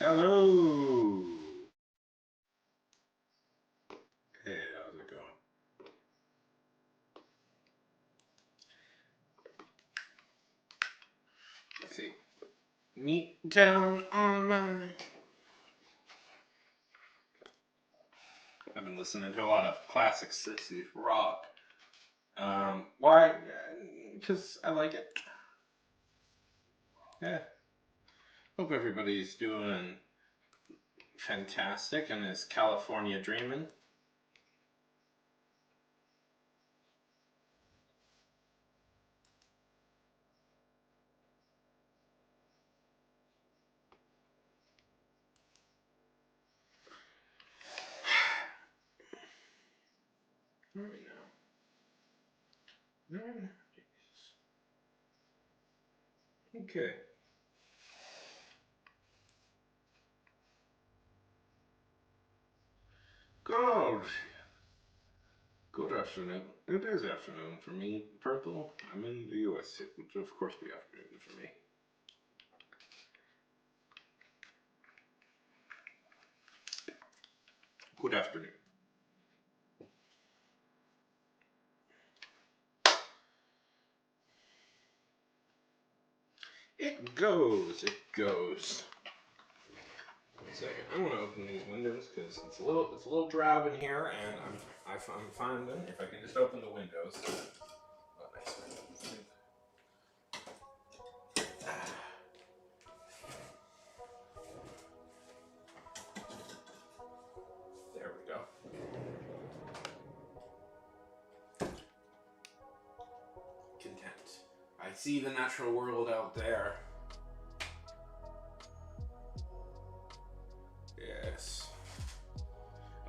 Hello. Hey, how's it going? Let's see. Meet down on my. I've been listening to a lot of classic '60s rock. Why? Because I like it. Yeah. Hope everybody's doing fantastic and is California dreaming. Where are we now? Okay. Good. Good afternoon. It is afternoon for me, Purple. I'm in the US, it would of course be afternoon for me. Good afternoon. It goes. It goes. One second. I'm gonna open these windows because it's a little drab in here, and I'm finding if I can just open the windows. Oh, nice. There we go. Content. I see the natural world out there. Yes.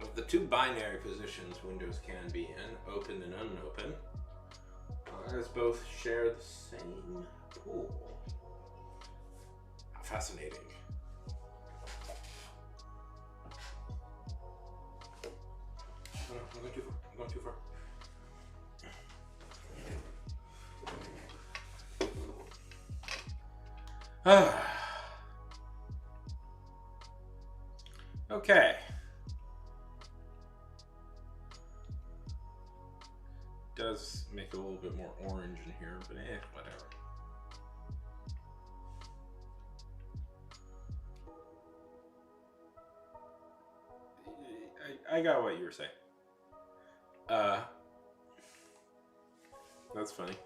Of the two binary positions Windows can be in, open and unopen, as both share the same pool. How fascinating. Oh, no, I'm going too far. I'm going too far. Okay. Does make it a little bit more orange in here, but whatever. I got what you were saying. That's funny.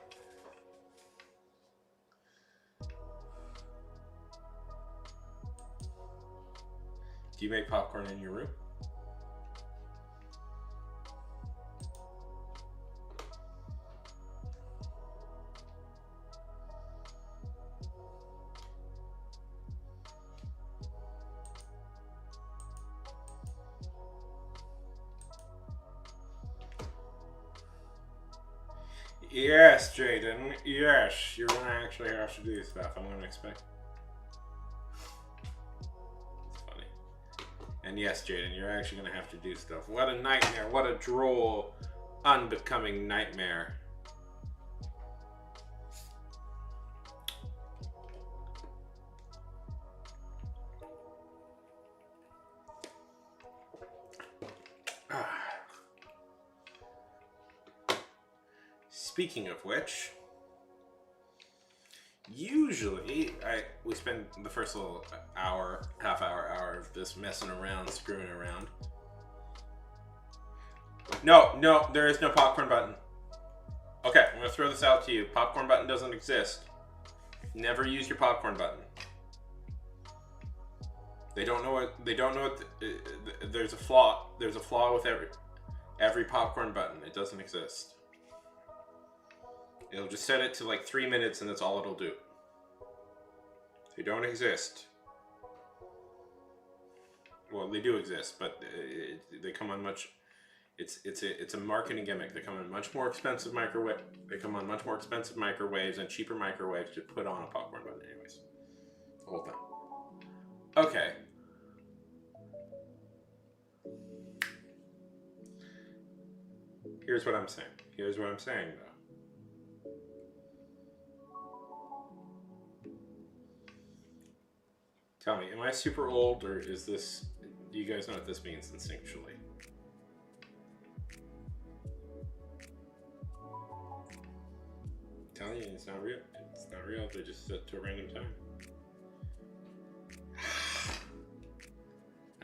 Do you make popcorn in your room? Yes, Jaden. Yes, you're gonna actually have to do stuff. I'm gonna expect. It's funny. And yes, Jaden, you're actually gonna have to do stuff. What a nightmare! What a droll, unbecoming nightmare. Speaking of which, usually we spend the first little hour, half hour of this messing around, screwing around. No, there is no popcorn button. Okay, I'm gonna throw this out to you. Popcorn button doesn't exist. Never use your popcorn button. They don't know what. There's a flaw. There's a flaw with every popcorn button. It doesn't exist. It'll just set it to like 3 minutes, and that's all it'll do. They don't exist. Well, they do exist, but they come on much. It's a marketing gimmick. They come on much more expensive microwave. They come on much more expensive microwaves and cheaper microwaves to put on a popcorn button. Anyways, the whole thing. Okay. Here's what I'm saying. Here's what I'm saying, though. Tell me, am I super old, or is this? Do you guys know what this means instinctually? I'm telling you, it's not real. It's not real. They just set to a random time.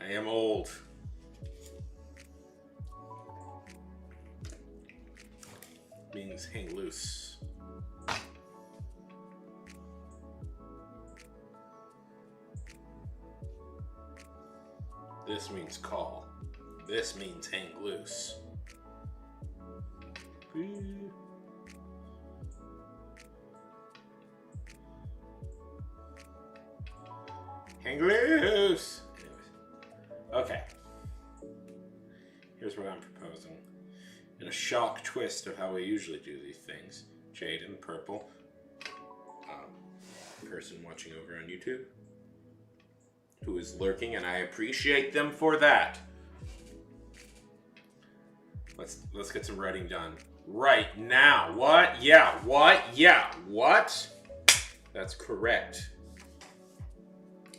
I am old. Means hang loose. This means call. This means hang loose. Hang loose! Anyways. Okay. Here's what I'm proposing. In a shock twist of how we usually do these things, Jaden, Purple, person watching over on YouTube, who is lurking, and I appreciate them for that. Let's get some writing done right now. What? Yeah. What? Yeah. What? That's correct.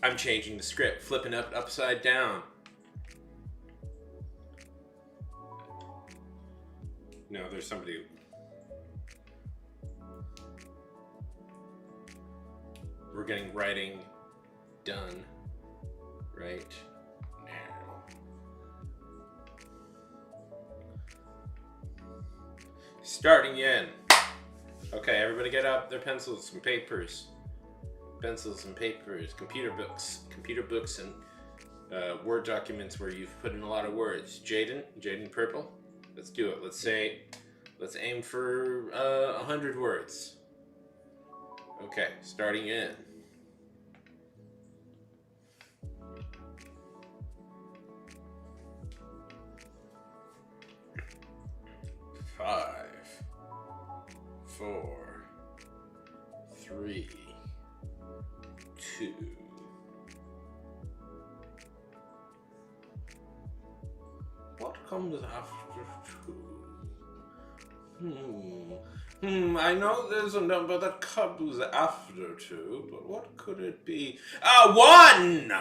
I'm changing the script, flipping it upside down. No, there's somebody. We're getting writing done right now. Starting in. Okay, everybody get out their pencils and papers. Pencils and papers, computer books and Word documents where you've put in a lot of words. Jaden Purple, let's do it. Let's aim for 100 words. Okay, starting in. 5, 4, 3, 2. What comes after 2? I know there's a number that comes after 2, but what could it be? 1!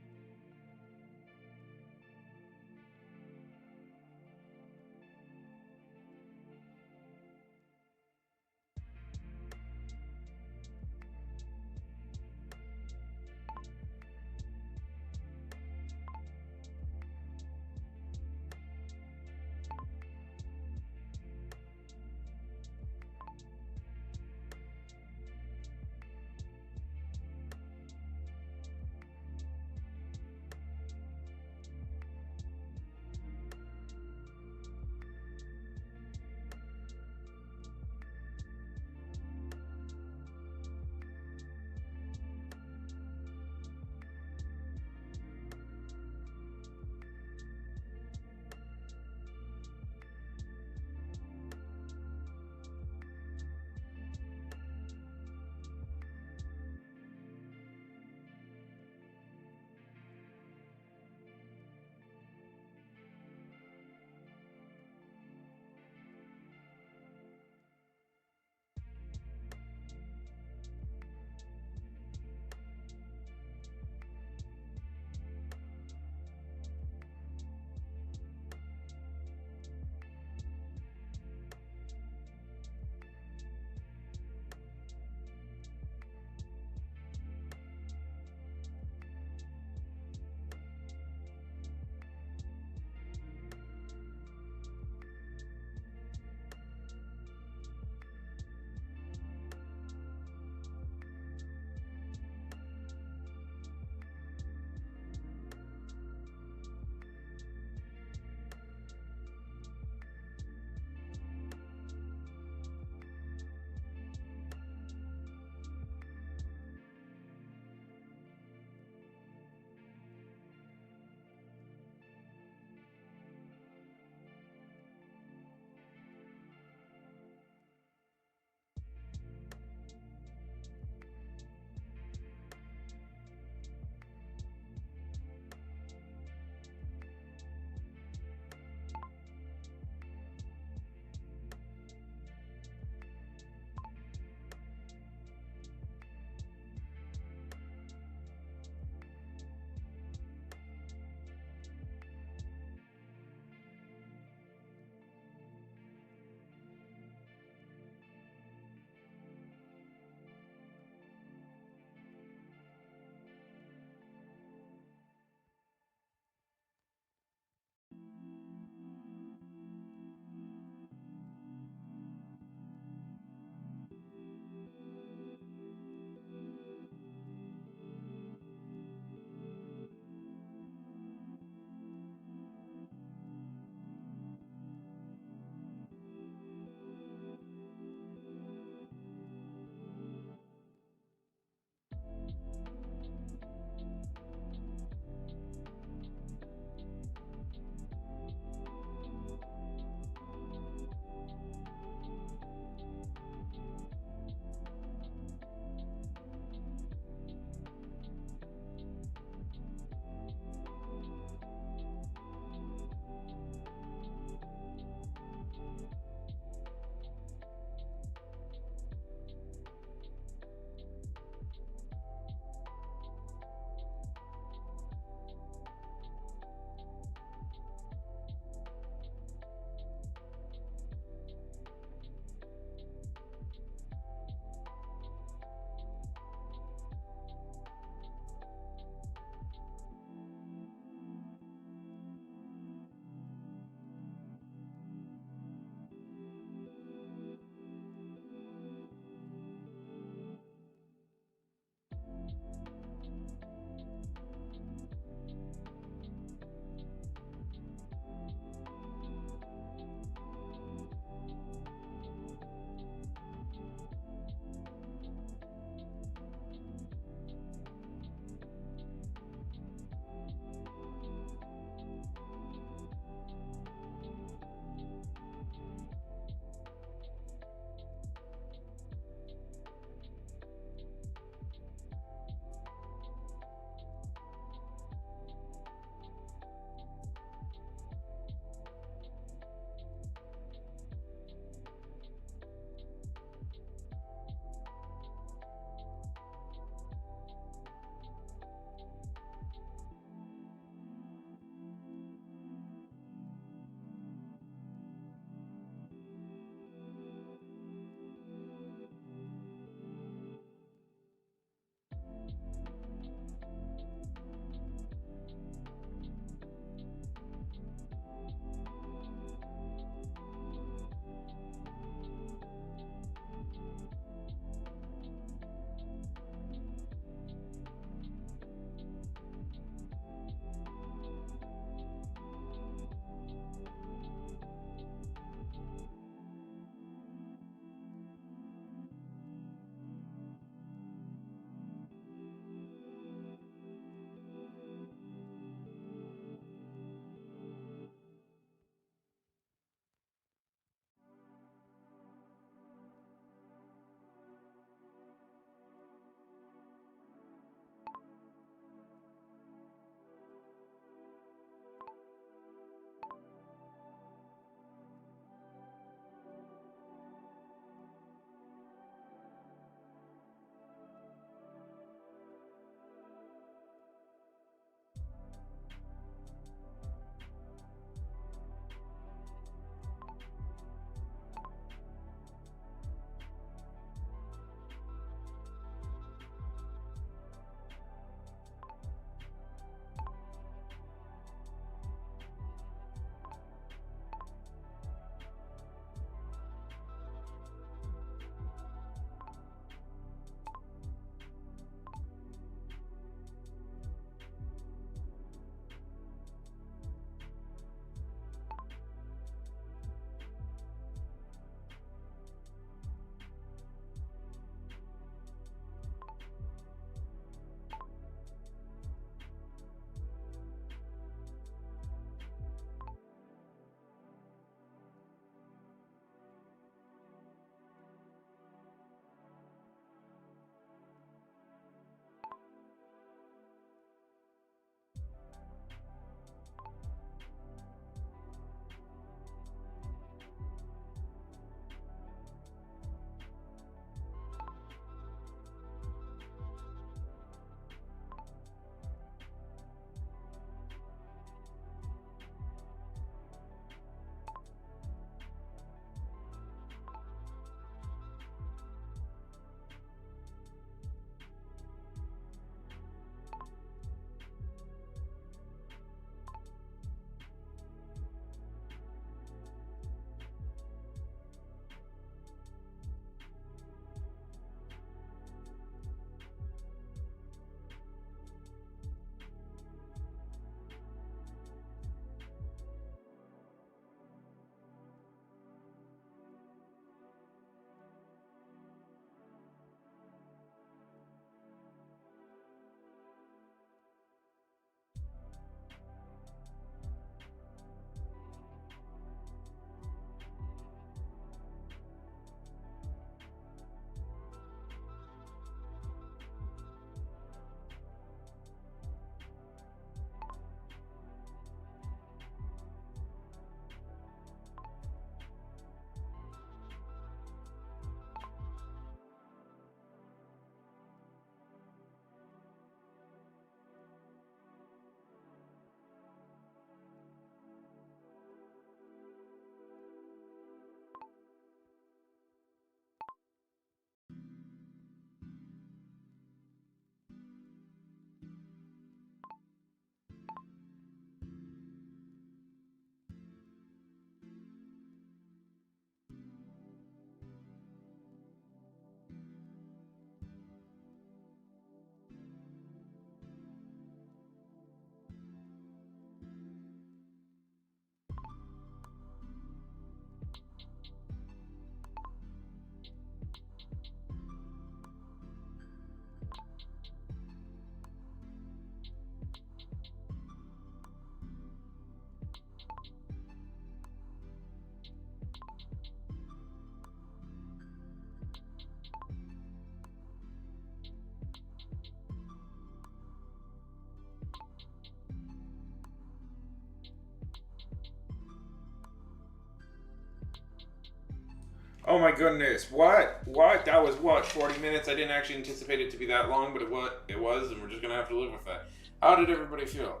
Oh my goodness! What? What? That was what? 40 minutes. I didn't actually anticipate it to be that long, but it was. It was, and we're just gonna have to live with that. How did everybody feel?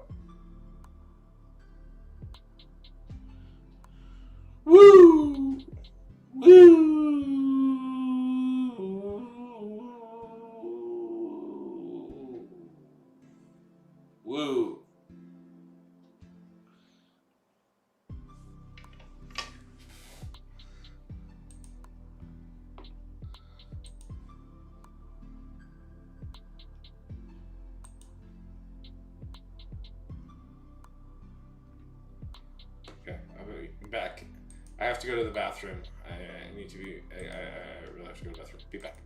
Woo! Woo! Woo! Okay, I'm back. I have to go to the bathroom. I need to be. I really have to go to the bathroom. Be back.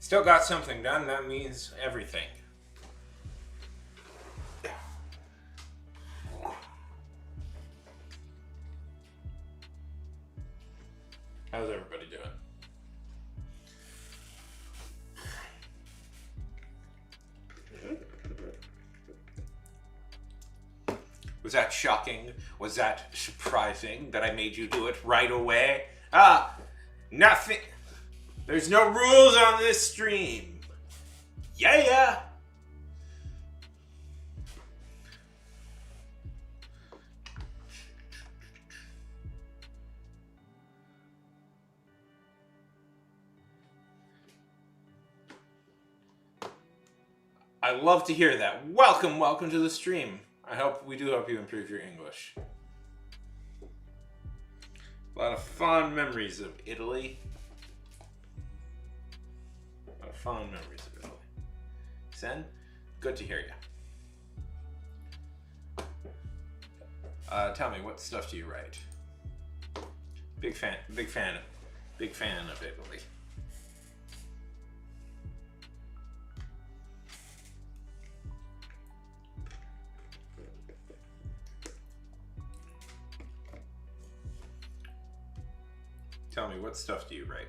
Still got something done. That means everything. How's everybody doing? Was that shocking? Was that surprising that I made you do it right away? Ah, nothing. There's no rules on this stream. Yeah. I love to hear that. Welcome to the stream. I hope you improve your English. A lot of fond memories of Italy. A lot of fond memories of Italy. Sen, good to hear you. Tell me, what stuff do you write? Big fan of Italy. Tell me, what stuff do you write?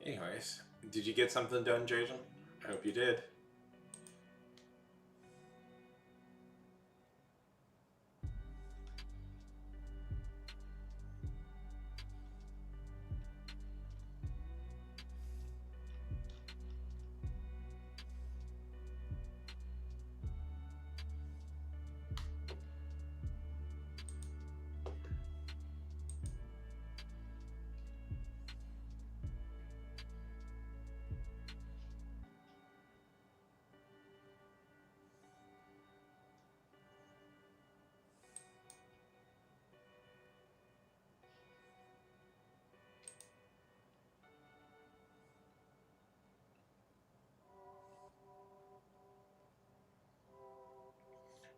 Anyways, did you get something done, Jason? I hope you did.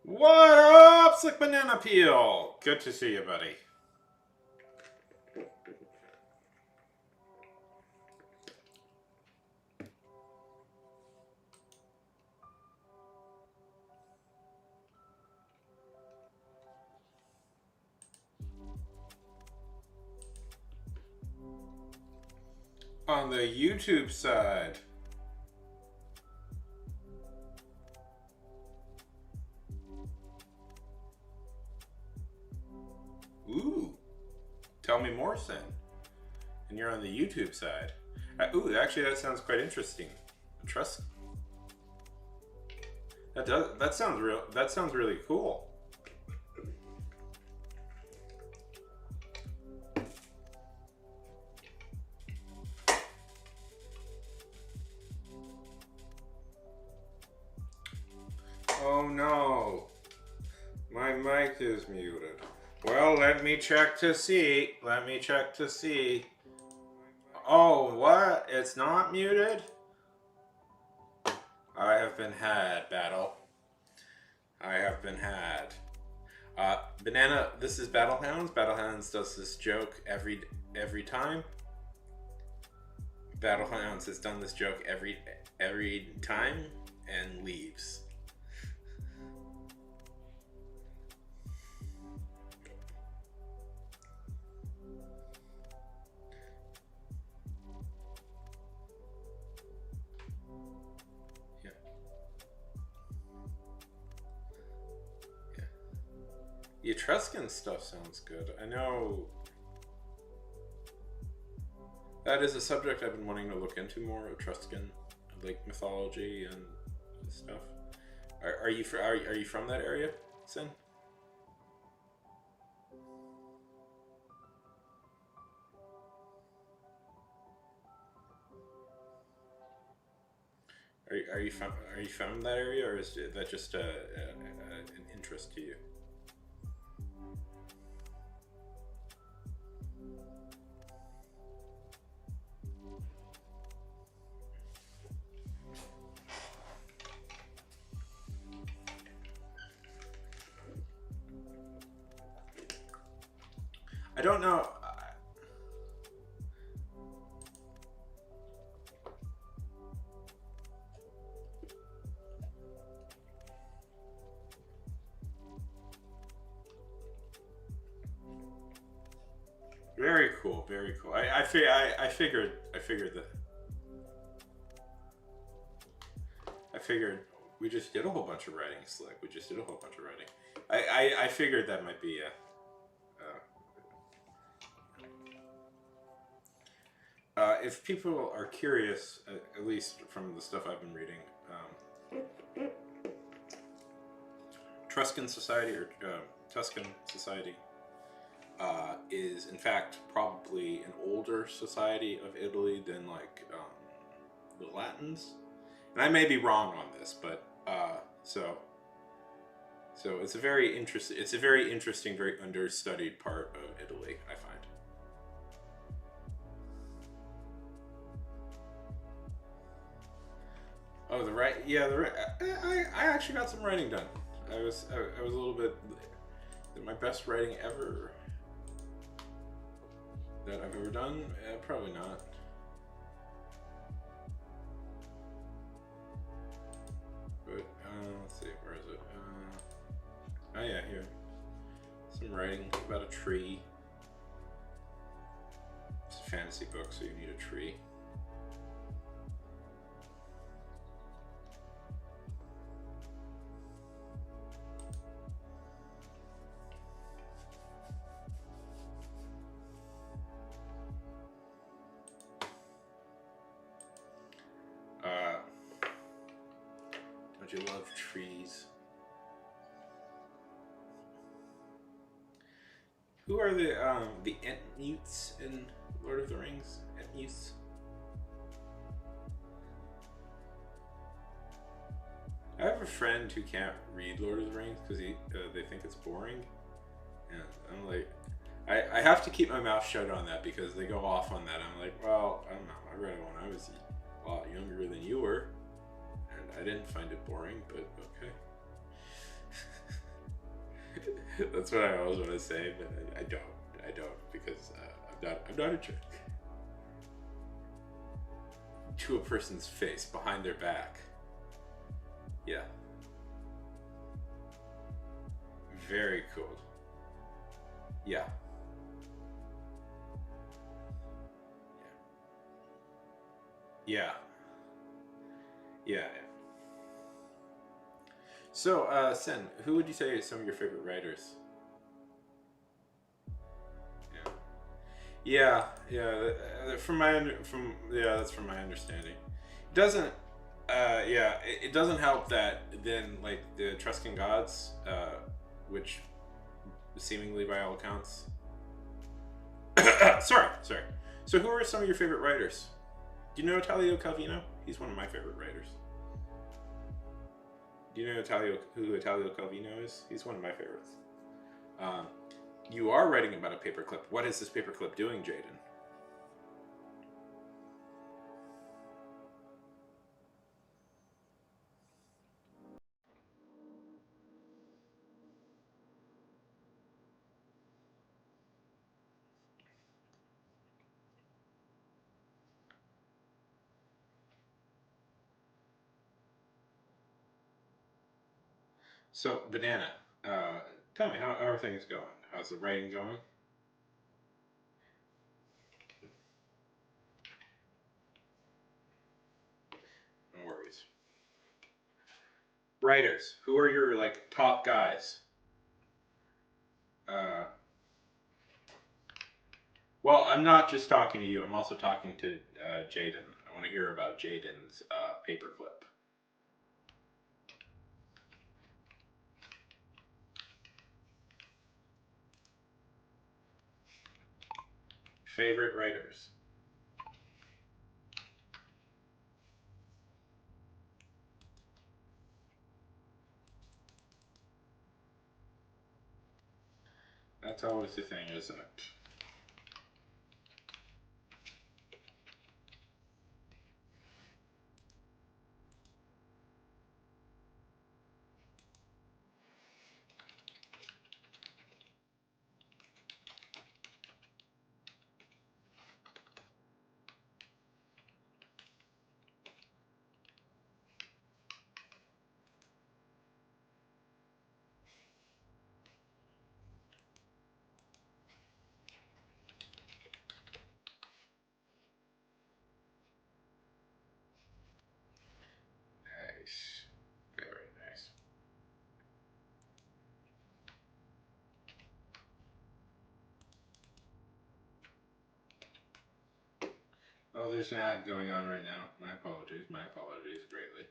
What up, Slick Banana Peel? Good to see you, buddy. On the YouTube side. Ooh. Tell me more, Sin. And you're on the YouTube side. Ooh, actually that sounds quite interesting. Trust. That sounds really cool. Oh no. My mic is muted. Well, let me check to see. Oh, what? It's not muted? I have been had, Battle. I have been had. Banana, this is Battlehounds. Battlehounds does this joke every time. Battlehounds has done this joke every time and leaves. The Etruscan stuff sounds good. I know that is a subject I've been wanting to look into more. Etruscan, like mythology and stuff. Are you from that area, Sin? Are you from that area, or is that just an interest to you? I don't know. Very cool, very cool. I figured that. I figured we just did a whole bunch of writing, Slick. We just did a whole bunch of writing. I figured that might be if people are curious, at least from the stuff I've been reading, Tuscan Society is in fact probably an older society of Italy than like the Latins, and I may be wrong on this, but so it's a very interesting, very understudied part of Italy, I find. Oh, I actually got some writing done. I was a little bit. My best writing ever that I've ever done? Probably not. But let's see, where is it? Oh yeah, here. Some writing about a tree. It's a fantasy book, so you need a tree. Don't you love trees? Who are the Entmutes in Lord of the Rings? Entmutes? I have a friend who can't read Lord of the Rings because they think it's boring, and I'm like, I have to keep my mouth shut on that because they go off on that. I'm like, well, I don't know. I read it when I was a lot younger than you were, and I didn't find it boring, but okay. That's what I always want to say, but I don't. I don't because I'm not a jerk. To a person's face, behind their back. Yeah. Very cool. Yeah. Yeah. Yeah. Yeah. So, Sen, who would you say are some of your favorite writers? Yeah. Yeah, yeah. From from yeah, that's from my understanding. It doesn't. Yeah, it doesn't help that then like the Trusting Gods, which seemingly by all accounts. Sorry. So, who are some of your favorite writers? Do you know Italio Calvino? He's one of my favorite writers. Do you know who Italio Calvino is? He's one of my favorites. Um, you are writing about a paperclip. What is this paperclip doing, Jaden? So, Banana, tell me, how are things going? How's the writing going? No worries. Writers, who are your like top guys? Uh, well, I'm not just talking to you. I'm also talking to Jaden. I want to hear about Jaden's paperclip. Favorite writers? That's always the thing, isn't it? Nice. Very nice. Oh, there's an ad going on right now. My apologies. My apologies greatly.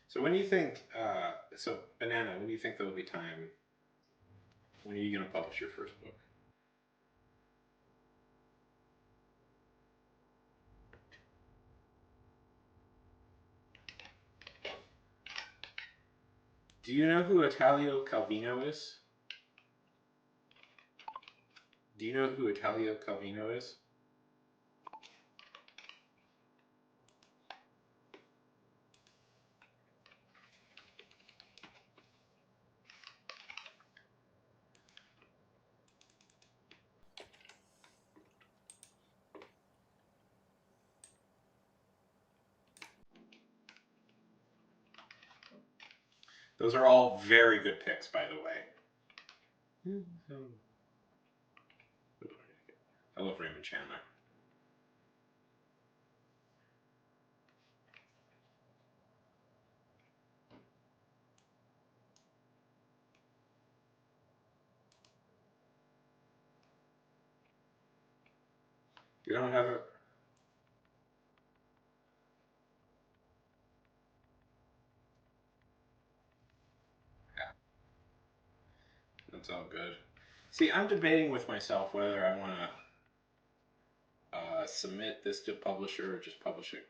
So when do you think, so Banana, when do you think there will be time? When are you going to publish your first book? Do you know who Italio Calvino is? Do you know who Italio Calvino is? Those are all very good picks, by the way. I love Raymond Chandler. You don't have it. Yeah, that's all good. See, I'm debating with myself whether I want to submit this to publisher or just publish it.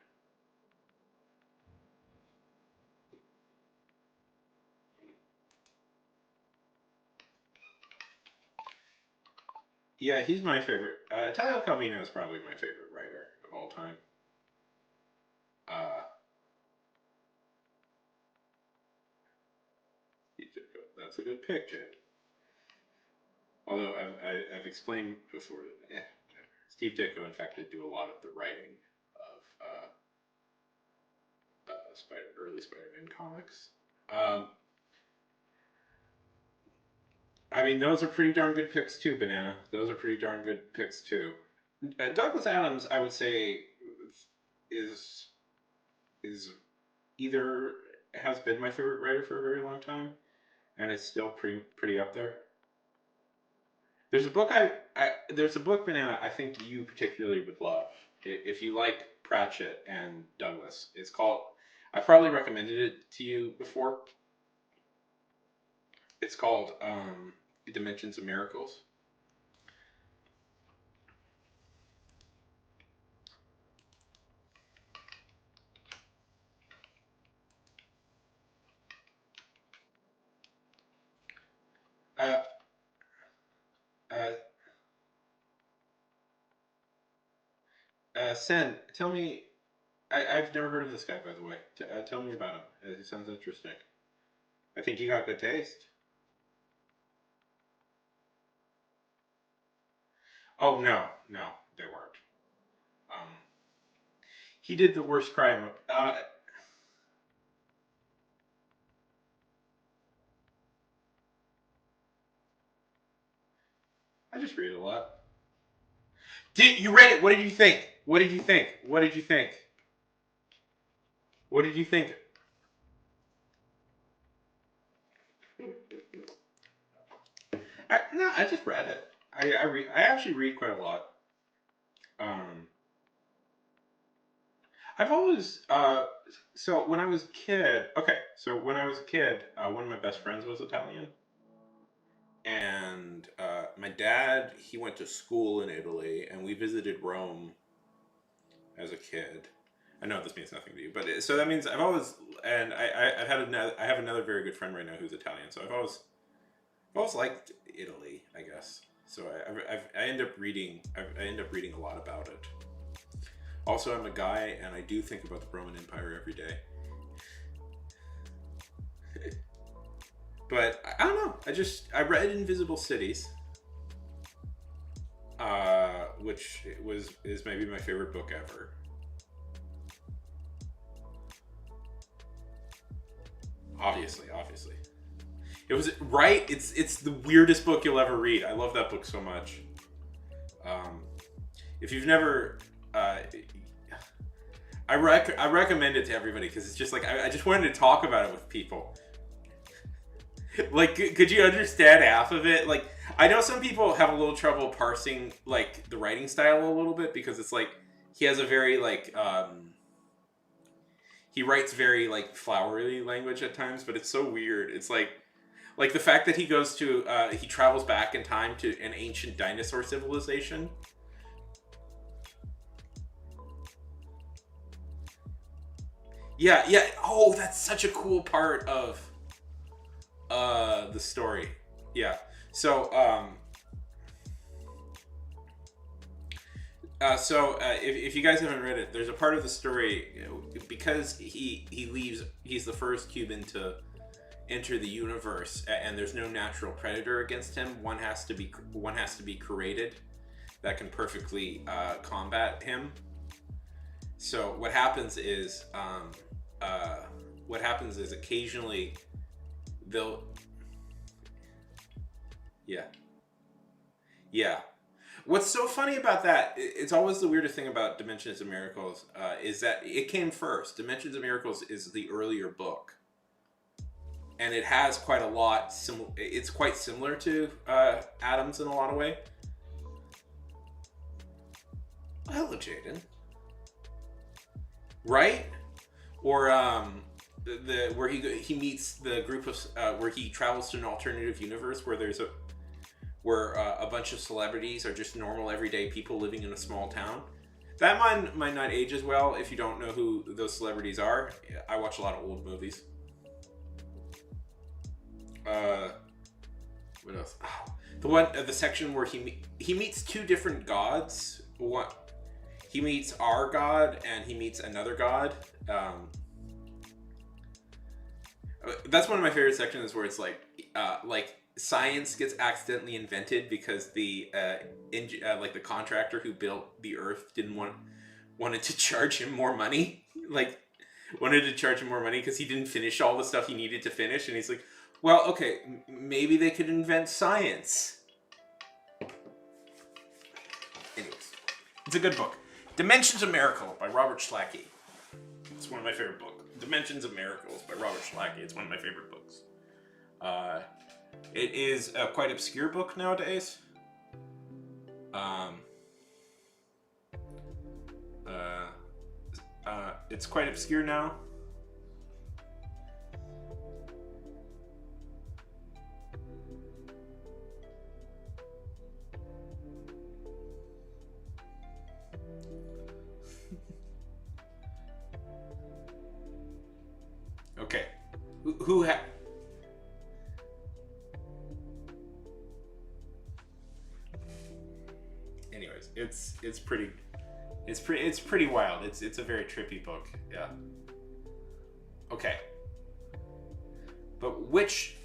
Yeah, he's my favorite. Italo Calvino is probably my favorite writer of all time. Uh, that's a good pick, Jay. Although I've explained before, Steve Ditko, in fact, did do a lot of the writing of early Spider-Man comics. Um, I mean, those are pretty darn good picks too, Banana. Those are pretty darn good picks too. Douglas Adams, I would say, is is either has been my favorite writer for a very long time, and it's still pretty up there. There's a book there's a book, Banana, I think you particularly would love if you like Pratchett and Douglas. It's called. I probably recommended it to you before. It's called Dimensions of Miracles. Uh, uh, Sen, tell me. I've never heard of this guy, by the way. Tell me about him. He sounds interesting. I think he got good taste. Oh no, no, they weren't. Um, he did the worst crime. I just read a lot. Did you read it? What did you think? What did you think? What did you think? What did you think? No, I just read it. I read. I actually read quite a lot. Um, I've always so when I was a kid. Okay, so when I was a kid, one of my best friends was Italian, and my dad he went to school in Italy, and we visited Rome as a kid. I know this means nothing to you, but so that means I've always and I've had another I have another very good friend right now who's Italian, so I've always liked Italy, I guess. So I end up reading I end up reading a lot about it. Also, I'm a guy, and I do think about the Roman Empire every day. But I don't know. I read Invisible Cities, which is maybe my favorite book ever. Obviously, it was right. It's the weirdest book you'll ever read. I love that book so much. Um, if you've never, I recommend it to everybody because it's just like I just wanted to talk about it with people. Like, could you understand half of it? Like, I know some people have a little trouble parsing like the writing style a little bit because it's like he has a very like he writes very like flowery language at times, but it's so weird. It's like the fact that he goes to he travels back in time to an ancient dinosaur civilization. Yeah, yeah. Oh, that's such a cool part of the story. Yeah. So if you guys haven't read it, there's a part of the story because he leaves. He's the first Cuban to enter the universe, and there's no natural predator against him. One has to be created that can perfectly combat him. So what happens is occasionally they'll yeah yeah. What's so funny about that? It's always the weirdest thing about Dimensions of Miracles is that it came first. Dimensions of Miracles is the earlier book, and it has quite a lot. It's quite similar to Adams in a lot of way. Hello, Jaden. Right? Or the where he meets the group of where he travels to an alternative universe where there's a bunch of celebrities are just normal everyday people living in a small town. That might not age as well if you don't know who those celebrities are. I watch a lot of old movies. What else? Oh, the section where he meets two different gods. What he meets our god and he meets another god. That's one of my favorite sections where it's like science gets accidentally invented because the like the contractor who built the Earth wanted to charge him more money. Like wanted to charge him more money because he didn't finish all the stuff he needed to finish, and he's like, well, okay, maybe they could invent science. Anyways, it's a good book. Dimensions of Miracle by Robert Schlacke. It's one of my favorite books. Dimensions of Miracles by Robert Schlacke. It's one of my favorite books. It is a quite obscure book nowadays. It's quite obscure now. Okay. Who Anyways, it's pretty wild. It's a very trippy book. Yeah. Okay. But which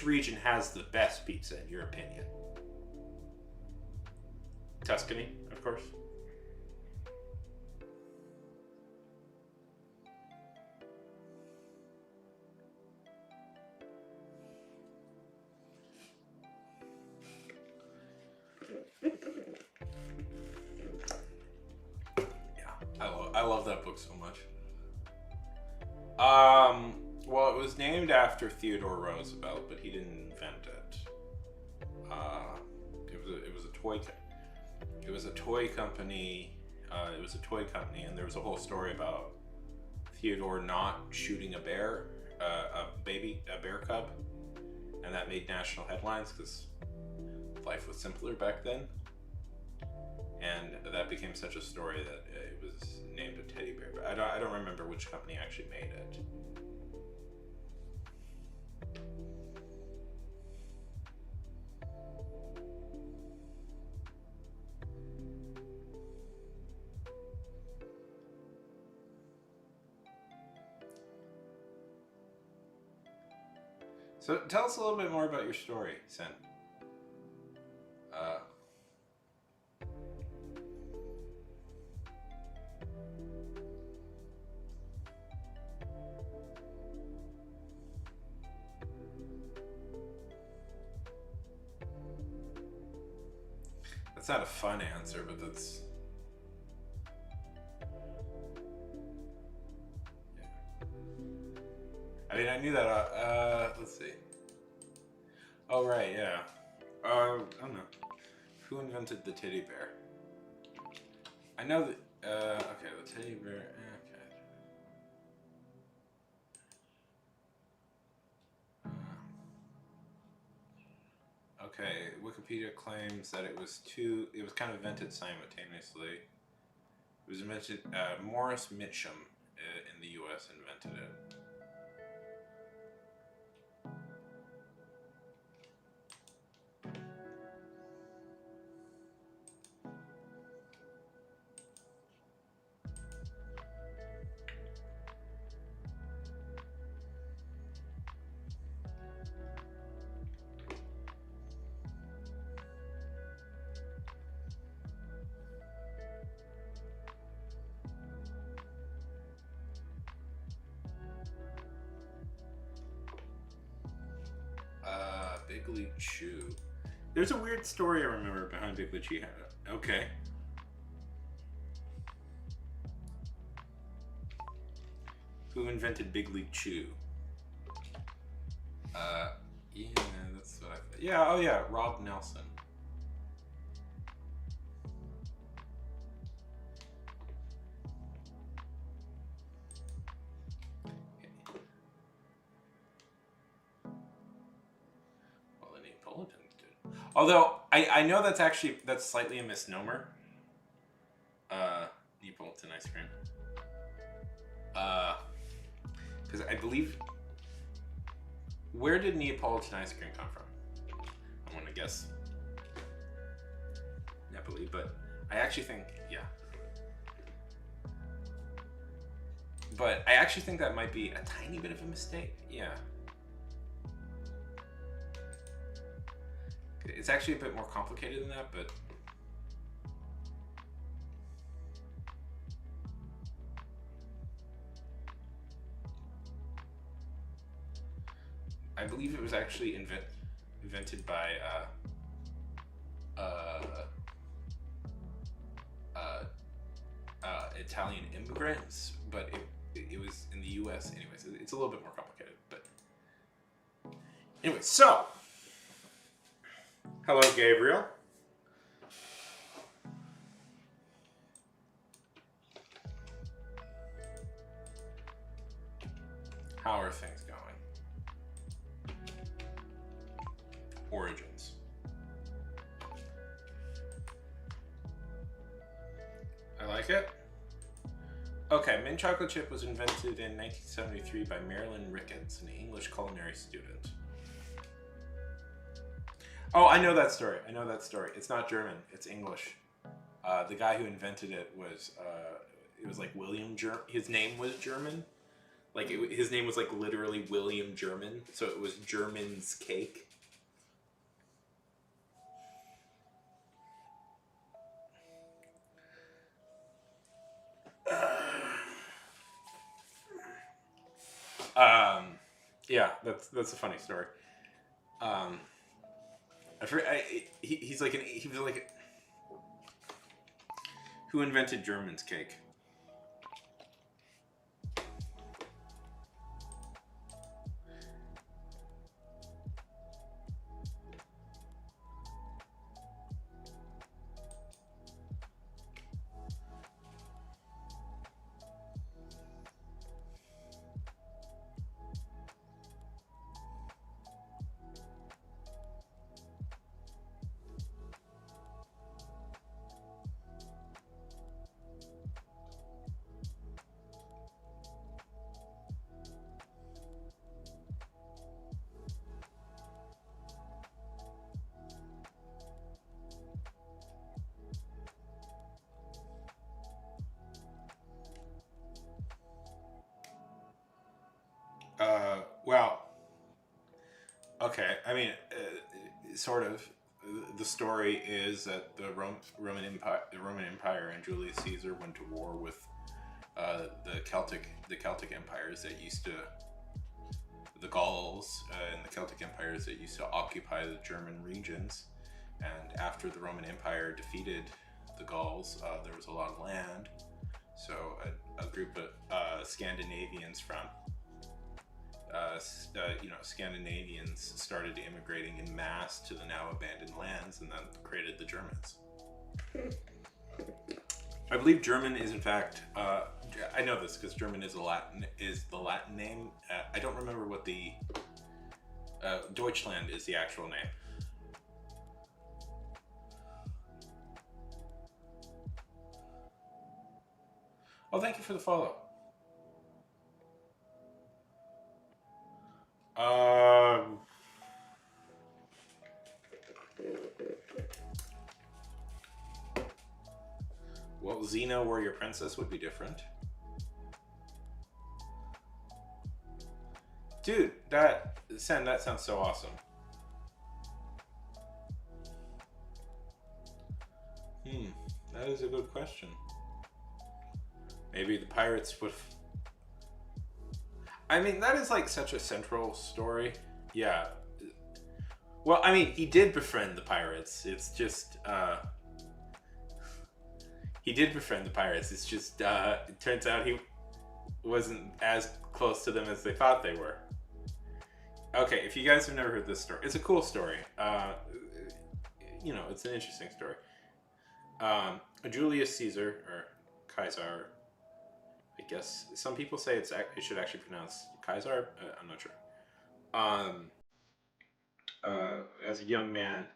region has the best pizza in your opinion? Tuscany, of course. I love that book so much. Well, it was named after Theodore Roosevelt, but he didn't invent it. It was a toy. It was a toy company. And there was a whole story about Theodore not shooting a bear, a bear cub, and that made national headlines because life was simpler back then. And that became such a story that it was named a teddy bear. But I don't remember which company actually made it. So tell us a little bit more about your story, Sen. That's not a fun answer, but that's... Yeah. I mean, I knew that, let's see. Oh, right, yeah. I don't know. Who invented the teddy bear? I know that, okay, the teddy bear, okay, Wikipedia claims that it was kind of invented simultaneously. It was invented, Morris Mitchum in the US invented it. Big League Chew. There's a weird story I remember behind Big League Chew. Okay. Who invented Big League Chew? Yeah, that's what I thought. Yeah, oh yeah, Rob Nelson. Although I know that's slightly a misnomer. Neapolitan ice cream. Because I believe, where did Neapolitan ice cream come from? I want to guess Napoli, but I actually think, yeah. But I actually think that might be a tiny bit of a mistake. Yeah. It's actually a bit more complicated than that, but I believe it was actually invented by uh, uh, Italian immigrants, but it was in the U.S. Anyways, it's a little bit more complicated. But anyway, so hello, Gabriel. How are things going? Origins. I like it. Okay, mint chocolate chip was invented in 1973 by Marilyn Ricketts, an English culinary student. Oh, I know that story. It's not German. It's English. The guy who invented it was it was like William his name was German. Like his name was like literally William German, so it was German's cake. Yeah, that's a funny story. He's like he was like, who invented German's cake? Well, okay. I mean, sort of. The story is that Roman Empire and Julius Caesar went to war with the Celtic empires that used to, the Gauls and the Celtic empires that used to occupy the German regions. And after the Roman Empire defeated the Gauls, there was a lot of land. So a group of Scandinavians from Scandinavians started immigrating in mass to the now abandoned lands, and then created the Germans. I believe German is in fact. I know this because German is the Latin name. I don't remember what the Deutschland is the actual name. Oh, thank you for the follow. Well, Xena Warrior Princess would be different. Dude, that sounds so awesome. That is a good question. Maybe the pirates would. I mean, that is like such a central story. Yeah. Well, I mean, he did befriend the pirates. It's just he did befriend the pirates. It's just it turns out he wasn't as close to them as they thought they were. Okay, if you guys have never heard this story, it's a cool story. It's an interesting story. Julius Caesar, or Kaiser, I guess some people say it should actually pronounce Kaiser. I'm not sure. As a young man,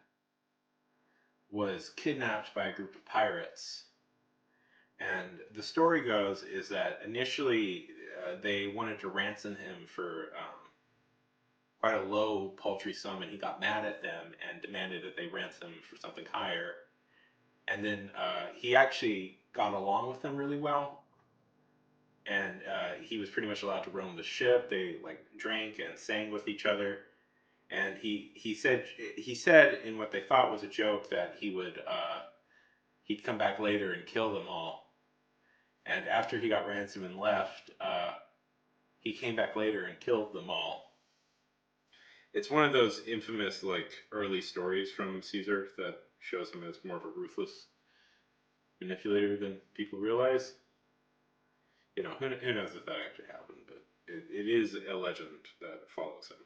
was kidnapped by a group of pirates. And the story goes is that initially they wanted to ransom him for quite a low, paltry sum, and he got mad at them and demanded that they ransom him for something higher. And then he actually got along with them really well, and he was pretty much allowed to roam the ship. They like drank and sang with each other, and he said in what they thought was a joke that he'd come back later and kill them all. And after he got ransomed and left, he came back later and killed them all. It's one of those infamous like early stories from Caesar that shows him as more of a ruthless manipulator than people realize. You know, who knows if that actually happened, but it is a legend that follows him.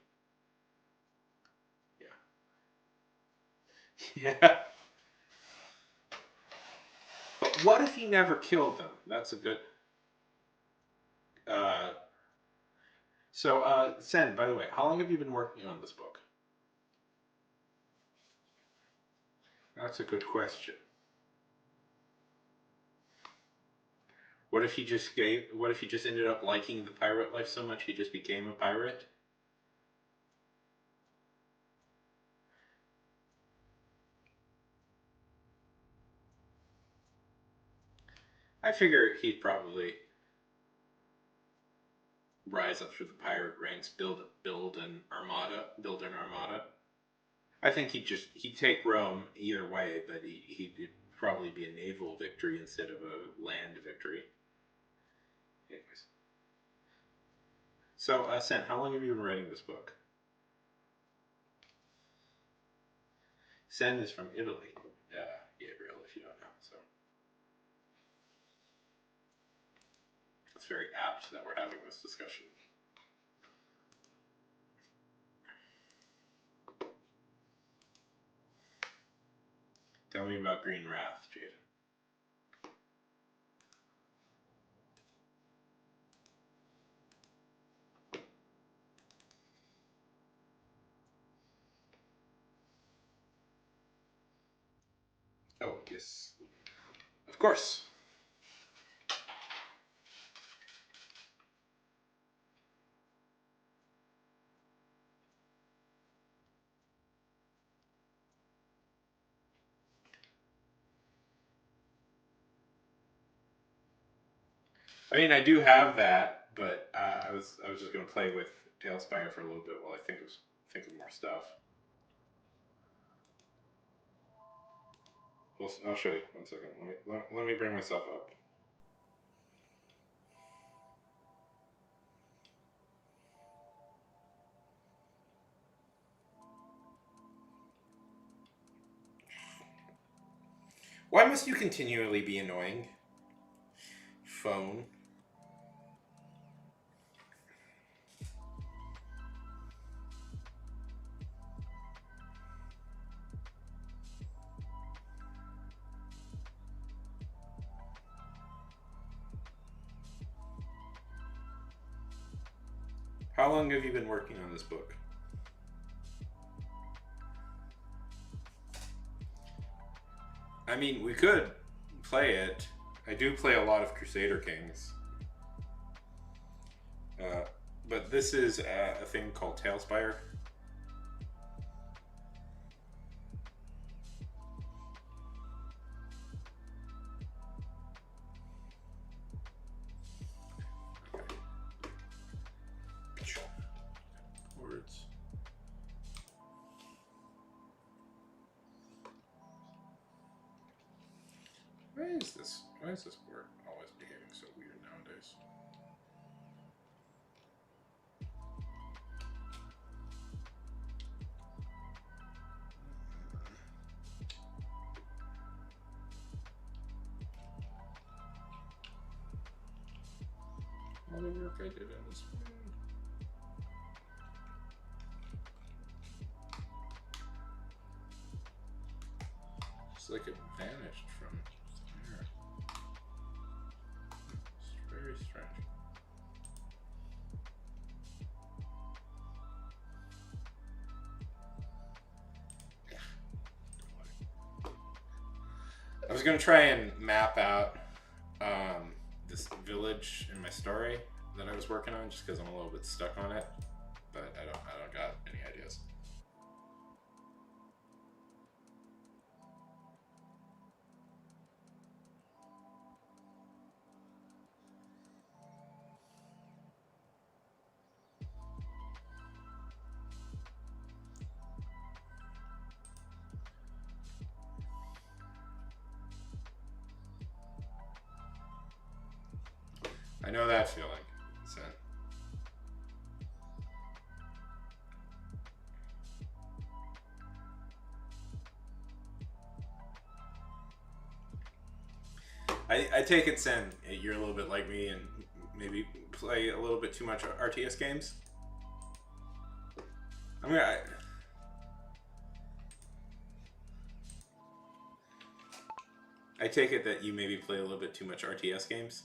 Yeah. Yeah. But what if he never killed them? That's a good. Uh, Sen, by the way, how long have you been working on this book? That's a good question. What if he just ended up liking the pirate life so much he just became a pirate? I figure he'd probably rise up through the pirate ranks, build an armada. I think he'd take Rome either way, but he'd probably be a naval victory instead of a land victory. Anyways, so Sen, how long have you been writing this book? Sen is from Italy, Gabriel, if you don't know. So it's very apt that we're having this discussion. Tell me about Green Wrath, Jade. Oh, yes. Of course. I mean, I do have that, but I was just gonna play with Tailspire for a little bit while I think of more stuff. I'll show you. 1 second. Let me bring myself up. Why must you continually be annoying? Phone. How long have you been working on this book? I mean, we could play it. I do play a lot of Crusader Kings. But this is a thing called Tailspire. Words. Why is this word always behaving so weird nowadays? All the work I did on this one. It's like it vanished from there. It's very strange. was gonna try and map out this village in my story that I was working on, just because I'm a little bit stuck on it, but I don't got any ideas. I know that feeling. So. I take it, Sen, you're a little bit like me and maybe play a little bit too much RTS games. I take it that you maybe play a little bit too much RTS games.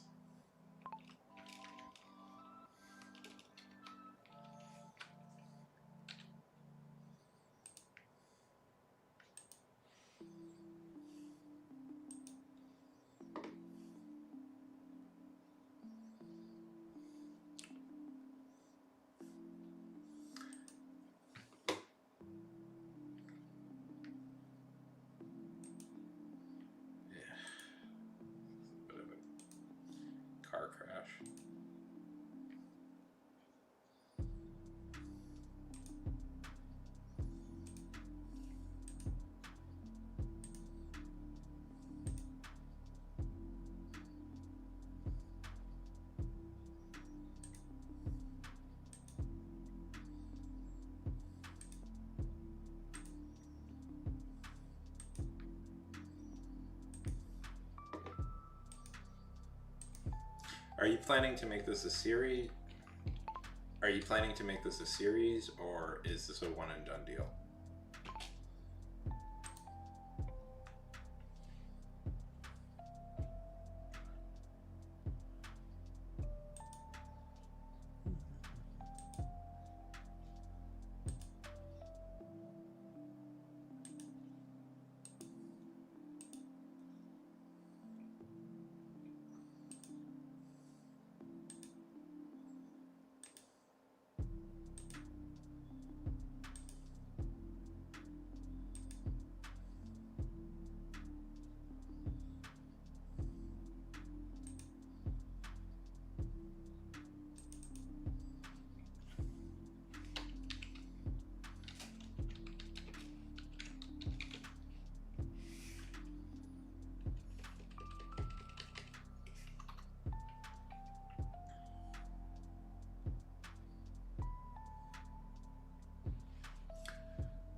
Car crash. Are you planning to make this a series? Are you planning to make this a series, or is this a one and done deal?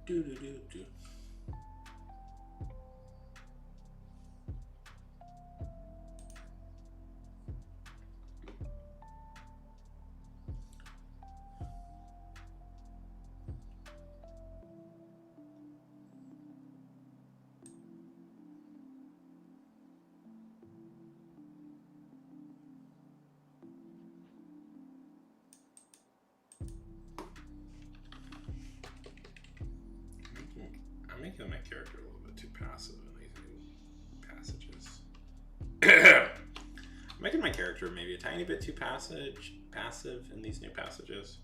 Do do do do. I'm making my character a little bit too passive in these new passages. I'm making my character maybe a tiny bit too passive in these new passages.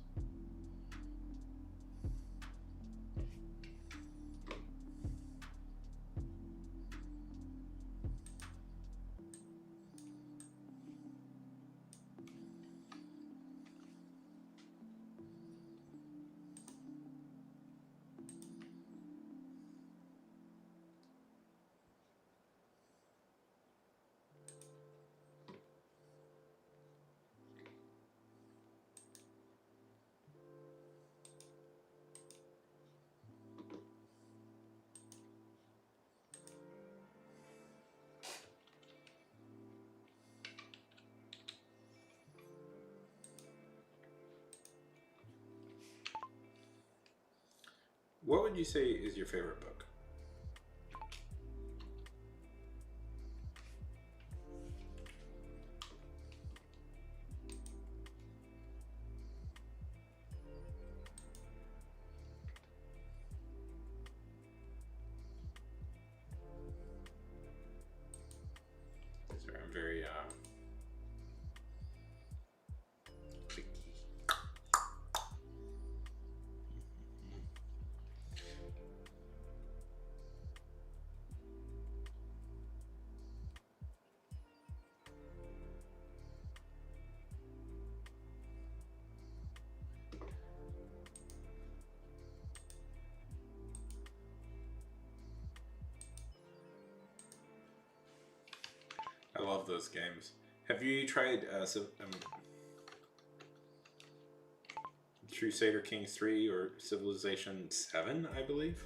What would you say is your favorite book? those games. Have you tried Crusader Kings 3 or Civilization 7, I believe?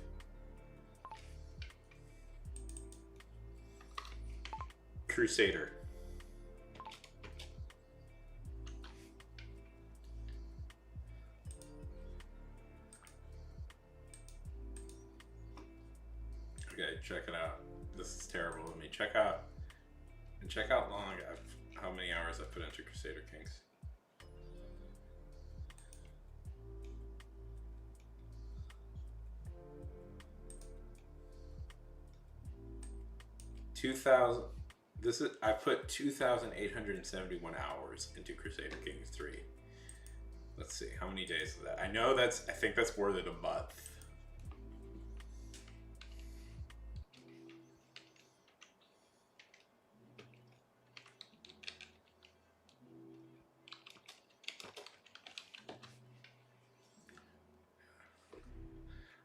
Crusader. Okay, check it out. This is terrible of me. Check out how many hours I've put into Crusader Kings. I put 2,871 hours into Crusader Kings 3. Let's see, how many days is that? I think that's more than a month.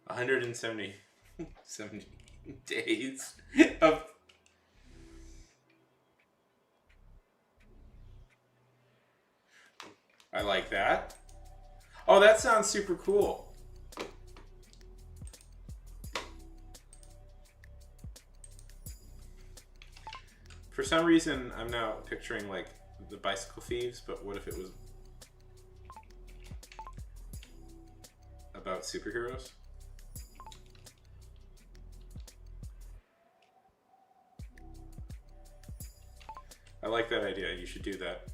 $170 days of. I like that. Oh, that sounds super cool. For some reason, I'm now picturing like the Bicycle Thieves, but what if it was about superheroes? I like that idea. You should do that.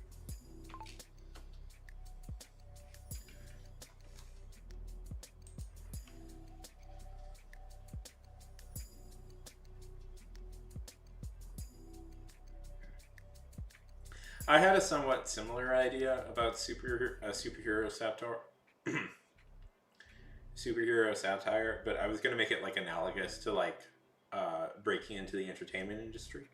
I had a somewhat similar idea about superhero satire, superhero satire, but I was gonna make it like analogous to like breaking into the entertainment industry.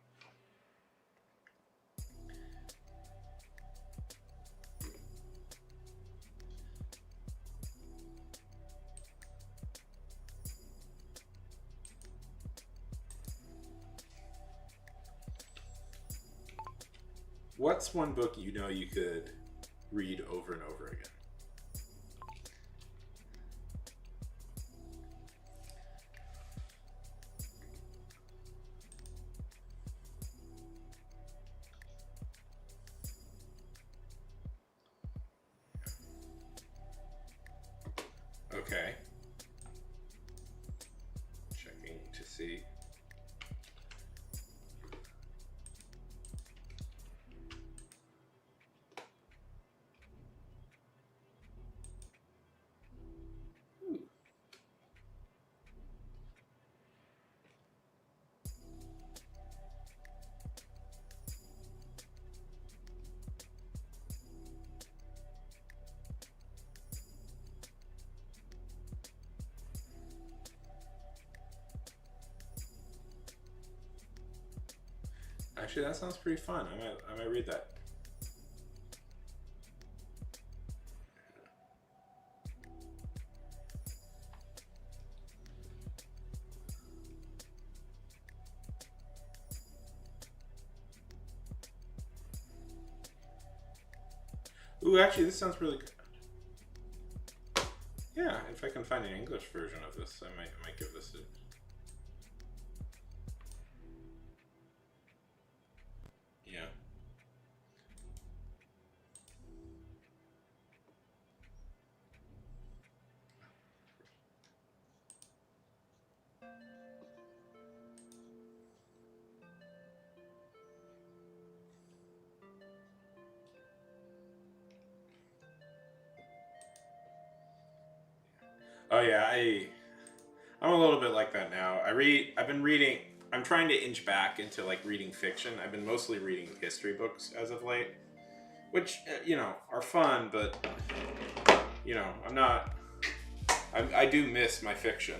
What's one book you know you could read over and over again? Okay. Checking to see. Actually, that sounds pretty fun. I might read that. Ooh, actually, this sounds really good. Yeah, if I can find an English version of this, I might give this a. Yeah. Oh yeah, I'm a little bit like that now. I've been reading. I'm trying to inch back into like reading fiction. I've been mostly reading history books as of late, which are fun, but I'm not. I do miss my fiction.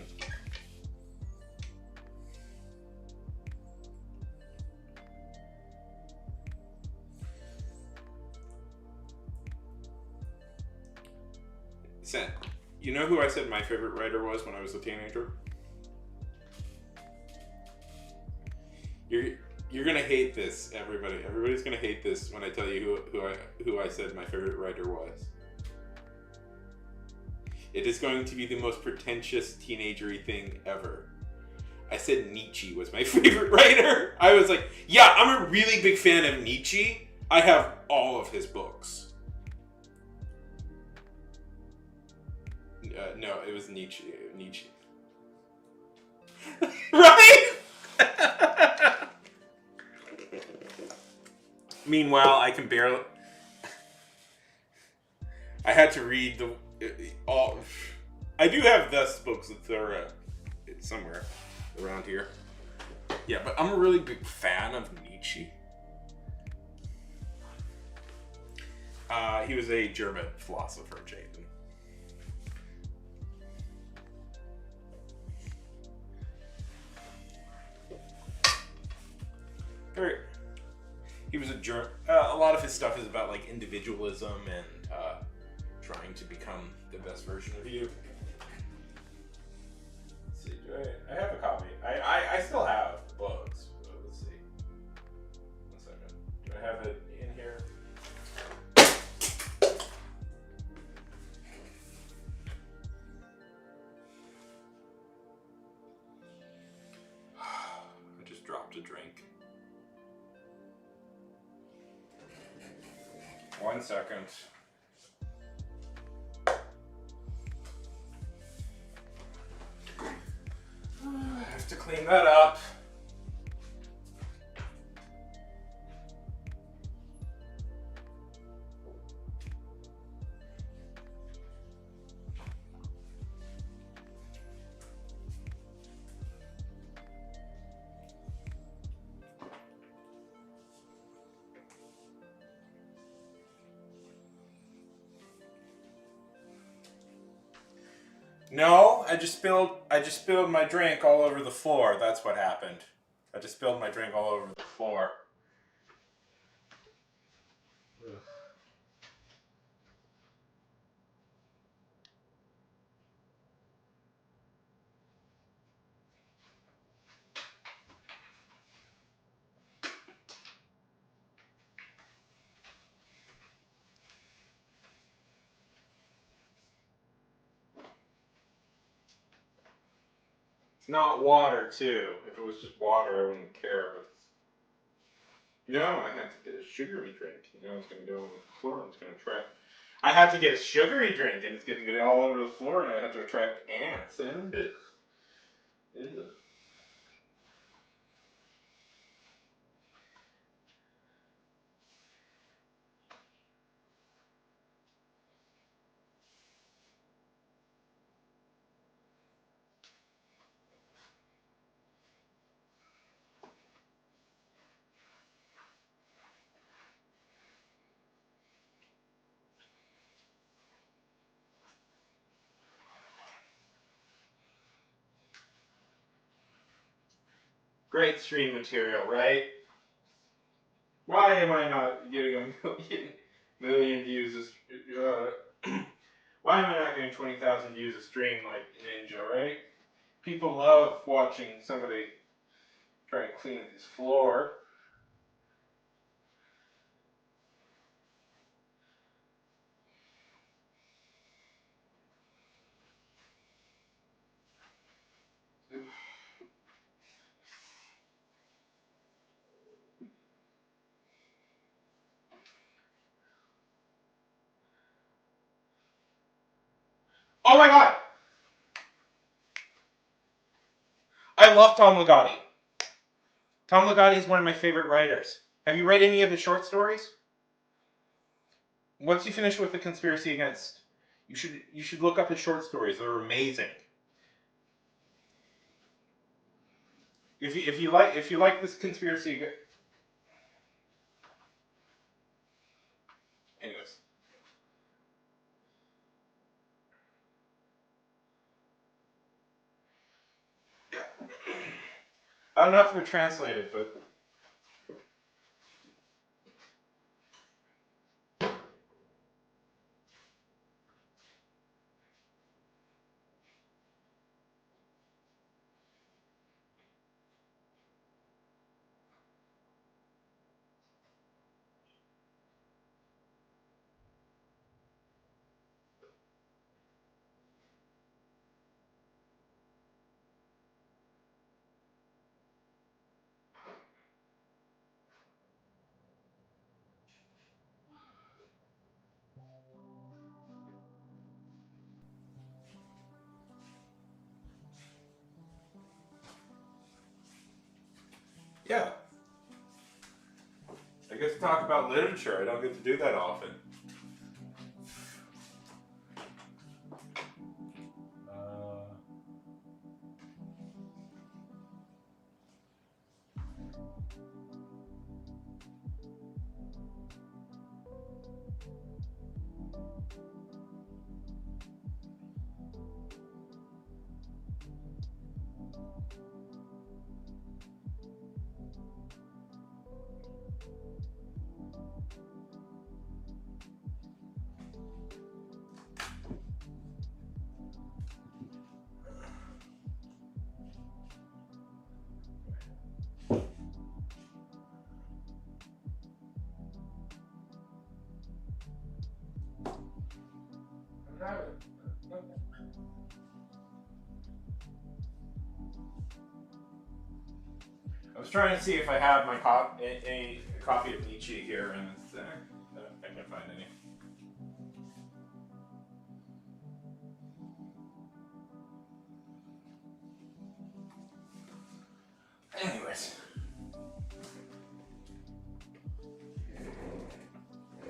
Sen, you know who I said my favorite writer was when I was a teenager? You're gonna hate this, everybody. Everybody's gonna hate this when I tell you who I said my favorite writer was. It is going to be the most pretentious teenagery thing ever. I said Nietzsche was my favorite writer. I was like, yeah, I'm a really big fan of Nietzsche. I have all of his books. No, it was Nietzsche. Nietzsche. Right? Meanwhile, I can barely. I had to read all. I do have thus books that are somewhere around here. Yeah, but I'm a really big fan of Nietzsche. He was a German philosopher, Jaden. He was a German. A lot of his stuff is about like individualism and trying to become the best version of you. Let's see, do I have a copy? I still have the books. Let's see. 1 second. Do I have it in here? I just dropped a drink. 1 second. I have to clean that up. No, I just spilled my drink all over the floor. That's what happened. I just spilled my drink all over the floor. Ugh. It's not water, too. If it was just water, I wouldn't care. But I had to get a sugary drink. It's going to go on the floor and it's going to trap. I had to get a sugary drink and it's going to get all over the floor and I have to attract ants and it. Great stream material, right? Why am I not getting a million views? Why am I not getting 20,000 views a stream like Ninja, right? People love watching somebody try to clean his floor. Oh my god! I love Tom Ligotti. Tom Ligotti is one of my favorite writers. Have you read any of his short stories? Once you finish with The Conspiracy Against, you should look up his short stories. They're amazing. If you like this conspiracy, anyways. I don't know if they're translated, but Yeah. I get to talk about literature. I don't get to do that often. I was trying to see if I have my a copy of Nietzsche here, and it's there. I can't find any. Anyways.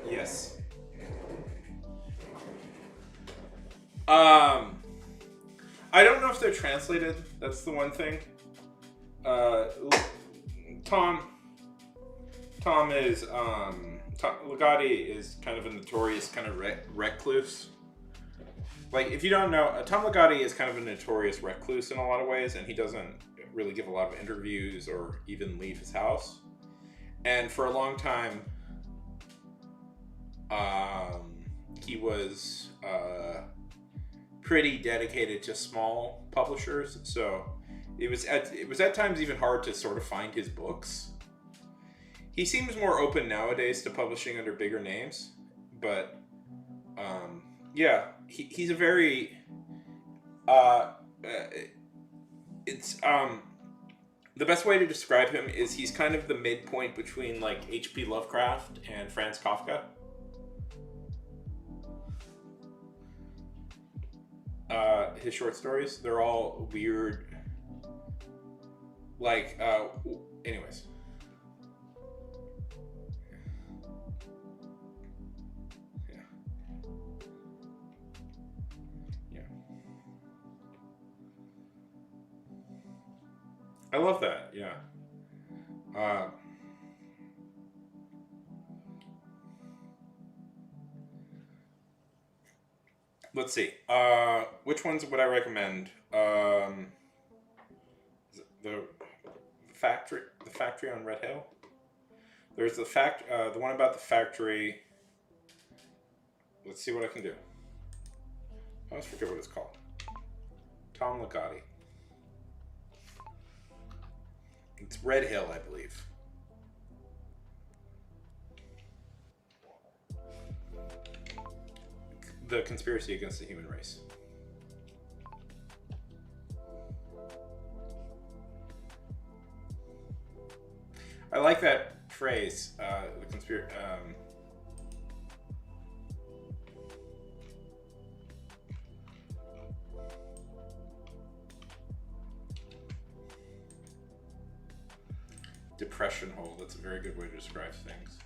Yes. I don't know if they're translated. That's the one thing. Tom is Ligotti is kind of a notorious kind of recluse. Like, if you don't know, Tom Ligotti is kind of a notorious recluse in a lot of ways, and he doesn't really give a lot of interviews or even leave his house. And for a long time, he was pretty dedicated to small publishers, so it was at times even hard to sort of find his books. He seems more open nowadays to publishing under bigger names, but yeah, he's a very it's the best way to describe him is he's kind of the midpoint between like H.P. Lovecraft and Franz Kafka. His short stories, they're all weird. Like, anyways. Yeah. Yeah. I love that, yeah. Let's see. Which ones would I recommend? The factory on Red Hill. There's the one about the factory. Let's see what I can do. I always forget what it's called. Tom Ligotti. It's Red Hill, I believe. The Conspiracy Against the Human Race. I like that phrase, the conspiracy. Depression hole. That's a very good way to describe things.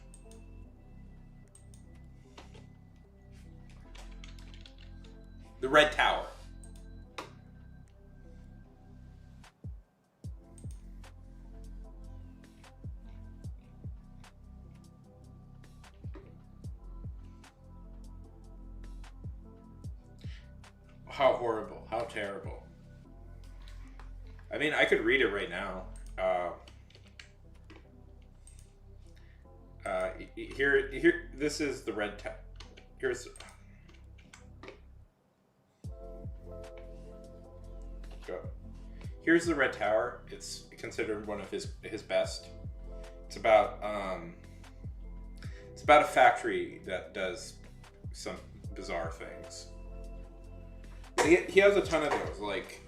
The Red Tower. How horrible. How terrible. I mean, I could read it right now. Here. This is the Red Tower. Here's. Go. Here's the Red Tower. It's considered one of his best. It's about a factory that does some bizarre things. He has a ton of those. Like,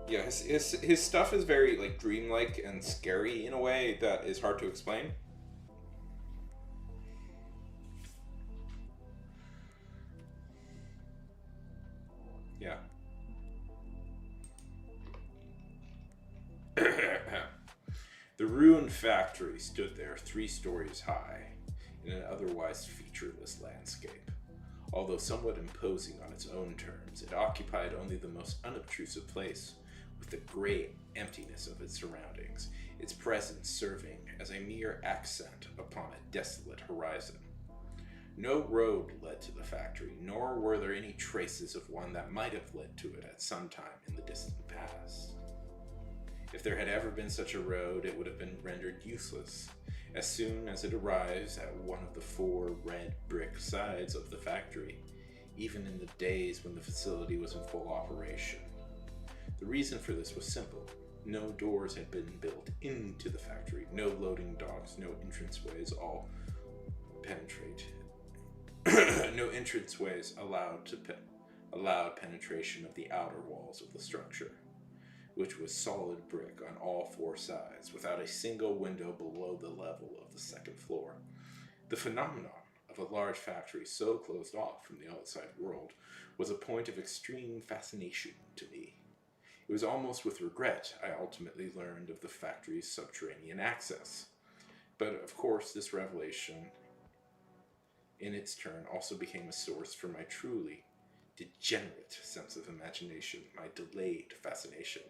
yeah, his stuff is very like dreamlike and scary in a way that is hard to explain. Yeah. factory stood there 3 stories high in an otherwise featureless landscape. Although somewhat imposing on its own terms, it occupied only the most unobtrusive place with the grey emptiness of its surroundings, its presence serving as a mere accent upon a desolate horizon. No road led to the factory, nor were there any traces of one that might have led to it at some time in the distant past. If there had ever been such a road, it would have been rendered useless as soon as it arrives at one of the 4 red brick sides of the factory, even in the days when the facility was in full operation. The reason for this was simple. No doors had been built into the factory, no loading docks, no entranceways, no entranceways allowed penetration of the outer walls of the structure, which was solid brick on all 4 sides, without a single window below the level of the 2nd floor. The phenomenon of a large factory so closed off from the outside world was a point of extreme fascination to me. It was almost with regret I ultimately learned of the factory's subterranean access. But of course, this revelation, in its turn, also became a source for my truly degenerate sense of imagination, my delayed fascination.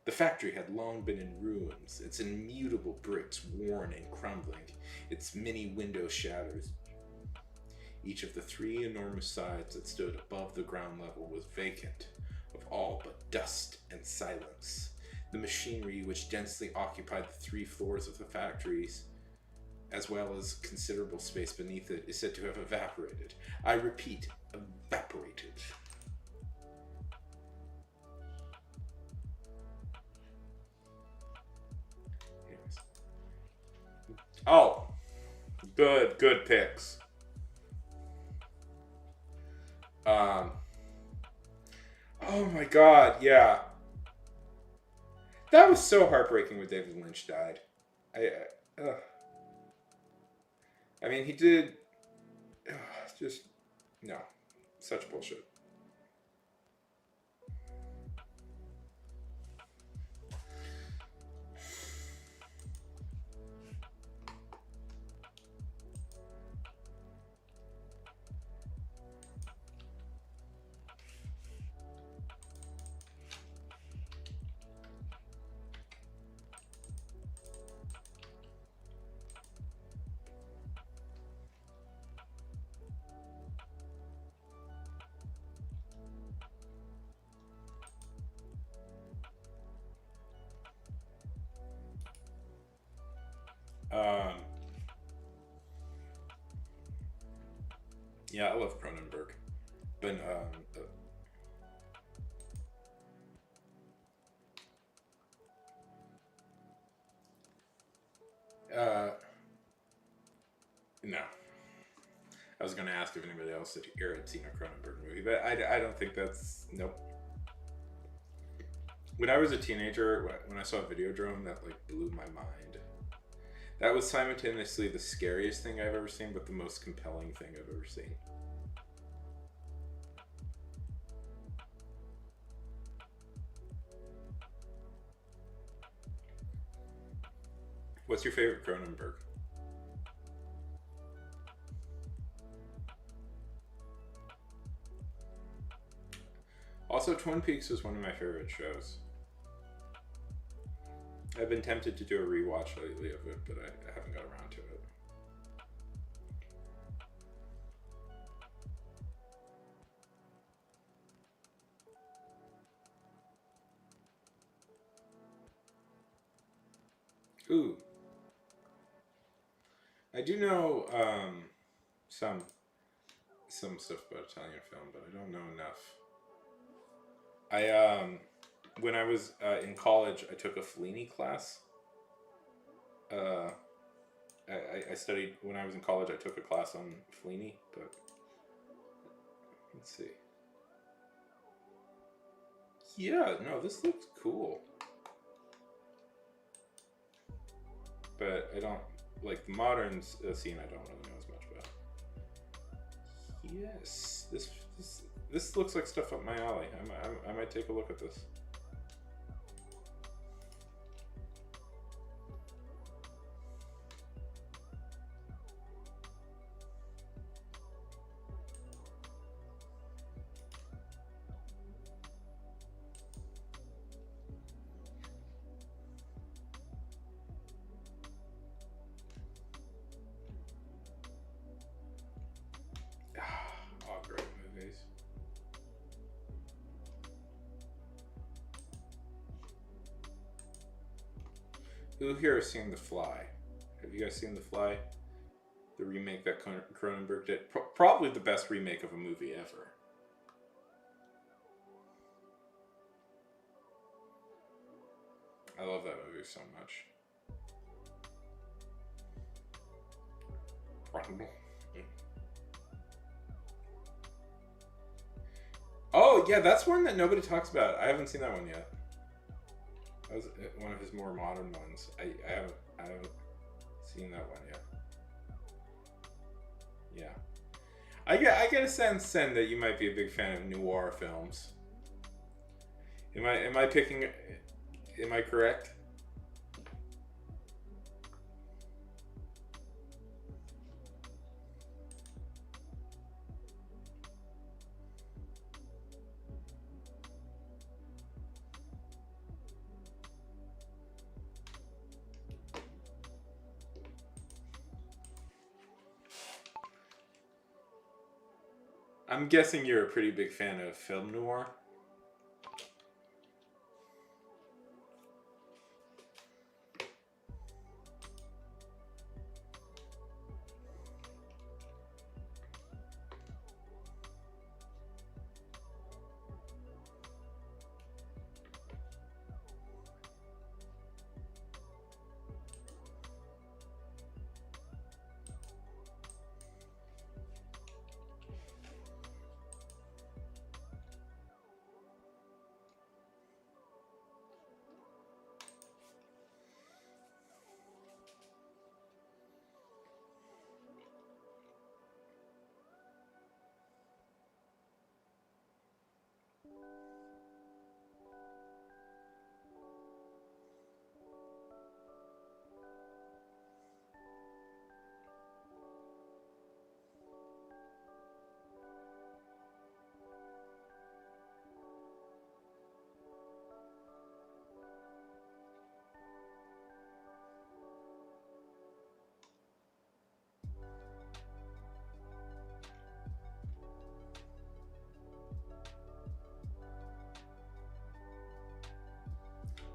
The factory had long been in ruins, its immutable bricks worn and crumbling, its many windows shattered. Each of the 3 enormous sides that stood above the ground level was vacant of all but dust and silence. The machinery which densely occupied the 3 floors of the factories, as well as considerable space beneath it, is said to have evaporated. I repeat, evaporated. Anyways. Oh, good picks. Oh my god, yeah. That was so heartbreaking when David Lynch died. I mean, he did. Just no, such bullshit. Yeah, I love Cronenberg. But no. I was going to ask if anybody else had seen a Cronenberg movie, but I don't think that's... Nope. When I was a teenager, when I saw Videodrome, that like blew my mind. That was simultaneously the scariest thing I've ever seen, but the most compelling thing I've ever seen. What's your favorite Cronenberg? Also, Twin Peaks is one of my favorite shows. I've been tempted to do a rewatch lately of it, but I haven't got around to it. Ooh. I do know some stuff about Italian film, but I don't know enough. When I was in college, I took a Fellini class. I studied, when I was in college, I took a class on Fellini, but let's see. Yeah, no, this looks cool. But I don't, like, the modern scene I don't really know as much about. Yes, this looks like stuff up my alley. I might take a look at this. Who here has seen The Fly? Have you guys seen The Fly? The remake that Cronenberg did. Probably the best remake of a movie ever. I love that movie so much. Oh yeah, that's one that nobody talks about. I haven't seen that one yet. That was one of his more modern ones. I haven't seen that one yet. Yeah, I get a sense, Sen, that you might be a big fan of noir films. Am I picking? Am I correct? I'm guessing you're a pretty big fan of film noir.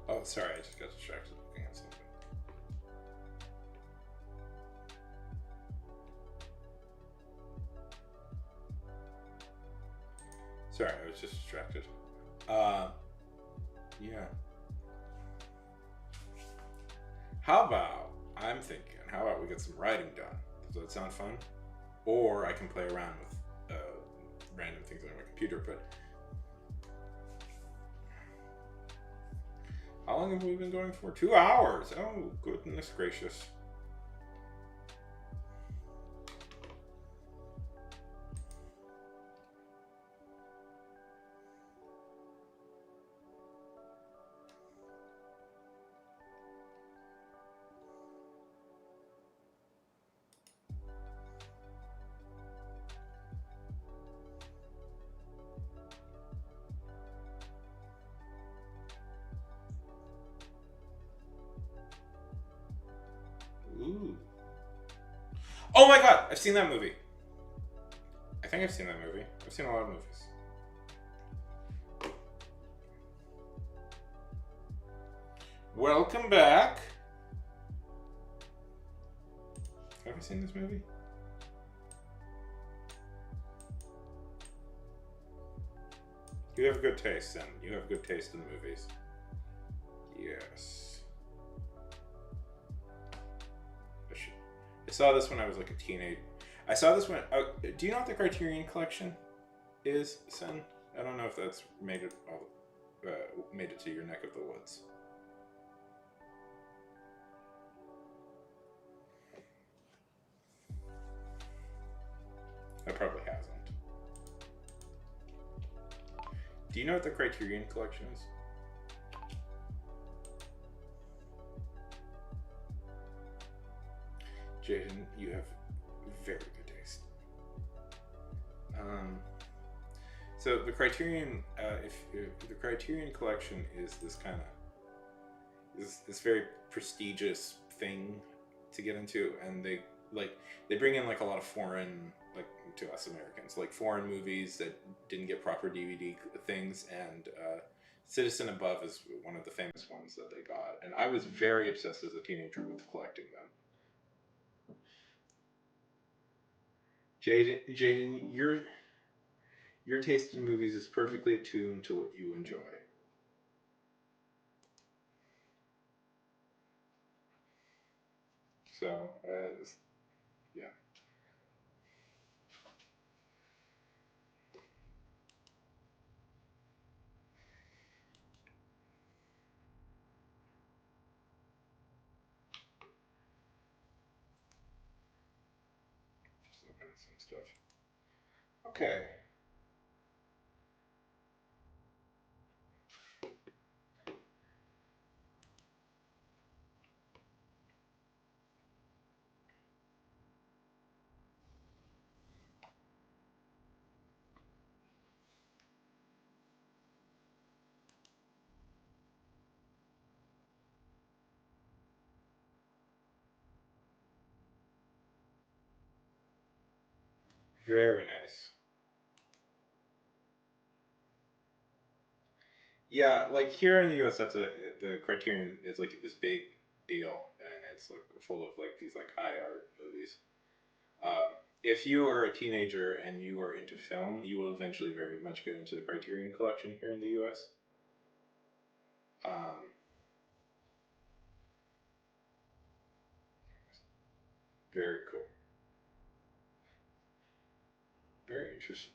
Oh, sorry, I just got distracted looking at something. Sorry, I was just distracted. Yeah. I'm thinking, how about we get some writing done? Does that sound fun? Or I can play around with random things on my computer, but. How long have we been going for? 2 hours! Oh, goodness gracious. Ooh. Oh my god! I've seen that movie. I think I've seen that movie. I've seen a lot of movies. Welcome back. Have you seen this movie? You have good taste, then. You have good taste in movies. Yes. I saw this when I was like a teenager. I saw this when. Do you know what the Criterion Collection is, Sen? I don't know if that's made it to your neck of the woods. That probably hasn't. Do you know what the Criterion Collection is? Jaden, you have very good taste. So the Criterion, if the Criterion Collection is this kind of this very prestigious thing to get into, and they bring in like a lot of foreign, like to us Americans, like foreign movies that didn't get proper DVD things, and Citizen Above is one of the famous ones that they got, and I was very obsessed as a teenager with collecting them. Jaden, your taste in movies is perfectly attuned to what you enjoy. So, yeah. Just looking at some stuff. Okay. Very nice. Yeah, like here in the U.S., the Criterion is like this big deal, and it's like full of like these like high art movies. If you are a teenager and you are into film, you will eventually very much get into the Criterion Collection here in the U.S. Um, Very cool, very interesting.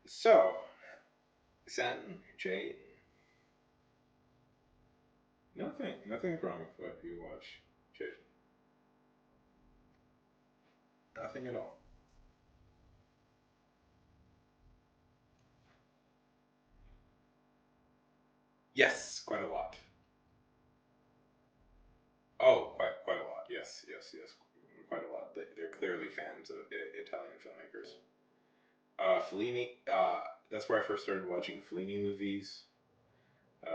So, Sen, Jade, nothing wrong with what you watch, Jade. Nothing at all. Yes, quite a lot. Oh, quite a lot. Yes, quite a lot. They're clearly fans of Italian filmmakers. Fellini. That's where I first started watching Fellini movies.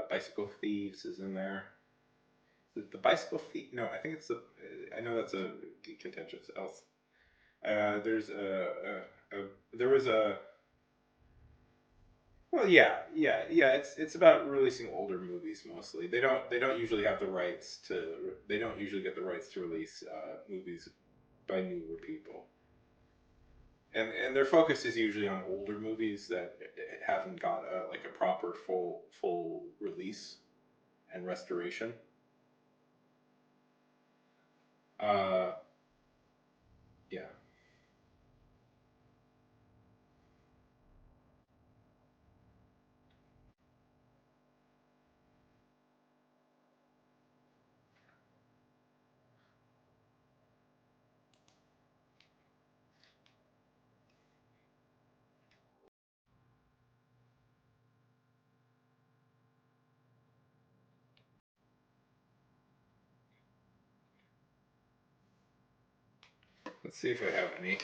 Bicycle Thieves is in there. The Bicycle Thief. No, I think it's the. I know that's a contentious else. There's there was a. Well, yeah. It's about releasing older movies mostly. They don't usually have the rights to. They don't usually get the rights to release movies by newer people. And their focus is usually on older movies that haven't got like a proper full release and restoration. Uh, yeah. Let's see if I have any.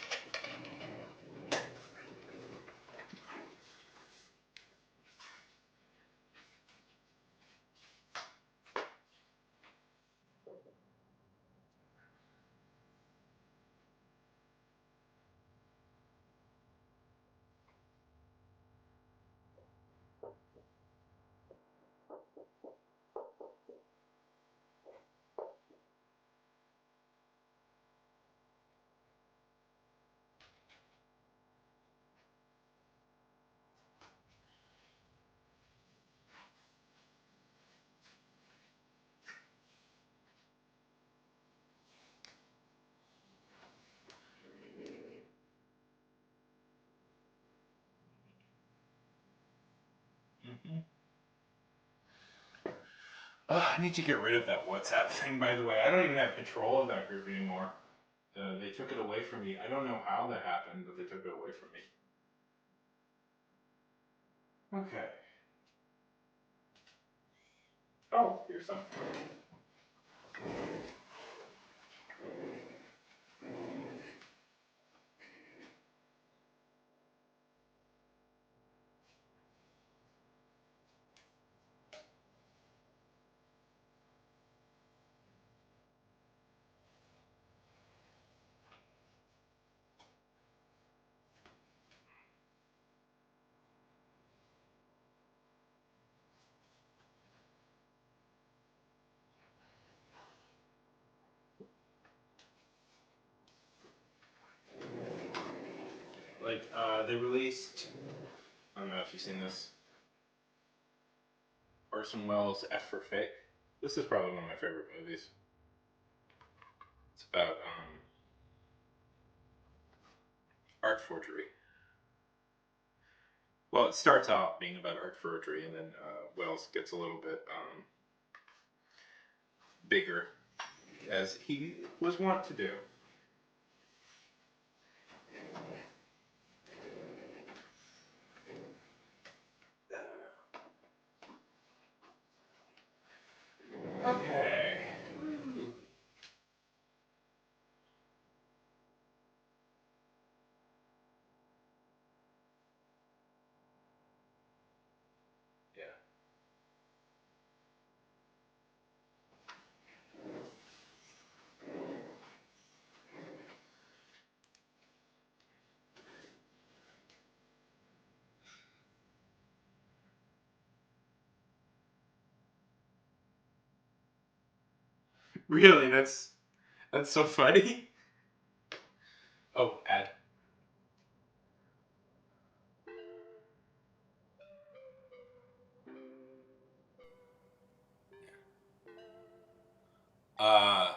Mm-hmm. I need to get rid of that WhatsApp thing. By the way, I don't even have control of that group anymore. They took it away from me. I don't know how that happened, but they took it away from me. Okay. Oh, here's some. Like they released. I don't know if you've seen this. Orson Welles' F for Fake. This is probably one of my favorite movies. It's about art forgery. Well, it starts out being about art forgery, and then Wells gets a little bit bigger, as he was wont to do. Okay. Yeah. Really? That's so funny. Oh, ad. Uh,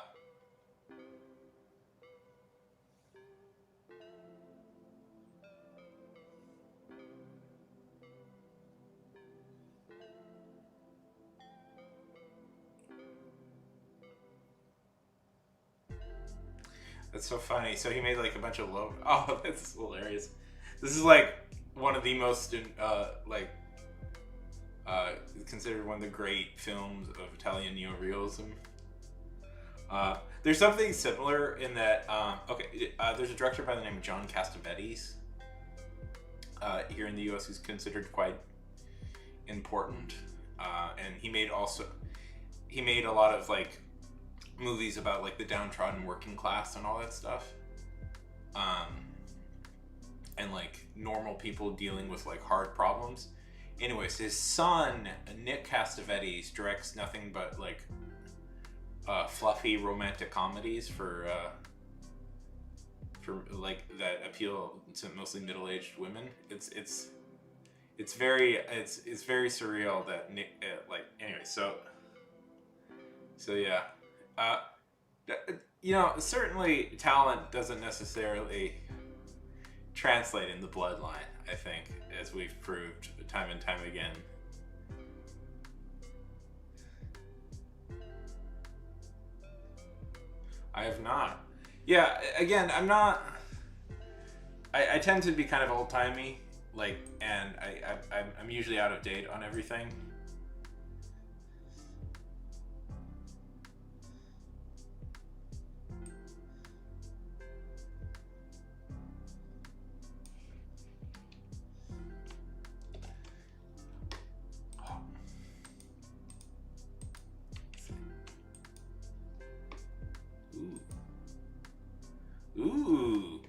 that's so funny. So he made like a bunch of low. Oh, that's hilarious. This is like one of the most like considered one of the great films of Italian neorealism. There's something similar in that. There's a director by the name of John Cassavetes here in the U.S. who's considered quite important, and he made a lot of like movies about like the downtrodden working class and all that stuff, and like normal people dealing with like hard problems. Anyways, his son Nick Cassavetes directs nothing but like fluffy romantic comedies for like that appeal to mostly middle-aged women. It's very surreal that Nick like anyway. So yeah, uh, certainly talent doesn't necessarily translate in the bloodline. I think, as we've proved time and time again. I have not. Yeah, again, I'm not. I tend to be kind of old timey, like, and I'm usually out of date on everything. Ooh. Ooh.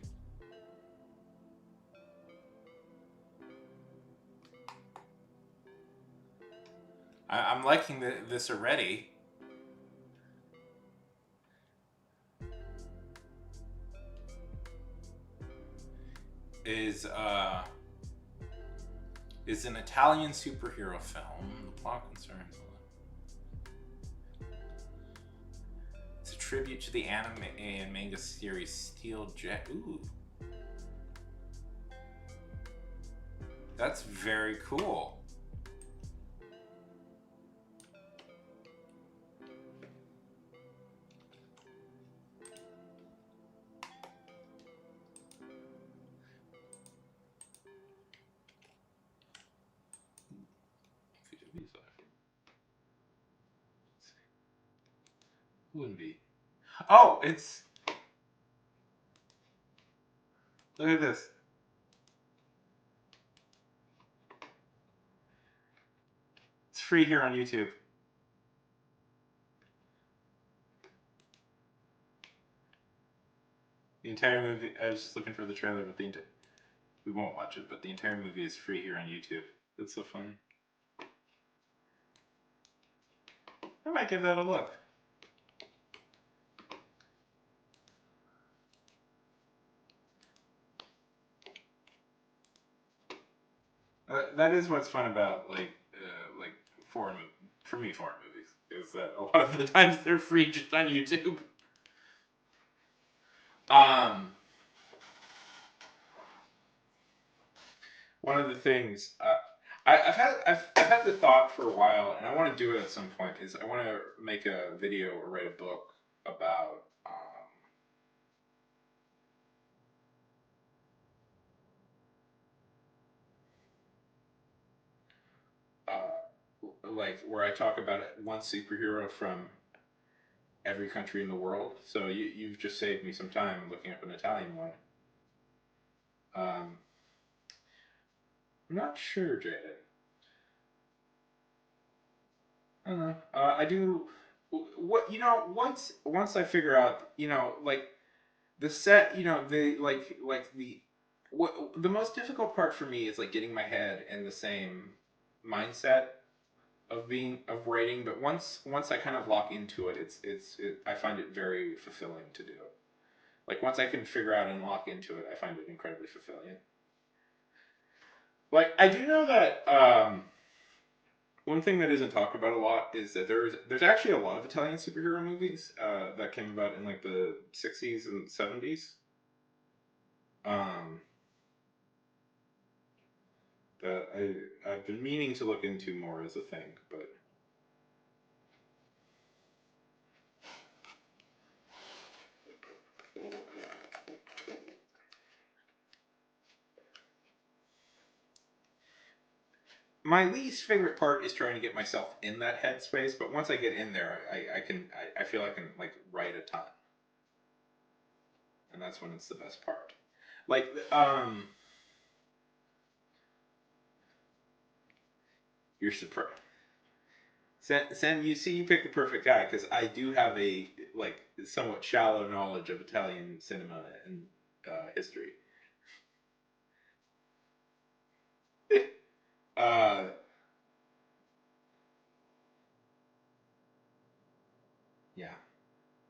I'm liking this already. Is an Italian superhero film. The plot concerns. It's a tribute to the anime and manga series Steel Jet. Ooh. That's very cool. Wouldn't be. Oh, it's. Look at this. It's free here on YouTube. The entire movie. I was just looking for the trailer, but we won't watch it. But the entire movie is free here on YouTube. It's so fun. I might give that a look. That is what's fun about like foreign for me foreign movies is that a lot of the times they're free just on YouTube. Um, One of the things I've had the thought for a while, and I want to do it at some point. Is I want to make a video or write a book about like where I talk about one superhero from every country in the world. So you've just saved me some time looking up an Italian one. I'm not sure, Jaden. I don't know. I do. What once I figure out like the set the like the what the most difficult part for me is like getting my head in the same mindset of writing. But once I kind of lock into it, I find it very fulfilling to do. Like once I can figure out and lock into it, I find it incredibly fulfilling. Like I do know that one thing that isn't talked about a lot is that there's actually a lot of Italian superhero movies that came about in like the 60s and 70s. Um, that I've been meaning to look into more as a thing, but my least favorite part is trying to get myself in that headspace. But once I get in there, I feel I can like write a ton, and that's when it's the best part. Like you're surprised. Sen, you see, you picked the perfect guy because I do have a like somewhat shallow knowledge of Italian cinema and history. uh, yeah,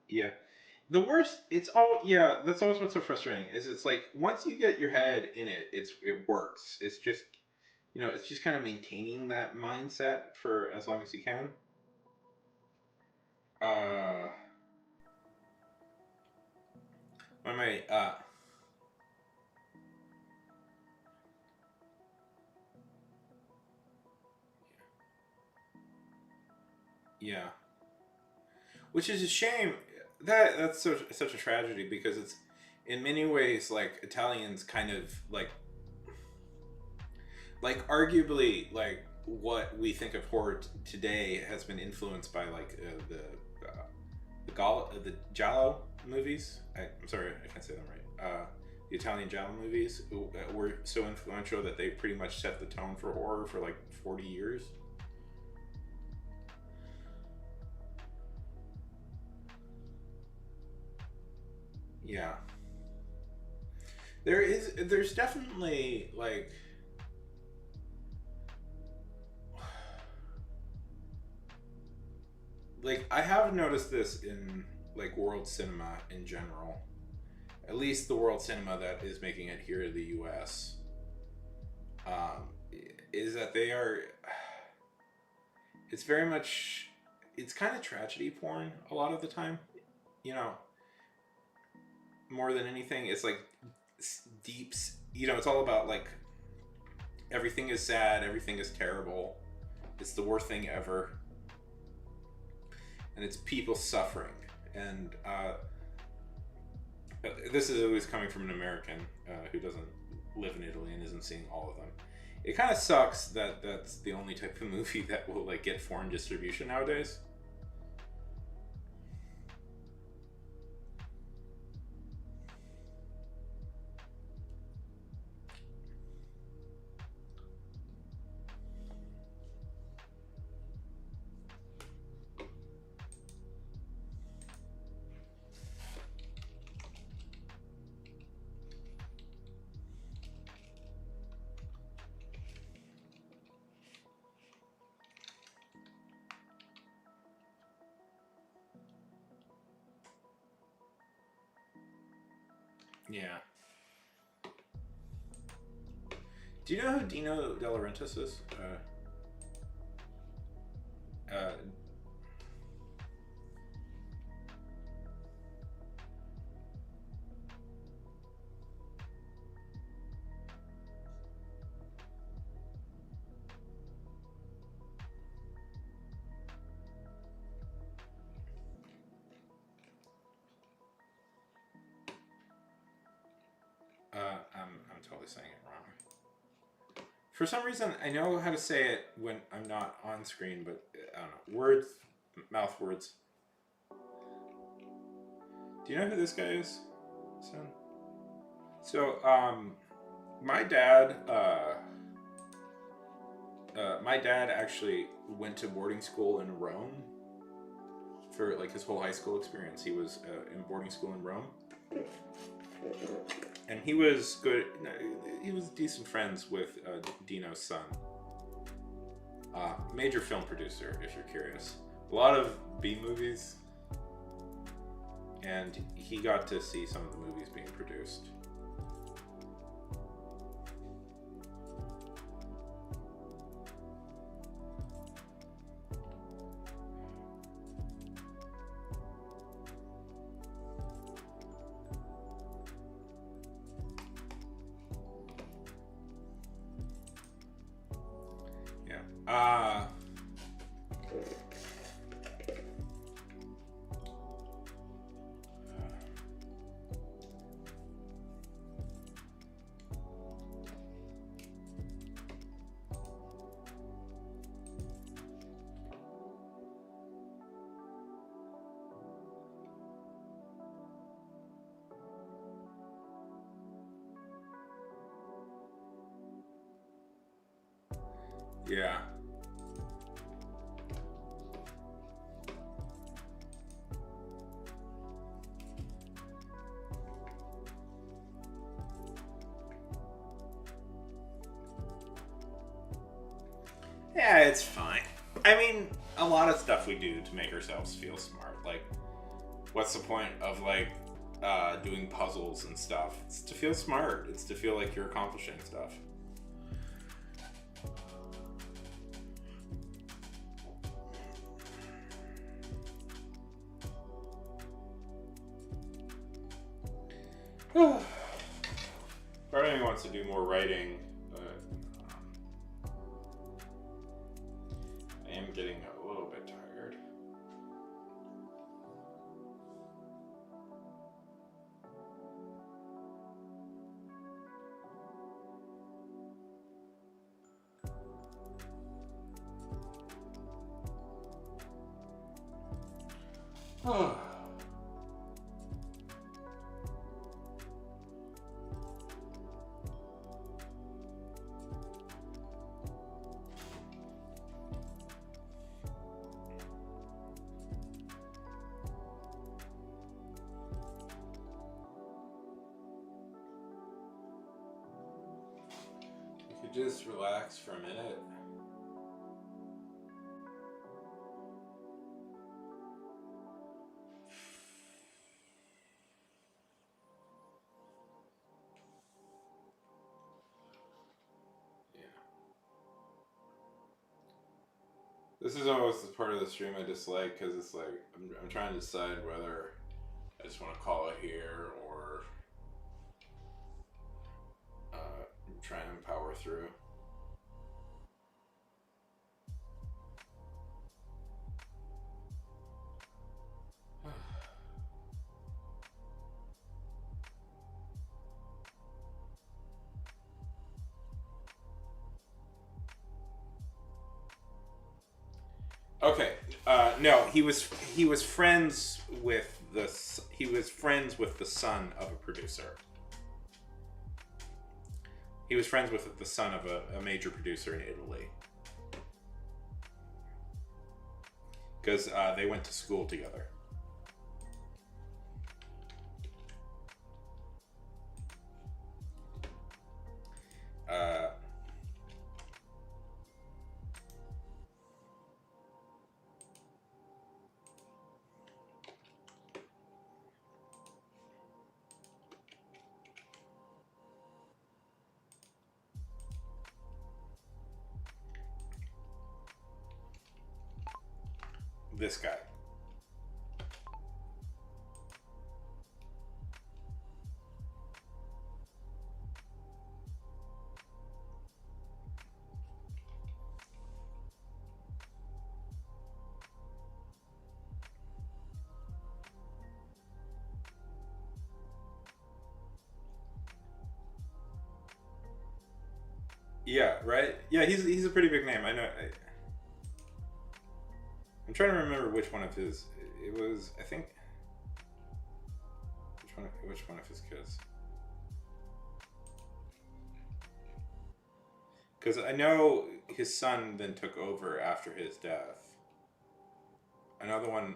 yeah. The worst, it's all yeah. That's always what's so frustrating is it's like once you get your head in it, it works. It's just it's just kind of maintaining that mindset for as long as you can. Uh, When my yeah, which is a shame. That's such a tragedy because it's in many ways like Italians kind of like arguably like what we think of horror today has been influenced by like the Giallo movies. I'm sorry, I can't say them right. The Italian Giallo movies were so influential that they pretty much set the tone for horror for like 40 years. Yeah, there's definitely like I have noticed this in like world cinema in general, at least the world cinema that is making it here to the U.S. Um, is that they are it's very much it's kind of tragedy porn a lot of the time, you know, more than anything. It's like deep, it's all about like everything is sad, everything is terrible, it's the worst thing ever, and it's people suffering. And this is always coming from an American who doesn't live in Italy and isn't seeing all of them. It kind of sucks that that's the only type of movie that will like get foreign distribution nowadays. Yeah. Do you know who Dino De Laurentiis is? Uh, I'm totally saying it wrong. For some reason, I know how to say it when I'm not on screen, but I don't know. Words, mouth words. Do you know who this guy is, son? So, my dad actually went to boarding school in Rome for like his whole high school experience. He was in boarding school in Rome, and he was good. He was decent friends with Dino's son. Major film producer, if you're curious. A lot of B movies, and he got to see some of the movies being produced. Yeah. Yeah. Yeah, it's fine. I mean, a lot of stuff we do to make ourselves feel smart. Like, what's the point of like doing puzzles and stuff? It's to feel smart. It's to feel like you're accomplishing stuff. Part of me wants to do more writing, but I am getting a little bit tired. You could just relax for a minute. This is almost the part of the stream I dislike because it's like I'm trying to decide whether I just want to call it here or try and power through. Okay. No, he was friends with the son of a producer. He was friends with the son of a major producer in Italy. Because they went to school together. this guy. Yeah, right. Yeah, he's a pretty big name. I know. I'm trying to remember which one of his. It was, I think. Which one of his kids? Because I know his son then took over after his death. I know the one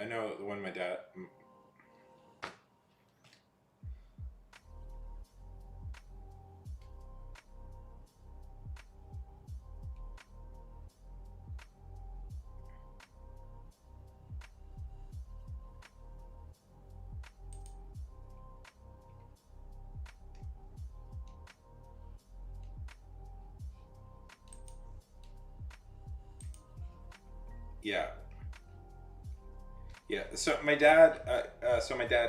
I know the one my dad. Yeah. Yeah. So my dad.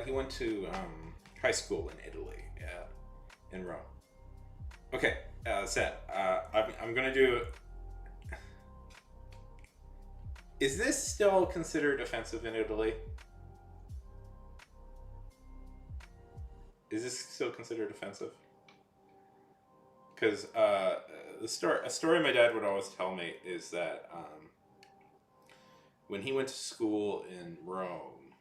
He went to high school in Italy. Yeah, in Rome. Okay. Set. I'm gonna do. Is this still considered offensive in Italy? Is this still considered offensive? Because a story my dad would always tell me is that when he went to school in Rome,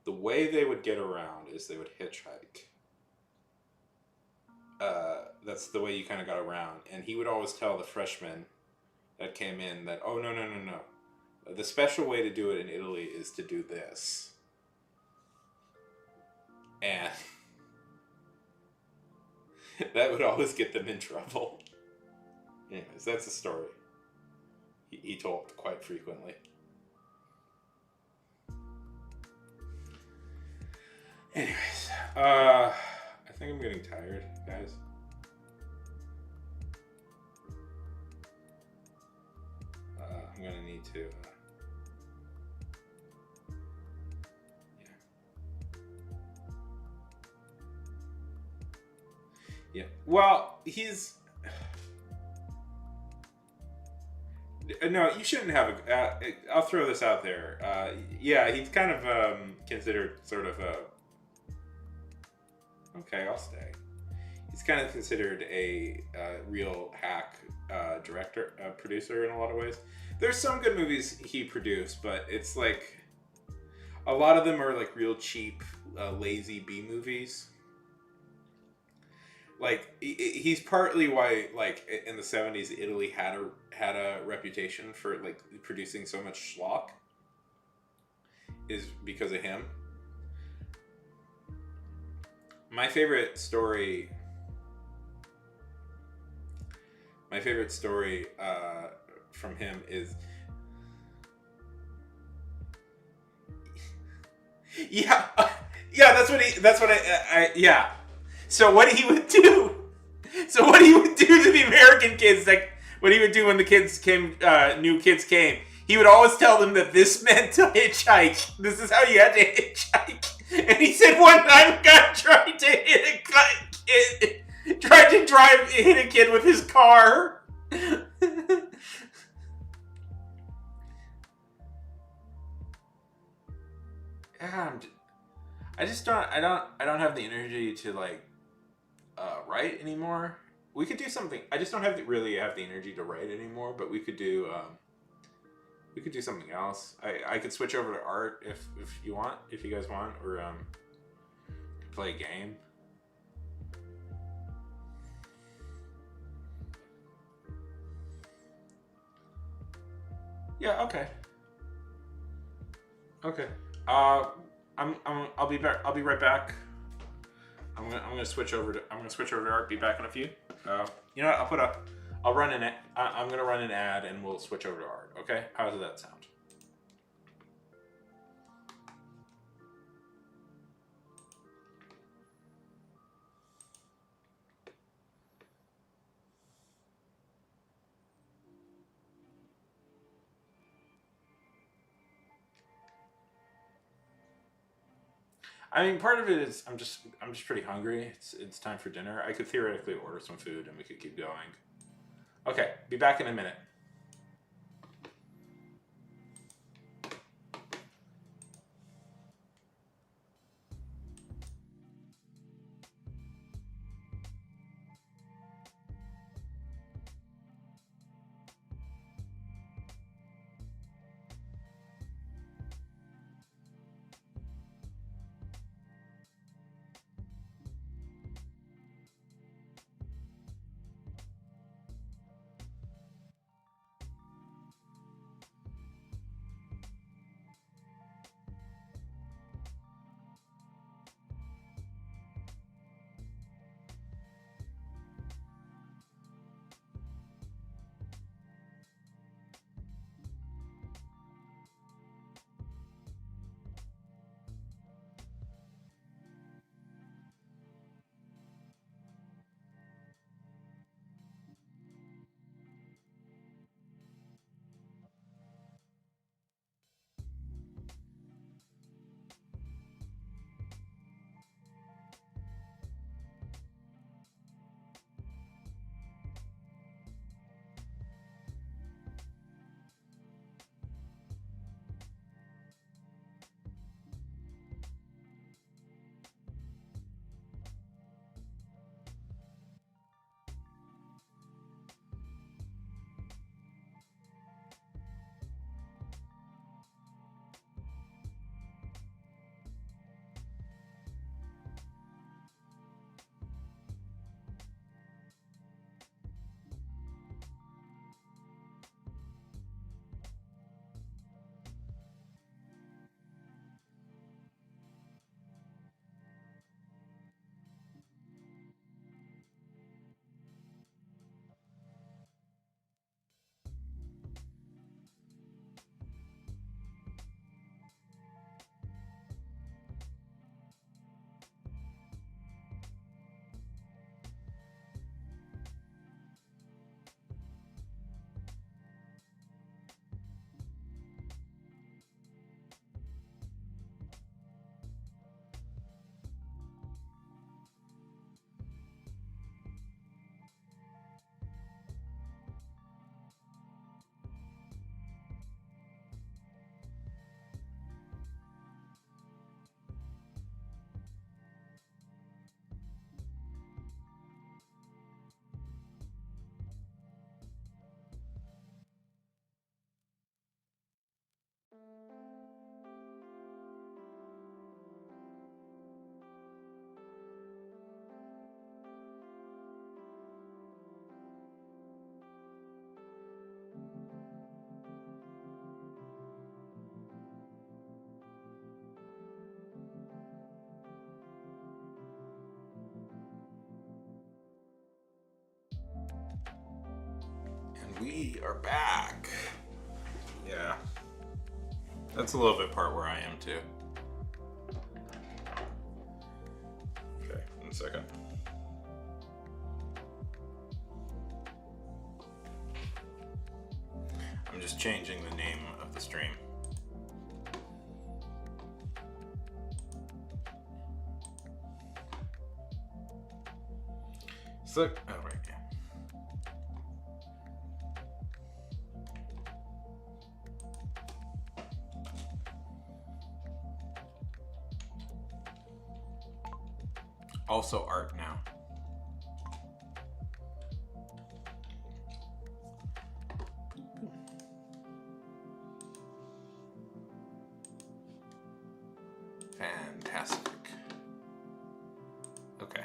the way they would get around is they would hitchhike. That's the way you kind of got around. And he would always tell the freshmen that came in that, oh, no, no, no, no. The special way to do it in Italy is to do this. And that would always get them in trouble. Anyways, that's a story he told quite frequently. Anyways, I think I'm getting tired, guys. I'm gonna need to. Yeah. Well, he's. No, you shouldn't have a. I'll throw this out there. Yeah, he's kind of considered sort of a. Okay, I'll stay. He's kind of considered a real hack director, producer in a lot of ways. There's some good movies he produced, but it's like a lot of them are like real cheap, lazy B movies. Like he's partly why, like in the '70s, Italy had a reputation for like producing so much schlock. Is because of him. My favorite story from him is. Yeah, yeah. That's what I. Yeah. So what he would do. So what he would do to the American kids, like what he would do when the kids came, new kids came, he would always tell them that this meant to hitchhike. This is how you had to hitchhike. And he said one time a guy tried to hit a kid with his car. I don't have the energy to like write anymore. We could do something. I just don't really have the energy to write anymore. But we could do something else. I could switch over to art if you want, if you guys want, or play a game. Yeah. Okay. Okay. I'll be back. I'll be right back. I'm gonna switch over to art. Be back in a few. You know what? I'm gonna run an ad and we'll switch over to art. Okay? How does that sound? I mean, part of it is I'm just pretty hungry. It's time for dinner. I could theoretically order some food and we could keep going. Okay, be back in a minute. And we are back. Yeah. That's a little bit part where I am too. Okay, 1 second. I'm just changing the name of the stream. So, oh right, yeah. Also art now. Fantastic. Okay.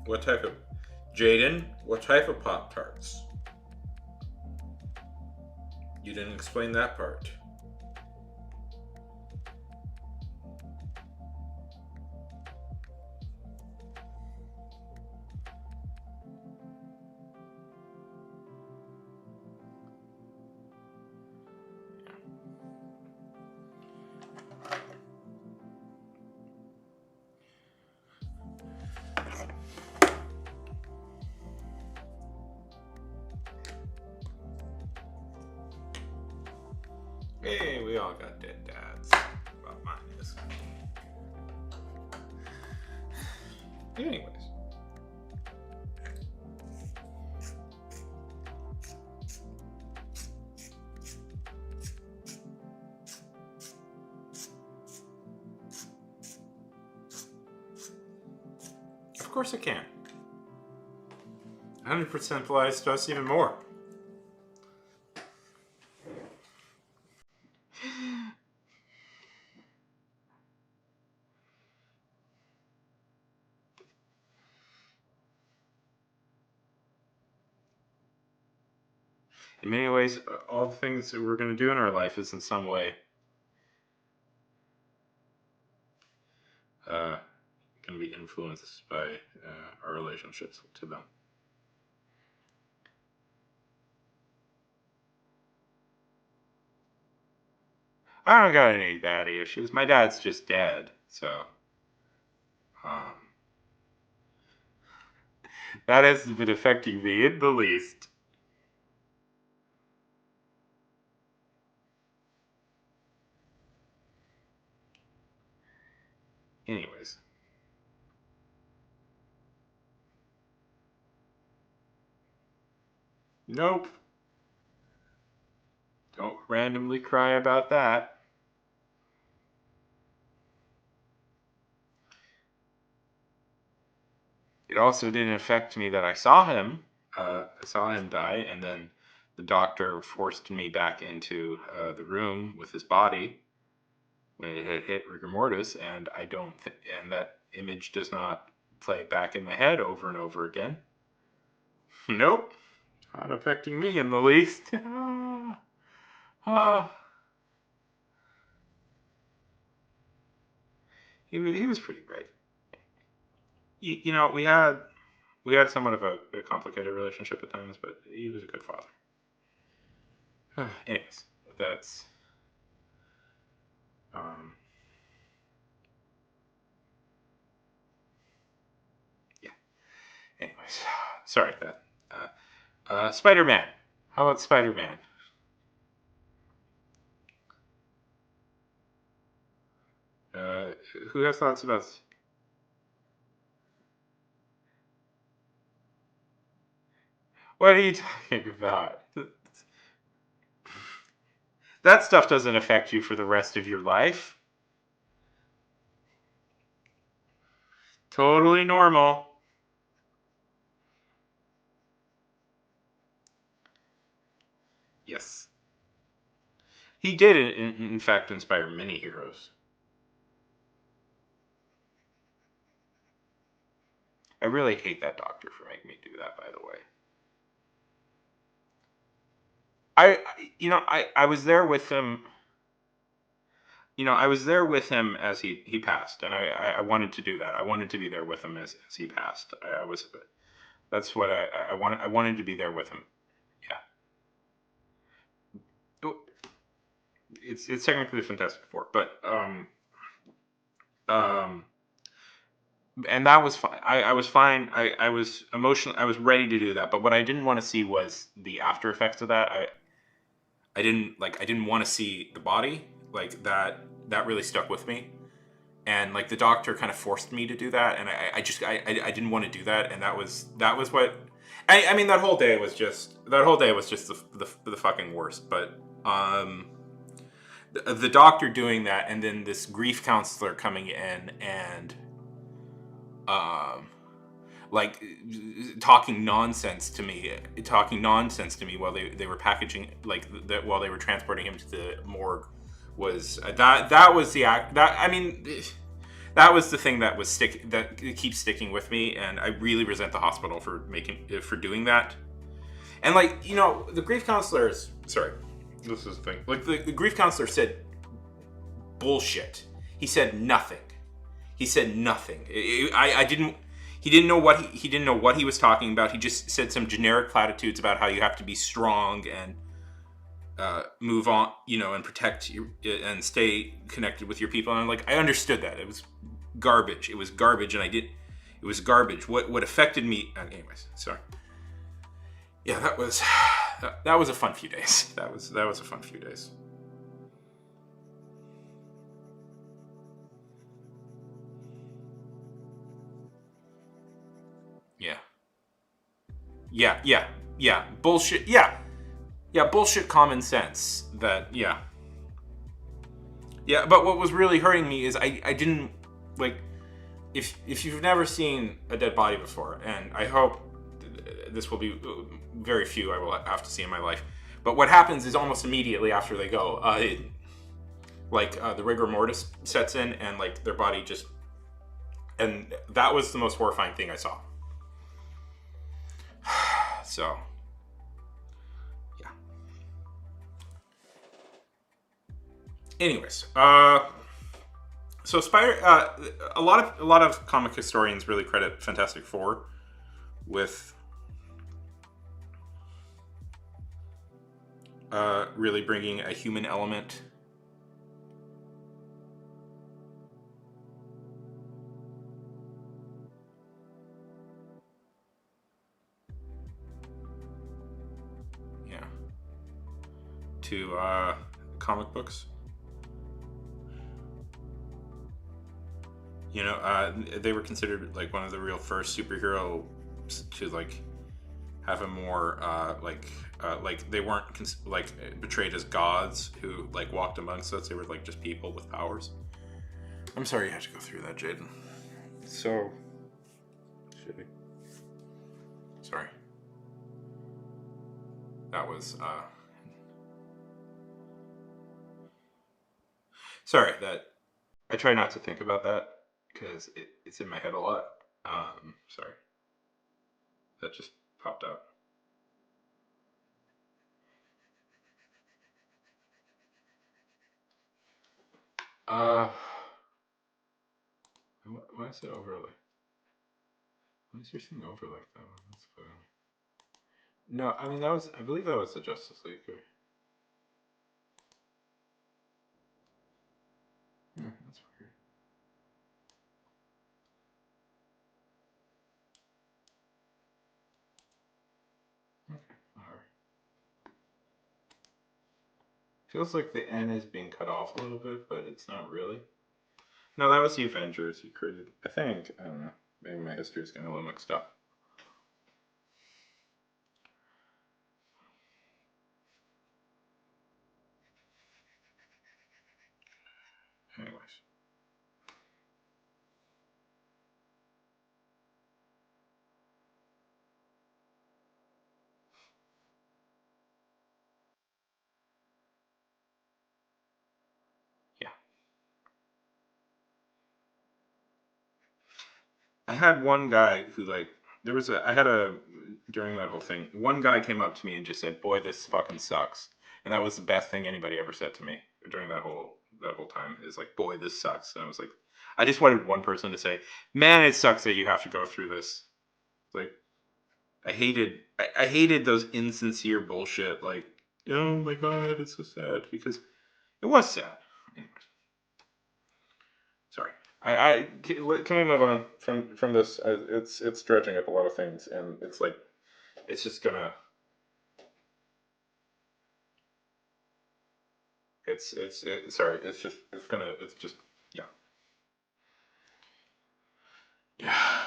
What type of Jaden? What type of Pop-Tarts? You didn't explain that part. Hey, we all got dead dads. Well, mine is. Anyways. Of course I can. 100% applies to us even more. In many ways, all the things that we're going to do in our life is in some way going to be influenced by our relationships to them. I don't got any daddy issues. My dad's just dead, so that hasn't been affecting me in the least. Anyways. Nope. Don't randomly cry about that. It also didn't affect me that I saw him. I saw him die, and then the doctor forced me back into the room with his body when it had hit rigor mortis, and and that image does not play back in my head over and over again. Nope, not affecting me in the least. He was pretty great. You know, we had somewhat of a complicated relationship at times, but he was a good father. Anyways, that's yeah. Anyways, sorry that. Spider-Man. How about Spider-Man? Who has thoughts about? What are you talking about? That stuff doesn't affect you for the rest of your life. Totally normal. Yes. He did, in fact, inspire many heroes. I really hate that doctor for making me do that, by the way. I was there with him. I was there with him as he passed, and I wanted to do that. I wanted to be there with him as he passed. That's what I wanted. I wanted to be there with him. Yeah. It's technically the Fantastic Four, but and that was fine. I was fine. I was emotional. I was ready to do that. But what I didn't want to see was the after effects of that. I didn't want to see the body like that. That really stuck with me, and like the doctor kind of forced me to do that, and I I didn't want to do that, and that was what. I mean that whole day was just the fucking worst. But the doctor doing that, and then this grief counselor coming in and like talking nonsense to me while they were packaging, like that, while they were transporting him to the morgue, was that was the act that, I mean, that was the thing that keeps sticking with me, and I really resent the hospital for doing that. And like, the grief counselors, sorry, this is the thing, like the grief counselor said bullshit. He said nothing. He didn't know what he was talking about. He just said some generic platitudes about how you have to be strong and move on, and protect and stay connected with your people. And I'm like, I understood that. It was garbage. It was garbage, and it was garbage. What affected me, anyways. Sorry. Yeah, that was a fun few days. That was a fun few days. Yeah. Bullshit. Yeah. Bullshit common sense. That, yeah. Yeah, but what was really hurting me is I didn't, like, if you've never seen a dead body before, and I hope this will be very few I will have to see in my life, but what happens is almost immediately after they go, the rigor mortis sets in, and like their body just, and that was the most horrifying thing I saw. So, yeah. Anyways, so a lot of comic historians really credit Fantastic Four with really bringing a human element. Yeah. To comic books. You know, they were considered like one of the real first superheroes to like have a more like they weren't betrayed as gods who like walked amongst us. They were like just people with powers. I'm sorry you had to go through that, Jaden. So shitty. Sorry. That was sorry that I try not to think about that because it's in my head a lot. Sorry. That just popped out. Why is it overlay? Why is your thing over like that? That's funny. No, I mean I believe that was the Justice League. Yeah, that's weird. Okay, alright. Feels like the N is being cut off a little bit, but it's not really. No, that was the Avengers you created. I think. I don't know. Maybe my history is getting a little mixed up. Anyways. Yeah. I had one guy who like during that whole thing, one guy came up to me and just said, "Boy, this fucking sucks." And that was the best thing anybody ever said to me during that whole time is like, "Boy, this sucks." And I was like, I just wanted one person to say, "Man, it sucks that you have to go through this." Like I hated those insincere bullshit like, "Oh my god, it's so sad," because it was sad. Sorry. Can we move on from this? It's dredging up a lot of things, and it's like it's just gonna. Sorry. It's just yeah. Yeah.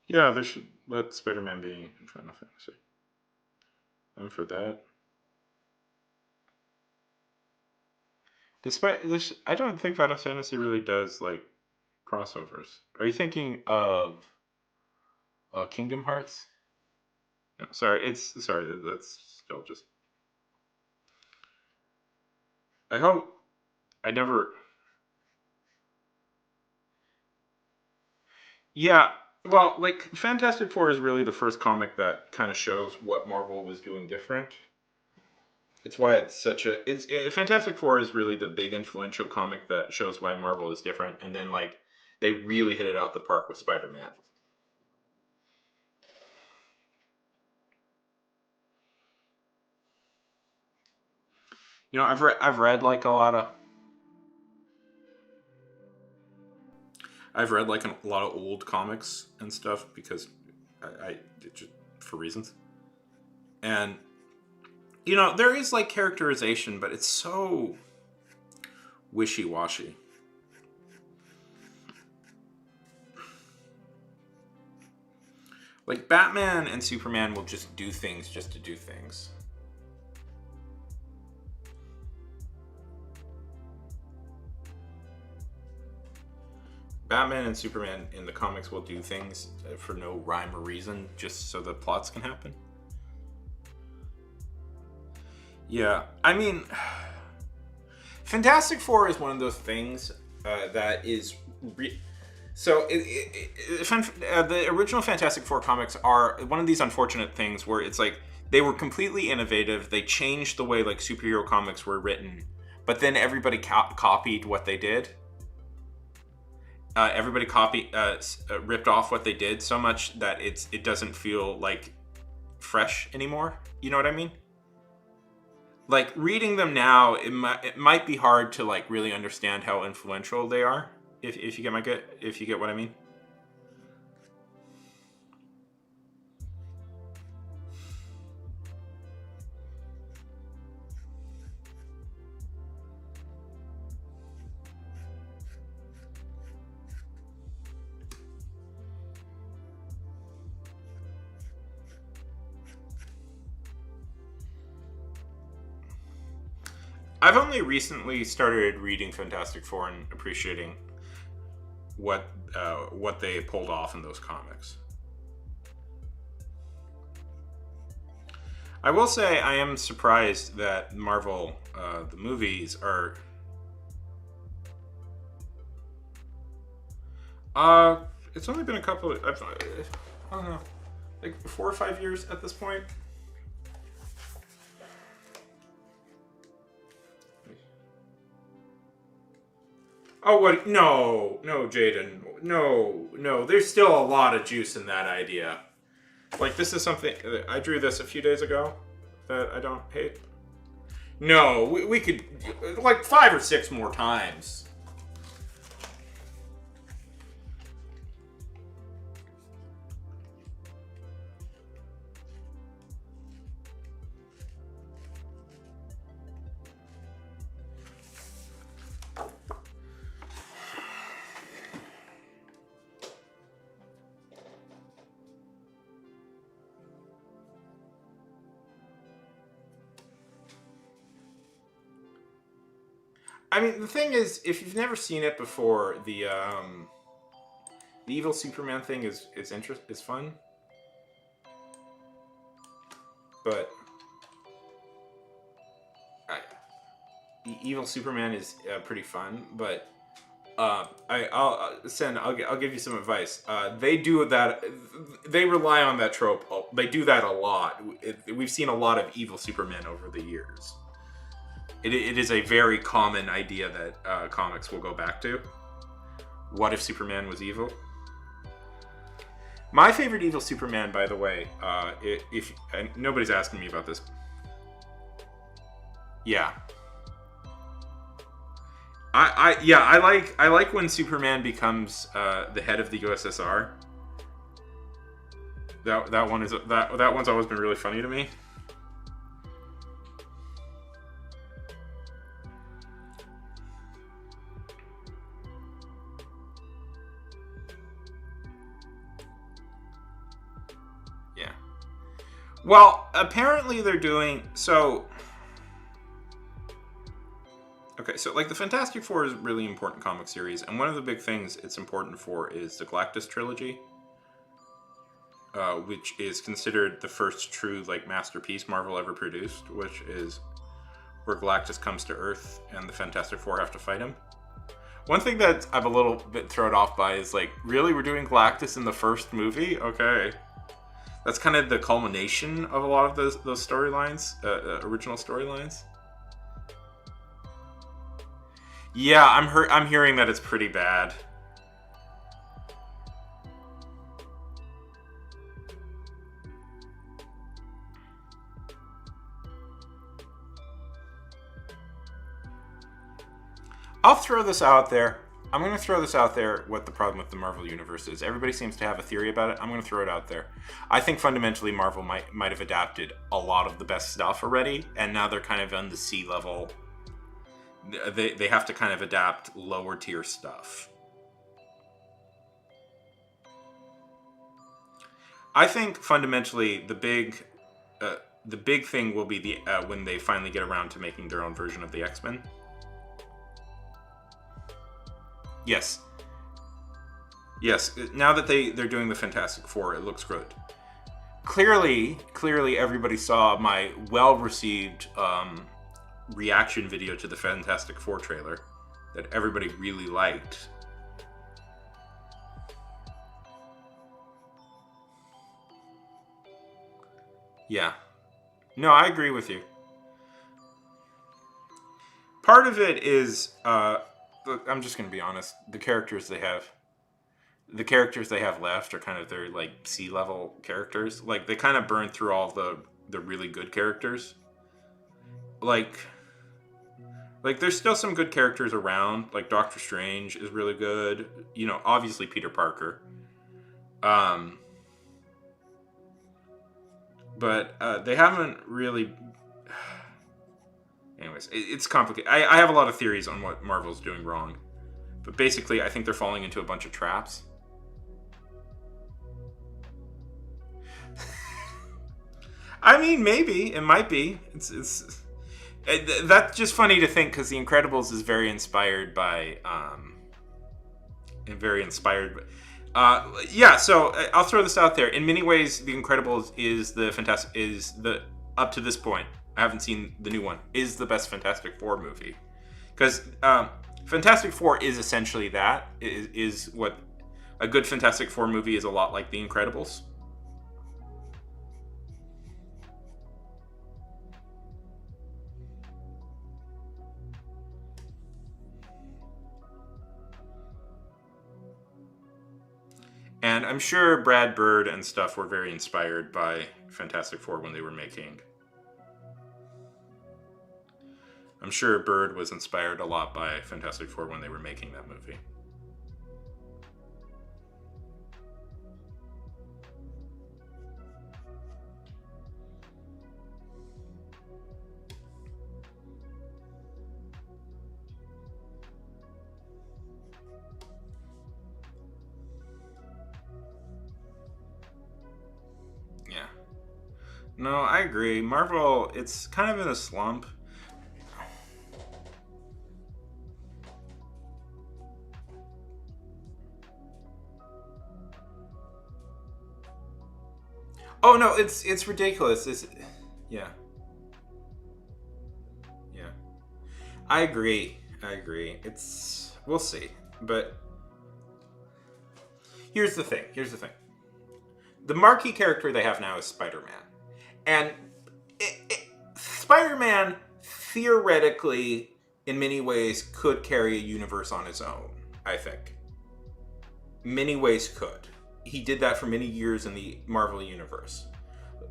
Yeah, they should let Spider-Man be in Final Fantasy. I'm for that. Despite this, I don't think Final Fantasy really does like crossovers. Are you thinking of Kingdom Hearts? No, sorry. That's still just. I hope I never. Yeah, well, like Fantastic Four is really the first comic that kind of shows what Marvel was doing different. It's why it's such a. Fantastic Four is really the big influential comic that shows why Marvel is different, and then like they really hit it out the park with Spider-Man. You know, I've read like a lot of I've read like a lot of old comics and stuff because I just for reasons. And you know, there is like characterization, but it's so wishy-washy. Like Batman and Superman will just do things just to do things. Batman and Superman in the comics will do things for no rhyme or reason just so the plots can happen. Yeah, I mean, Fantastic Four is one of those things that is... the original Fantastic Four comics are one of these unfortunate things where it's like they were completely innovative. They changed the way like superhero comics were written, but then everybody copied what they did. Everybody ripped off what they did so much that it doesn't feel like fresh anymore. You know what I mean? Like reading them now, it might be hard to like really understand how influential they are. If you get what I mean. I've only recently started reading Fantastic Four and appreciating what they pulled off in those comics. I will say I am surprised that Marvel, the movies are... it's only been a couple of... I don't know, like 4 or 5 years at this point. Oh, what? No, Jaden. No. There's still a lot of juice in that idea. Like, this is something... I drew this a few days ago that I don't hate. No, we could... Like, 5 or 6 more times. I mean, the thing is, if you've never seen it before, the evil Superman thing is fun, but the evil Superman is pretty fun. But I'll give you some advice. They do that. They rely on that trope. They do that a lot. We've seen a lot of evil Superman over the years. It is a very common idea that comics will go back to. What if Superman was evil? My favorite evil Superman, by the way, if nobody's asking me about this. Yeah. I like when Superman becomes the head of the USSR. That one's always been really funny to me. Well, apparently they're doing so. Okay, so like the Fantastic Four is a really important comic series, and one of the big things it's important for is the Galactus trilogy, which is considered the first true like masterpiece Marvel ever produced, which is where Galactus comes to Earth and the Fantastic Four have to fight him. One thing that I'm a little bit thrown off by is like, really, we're doing Galactus in the first movie? Okay. That's kind of the culmination of a lot of those storylines, original storylines. Yeah, I'm hearing that it's pretty bad. I'll throw this out there. I'm going to throw this out there, what the problem with the Marvel Universe is. Everybody seems to have a theory about it. I'm going to throw it out there. I think fundamentally Marvel might have adapted a lot of the best stuff already, and now they're kind of on the sea level. They have to kind of adapt lower tier stuff. I think fundamentally the big thing will be when they finally get around to making their own version of the X-Men. Yes. Now that they're doing the Fantastic Four, it looks good. Clearly, everybody saw my well-received reaction video to the Fantastic Four trailer that everybody really liked. Yeah. No, I agree with you. Part of it is, look, I'm just going to be honest. The characters they have left are kind of their, like, C-level characters. Like, they kind of burned through all the really good characters. Like, there's still some good characters around. Like, Doctor Strange is really good. You know, obviously Peter Parker. But they haven't really... Anyways, it's complicated. I have a lot of theories on what Marvel's doing wrong. But basically, I think they're falling into a bunch of traps. I mean, maybe. It might be. That's just funny to think, because The Incredibles is very inspired by... yeah, so I'll throw this out there. In many ways, The Incredibles up to this point, I haven't seen the new one, is the best Fantastic Four movie. Because Fantastic Four is essentially that, is what a good Fantastic Four movie is, a lot like The Incredibles. And I'm sure Brad Bird and stuff were very inspired by Fantastic Four when they were making. I'm sure Bird was inspired a lot by Fantastic Four when they were making that movie. No, I agree. Marvel, it's kind of in a slump. Oh no, it's ridiculous. Yeah. I agree. We'll see. But here's the thing. The marquee character they have now is Spider-Man. And Spider-Man, theoretically, in many ways, could carry a universe on his own, I think. Many ways could. He did that for many years in the Marvel Universe.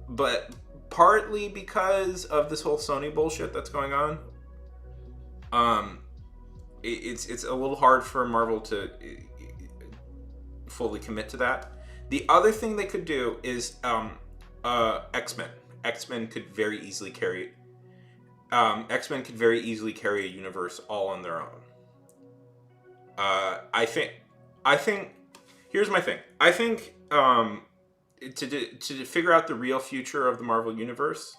But partly because of this whole Sony bullshit that's going on, it's a little hard for Marvel to fully commit to that. The other thing they could do is X-Men. X-Men could very easily carry a universe all on their own. I think here's my thing. I think to figure out the real future of the Marvel Universe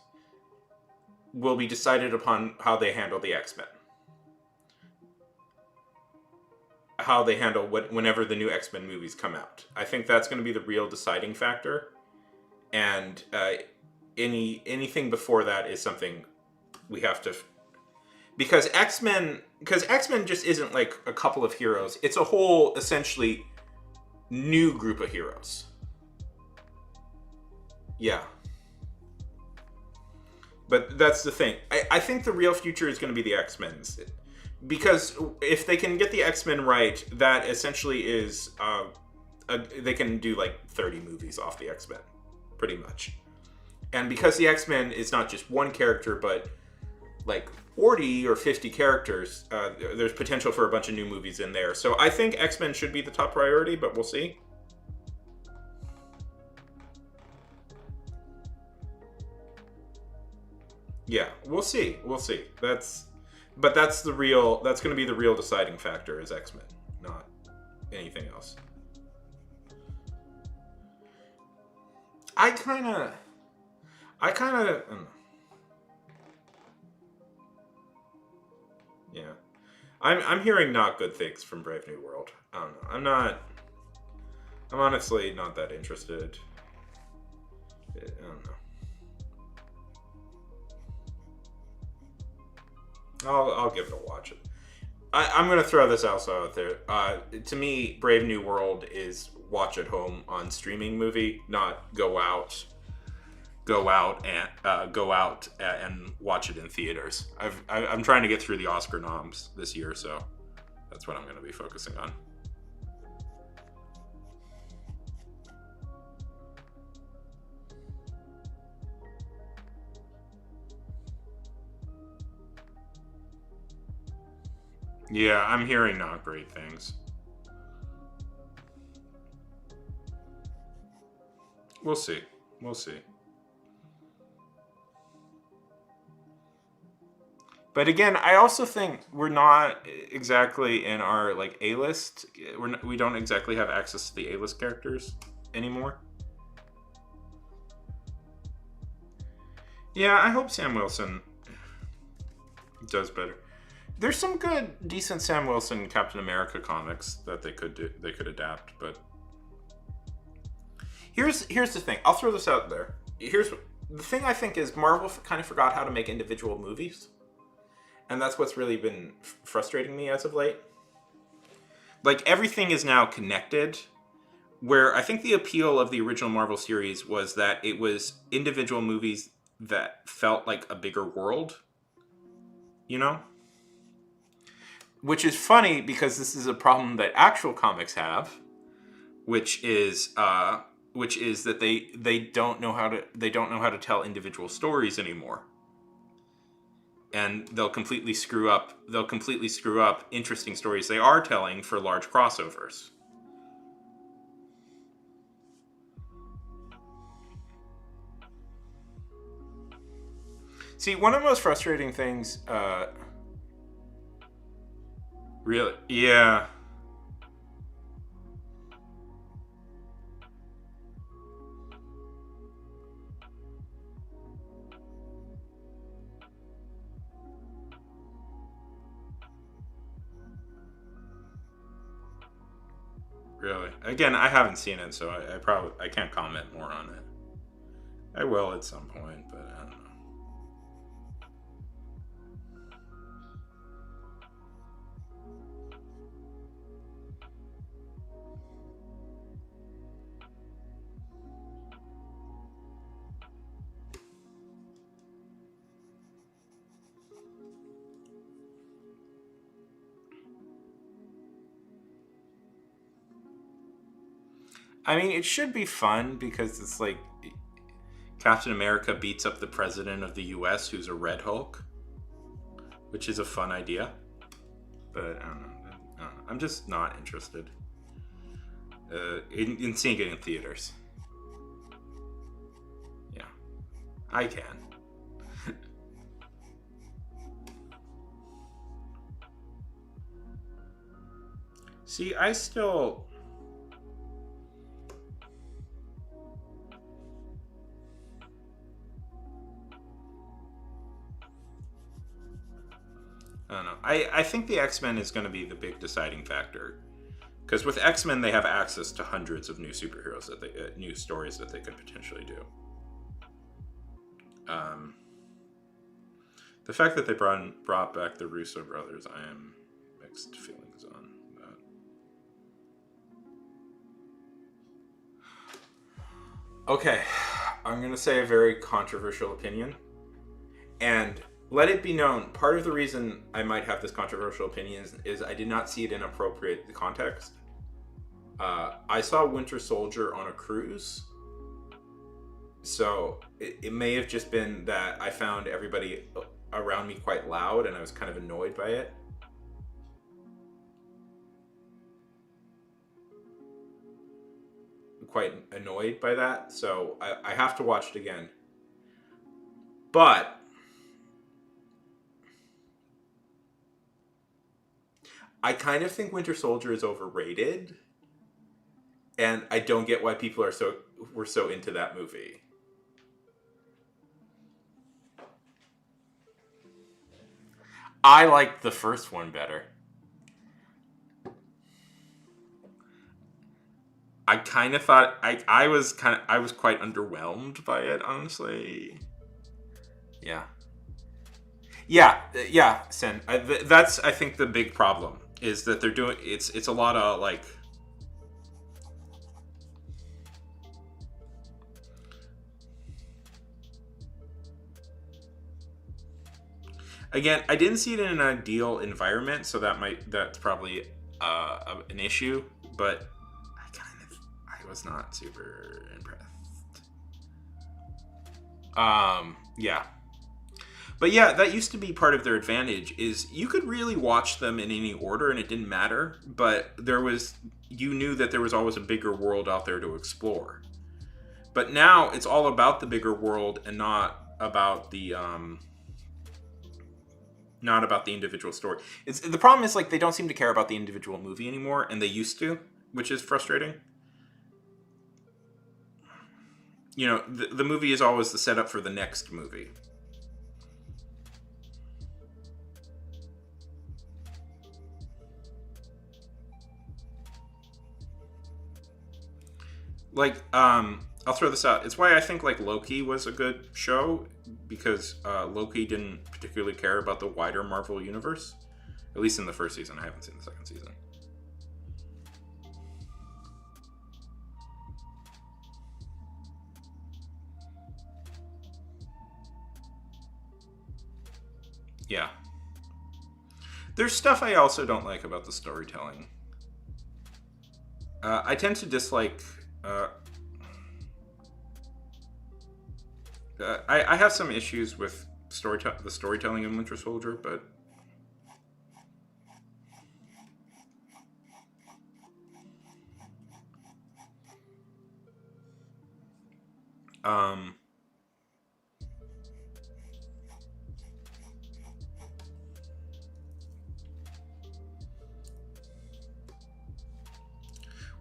will be decided upon how they handle the X-Men. How they handle whenever the new X-Men movies come out. I think that's going to be the real deciding factor. And anything before that is something we have to... Because X-Men just isn't like a couple of heroes. It's a whole, essentially, new group of heroes. Yeah. But that's the thing. I think the real future is going to be the X-Men. Because if they can get the X-Men right, that essentially is... they can do like 30 movies off the X-Men. Pretty much. And because the X-Men is not just one character, but like 40 or 50 characters. There's potential for a bunch of new movies in there. So I think X-Men should be the top priority, but we'll see. Yeah, we'll see. We'll see. That's going to be the real deciding factor is X-Men, not anything else. I kind of yeah. I'm hearing not good things from Brave New World. I don't know. I'm honestly not that interested. I don't know. I'll give it a watch. I'm going to throw this also out there. To me, Brave New World is watch at home on streaming movie, not go out and watch it in theaters. I'm trying to get through the Oscar noms this year, so that's what I'm going to be focusing on. Yeah, I'm hearing not great things. We'll see. We'll see. But again, I also think we're not exactly in our like A-list. We don't exactly have access to the A-list characters anymore. Yeah, I hope Sam Wilson does better. There's some good, decent Sam Wilson Captain America comics that they could do. They could adapt, but here's the thing. I'll throw this out there. Here's the thing. I think is Marvel kind of forgot how to make individual movies, and that's what's really been frustrating me as of late. Like everything is now connected. Where I think the appeal of the original Marvel series was that it was individual movies that felt like a bigger world. You know? Which is funny because this is a problem that actual comics have, which is that they don't know how to tell individual stories anymore, and they'll completely screw up interesting stories they are telling for large crossovers. See, one of the most frustrating things. Really? Yeah. Really? Again, I haven't seen it, so I can't comment more on it. I will at some point, but I don't know. I mean, it should be fun because it's like Captain America beats up the president of the US who's a Red Hulk, which is a fun idea. But I don't know. I'm just not interested in seeing it in theaters. Yeah, I can. See, I still... I don't know. I think the X-Men is going to be the big deciding factor, because with X-Men they have access to hundreds of new superheroes new stories that they could potentially do. The fact that they brought back the Russo brothers, I am mixed feelings on that. Okay, I'm going to say a very controversial opinion, and let it be known, part of the reason I might have this controversial opinion is I did not see it in appropriate context. I saw Winter Soldier on a cruise, so it may have just been that I found everybody around me quite loud, and I was kind of annoyed by it. Quite annoyed by that, so I have to watch it again. But I kind of think Winter Soldier is overrated, and I don't get why people were so into that movie. I liked the first one better. I kind of thought I was quite underwhelmed by it, honestly. Yeah, Sen. That's I think the big problem is that they're doing it's a lot of like. Again, I didn't see it in an ideal environment, so that's probably an issue. But I was not super impressed. Yeah. But yeah, that used to be part of their advantage, is you could really watch them in any order and it didn't matter, but you knew that there was always a bigger world out there to explore. But now it's all about the bigger world and not about the individual story. The problem is, like, they don't seem to care about the individual movie anymore, and they used to, which is frustrating. You know, the movie is always the setup for the next movie. Like, I'll throw this out. It's why I think, like, Loki was a good show, because Loki didn't particularly care about the wider Marvel universe. At least in the first season. I haven't seen the second season. Yeah. There's stuff I also don't like about the storytelling. I tend to dislike... I have some issues with the storytelling in Winter Soldier, but...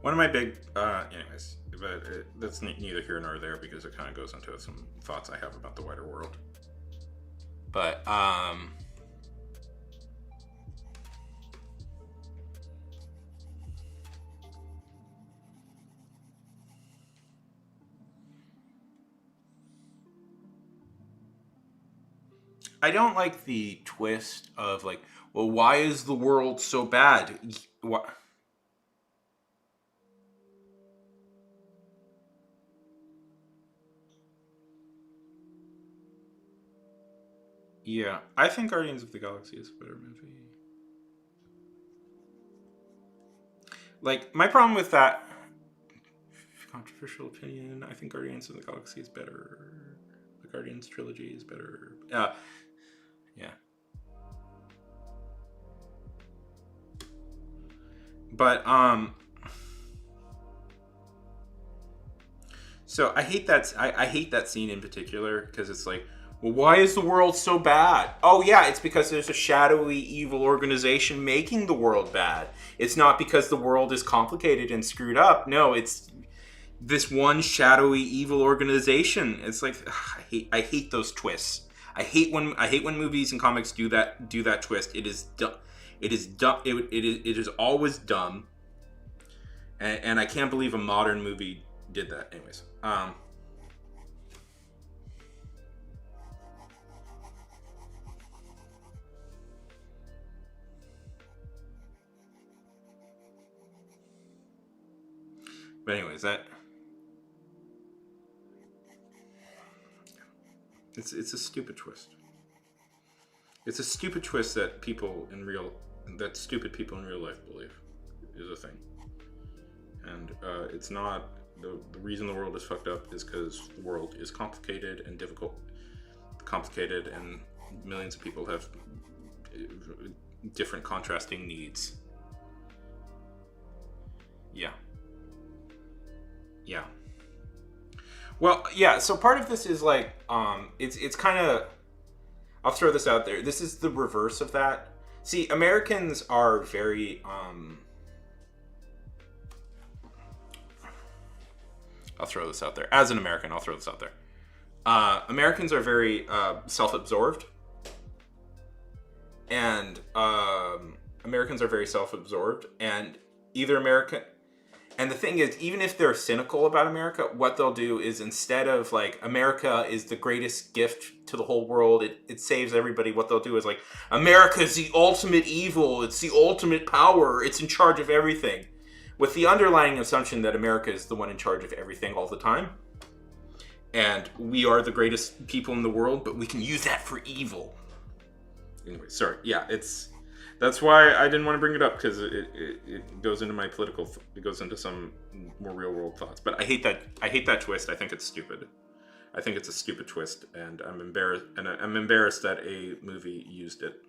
One of my big, anyways, but that's neither here nor there, because it kind of goes into some thoughts I have about the wider world. But, I don't like the twist of, like, well, why is the world so bad? What? Yeah, I think Guardians of the Galaxy is a better movie. Like, my problem with that, controversial opinion, I think Guardians of the Galaxy is better. The Guardians trilogy is better. Yeah. But, so I hate that. I hate that scene in particular, because it's like, well, why is the world so bad? Oh, yeah, it's because there's a shadowy, evil organization making the world bad. It's not because the world is complicated and screwed up. No, it's this one shadowy, evil organization. It's like, I hate those twists. I hate when movies and comics do that twist. It is dumb. It is dumb. It is always dumb. And I can't believe a modern movie did that. Anyways, but anyways, it's a stupid twist. It's a stupid twist that stupid people in real life believe is a thing. And it's not, the reason the world is fucked up is because the world is complicated and difficult, complicated and millions of people have different contrasting needs. Yeah. Yeah. Well, yeah, so part of this is like, it's kind of, I'll throw this out there. This is the reverse of that. See, Americans are very, I'll throw this out there. As an American, I'll throw this out there. Americans are very self-absorbed. And Americans are very self-absorbed. And either American... And the thing is, even if they're cynical about America, what they'll do is, instead of like, America is the greatest gift to the whole world, it saves everybody, what they'll do is like, America is the ultimate evil, it's the ultimate power, it's in charge of everything. With the underlying assumption that America is the one in charge of everything all the time. And we are the greatest people in the world, but we can use that for evil. Anyway, sorry. Yeah, that's why I didn't want to bring it up, because it goes into my political, it goes into some more real world thoughts. But I hate that twist. I think it's stupid. I think it's a stupid twist, and I'm embarrassed that a movie used it.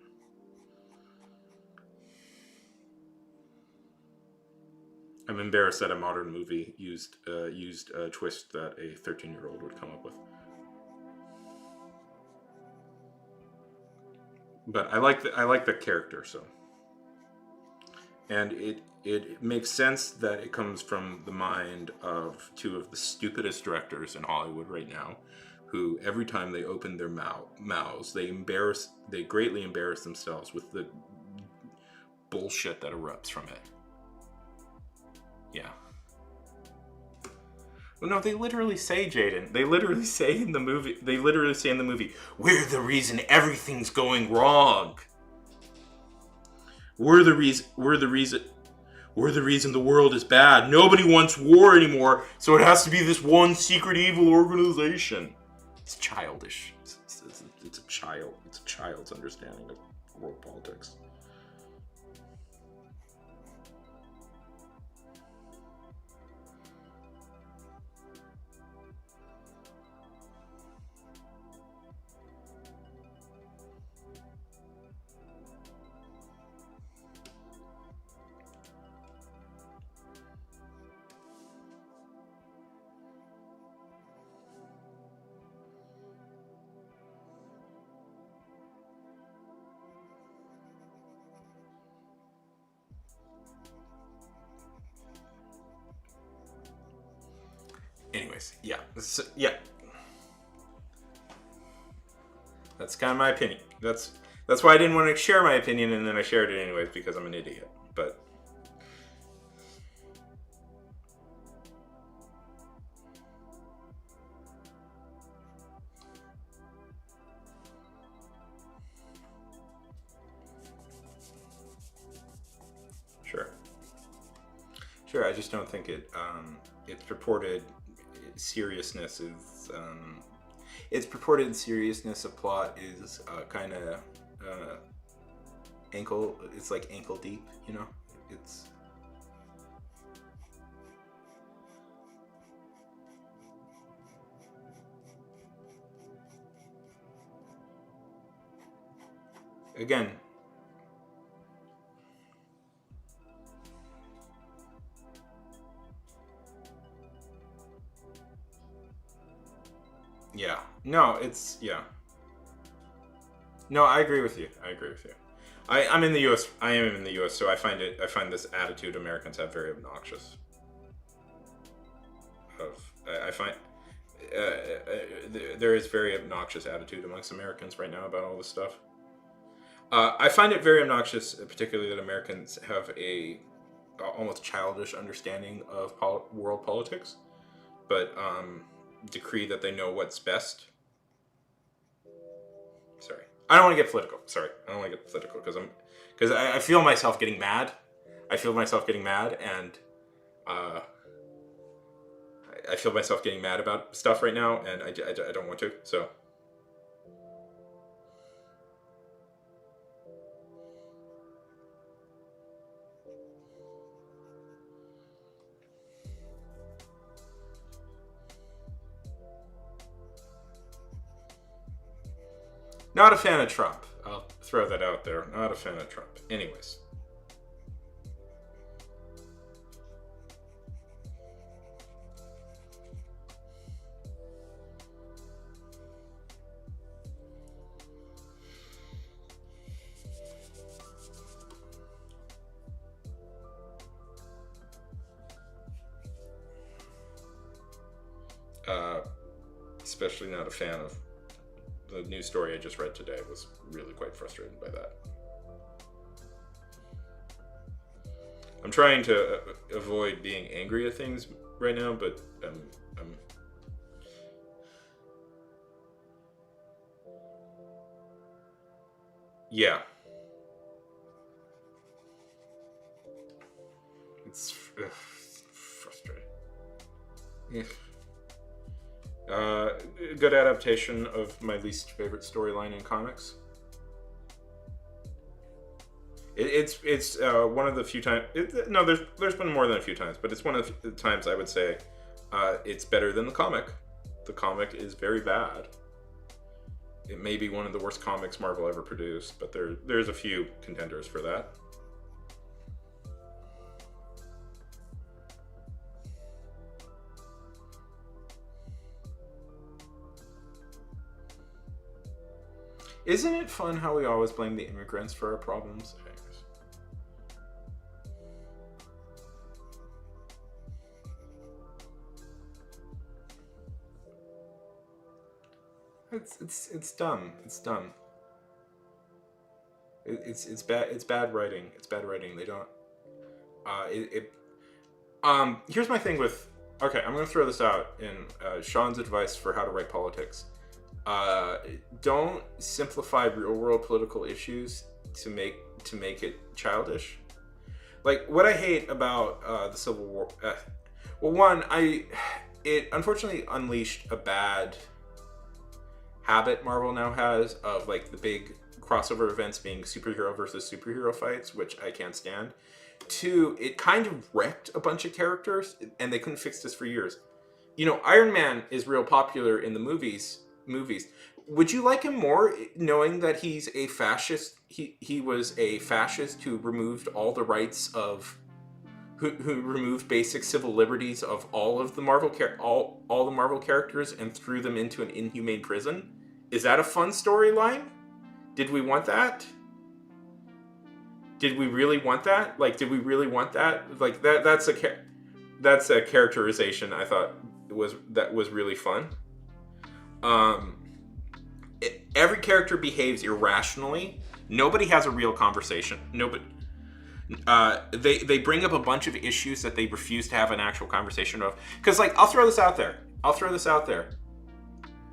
I'm embarrassed that a modern movie used a twist that a 13-year-old would come up with. But I like the character, so. And it makes sense that it comes from the mind of two of the stupidest directors in Hollywood right now, who every time they open their mouths, they greatly embarrass themselves with the bullshit that erupts from it. Yeah. Well, no, they literally say, Jaden. They literally say in the movie, we're the reason everything's going wrong. We're the reason the world is bad. Nobody wants war anymore, so it has to be this one secret evil organization. It's childish. It's a child's understanding of world politics. Anyways, yeah. Yeah. That's kind of my opinion. That's why I didn't want to share my opinion, and then I shared it anyways, because I'm an idiot. But sure, I just don't think its purported seriousness is of plot is kind of it's like ankle deep, you know. It's again. Yeah. No, it's yeah. No, I agree with you. I'm in the U.S. I am in the U.S., so I find this attitude Americans have very obnoxious. I find there is very obnoxious attitude amongst Americans right now about all this stuff. I find it very obnoxious, particularly that Americans have a almost childish understanding of world politics, but decree that they know what's best. Sorry, I don't want to get political. Because I feel myself getting mad. And I feel myself getting mad about stuff right now, and I don't want to. So. Not a fan of Trump. I'll throw that out there. Not a fan of Trump. Anyways. Especially not a fan of the news story I just read today. Was really quite frustrated by that. I'm trying to avoid being angry at things right now, but yeah. It's frustrating. Yeah. Good adaptation of my least favorite storyline in comics. It's one of the few times. No, there's been more than a few times, but it's one of the times I would say it's better than the comic. The comic is very bad. It may be one of the worst comics Marvel ever produced, but there's a few contenders for that. Isn't it fun how we always blame the immigrants for our problems? It's dumb. It's dumb. It's bad. It's bad writing. It's bad writing. They don't. Here's my thing with. Okay, I'm gonna throw this out in Sean's advice for how to write politics. Don't simplify real world political issues to make it childish. Like what I hate about the Civil War. Well, one, it unfortunately unleashed a bad habit Marvel now has of like the big crossover events being superhero versus superhero fights, which I can't stand. Two, it kind of wrecked a bunch of characters, and they couldn't fix this for years. You know, Iron Man is real popular in the movies. Would you like him more knowing that he's a fascist? He was a fascist who removed all the rights of who removed basic civil liberties of all of the all the Marvel characters and threw them into an inhumane prison. Is that a fun storyline? Did we want that? Did we really want that? Like, did we really want that? Like that's a characterization I thought was really fun. Every character behaves irrationally. Nobody has a real conversation. Nobody. They bring up a bunch of issues that they refuse to have an actual conversation of. Because, like, I'll throw this out there.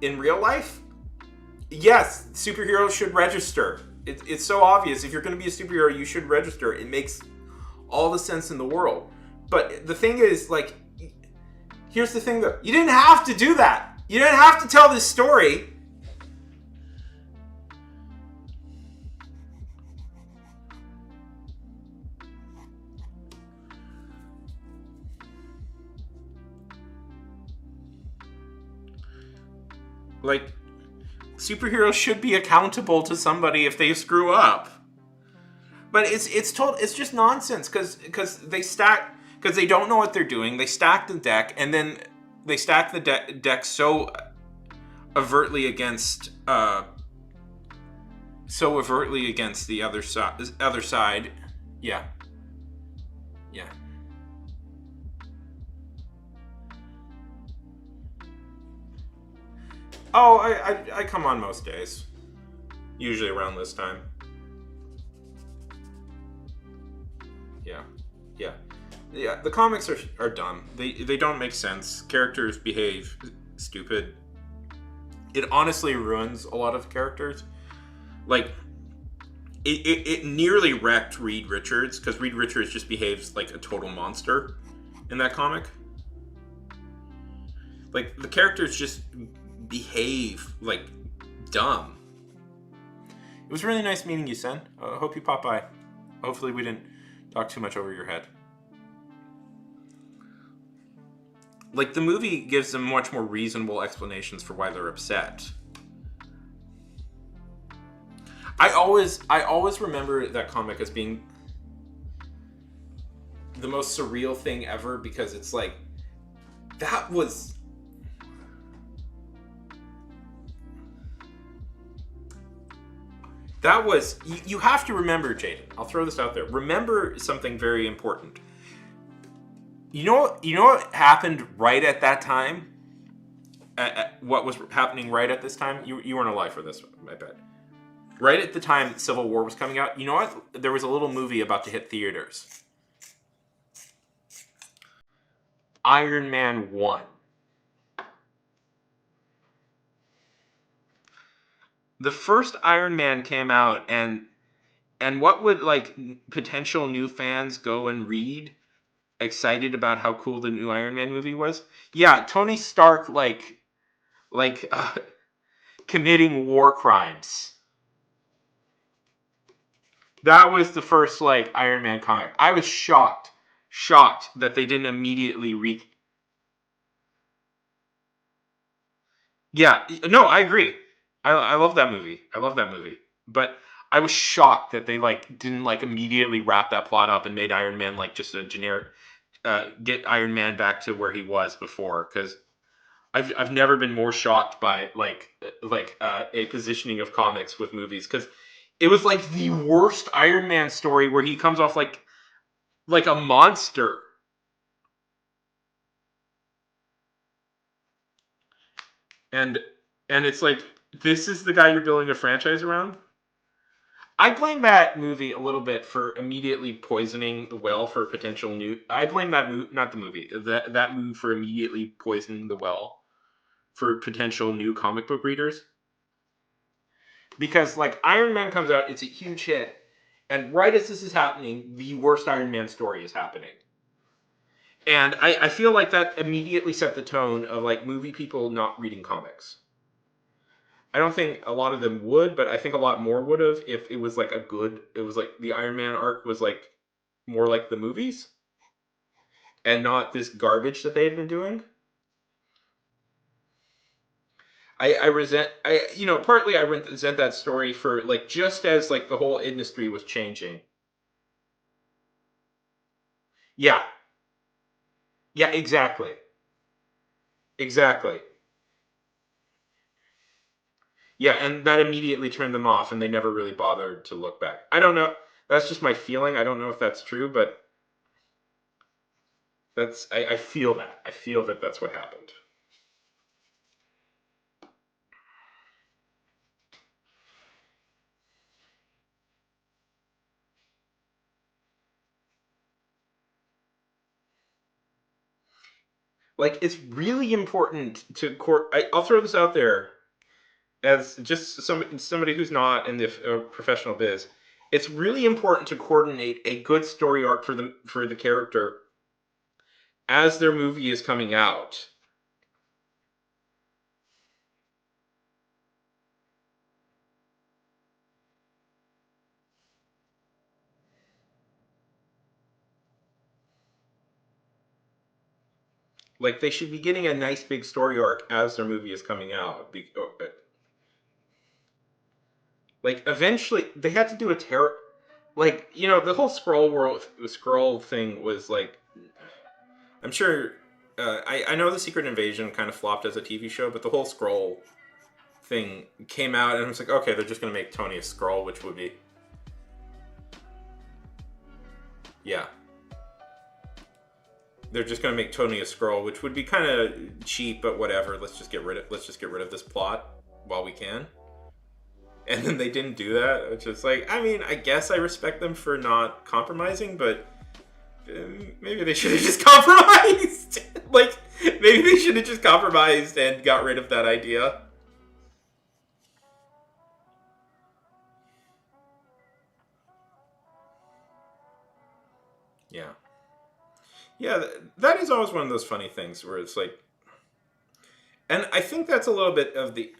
In real life, yes, superheroes should register. It's so obvious. If you're going to be a superhero, you should register. It makes all the sense in the world. But the thing is, like, here's the thing, though. You didn't have to do that. You didn't have to tell this story. Like, superheroes should be accountable to somebody if they screw up. But it's just nonsense because they don't know what they're doing. They stack the deck, and then they stack the deck so overtly against the other side. Yeah. Oh, I come on most days. Usually around this time. Yeah, the comics are dumb. They don't make sense. Characters behave stupid. It honestly ruins a lot of characters. Like, it nearly wrecked Reed Richards, because Reed Richards just behaves like a total monster in that comic. Like, the characters just behave like dumb. It was really nice meeting you, Sen. I hope you pop by. Hopefully we didn't talk too much over your head. Like, the movie gives them much more reasonable explanations for why they're upset. I always remember that comic as being the most surreal thing ever, because it's like that was you have to remember, Jaden. I'll throw this out there. Remember something very important. You know what happened right at that time? What was happening right at this time? You weren't alive for this, I bet. Right at the time Civil War was coming out, you know what? There was a little movie about to hit theaters. Iron Man 1. The first Iron Man came out, and what would like potential new fans go and read, excited about how cool the new Iron Man movie was? Yeah, Tony Stark like committing war crimes. That was the first like Iron Man comic. I was shocked that they didn't immediately Yeah, no, I agree. I love that movie. I love that movie. But I was shocked that they like didn't like immediately wrap that plot up and made Iron Man like just a generic get Iron Man back to where he was before, cuz I've never been more shocked by a positioning of comics with movies, cuz it was like the worst Iron Man story where he comes off like a monster. And it's like, this is the guy you're building a franchise around? I blame that movie a little bit for immediately poisoning the well for potential new. I blame that not the movie, that move for immediately poisoning the well for potential new comic book readers. Because like Iron Man comes out, it's a huge hit, and right as this is happening, the worst Iron Man story is happening. And I feel like that immediately set the tone of like movie people not reading comics. I don't think a lot of them would, but I think a lot more would have if it was like it was like the Iron Man arc was like more like the movies and not this garbage that they had been doing. I resent, partly I resent that story for like, just as like the whole industry was changing. Yeah. Yeah, exactly. Exactly. Yeah, and that immediately turned them off, and they never really bothered to look back. I don't know. That's just my feeling. I don't know if that's true, but I feel that. I feel that that's what happened. Like, it's really important to I'll throw this out there as just somebody who's not in the professional biz. It's really important to coordinate a good story arc for the character as their movie is coming out. Like, they should be getting a nice big story arc as their movie is coming out. Like, eventually, they had to do a terror. Like, the whole scroll thing was like, I'm sure. I know the Secret Invasion kind of flopped as a TV show, but the whole scroll thing came out, and I was like, okay, they're just gonna make Tony a Skrull, which would be, yeah, they're just gonna make Tony a Skrull, which would be kind of cheap, but whatever. Let's just get rid of this plot while we can. And then they didn't do that, which is like, I mean, I guess I respect them for not compromising, but maybe they should have just compromised. Like, maybe they should have just compromised and got rid of that idea. Yeah. Yeah, that is always one of those funny things where it's like, and I think that's a little bit of the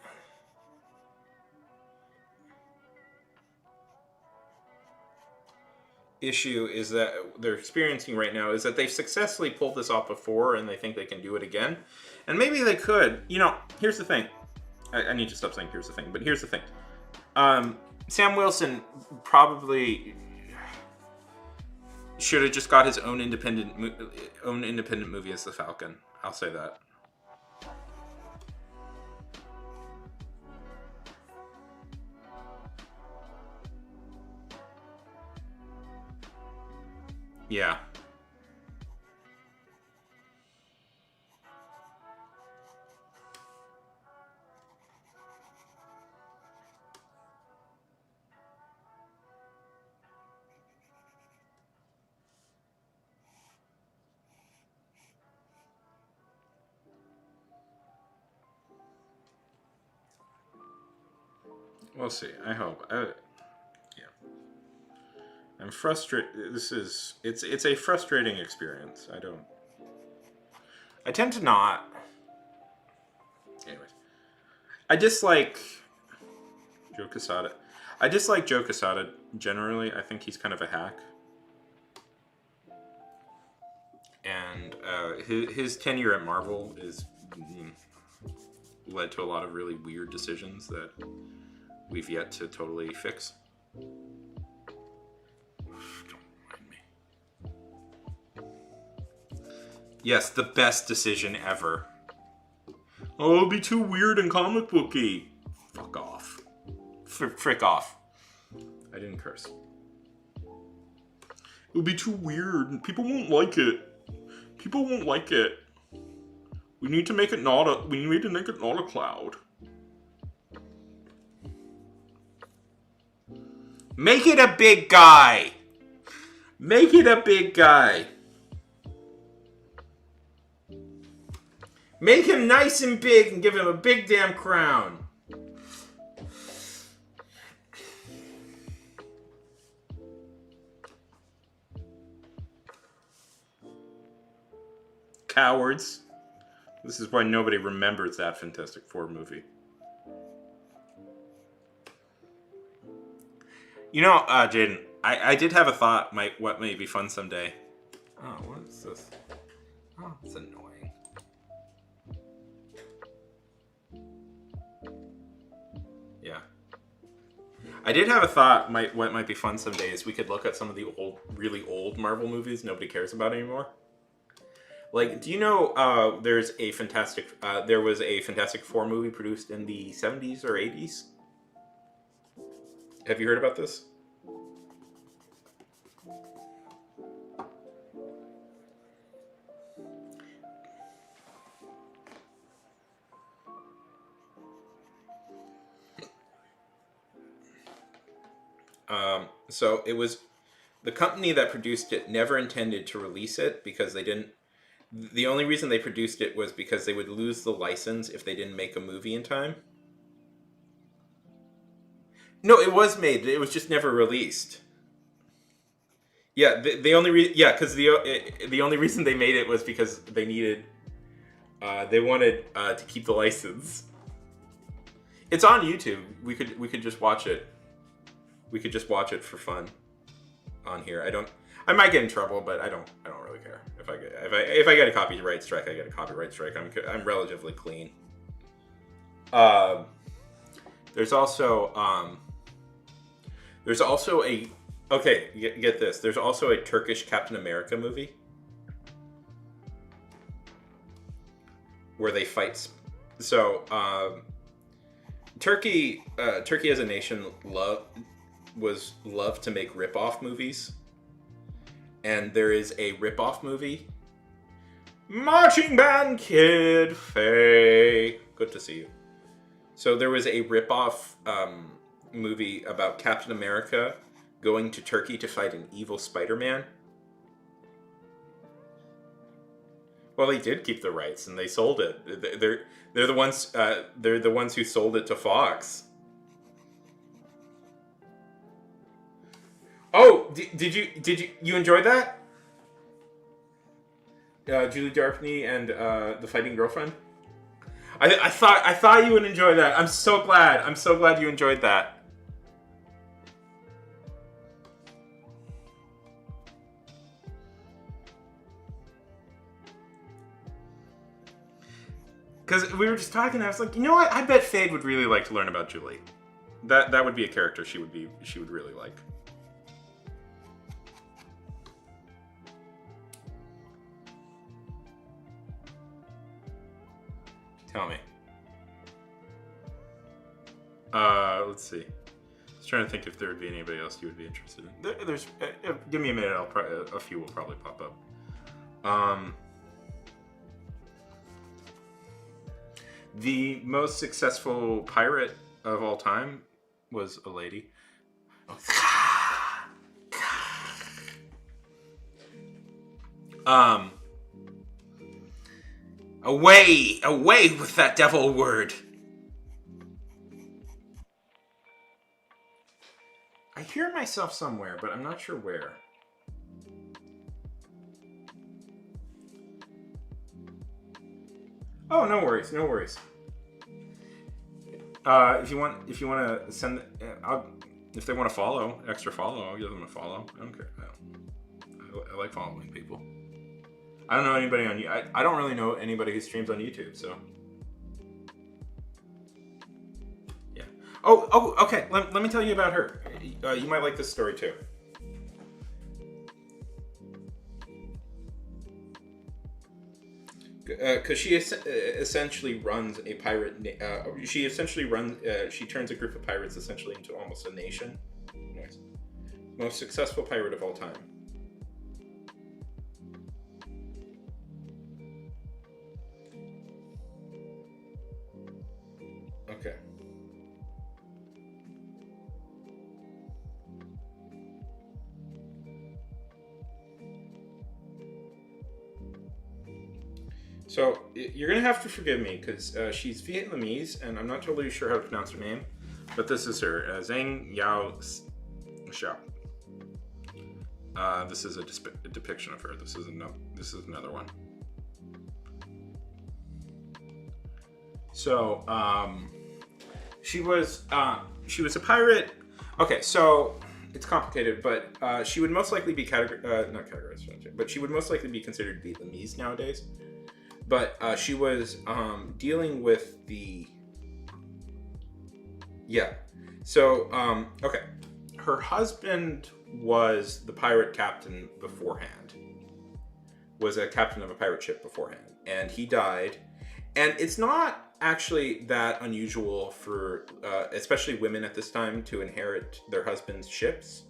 issue is that they're experiencing right now, is that they've successfully pulled this off before and they think they can do it again. And maybe they could. Here's the thing. I need to stop saying here's the thing, but here's the thing. Sam Wilson probably should have just got his own independent movie as the Falcon. I'll say that. Yeah. We'll see. I hope. Yeah. I'm frustrated. It's a frustrating experience. I tend to not. Anyways. I dislike Joe Quesada. I dislike Joe Quesada generally. I think he's kind of a hack. And his tenure at Marvel is led to a lot of really weird decisions that we've yet to totally fix. Don't mind me. Yes, the best decision ever. Oh, it'll be too weird and comic booky. Fuck off. Frick off. I didn't curse. It'll be too weird and people won't like it. People won't like it. We need to make it not a cloud. Make it a big guy. Make it a big guy. Make him nice and big and give him a big damn crown. Cowards. This is why nobody remembers that Fantastic Four movie. You know, Jaden, I did have a thought. What may be fun someday. Oh, what is this? Oh, it's annoying. Yeah. I did have a thought. What might be fun someday is we could look at some of the really old Marvel movies nobody cares about anymore. Like, do you know there was a Fantastic Four movie produced in the 70s or 80s? Have you heard about this? So it was the company that produced it never intended to release it because they didn't. The only reason they produced it was because they would lose the license if they didn't make a movie in time. No, it was made. It was just never released. Yeah, the only because the only reason they made it was because they needed, they wanted to keep the license. It's on YouTube. We could just watch it. We could just watch it for fun on here. I might get in trouble, but I don't really care. If I get a copyright strike, I get a copyright strike. I'm relatively clean. There's also a get this. There's also a Turkish Captain America movie where they fight. So Turkey as a nation loved to make rip-off movies. And there is a rip-off movie. Marching Band Kid Faye. Good to see you. So there was a rip-off movie about Captain America going to Turkey to fight an evil Spider-Man. Well, they did keep the rights and they sold it. They're the ones who sold it to Fox. Oh, did you enjoy that? Julie Darpney and the Fighting Girlfriend. I thought you would enjoy that. I'm so glad you enjoyed that. Because we were just talking, and I was like, you know what? I bet Fade would really like to learn about Julie. that would be a character she would really like. Tell me. Let's see. I was trying to think if there would be anybody else you would be interested in. There's give me a minute. A few will probably pop up. The most successful pirate of all time was a lady. Away with that devil word. I hear myself somewhere, but I'm not sure where. Oh, no worries, no worries. If you want to send, if they want to follow, extra follow, I'll give them a follow. I don't care. I like following people. I don't know anybody on I don't really know anybody who streams on YouTube, so yeah. Oh, okay. Let me tell you about her. You might like this story too. Because she essentially runs a pirate. She essentially runs. She turns a group of pirates essentially into almost a nation. Nice. Most successful pirate of all time. Okay. So you're gonna have to forgive me because she's Vietnamese and I'm not totally sure how to pronounce her name, but this is her, Zhang Yao Xiao. This is a depiction of her. This is another one. So she was a pirate. Okay, so it's complicated, but she would most likely be not categorized, but she would most likely be considered Vietnamese nowadays. But she was dealing with the... Yeah. So, okay. Her husband was the pirate captain beforehand. Was a captain of a pirate ship beforehand. And he died. And it's not actually that unusual for, especially women at this time, to inherit their husband's ships.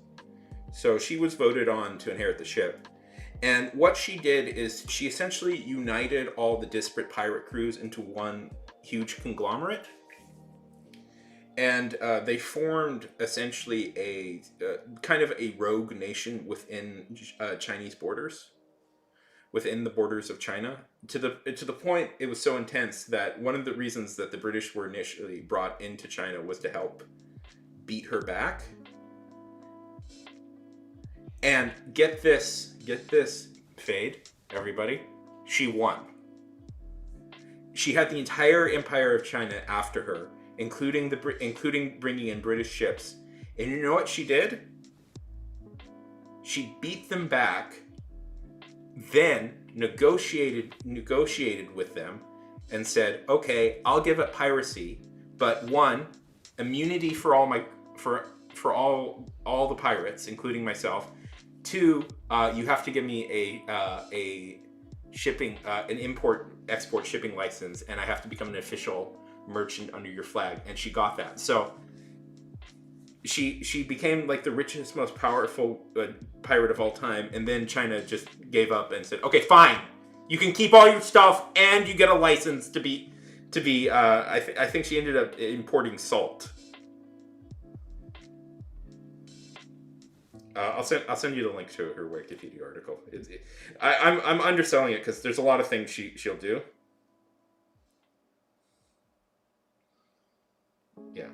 So she was voted on to inherit the ship. And what she did is she essentially united all the disparate pirate crews into one huge conglomerate. And they formed essentially a kind of a rogue nation within Chinese borders, within the borders of China. To the point, it was so intense that one of the reasons that the British were initially brought into China was to help beat her back. And get this, Fade, everybody. She won. She had the entire empire of China after her, including bringing in British ships. And you know what she did? She beat them back, then negotiated with them, and said, "Okay, I'll give up piracy, but one, immunity for all the pirates, including myself." Two, you have to give me a shipping, an import-export shipping license, and I have to become an official merchant under your flag. And she got that. So she became like the richest, most powerful pirate of all time. And then China just gave up and said, "Okay, fine, you can keep all your stuff, and you get a license to be." I think she ended up importing salt. I'll send you the link to her Wikipedia article. I'm underselling it because there's a lot of things she'll do. Yeah.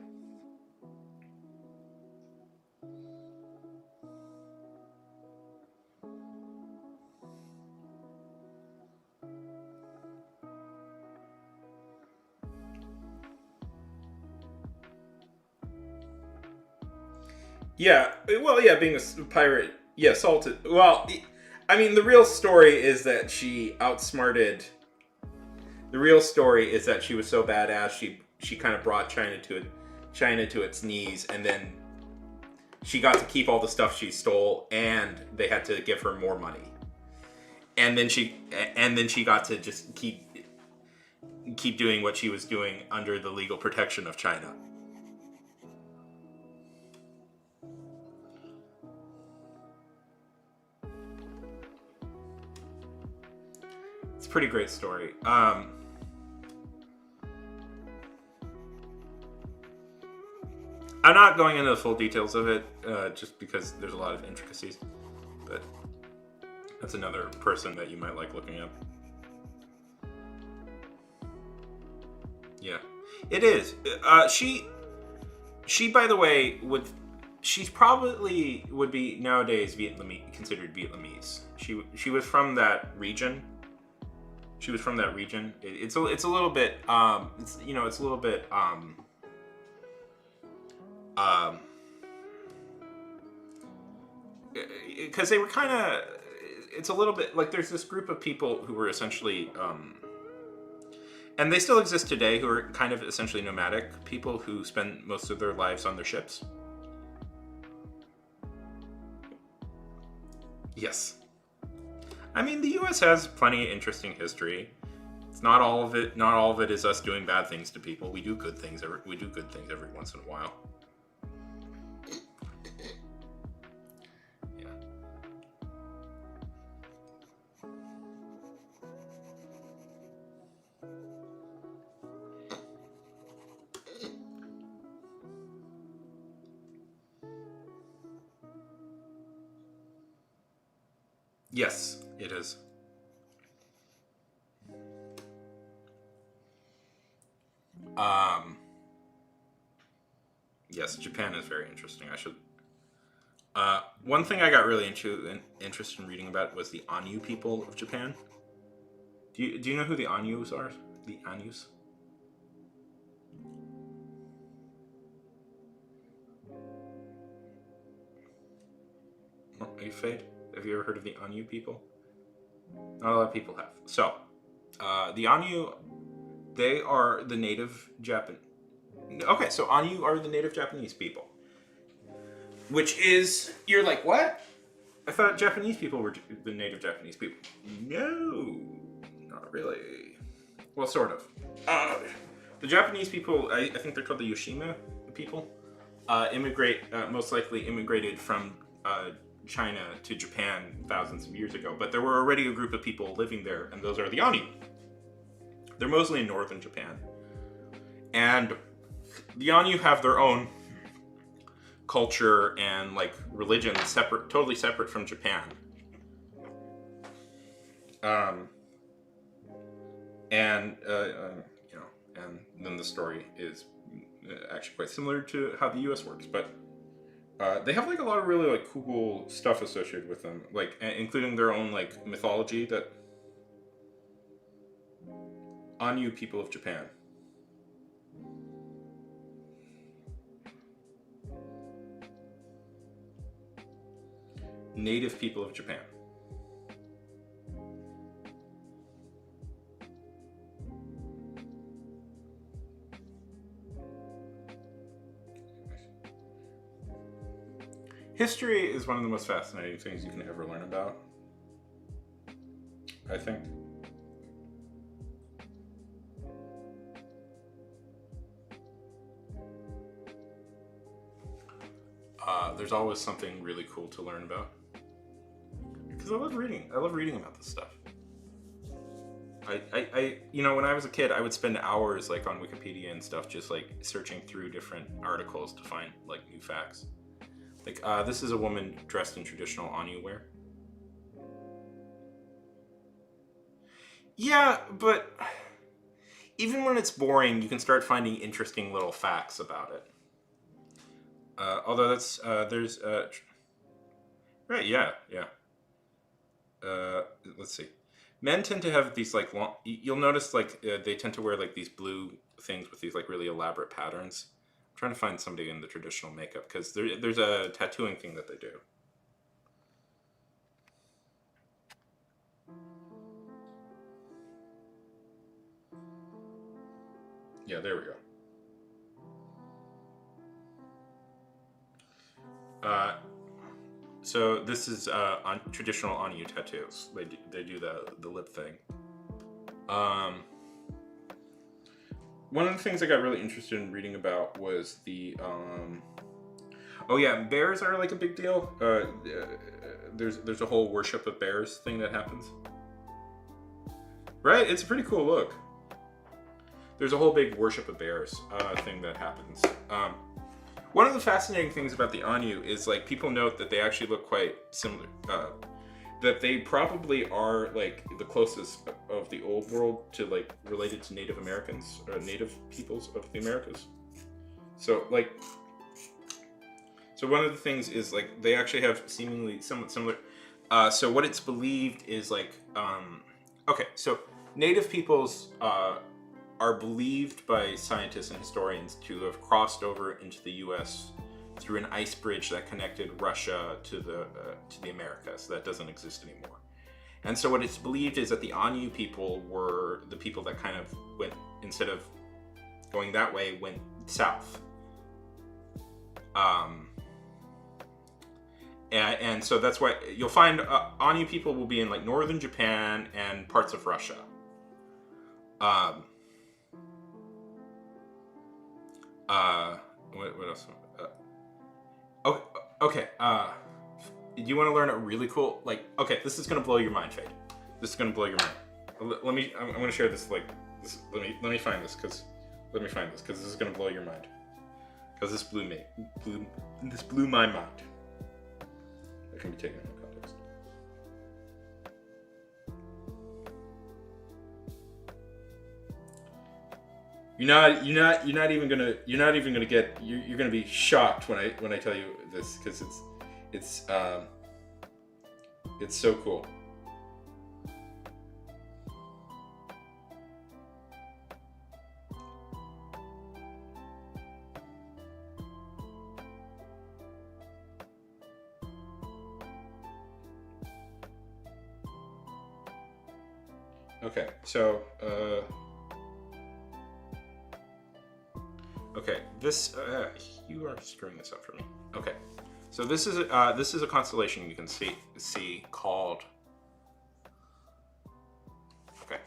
Yeah, well, yeah, being a pirate, yeah, salted. Well, I mean, the real story is that she outsmarted. The real story is that she was so badass, she kind of brought China China to its knees, and then she got to keep all the stuff she stole, and they had to give her more money. And then she got to just keep doing what she was doing under the legal protection of China. It's a pretty great story. I'm not going into the full details of it, just because there's a lot of intricacies. But that's another person that you might like looking up. Yeah, it is. She, by the way, she's probably would be nowadays considered Vietnamese. She was from that region. She was from that region. It's a little bit it's a little bit because they were kind of, it's a little bit like there's this group of people who were essentially and they still exist today, who are kind of essentially nomadic people who spend most of their lives on their ships. Yes. I mean, the U.S. has plenty of interesting history. It's not all of it. Not all of it is us doing bad things to people. We do good things. We do good things every once in a while. Yeah. Yes, it is. Yes, Japan is very interesting. I should. One thing I got really interested in reading about was the Ainu people of Japan. Do you know who the Ainus are? The Ainus. Are you Fade? Have you ever heard of the Ainu people? Not a lot of people have. So, the Ainu, they are the native Japan. Okay, so Ainu are the native Japanese people. Which is, you're like, what? I thought Japanese people were the native Japanese people. No, not really. Well, sort of. The Japanese people, I think they're called the Yoshima people, most likely immigrated from China to Japan thousands of years ago. But there were already a group of people living there, and those are the Ainu. They're mostly in northern Japan. And the Ainu have their own culture and like religion totally separate from Japan. And then the story is actually quite similar to how the U.S. works, but they have like a lot of really like cool stuff associated with them, like including their own like mythology that Ainu people of Japan. Native people of Japan. History is one of the most fascinating things you can ever learn about, I think. There's always something really cool to learn about. Because I love reading. I love reading about this stuff. I when I was a kid, I would spend hours like on Wikipedia and stuff, just like searching through different articles to find like new facts. Like, this is a woman dressed in traditional Ainu wear. Yeah, but even when it's boring, you can start finding interesting little facts about it. Although that's, right, yeah. Let's see. Men tend to have these like long, you'll notice like they tend to wear like these blue things with these like really elaborate patterns. I'm trying to find somebody in the traditional makeup because there's a tattooing thing that they do. Yeah, there we go. So this is on traditional Anu tattoos. They do the lip thing. One of the things I got really interested in reading about was the oh yeah, bears are like a big deal. There's a whole worship of bears thing that happens. Right? It's a pretty cool look. There's a whole big worship of bears thing that happens. One of the fascinating things about the Anu is like people note that they actually look quite similar. That they probably are like the closest of the old world to like related to Native Americans or Native peoples of the Americas. So like, so one of the things is like they actually have seemingly somewhat similar. So what it's believed is like, okay, so Native peoples are believed by scientists and historians to have crossed over into the U.S. through an ice bridge that connected Russia to the Americas. So that doesn't exist anymore. And so what it's believed is that the Anu people were the people that kind of went, instead of going that way, went south. And so that's why you'll find Anu people will be in like northern Japan and parts of Russia. What else? Okay. You want to learn a really cool, like, okay, this is gonna blow your mind, Fade. This is gonna blow your mind. I'm gonna share this, like, this. Let me find this, cause this is gonna blow your mind. Cause this blew my mind. That can be taken in context. You're not even gonna get. You're gonna be shocked when I tell you this, because it's so cool. Okay, so okay, this you are screwing this up for me. Okay, so this is a constellation you can see called. Okay,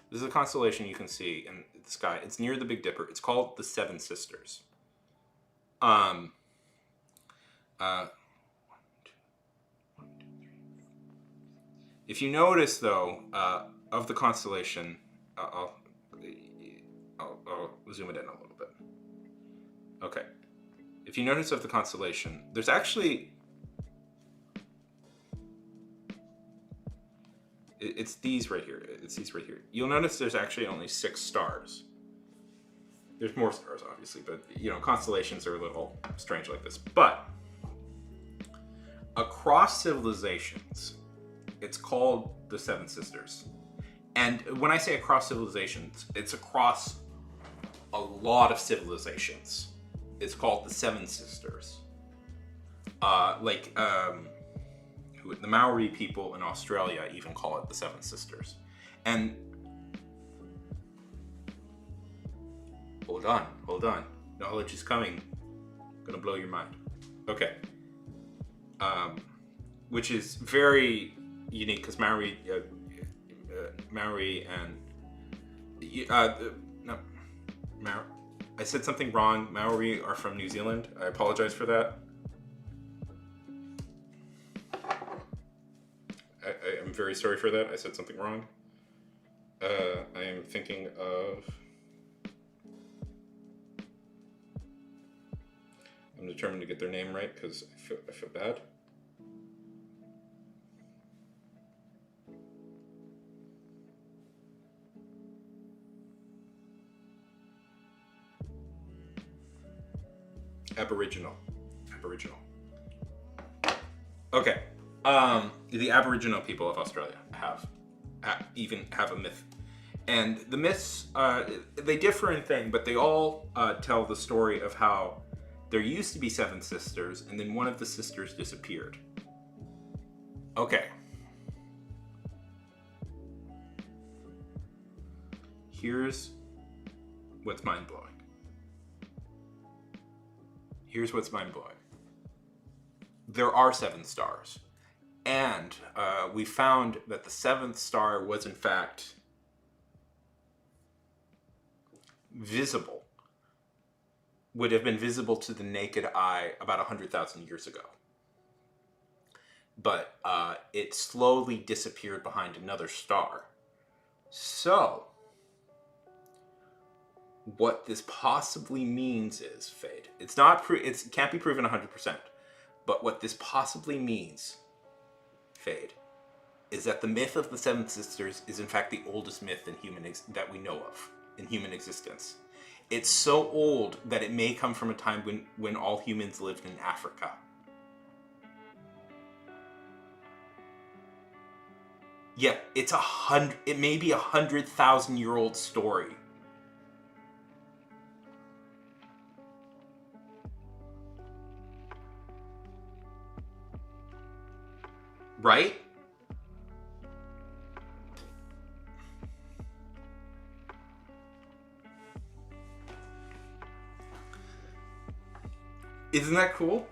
this is a constellation you can see in the sky. It's near the Big Dipper. It's called the Seven Sisters. If you notice, though, of the constellation, I'll zoom it in a little bit. Okay. If you notice of the constellation, there's actually... It's these right here. It's these right here. You'll notice there's actually only 6 stars. There's more stars, obviously, but, you know, constellations are a little strange like this. But across civilizations, it's called the Seven Sisters. And when I say across civilizations, it's across a lot of civilizations. It's called the Seven Sisters. The Maori people in Australia even call it the Seven Sisters. And hold on. Knowledge is coming. Gonna blow your mind. Okay. Which is very unique because Maori and no, I said something wrong. Maori are from New Zealand. I apologize for that. I am very sorry for that. I said something wrong. I am thinking of... I'm determined to get their name right because I feel bad. Aboriginal. Okay. The Aboriginal people of Australia have a myth. And the myths, they differ in thing, but they all tell the story of how there used to be 7 sisters, and then one of the sisters disappeared. Okay. Here's what's mind-blowing. there are 7 stars. And we found that the 7th star was in fact visible, would have been visible to the naked eye about 100,000 years ago. But it slowly disappeared behind another star. So, what this possibly means is, Fade, it can't be proven 100%, but what this possibly means, Fade, is that the myth of the Seven Sisters is in fact the oldest myth in that we know of in human existence. It's so old that it may come from a time when all humans lived in Africa. Yeah, it may be 100,000-year-old story. Right? Isn't that cool?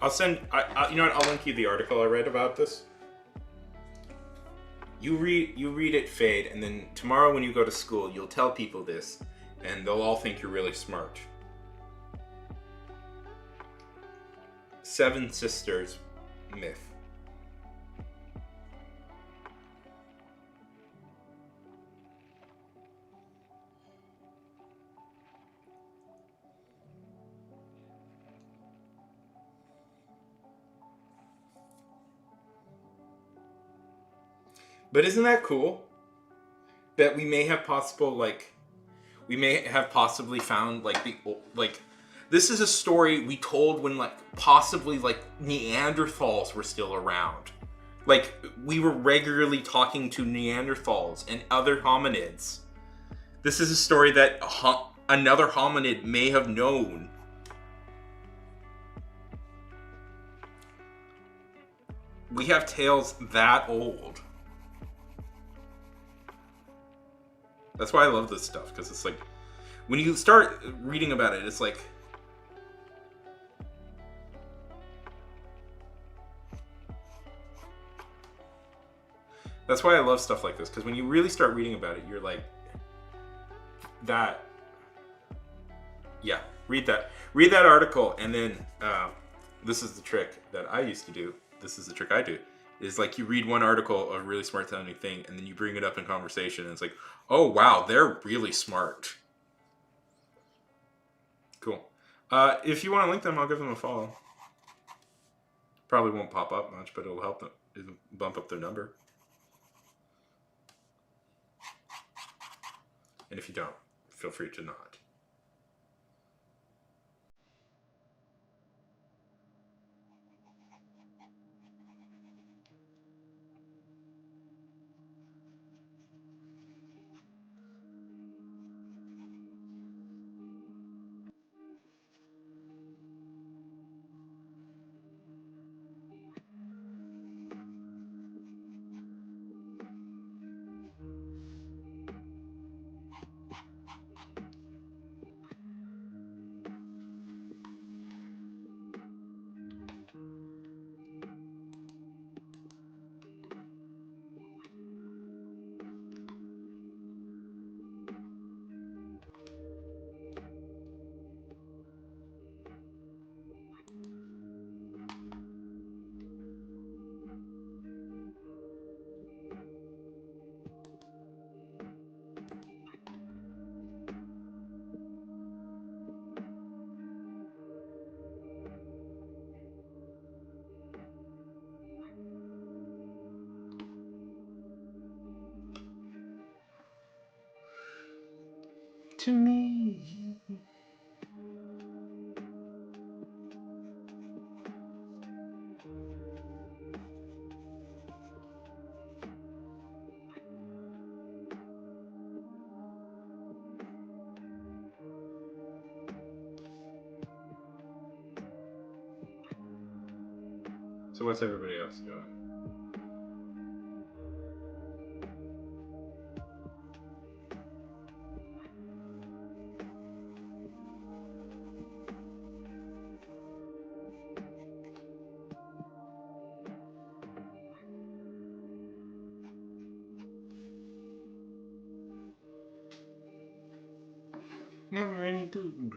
I'll send. You know what? I'll link you the article I read about this. You read it, Fade, and then tomorrow when you go to school, you'll tell people this, and they'll all think you're really smart. Seven Sisters myth. But isn't that cool? That we may have possibly found this is a story we told when possibly Neanderthals were still around. Like, we were regularly talking to Neanderthals and other hominids. This is a story that another hominid may have known. We have tales that old. That's why I love this stuff, because it's like, when you start reading about it, it's like, that's why I love stuff like this, because when you really start reading about it, you're like, yeah, read that article, and then this is the trick that I used to do. This is the trick I do. Is like, you read one article of a really smart sounding thing, and then you bring it up in conversation, and it's like, oh wow, they're really smart. Cool. If you want to link them, I'll give them a follow. Probably won't pop up much, but it'll help them. It'll bump up their number. And if you don't, feel free to not. To me. So what's everybody else doing? Never ending.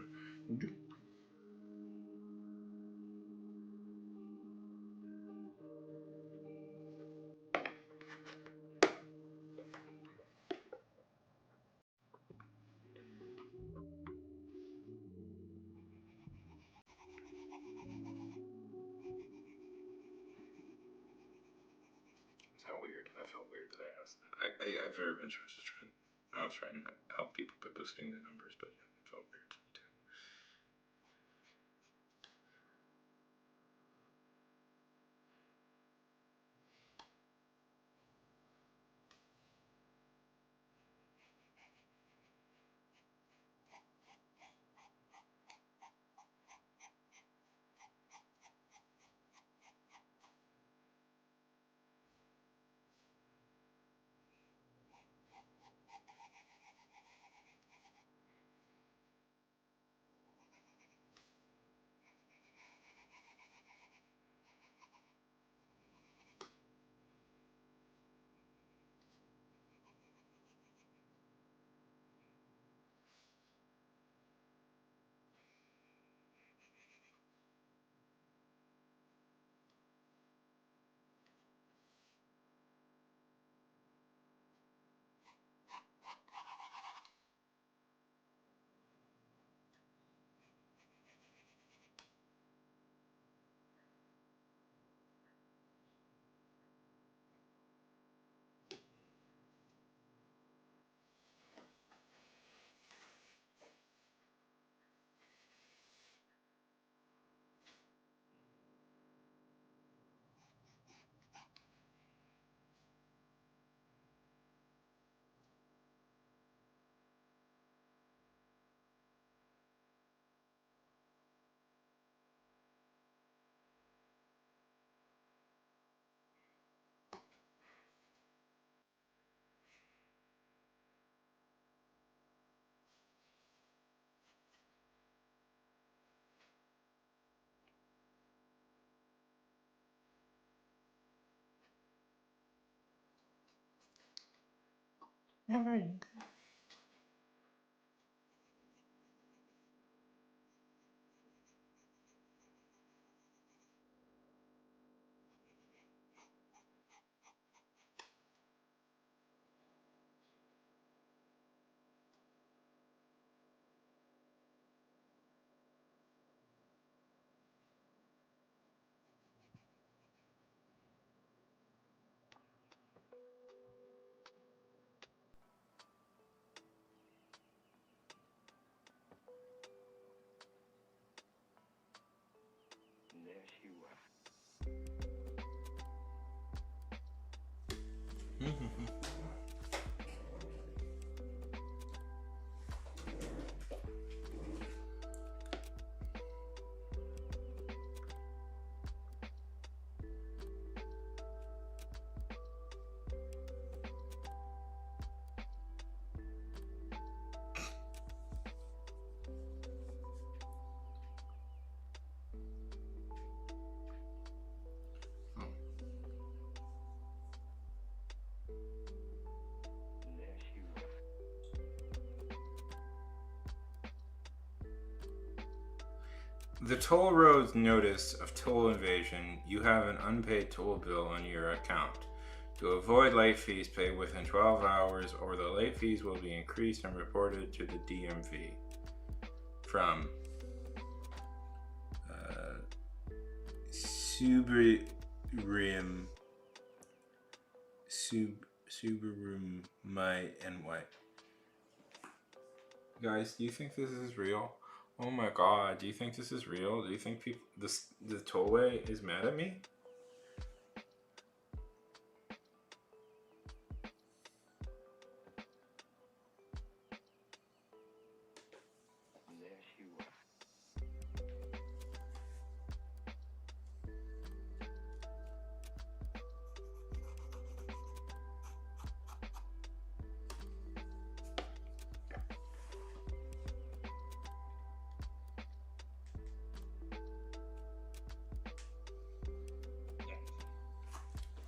Is that weird? I felt weird that I asked that. I very much was just trying. I was trying to help people by boosting the numbers, but yeah, it felt weird to me too. Never ending. The toll road's notice of toll invasion. You have an unpaid toll bill on your account. To avoid late fees, pay within 12 hours or the late fees will be increased and reported to the DMV. From Subarum My NY. Guys, do you think this is real? Oh my god, do you think this is real? Do you think the tollway is mad at me?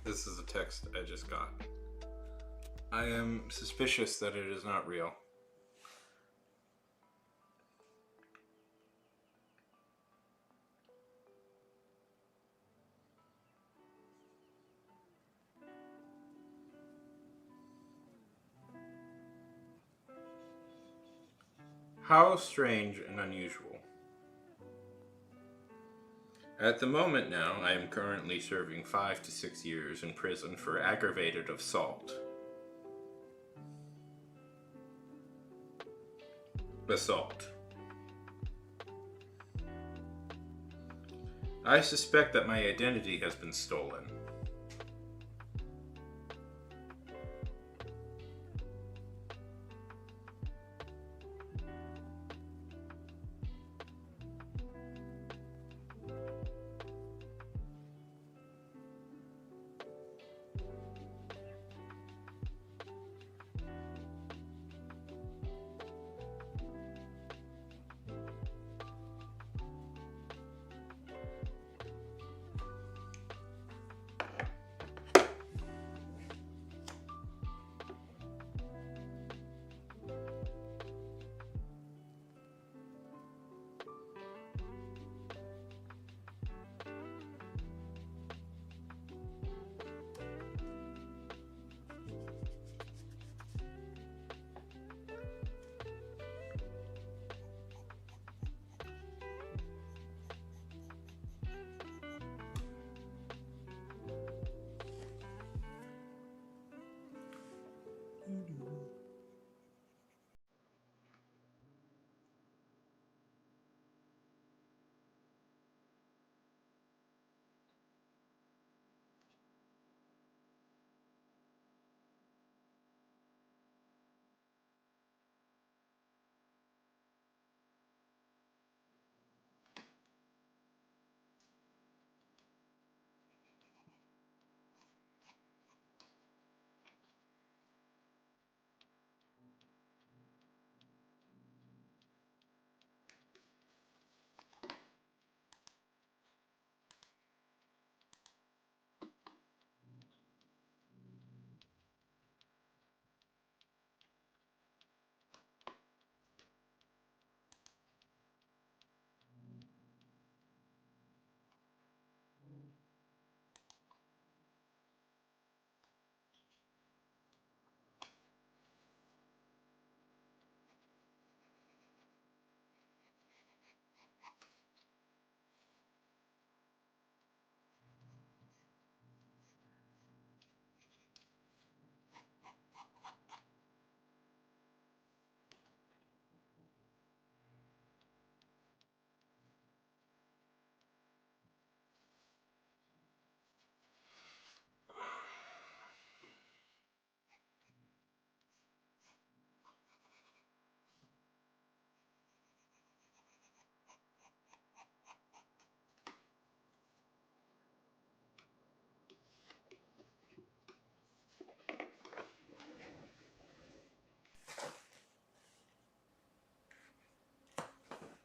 This is a text I just got. I am suspicious that it is not real. How strange and unusual. At the moment now, I am currently serving 5 to 6 years in prison for aggravated assault. Assault. I suspect that my identity has been stolen.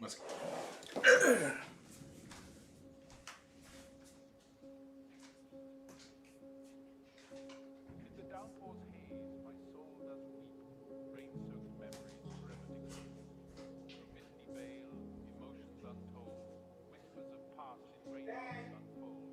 Let's go. In the downpour's haze, my soul does weep, rain-soaked memories forever decrepit. From misty veil, emotions untold, whispers of past in raindrops unfold.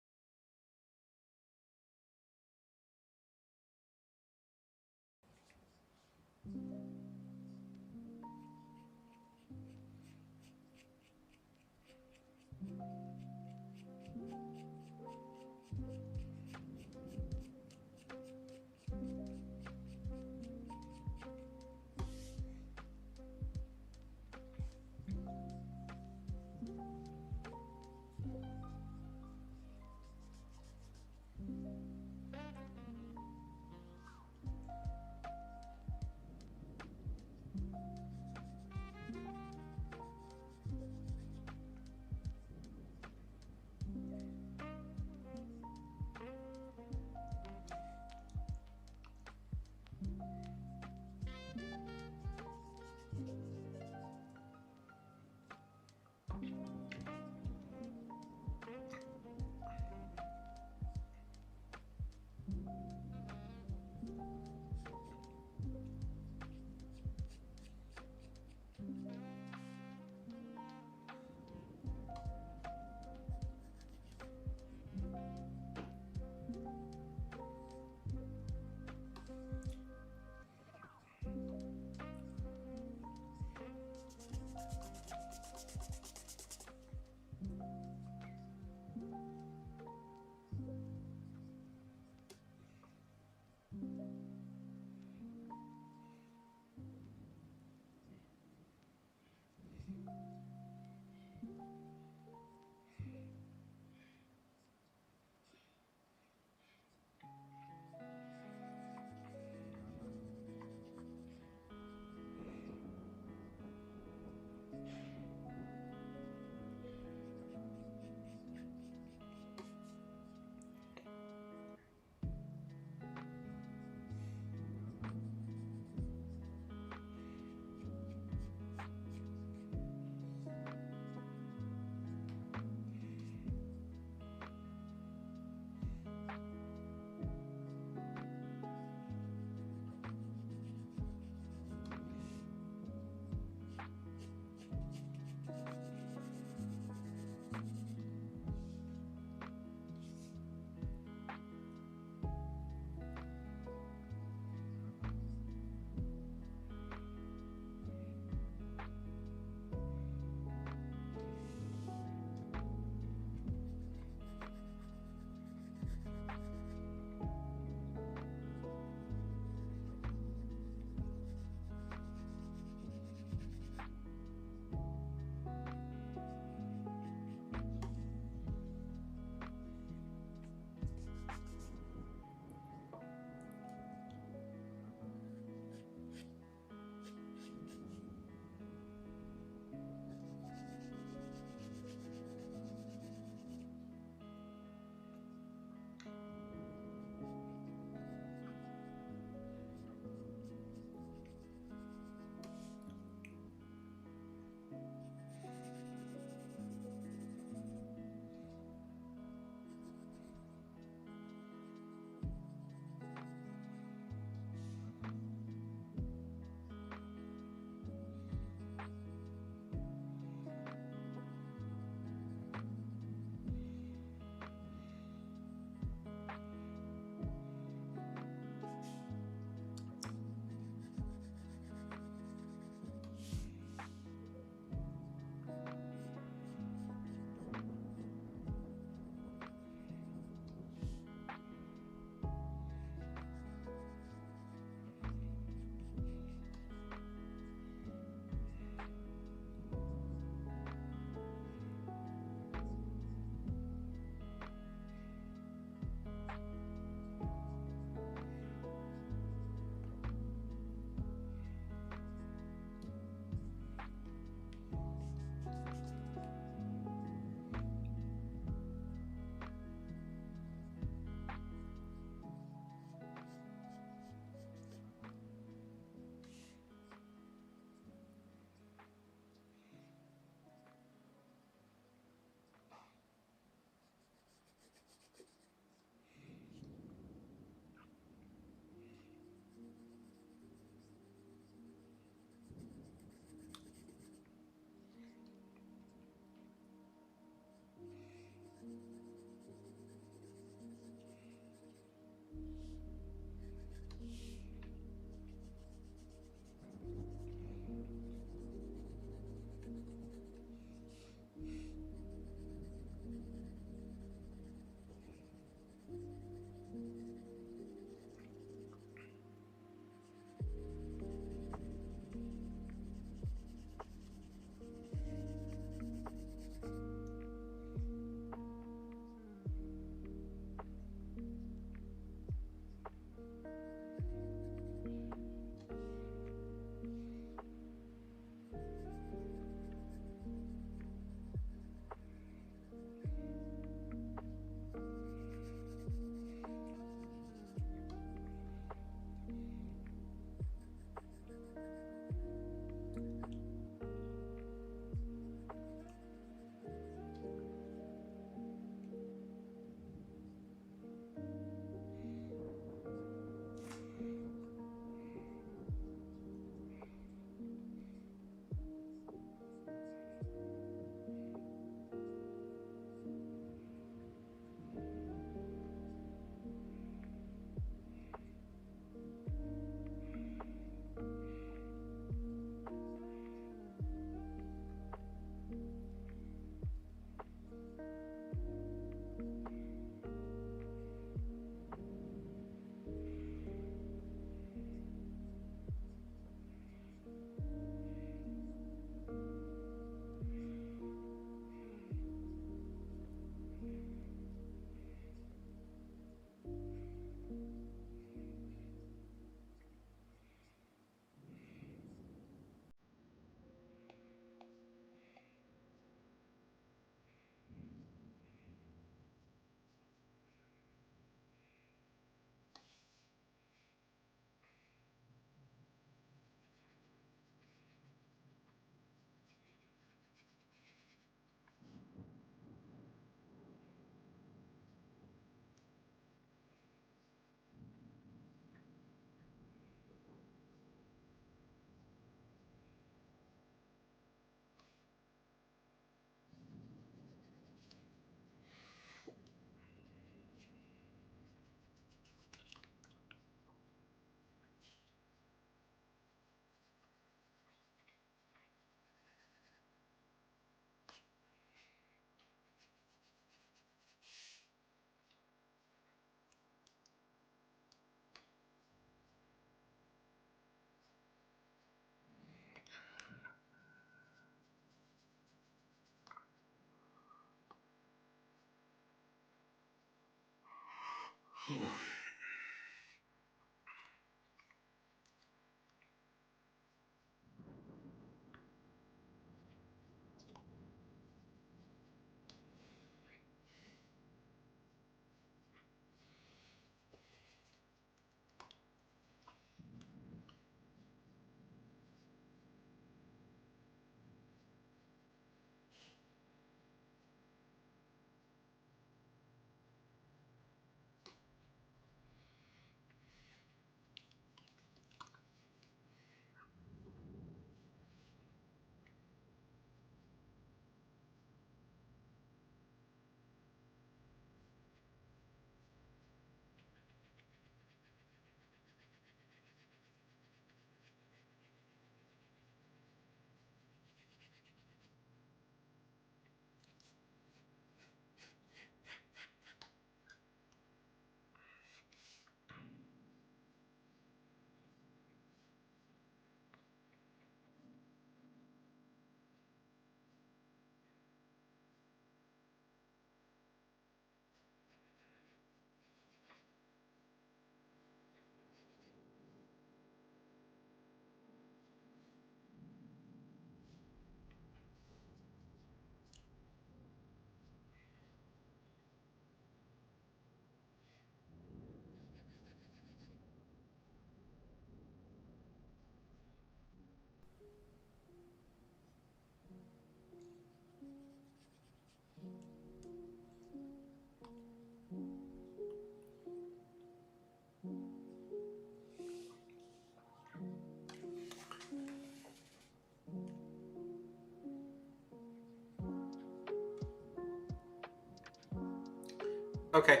Okay.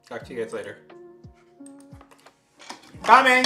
Talk to you guys later. Coming!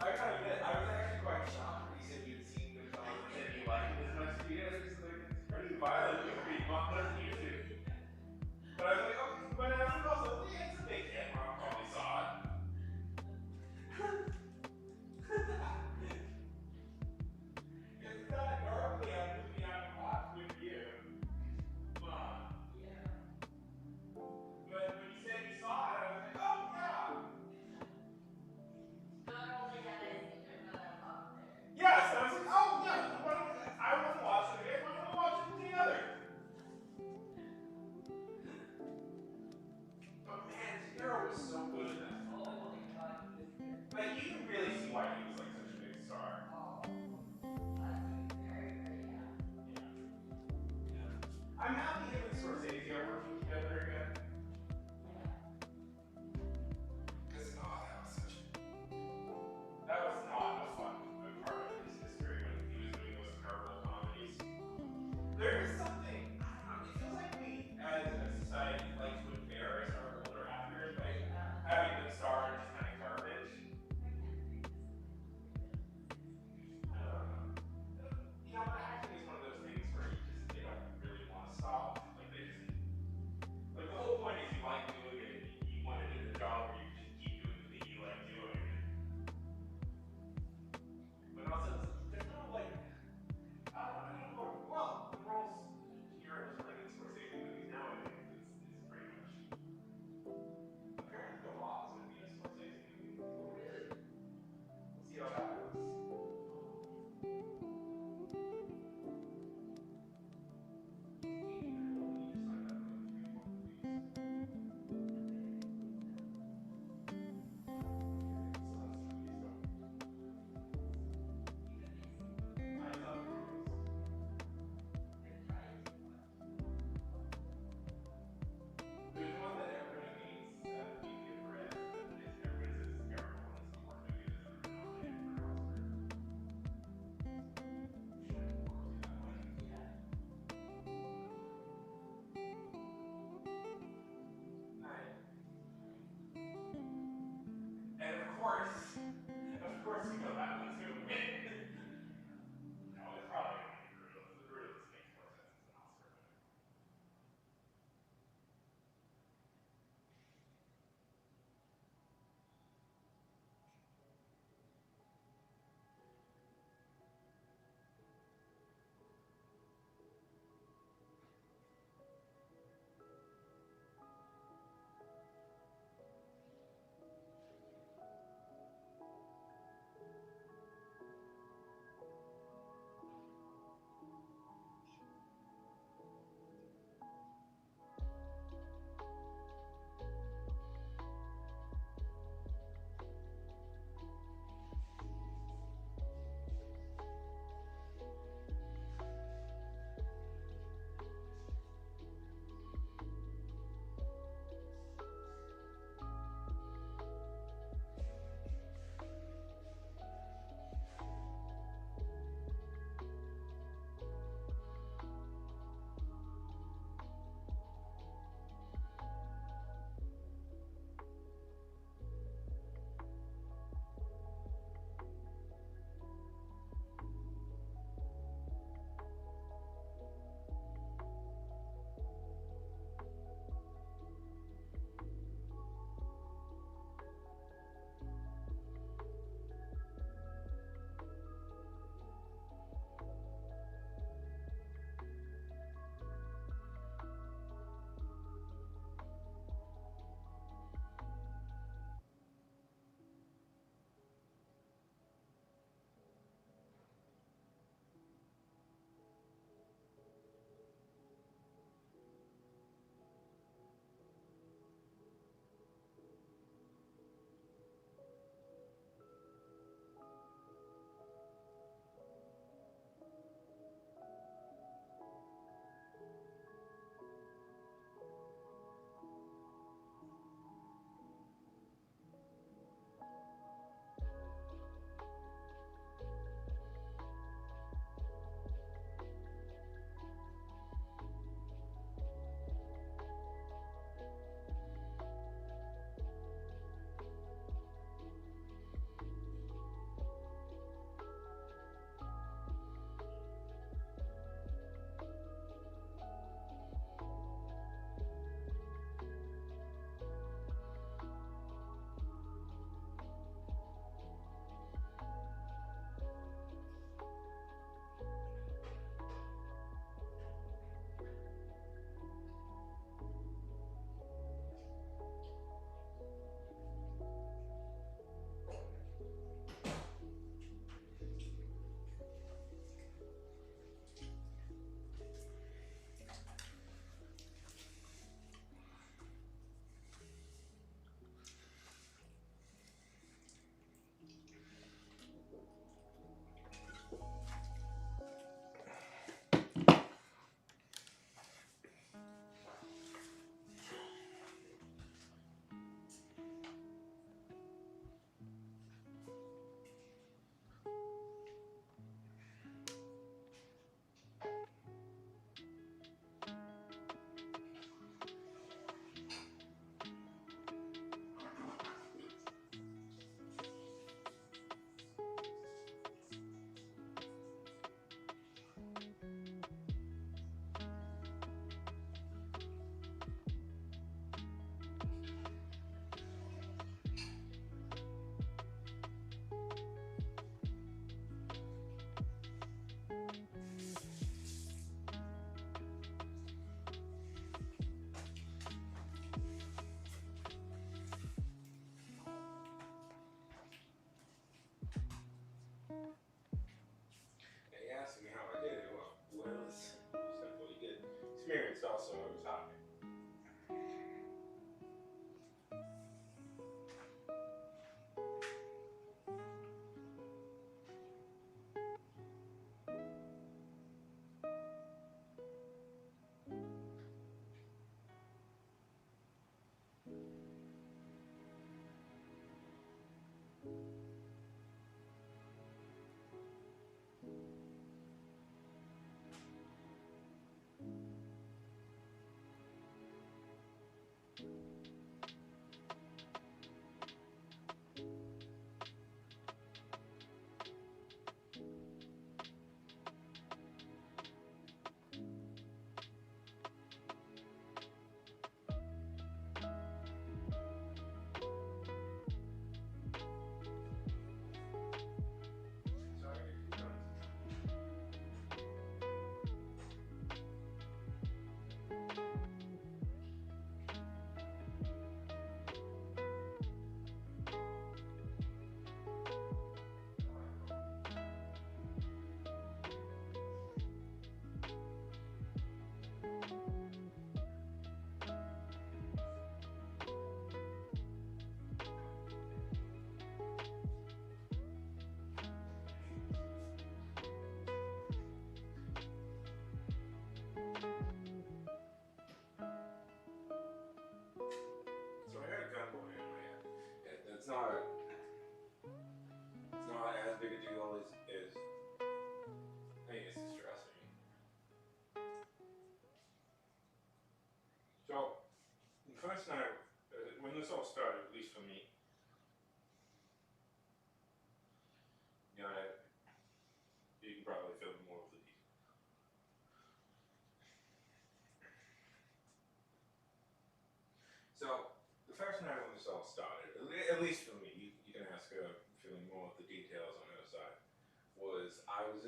I gotta admit, I was actually quite shocked when you said you'd seen Goodfellas and you liked it as much as you did. It's like, it's pretty violent movie, not as you do. But I was like, okay, but I was also, yeah, it's a big hit. I probably saw it. It's not normally a movie I would watch with you. But when you said you saw it, I was like, oh yeah. Yes, I was like, oh yeah, I want to watch it again. Why don't we watch it together? But man, De Niro was so good in that. Like you can really see why he was like such a big star. Yeah. I'm happy him and Scorsese are working together again. Because that was not a fun part of his history when he was doing those terrible comedies. There is something, I don't know, it feels like we as a society like to embarrass our older actors by having them star in just kind of garbage. I don't know. You know, acting is one of those things where you just, they don't really want to stop. Like they just, like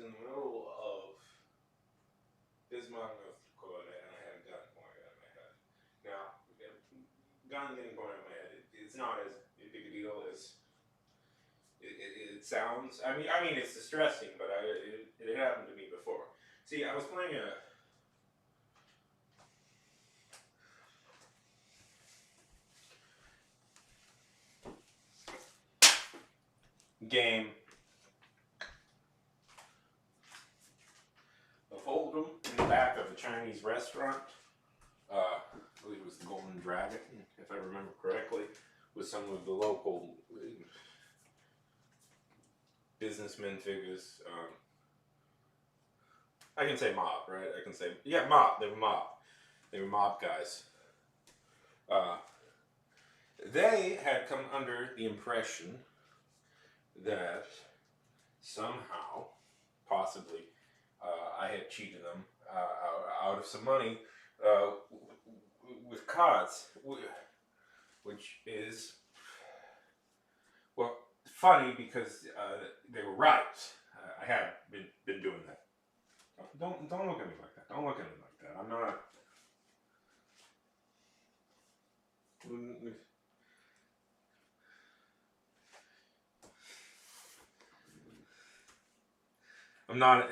in the middle of Bismarck, North Dakota, and I had a gun pointed at my head. Now, gun getting pointed at my head, it's not as big a deal as it sounds. I mean, it's distressing, but it happened to me before. See, I was playing a game of Hold'em in the back of the Chinese restaurant. I believe it was the Golden Dragon, if I remember correctly, with some of the local businessmen figures. I can say mob, right? I can say, yeah, mob. They were mob. They were mob guys. They had come under the impression that somehow, possibly, I had cheated them out of some money with cards, which is, well, funny because they were right. I have been doing that. Don't look at me like that. Don't look at me like that. I'm not. I'm not.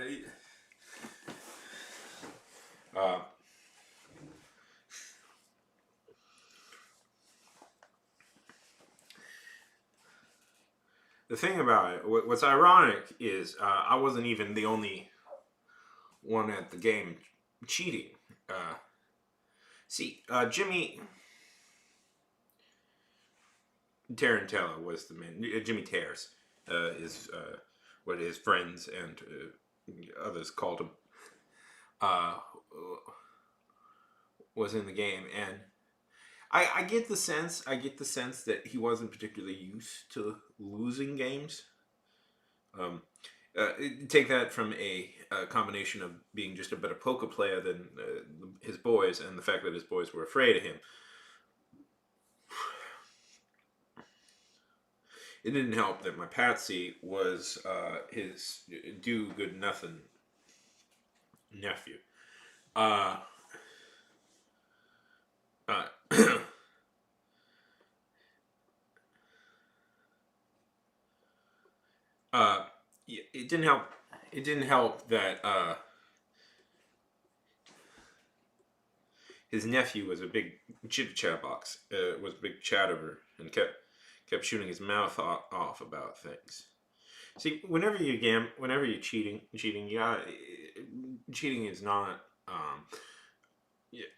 The thing about it, what's ironic is I wasn't even the only one at the game cheating. Jimmy Tarantella was the man. Jimmy Tears is what his friends and others called him. Was in the game, and I get the sense that he wasn't particularly used to losing games. Take that from a combination of being just a better poker player than his boys, and the fact that his boys were afraid of him. It didn't help that my patsy was his do-good-nothing nephew. It didn't help. It didn't help that his nephew was a big chit-chat-box. Was a big chatterer and kept shooting his mouth off about things. See, whenever you're cheating, cheating is not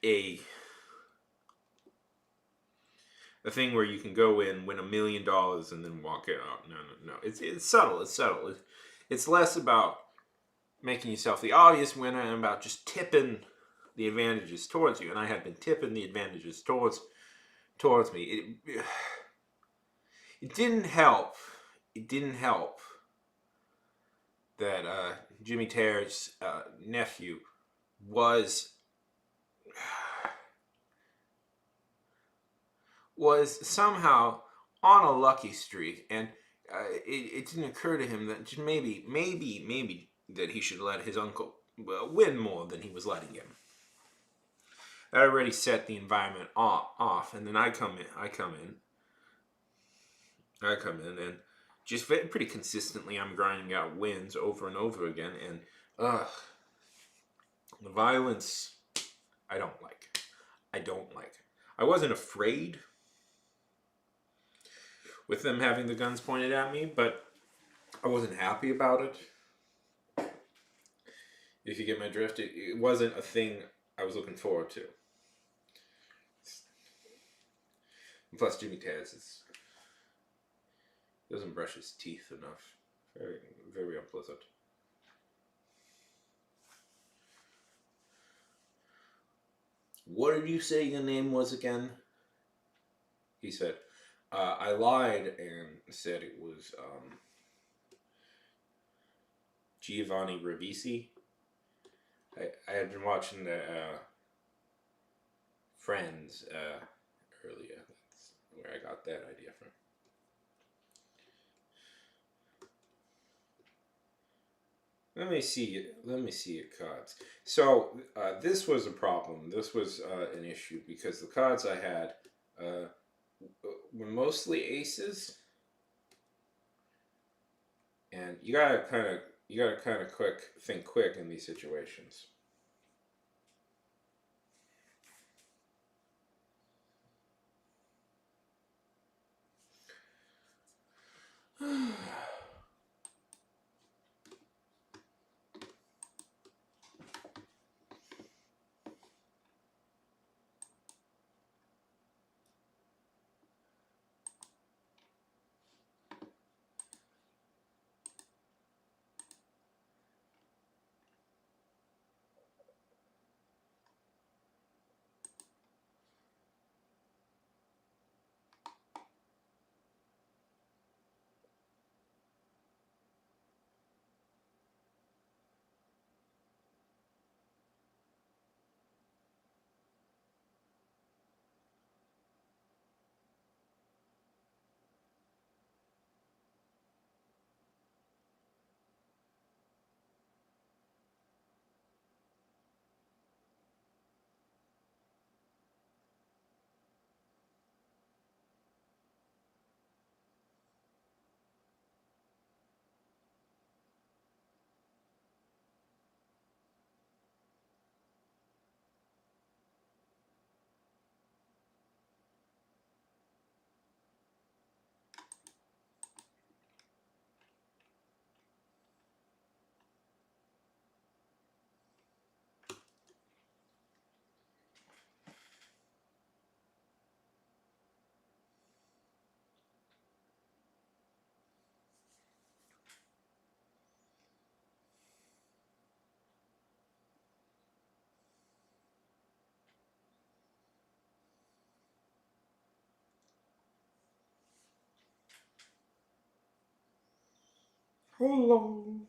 a thing where you can go in, win $1 million, and then walk out. No. It's subtle. It's less about making yourself the obvious winner and about just tipping the advantages towards you. And I had been tipping the advantages towards me. It didn't help. It didn't help that Jimmy Tears' nephew was somehow on a lucky streak, and it didn't occur to him that maybe that he should let his uncle win more than he was letting him. That already set the environment off, and then I come in, and just pretty consistently I'm grinding out wins over and over again, and the violence I don't like. I wasn't afraid with them having the guns pointed at me, but I wasn't happy about it. If you get my drift, it wasn't a thing I was looking forward to. And plus, Jimmy Taz doesn't brush his teeth enough. Very, very unpleasant. What did you say your name was again? He said. I lied and said it was Giovanni Ribisi. I had been watching the Friends earlier. That's where I got that idea from. Let me see. Let me see your cards. So this was a problem. This was an issue because the cards I had uh, were mostly aces, and you gotta kind of think quick in these situations. Hello.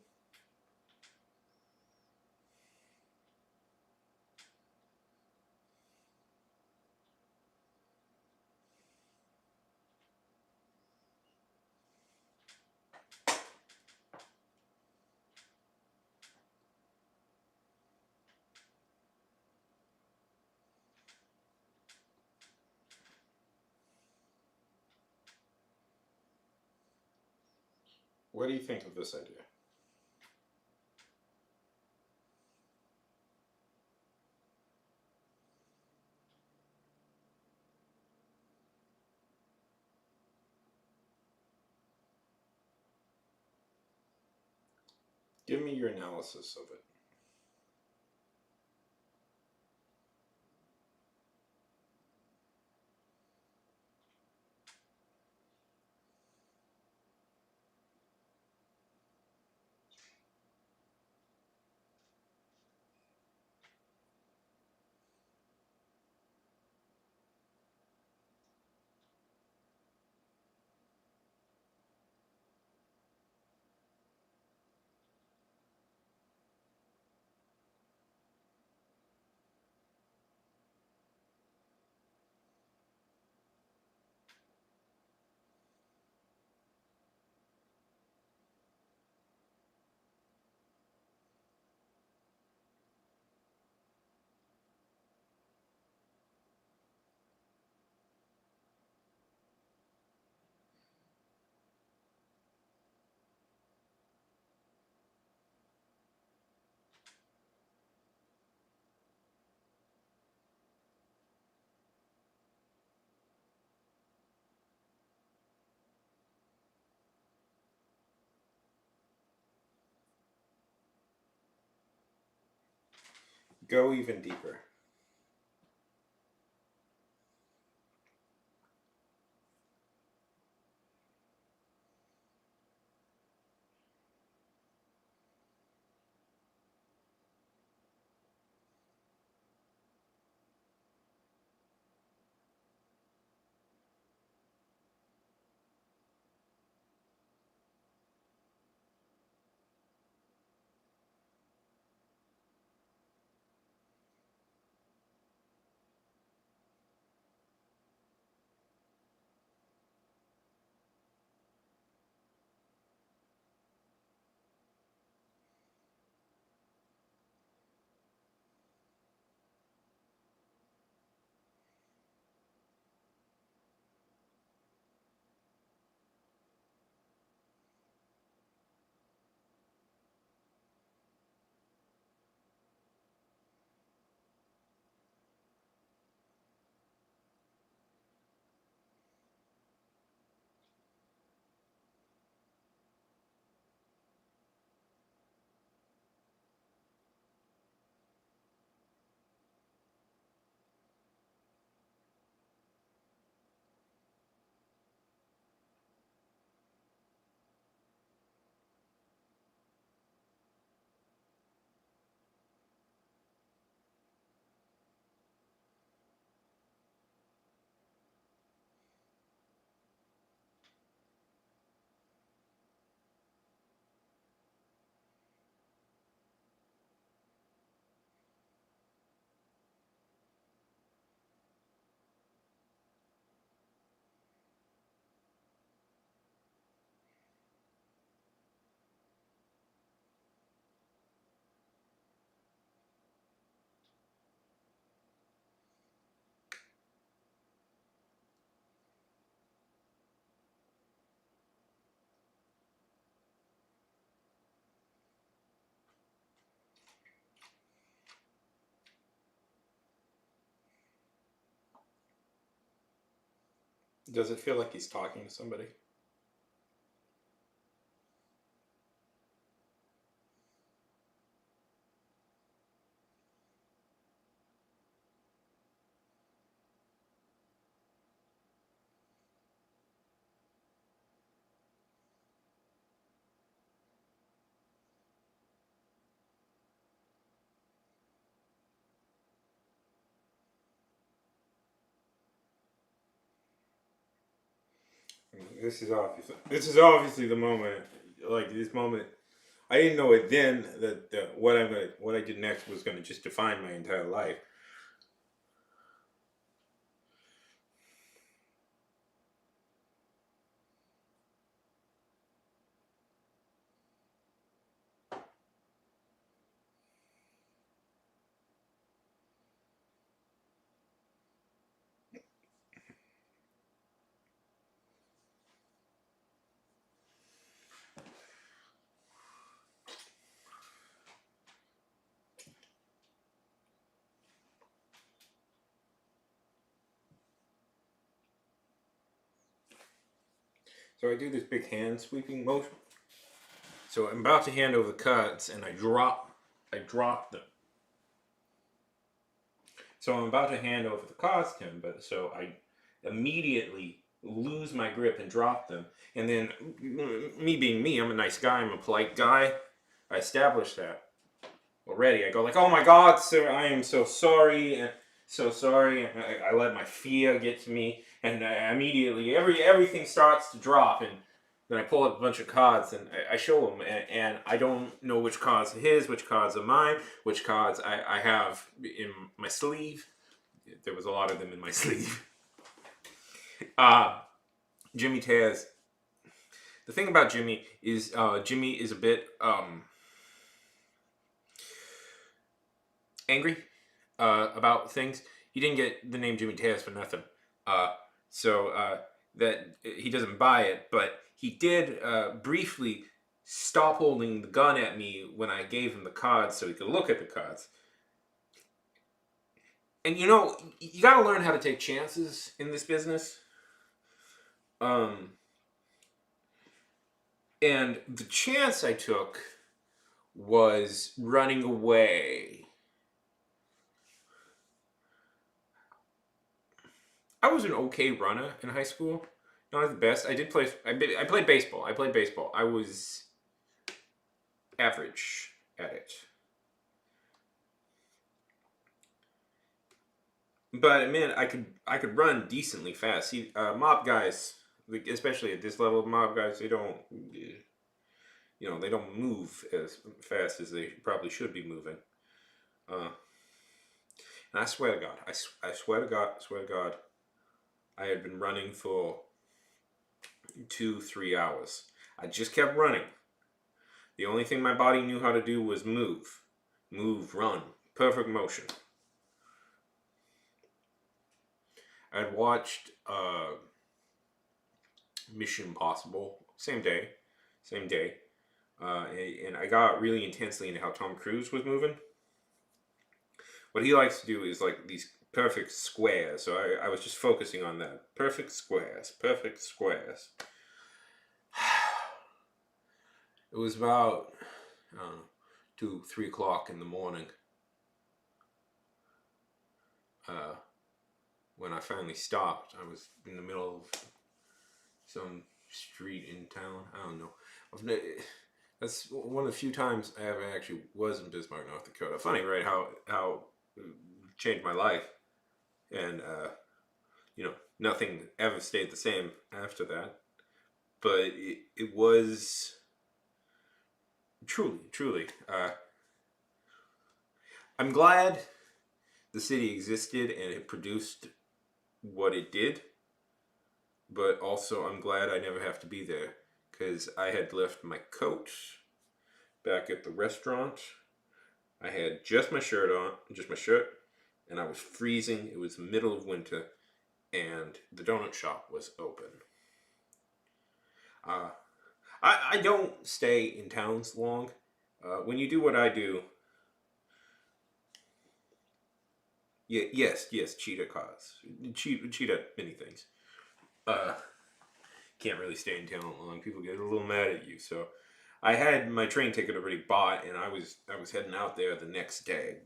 What do you think of this idea? Give me your analysis of it. Go even deeper. Does it feel like he's talking to somebody? This is obviously the moment. Like this moment, I didn't know it then that what I did next was gonna just define my entire life. So I do this big hand sweeping motion. So I'm about to hand over the cards, and I drop them. So I'm about to hand over the cards to him, but so I immediately lose my grip and drop them. And then, me being me, I'm a nice guy, I'm a polite guy. I established that already. I go like, "Oh my God, sir, I am so sorry, and so sorry." And I let my fear get to me, and immediately everything starts to drop, and then I pull up a bunch of cards and I show him, and I don't know which cards are his, which cards are mine, which cards I have in my sleeve. There was a lot of them in my sleeve. Jimmy Taz. The thing about Jimmy is Jimmy is a bit angry about things. He didn't get the name Jimmy Taz for nothing. So that he doesn't buy it, but he did briefly stop holding the gun at me when I gave him the cards so he could look at the cards. And you know, you gotta learn how to take chances in this business. And the chance I took was running away. I was an okay runner in high school. Not the best. I played baseball. I was average at it. But man, I could run decently fast. See, mob guys, like, especially at this level of mob guys, they don't move as fast as they probably should be moving. And I swear to God, I swear to God, I had been running for 2-3 hours. I just kept running. The only thing my body knew how to do was move, run, perfect motion. I'd watched Mission Impossible, same day, and I got really intensely into how Tom Cruise was moving. What he likes to do is like these perfect squares, so I was just focusing on that. Perfect squares. It was about, I don't know, 2-3 o'clock in the morning. When I finally stopped, I was in the middle of some street in town. I don't know. That's one of the few times I ever actually was in Bismarck, North Dakota. Funny, right? How it changed my life, and nothing ever stayed the same after that. But it was truly. I'm glad the city existed and it produced what it did, but also I'm glad I never have to be there, because I had left my coat back at the restaurant. I had just my shirt, and I was freezing. It was the middle of winter, and the donut shop was open. I don't stay in towns long. When you do what I do, yes, cheetah cars. Cheetah many things. can't really stay in town long. People get a little mad at you. So I had my train ticket already bought, and I was heading out there the next day.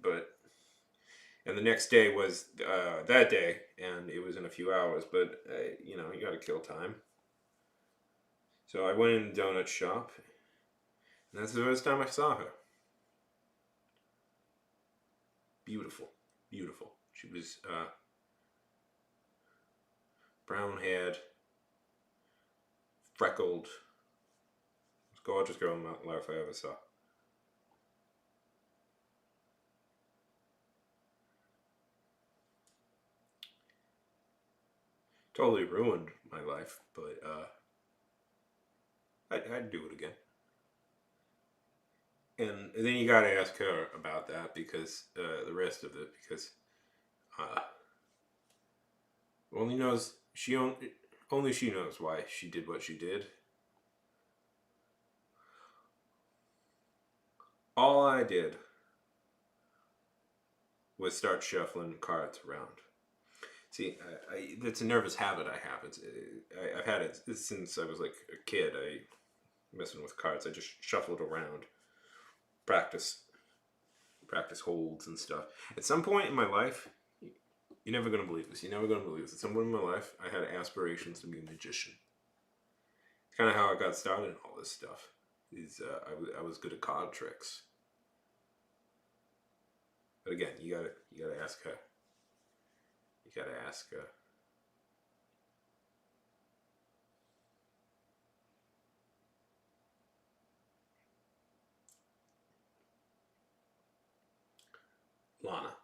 And the next day was that day, and it was in a few hours. But you know, you got to kill time. So I went in the donut shop, and that's the first time I saw her. Beautiful, beautiful. She was brown haired, freckled, gorgeous girl in my life I ever saw. Totally ruined my life, but I'd do it again. And then you gotta ask her about that because the rest of it, because uh, only knows she only she knows why she did what she did. All I did was start shuffling cards around. See, it's a nervous habit I have. I've had it since I was like a kid. I messing with cards. I just shuffle it around, practice, practice holds and stuff. At some point in my life, you're never gonna believe this. You're never gonna believe this. At some point in my life, I had aspirations to be a magician. It's kind of how I got started in all this stuff. I was good at card tricks. But again, you gotta ask her. You gotta ask her. Lana.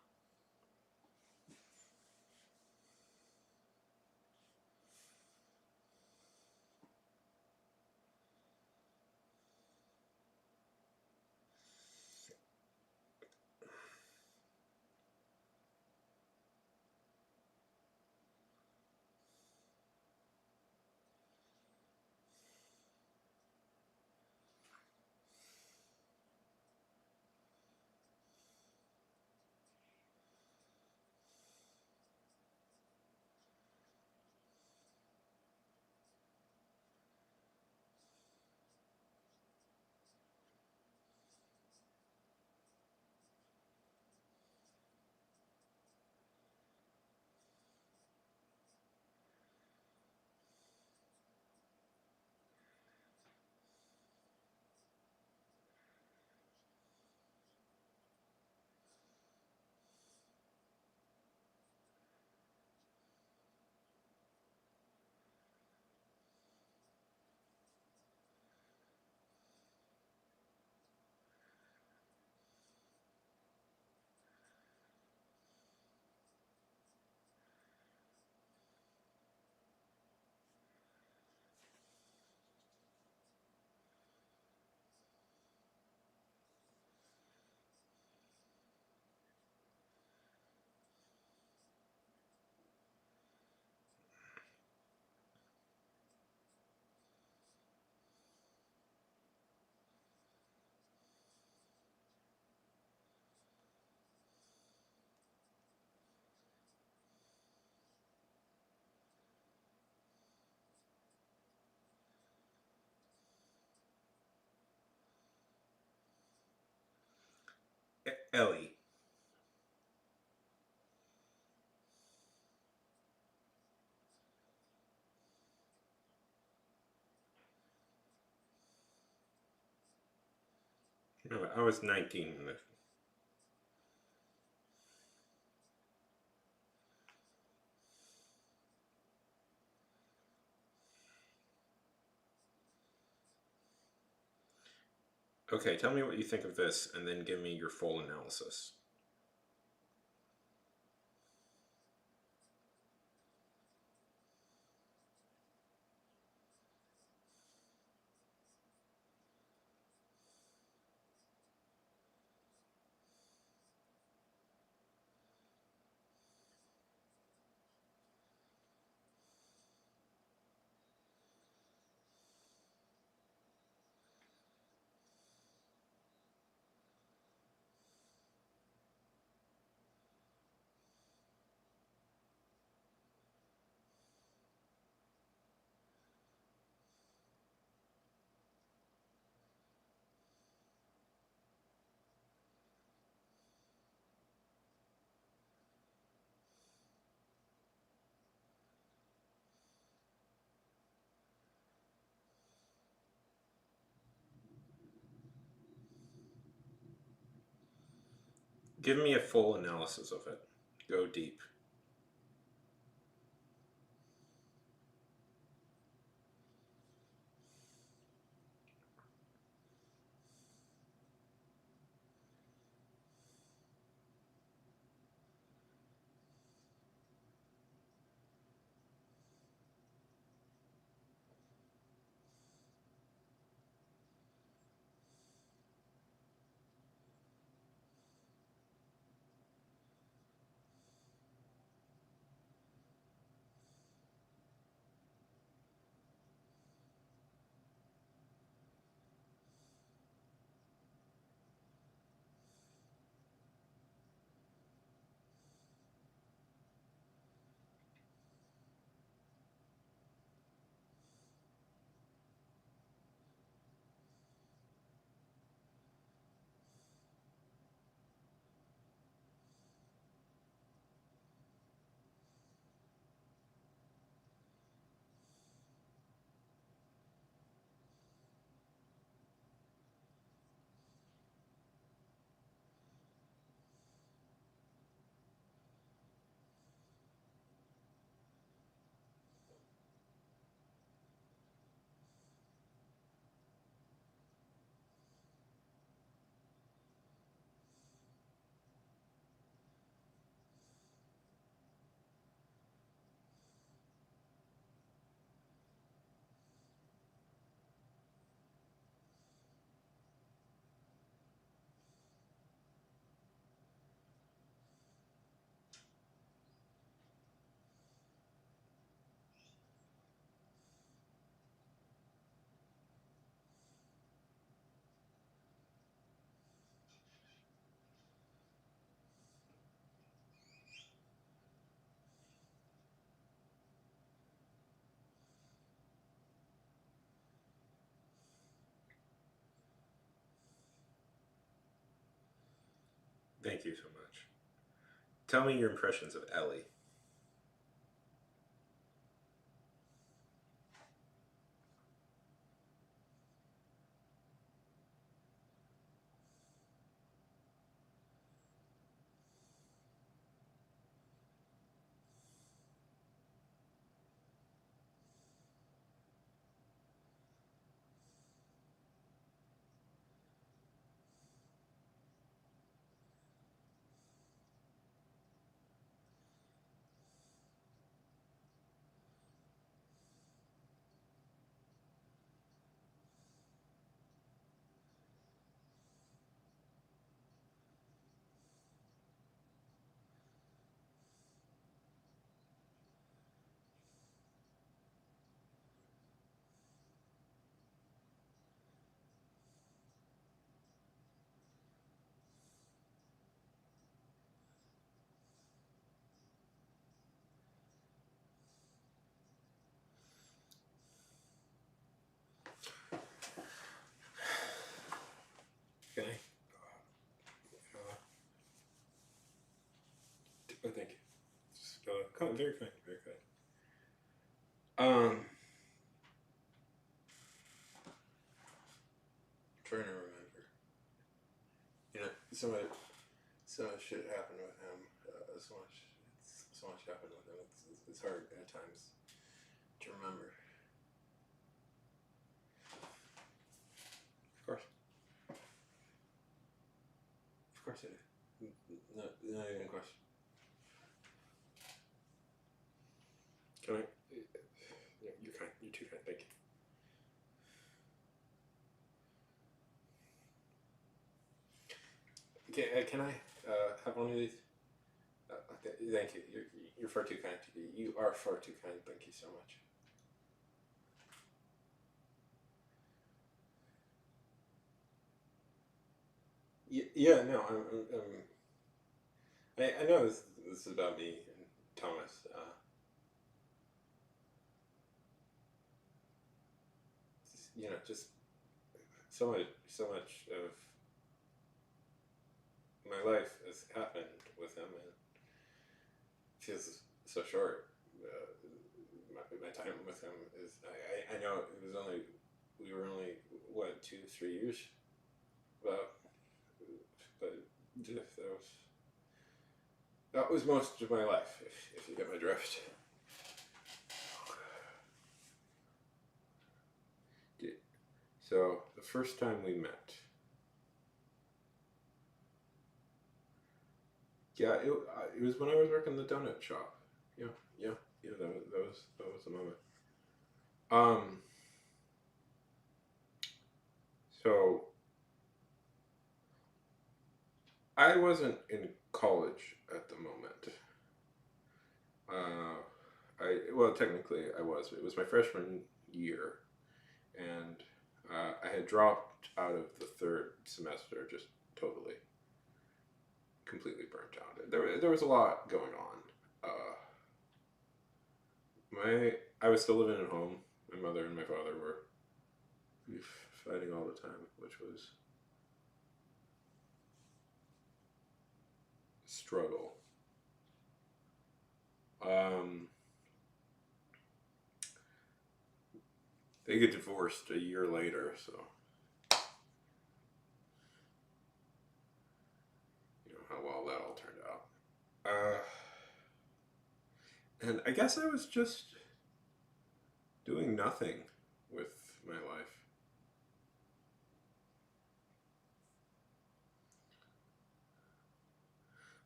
Ellie. No, I was 19 when this. Okay, tell me what you think of this, and then give me your full analysis. Give me a full analysis of it. Go deep. Thank you so much. Tell me your impressions of Ellie. Can I? Oh, thank you. Just, very kind, very kind. Trying to remember. You know, so much shit happened with him. So much happened with him. It's hard at times to remember. Of course I do. No, not even a question. Can I? You're kind. You're too kind. Thank you. Can I have one of these? Okay, thank you. You're far too kind. You are far too kind. Thank you so much. Yeah, no, I know this is about me and Thomas. You know, just so much of my life has happened with him, and it feels so short. My time with him is. I know it was only. We were only what 2-3 years. About, but that was that was most of my life, if you get my drift. So, the first time we met. Yeah, it was when I was working the donut shop. Yeah, that was the moment. So I wasn't in college at the moment. Well, technically I was. It was my freshman year, and I had dropped out of the third semester, just totally, completely burnt out. There was a lot going on. I was still living at home. My mother and my father were fighting all the time, which was a struggle. They get divorced a year later, so you know how well that all turned out. And I guess I was just doing nothing with my life.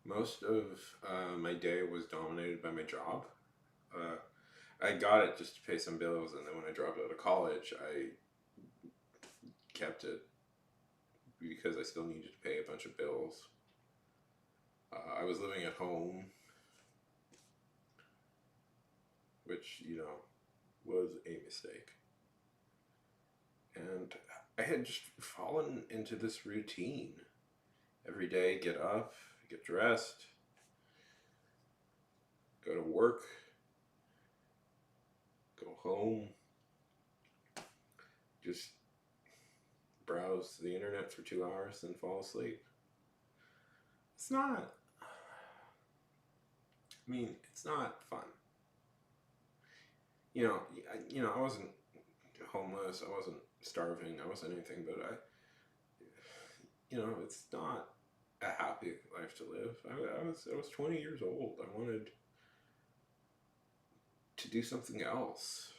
Most of my day was dominated by my job. I got it just to pay some bills, and then when I dropped out of college, I kept it because I still needed to pay a bunch of bills. I was living at home, which, you know, was a mistake. And I had just fallen into this routine. Every day, get up, get dressed, go to work, go home, just browse the internet for 2 hours, then fall asleep. It's not, it's not fun. I wasn't homeless, I wasn't starving, I wasn't anything, but it's not a happy life to live. I was 20 years old. I wanted to do something else.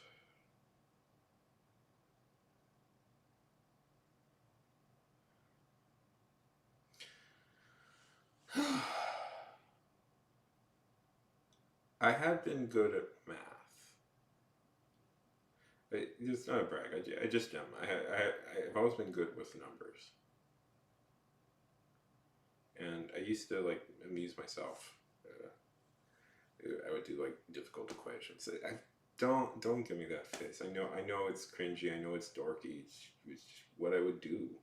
I had been good at math. It's not a brag. I just am. I've always been good with numbers, and I used to amuse myself. I would do difficult equations. Don't give me that face. I know it's cringy. I know it's dorky. It's just what I would do.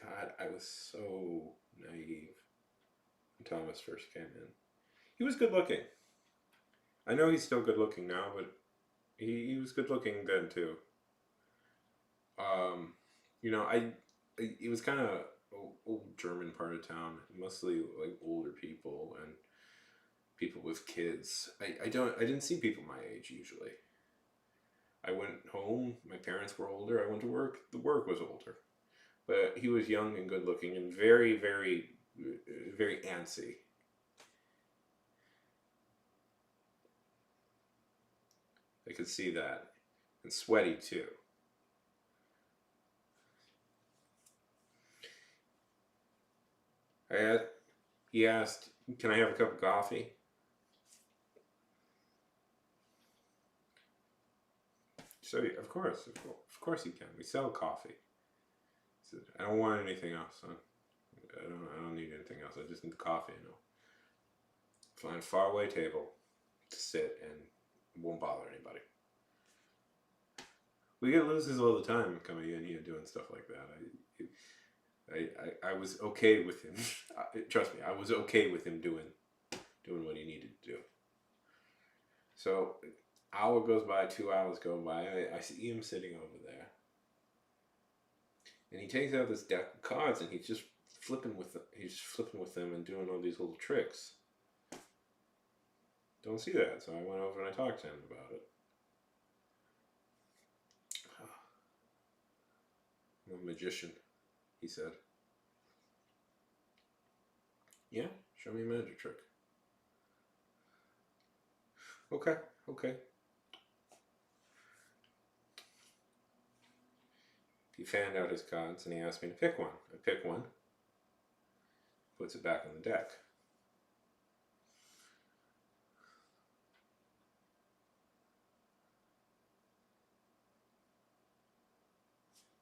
God, I was so naive when Thomas first came in. He was good looking. I know he's still good looking now, but he was good looking then too. It was kind of old German part of town, mostly older people and people with kids. I didn't see people my age usually. I went home, my parents were older, I went to work, the work was older. But he was young and good looking and very, very, very antsy. I could see that. And sweaty too. He asked, "Can I have a cup of coffee?" So of course you can. We sell coffee. He said, "I don't want anything else. Huh? I don't need anything else. I just need the coffee. Find a faraway table to sit and it won't bother anybody." We get losers all the time coming in here doing stuff like that. I was okay with him. Trust me, I was okay with him doing what he needed to do. So, hour goes by, 2 hours go by. I see him sitting over there, and he takes out this deck of cards, and he's just flipping with them. He's flipping with them and doing all these little tricks. Don't see that, so I went over and I talked to him about it. a magician, he said. Yeah, show me a magic trick. Okay, okay. He fanned out his cards and he asked me to pick one. I pick one, puts it back on the deck.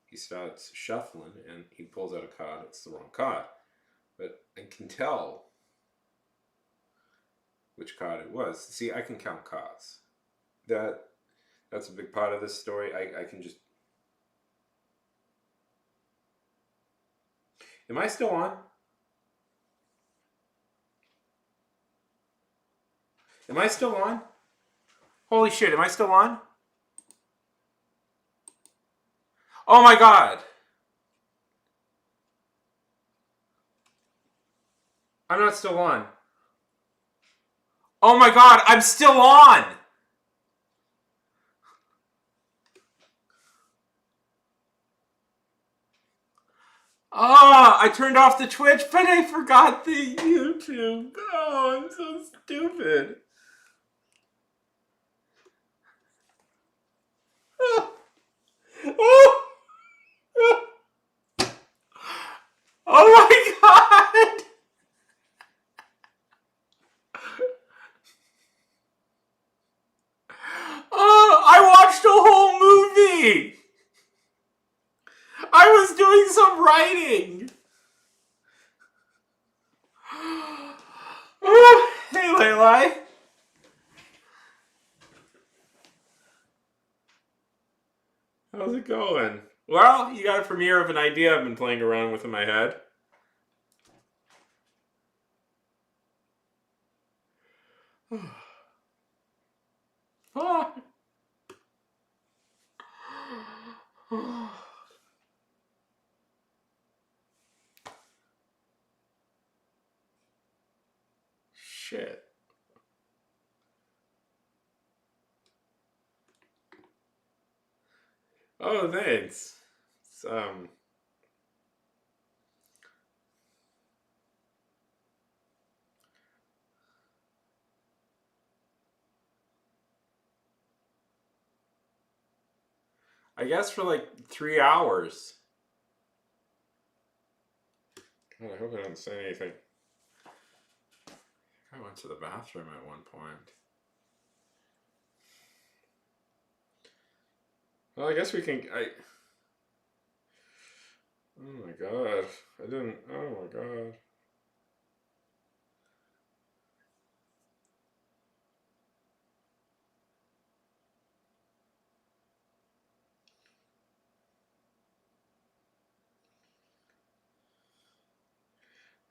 He starts shuffling and he pulls out a card. It's the wrong card. But I can tell which card it was. See, I can count cards. That's a big part of this story. I can just... Am I still on? Am I still on? Holy shit, am I still on? Oh my god! I'm not still on. Oh my god, I'm still on! Ah, I turned off the Twitch, but I forgot the YouTube. Oh, I'm so stupid. Oh, oh, oh my god! Oh, I watched a whole movie! I was doing some writing! Oh, hey, Leilai. How's it going? Well, you got a premiere of an idea I've been playing around with in my head. Oh. Shit. Oh, thanks. It's, I guess for like 3 hours. God, I hope I don't say anything. I went to the bathroom at one point. Well, I guess we can. Oh my god. I didn't. Oh my god.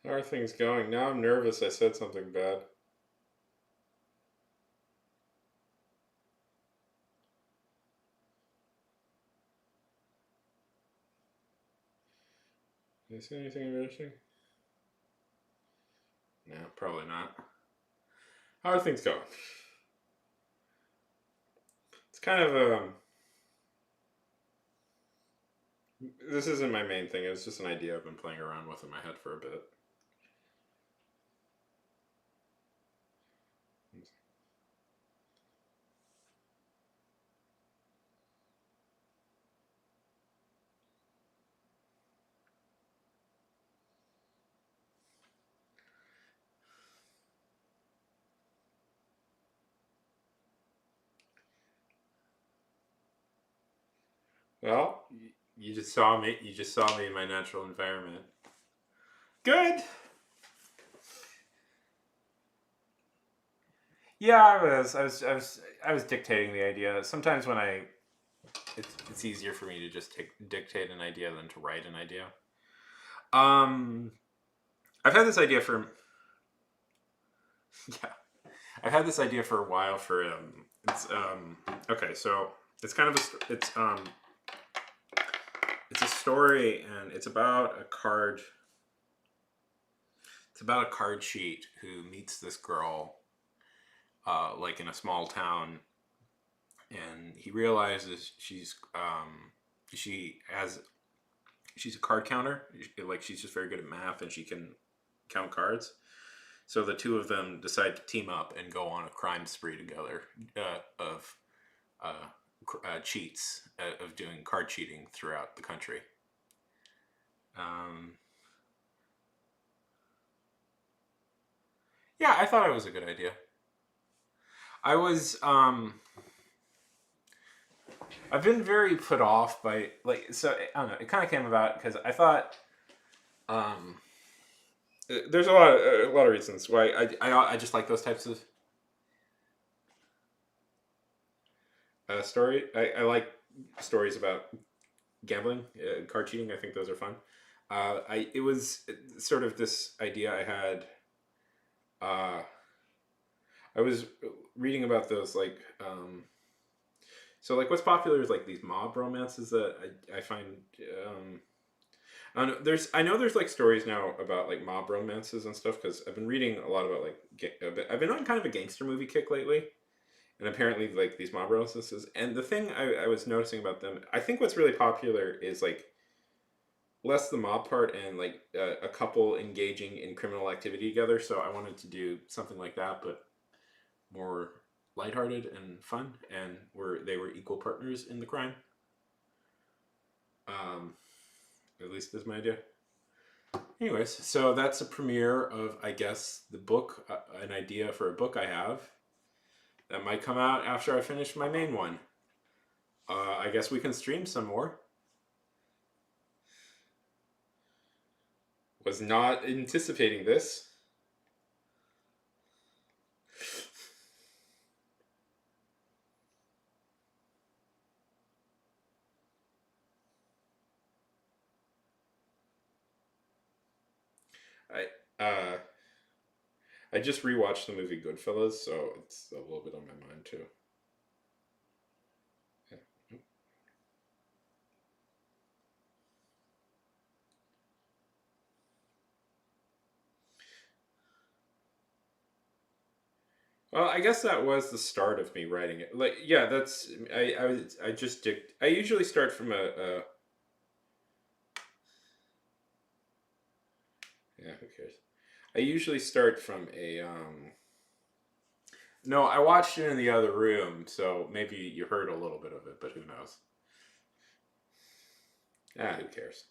How are things going? Now I'm nervous I said something bad. Did I say anything embarrassing? No, probably not. How are things going? It's kind of this isn't my main thing. It's just an idea I've been playing around with in my head for a bit. Well, you just saw me. You just saw me in my natural environment. Good. Yeah, I was dictating the idea. Sometimes when it's easier for me to just dictate an idea than to write an idea. I've had this idea for yeah, I've had this idea for a while. For okay, so it's kind of it's a story, and it's about a card. It's about a card cheat who meets this girl, like in a small town, and he realizes she has she's a card counter. Like she's just very good at math and she can count cards. So the two of them decide to team up and go on a crime spree together of cheats, of doing card cheating throughout the country. Yeah, I thought it was a good idea. I was I've been very put off by so I don't know. It kind of came about because I thought there's a lot of reasons why I just like those types of story. I like stories about gambling, card cheating. I think those are fun. It was sort of this idea I had. I was reading about those so like what's popular is like these mob romances that I find I don't know, I know there's like stories now about like mob romances and stuff because I've been reading a lot about I've been on kind of a gangster movie kick lately, and apparently like these mob romances, and the thing I was noticing about them, I think what's really popular is like less the mob part and like a couple engaging in criminal activity together. So I wanted to do something like that, but more lighthearted and fun, and they were equal partners in the crime. At least is my idea. Anyways, so that's a premiere of, I guess, the book, an idea for a book I have that might come out after I finish my main one. I guess we can stream some more. Was not anticipating this. I just rewatched the movie Goodfellas, so it's a little bit on my mind too. Yeah. Well, I guess that was the start of me writing it. Like, yeah, that's I usually start from a yeah, who cares? I usually start from a no, I watched it in the other room, so maybe you heard a little bit of it, but who knows? Who cares?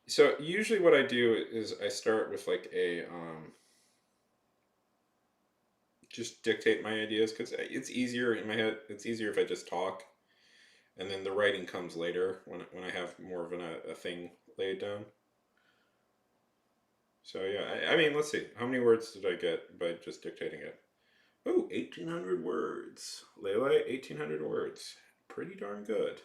So usually what I do is I start with like a just dictate my ideas because it's easier in my head. It's easier if I just talk, and then the writing comes later when I have more of a thing laid down. So yeah, I mean, let's see. How many words did I get by just dictating it? Oh, 1,800 words. Leila, 1,800 words. Pretty darn good.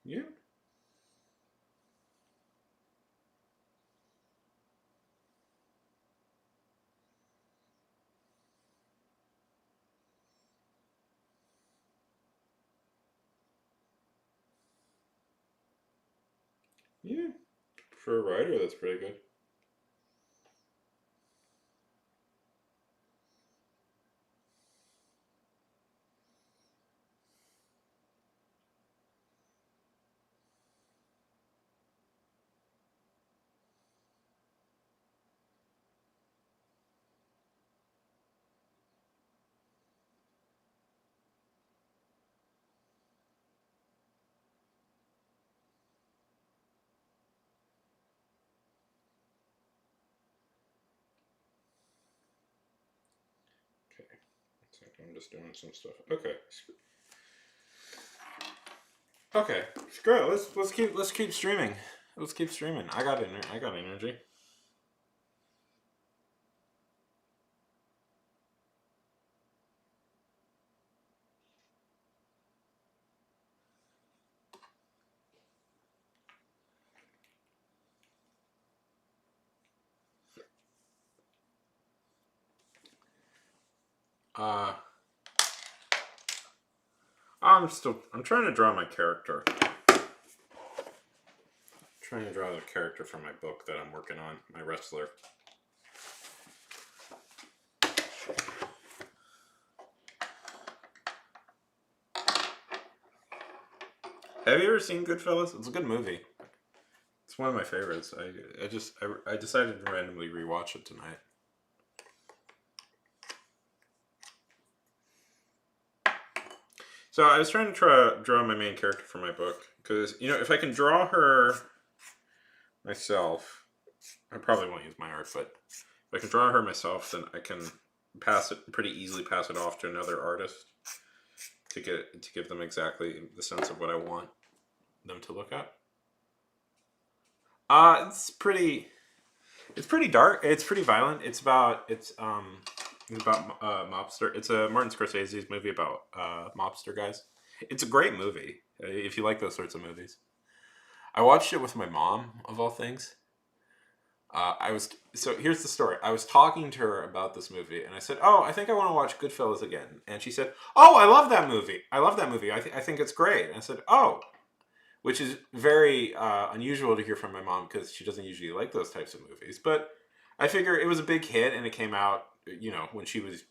Yeah. Yeah. For a writer, that's pretty good. Okay. So I'm just doing some stuff. Okay. Okay. Screw it. Let's keep streaming. Let's keep streaming. I got energy. I I'm trying to draw my character. Trying to draw the character for my book that I'm working on, my wrestler. Have you ever seen Goodfellas? It's a good movie. It's one of my favorites. I decided to randomly rewatch it tonight. So I was trying to draw my main character for my book because if I can draw her myself, I probably won't use my art, but if I can draw her myself, then I can pretty easily pass it off to another artist to give them exactly the sense of what I want them to look at. It's pretty dark. It's pretty violent. It's about mobster. It's a Martin Scorsese's movie about mobster guys. It's a great movie if you like those sorts of movies. I watched it with my mom, of all things. So here's the story. I was talking to her about this movie, and I said, "Oh, I think I want to watch Goodfellas again." And she said, "Oh, I love that movie. I love that movie. I think it's great." And I said, "Oh," which is very unusual to hear from my mom because she doesn't usually like those types of movies. But I figure it was a big hit, and it came out, when she was,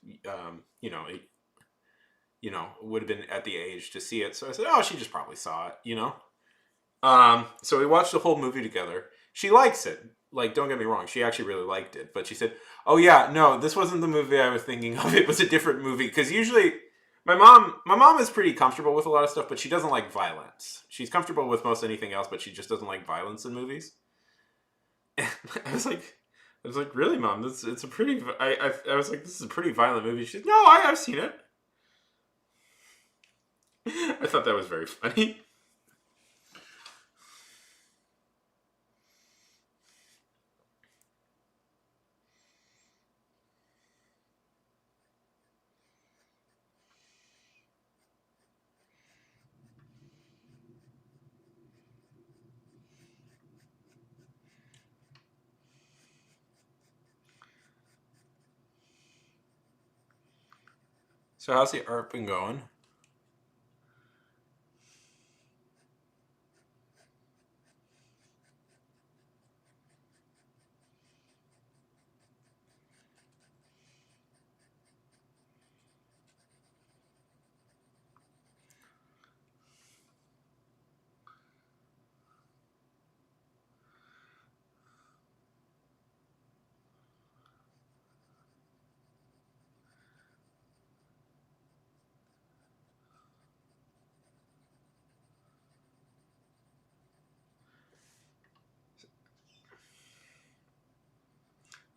would have been at the age to see it. So I said, "Oh, she just probably saw it," So we watched the whole movie together. She likes it. Like, don't get me wrong, she actually really liked it. But she said, "Oh yeah, no, this wasn't the movie I was thinking of. It was a different movie." Because usually, my mom is pretty comfortable with a lot of stuff, but she doesn't like violence. She's comfortable with most anything else, but she just doesn't like violence in movies. And I was like, "Really, Mom? It's a pretty." I was like, "This is a pretty violent movie." She said, "No, I've seen it." I thought that was very funny. So how's the art been going?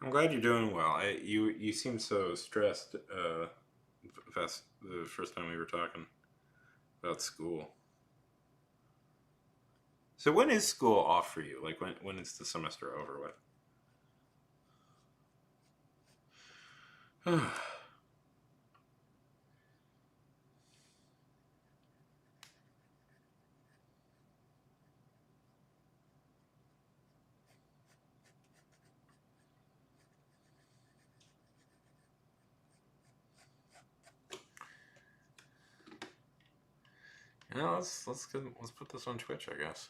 I'm glad you're doing well. You seem so stressed. The first time we were talking about school. So when is school off for you? Like when is the semester over with? Let's put this on Twitch, I guess.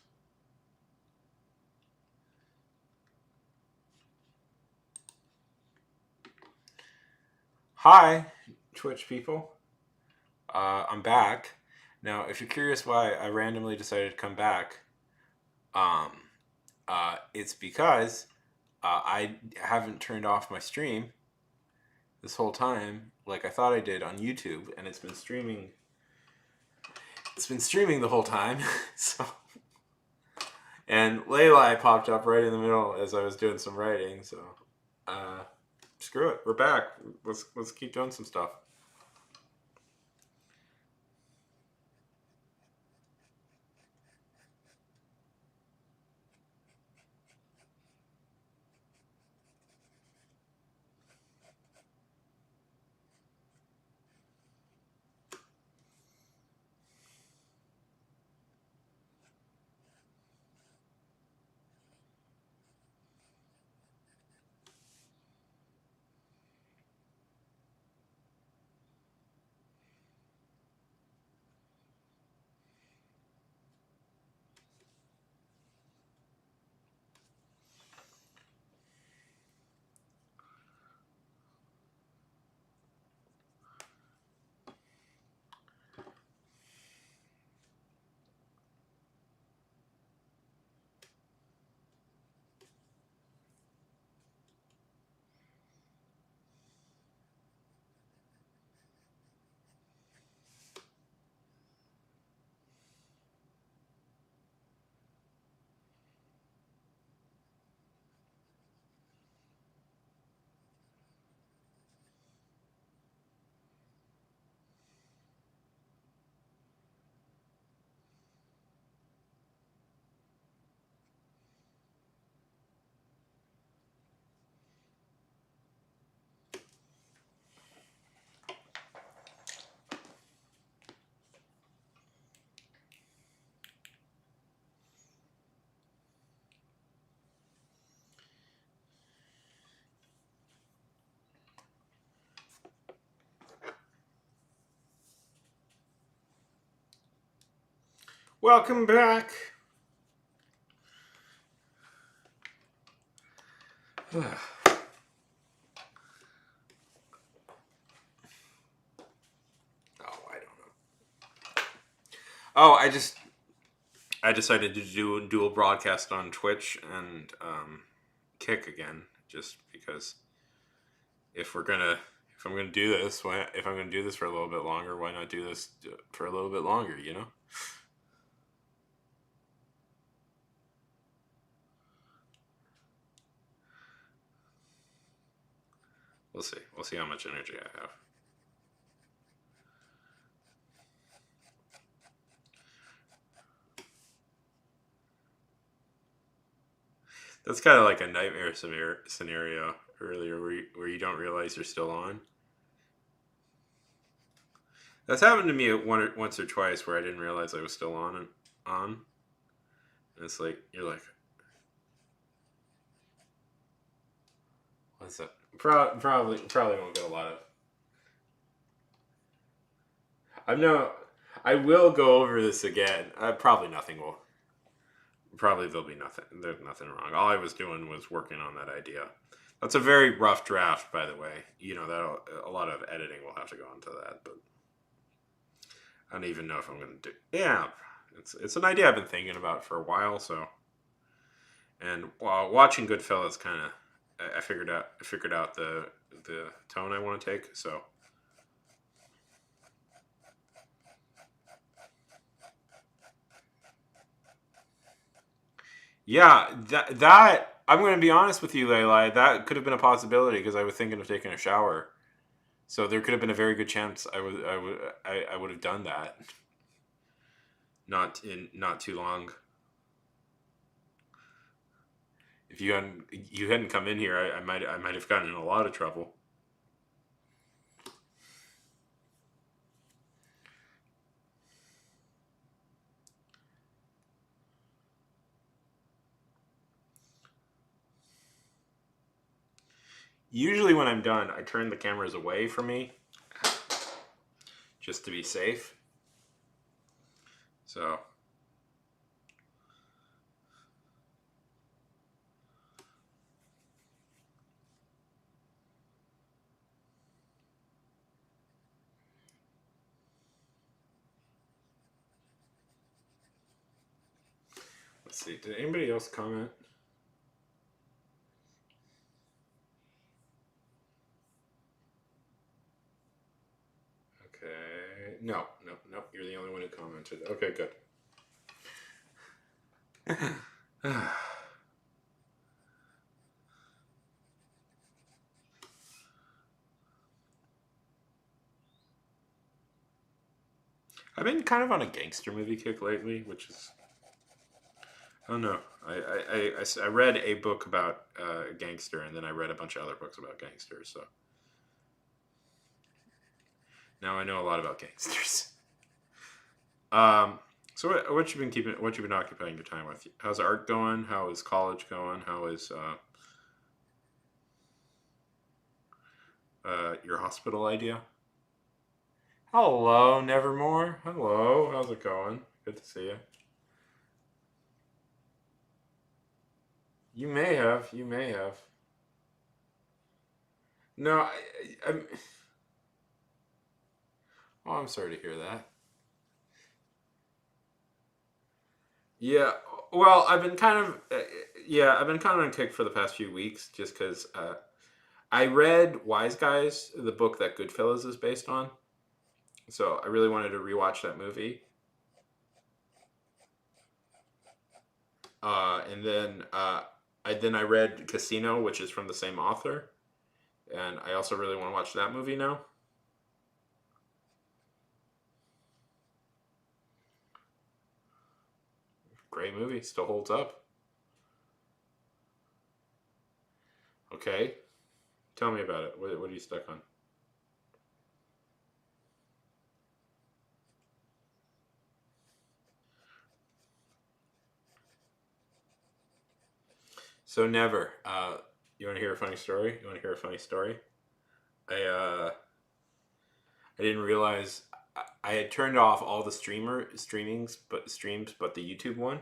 Hi, Twitch people. I'm back. Now, if you're curious why I randomly decided to come back, it's because I haven't turned off my stream this whole time like I thought I did on YouTube, and it's been streaming. It's been streaming the whole time. So, and Layla popped up right in the middle as I was doing some writing. So, screw it, we're back. Let's keep doing some stuff. Welcome back. I don't know. Oh, I decided to do a dual broadcast on Twitch and Kick again, just because if I'm gonna do this, if I'm gonna do this for a little bit longer, why not do this for a little bit longer? You know. We'll see. We'll see how much energy I have. That's kind of like a nightmare scenario earlier where you don't realize you're still on. That's happened to me once or twice where I didn't realize I was still on. And it's like, you're like, what's up? Probably won't get a lot of. I will go over this again. Probably nothing will. Probably there'll be nothing. There's nothing wrong. All I was doing was working on that idea. That's a very rough draft, by the way. You know that a lot of editing will have to go into that, but I don't even know if I'm going to do. Yeah, it's an idea I've been thinking about for a while. So, and while watching Goodfellas, kind of, I figured out the tone I want to take. So. Yeah, that I'm going to be honest with you, Layla. That could have been a possibility because I was thinking of taking a shower. So there could have been a very good chance I would have done that. Not too long. If you hadn't come in here, I might have gotten in a lot of trouble. Usually when I'm done, I turn the cameras away from me just to be safe. So let's see. Did anybody else comment? Okay. No. You're the only one who commented. Okay, good. I've been kind of on a gangster movie kick lately, which is, I don't know. I read a book about a gangster, and then I read a bunch of other books about gangsters. So now I know a lot about gangsters. So what you been occupying your time with? How's art going? How is college going? How is your hospital idea? Hello, Nevermore. Hello, how's it going? Good to see you. You may have. No, I'm. Oh, I'm sorry to hear that. Yeah, well, I've been kind of, I've been kind of on a kick for the past few weeks, just because I read Wise Guys, the book that Goodfellas is based on. So I really wanted to rewatch that movie. And then I read Casino, which is from the same author, and I also really want to watch that movie now. Great movie, still holds up. Okay, tell me about it. What are you stuck on? So never. You want to hear a funny story? I didn't realize I had turned off all the streams, but the YouTube one,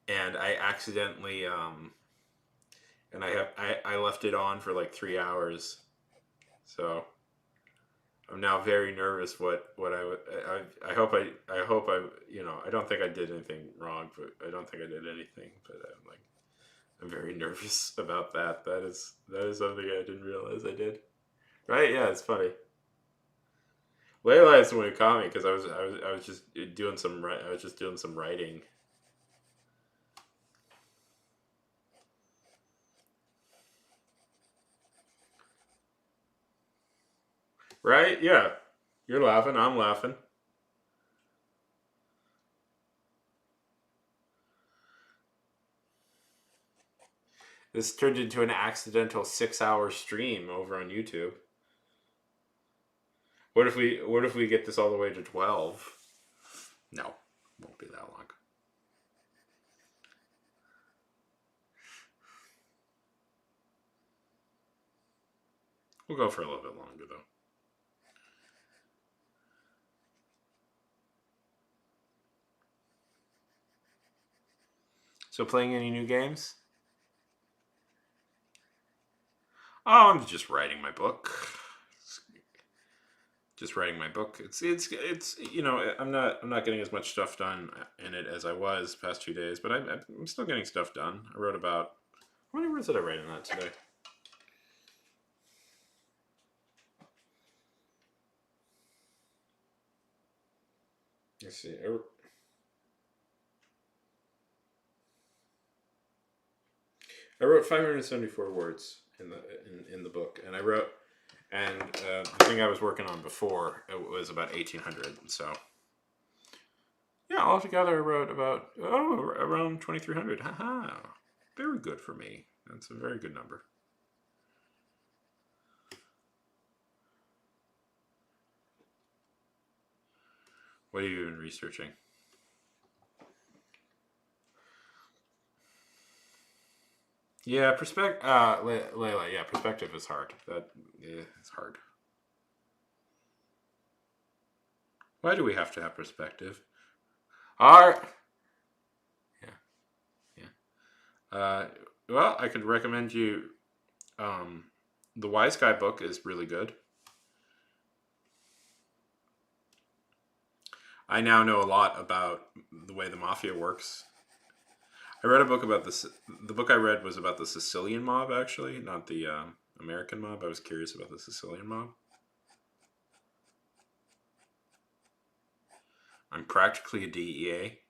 and I accidentally and I left it on for like 3 hours, so I'm now very nervous. I hope I I don't think I did anything wrong, but I don't think I did anything, but I'm very nervous about that. That is something I didn't realize I did. Right? Yeah, it's funny. Layla is the one who caught me because I was just doing some writing. Right? Yeah. You're laughing. I'm laughing. This turned into an accidental 6-hour stream over on YouTube. What if we get this all the way to 12? No, won't be that long. We'll go for a little bit longer though. So playing any new games? Oh, I'm just writing my book. Just writing my book. It's I'm not getting as much stuff done in it as I was the past 2 days, but I'm still getting stuff done. I wrote about, how many words did I write in that today? Let's see. I wrote 574 words in the book, and the thing I was working on before, it was about 1,800. So yeah, altogether I wrote about around 2,300. Haha, very good for me. That's a very good number. What have you been researching? Yeah, Layla, yeah, perspective is hard. It's hard. Why do we have to have perspective? Yeah. Well, I could recommend you, the Wise Guy book is really good. I now know a lot about the way the mafia works. I read a book about this. The book I read was about the Sicilian mob, actually, not the American mob. I was curious about the Sicilian mob. I'm practically a DEA.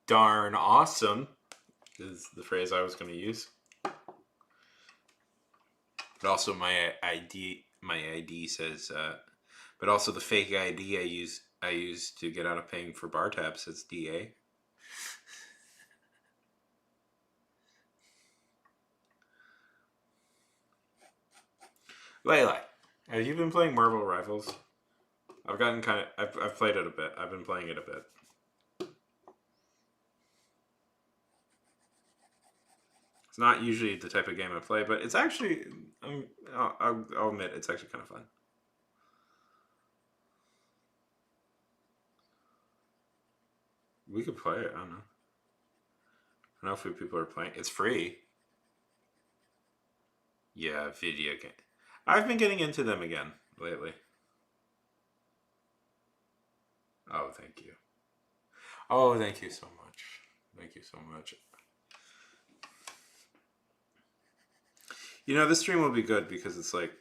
Darn awesome is the phrase I was going to use. But also my ID says, but also the fake ID I use to get out of paying for bar tab says DA. Layla, have you been playing Marvel Rivals? I've played it a bit. I've been playing it a bit. It's not usually the type of game I play, but it's actually, I'll admit, it's actually kind of fun. We could play it. I don't know. I don't know if people are playing. It's free. Yeah, video game. I've been getting into them again lately. Oh, thank you. Oh, thank you so much. Thank you so much. This stream will be good because it's like,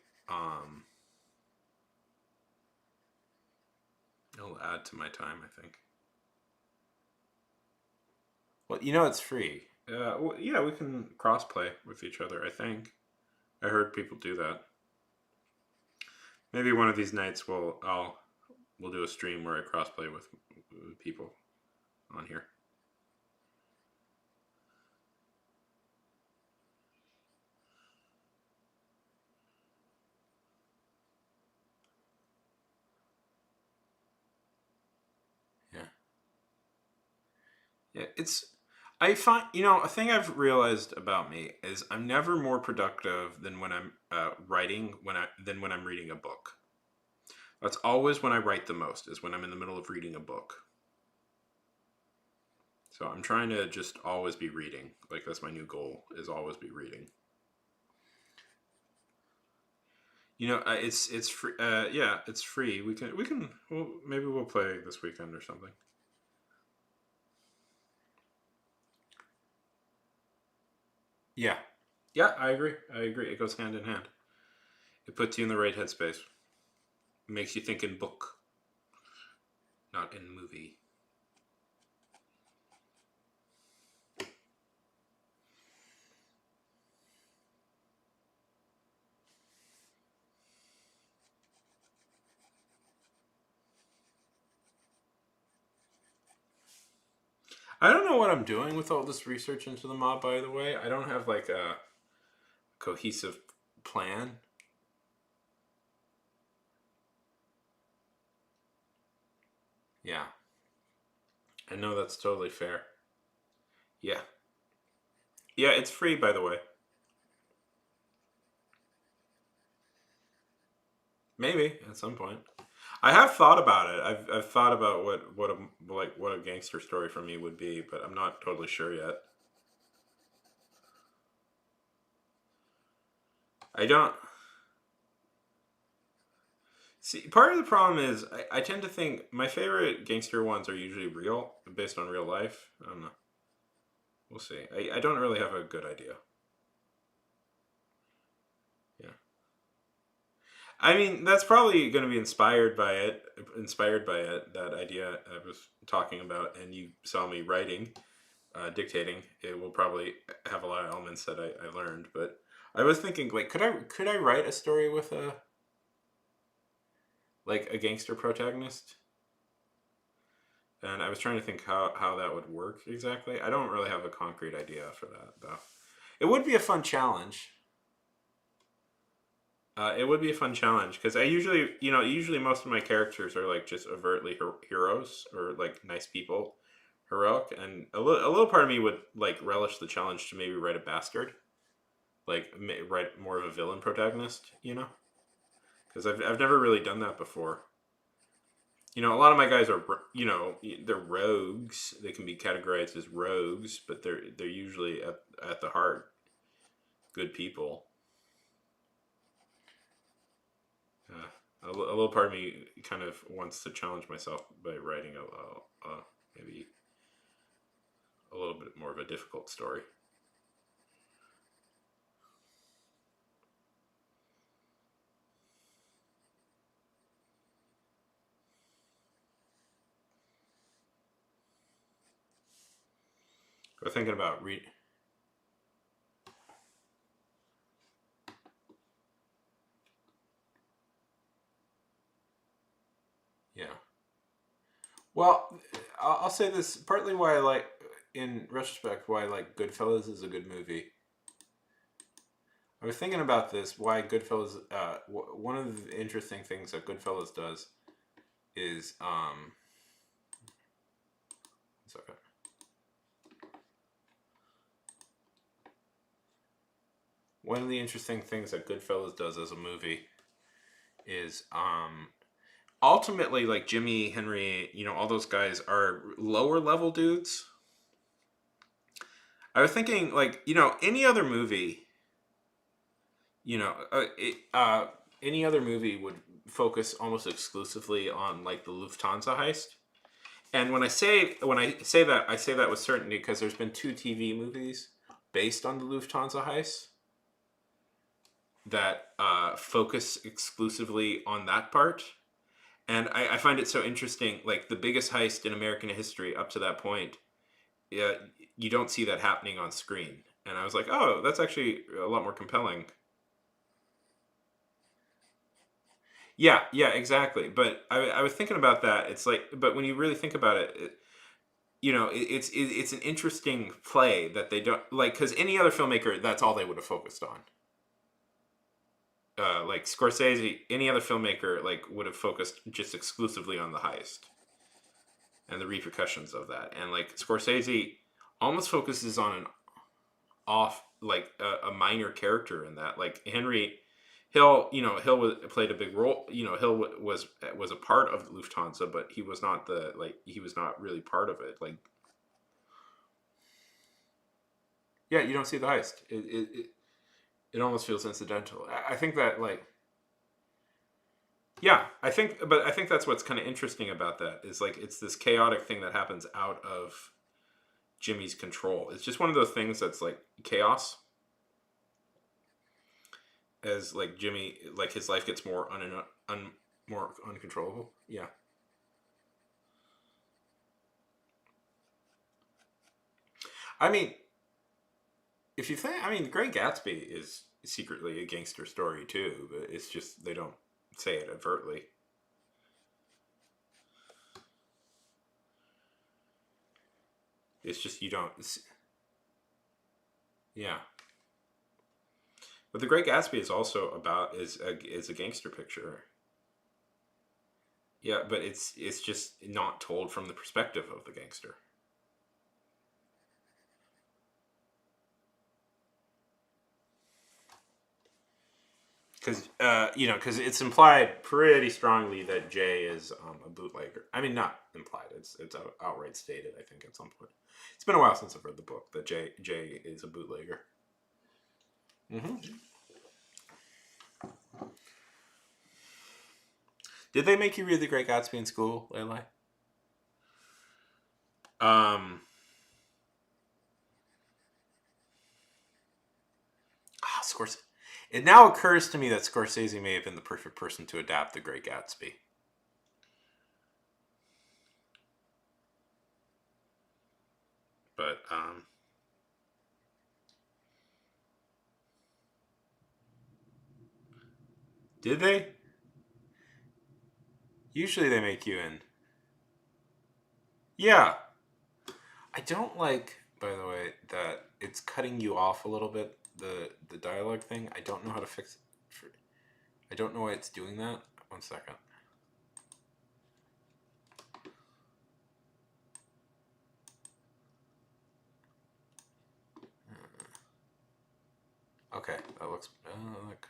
it'll add to my time, I think. Well, it's free. Well, yeah, we can crossplay with each other, I think. I heard people do that. Maybe one of these nights we'll do a stream where I crossplay with people on here. Yeah, I find, a thing I've realized about me is I'm never more productive than when I'm writing than when I'm reading a book. That's always when I write the most, is when I'm in the middle of reading a book. So I'm trying to just always be reading. Like, that's my new goal, is always be reading. It's free. Yeah, it's free. Maybe we'll play this weekend or something. Yeah. Yeah, I agree. It goes hand in hand. It puts you in the right headspace. It makes you think in book, not in movie. I don't know what I'm doing with all this research into the mob, by the way. I don't have like a cohesive plan. Yeah. I know that's totally fair. Yeah. Yeah, it's free, by the way. Maybe at some point. I have thought about it. I've thought about what a gangster story for me would be, but I'm not totally sure yet. I don't see. Part of the problem is I tend to think my favorite gangster ones are usually real, based on real life. I don't know. We'll see. I don't really have a good idea. Yeah. I mean, that's probably going to be inspired by it. That idea I was talking about, and you saw me writing, dictating. It will probably have a lot of elements that I learned. But I was thinking, like, could I write a story with a gangster protagonist? And I was trying to think how that would work exactly. I don't really have a concrete idea for that, though. It would be a fun challenge. It would be a fun challenge because usually most of my characters are like just overtly heroes or like nice people, heroic, and a little part of me would like relish the challenge to maybe write a bastard, like write more of a villain protagonist, because I've never really done that before. A lot of my guys are, they're rogues. They can be categorized as rogues, but they're usually at the heart good people. A little part of me kind of wants to challenge myself by writing maybe a little bit more of a difficult story. We're thinking about Yeah. Well, I'll say this partly why I like, in retrospect, why I like Goodfellas is a good movie. I was thinking about this, why Goodfellas, one of the interesting things that Goodfellas does is, one second. One of the interesting things that Goodfellas does as a movie is, ultimately, like Jimmy, Henry, all those guys are lower level dudes. I was thinking, like, any other movie, any other movie would focus almost exclusively on like the Lufthansa heist. And when I say that, I say that with certainty because there's been 2 TV movies based on the Lufthansa heist that focus exclusively on that part. And I find it so interesting, like the biggest heist in American history up to that point, you don't see that happening on screen. And I was like, oh, that's actually a lot more compelling. Yeah, exactly. But I was thinking about that. It's like, but when you really think about it, it's an interesting play that they don't like, because any other filmmaker, that's all they would have focused on. Like Scorsese, any other filmmaker like would have focused just exclusively on the heist and the repercussions of that. And like Scorsese almost focuses on an off like a minor character in that. Like Henry Hill, played a big role. Hill was a part of Lufthansa, but he was not he was not really part of it. Like, yeah, you don't see the heist. It almost feels incidental. I think that like, yeah, I think that's what's kind of interesting about that is like it's this chaotic thing that happens out of Jimmy's control. It's just one of those things that's like chaos. As like Jimmy, like his life gets more more uncontrollable. Yeah. I mean, if you think, I mean, Great Gatsby is secretly a gangster story too, but it's just they don't say it overtly. It's just you don't. Yeah. But The Great Gatsby is also about is a gangster picture. Yeah, but it's just not told from the perspective of the gangster. Because because it's implied pretty strongly that Jay is a bootlegger. I mean, not implied; it's outright stated. I think at some point. It's been a while since I've read the book that Jay is a bootlegger. Mm-hmm. Did they make you read The Great Gatsby in school, Leilai? Scorsese. It now occurs to me that Scorsese may have been the perfect person to adapt The Great Gatsby. But did they? Usually they make you in. Yeah. I don't like, by the way, that it's cutting you off a little bit, the dialogue thing. I don't know how to fix it. I don't know why it's doing that. One second. Okay, that looks... look.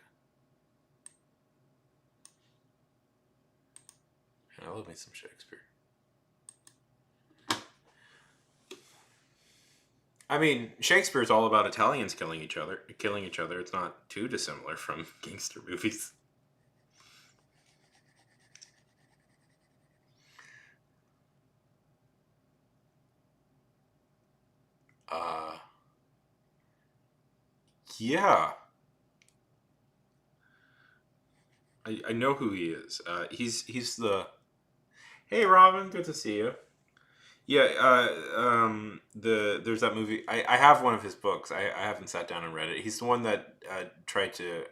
I love me some Shakespeare. I mean, Shakespeare's all about Italians killing each other. It's not too dissimilar from gangster movies. Uh, yeah. I know who he is. He's the... Hey, Robin, good to see you. Yeah, there's that movie. I have one of his books. I haven't sat down and read it. He's the one that tried to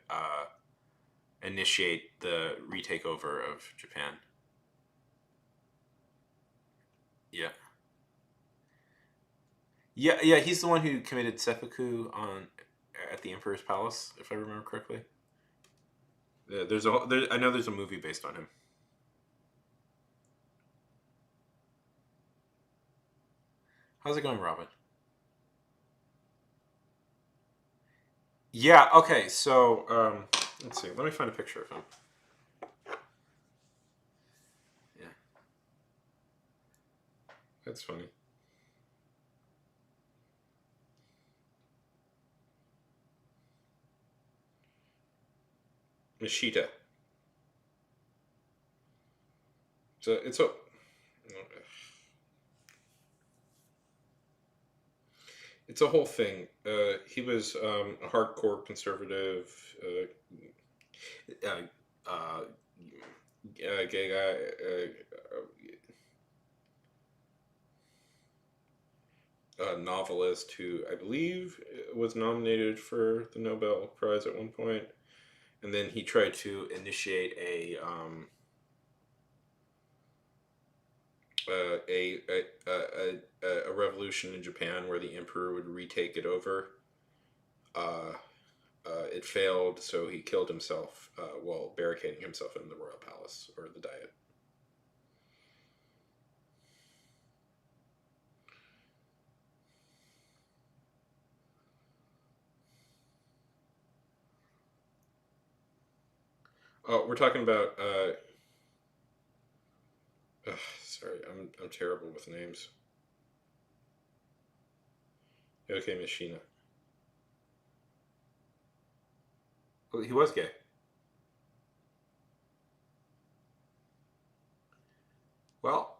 initiate the retake over of Japan. Yeah. Yeah. He's the one who committed seppuku at the Emperor's Palace, if I remember correctly. I know there's a movie based on him. How's it going, Robin? Yeah. Okay. So let's see. Let me find a picture of him. Yeah. That's funny. Nishida. So it's a whole thing. He was a hardcore conservative, gay guy, a novelist who I believe was nominated for the Nobel Prize at one point, and then he tried to initiate a revolution in Japan where the emperor would retake it over. It failed, so he killed himself while barricading himself in the royal palace or the Diet. Oh, we're talking about. Sorry, I'm terrible with names. Okay, Mishina. Well, he was gay. Well,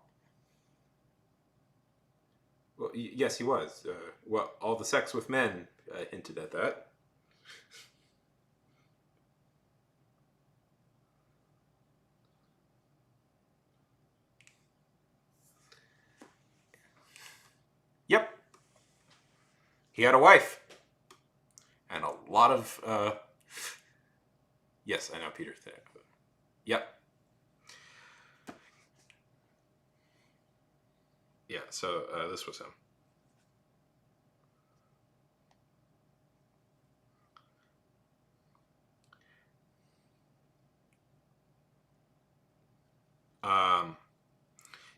yes, he was. Well, all the sex with men hinted at that. Yep. He had a wife. And a lot of... Yes, I know Peter Thick. Yep. Yeah, so this was him.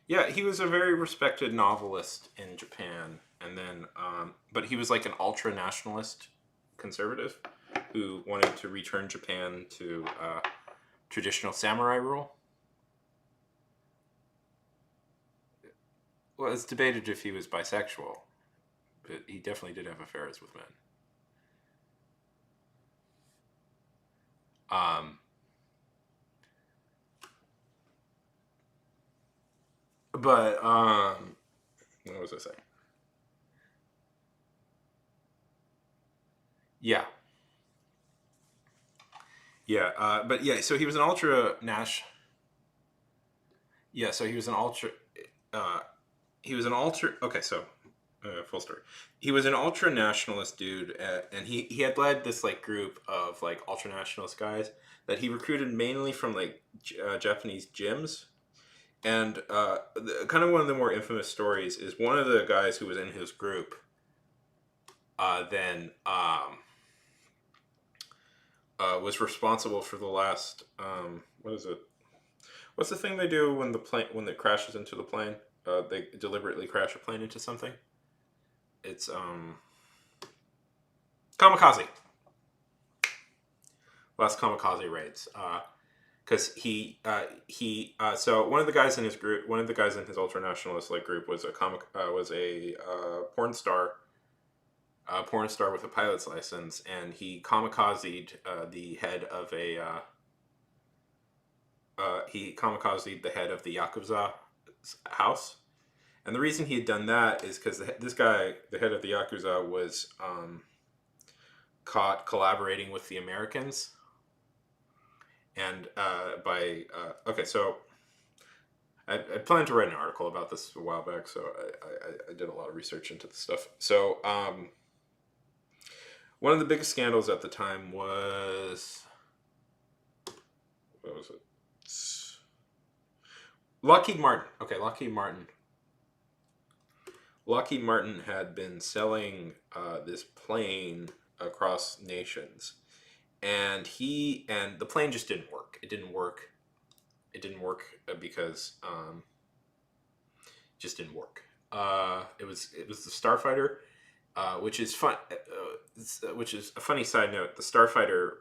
Yeah, he was a very respected novelist in Japan, and then, but he was like an ultra-nationalist conservative who wanted to return Japan to traditional samurai rule. Well, it's debated if he was bisexual, but he definitely did have affairs with men. But what was I saying? Yeah. Yeah, but yeah, so he was an ultra Nash. Yeah, so he was an ultra. Okay, so full story. He was an ultra nationalist dude, and he had led this like group of like ultra nationalist guys that he recruited mainly from like Japanese gyms. And kind of one of the more infamous stories is one of the guys who was in his group then was responsible for the last what is it? What's the thing they do when it crashes into the plane? They deliberately crash a plane into something. It's kamikaze. Last kamikaze raids. Because so one of the guys in his group, one of the guys in his ultra nationalist like group was a porn star with a pilot's license, and he kamikazed the head of the Yakuza house. And the reason he had done that is because this guy, the head of the Yakuza, was caught collaborating with the Americans. And so I planned to write an article about this a while back, so I did a lot of research into this stuff. So one of the biggest scandals at the time was, what was it? Lockheed Martin. Okay, Lockheed Martin. Lockheed Martin had been selling this plane across nations. And the plane just didn't work. It didn't work because it just didn't work. It was the Starfighter, which is fun. Which is a funny side note. The Starfighter,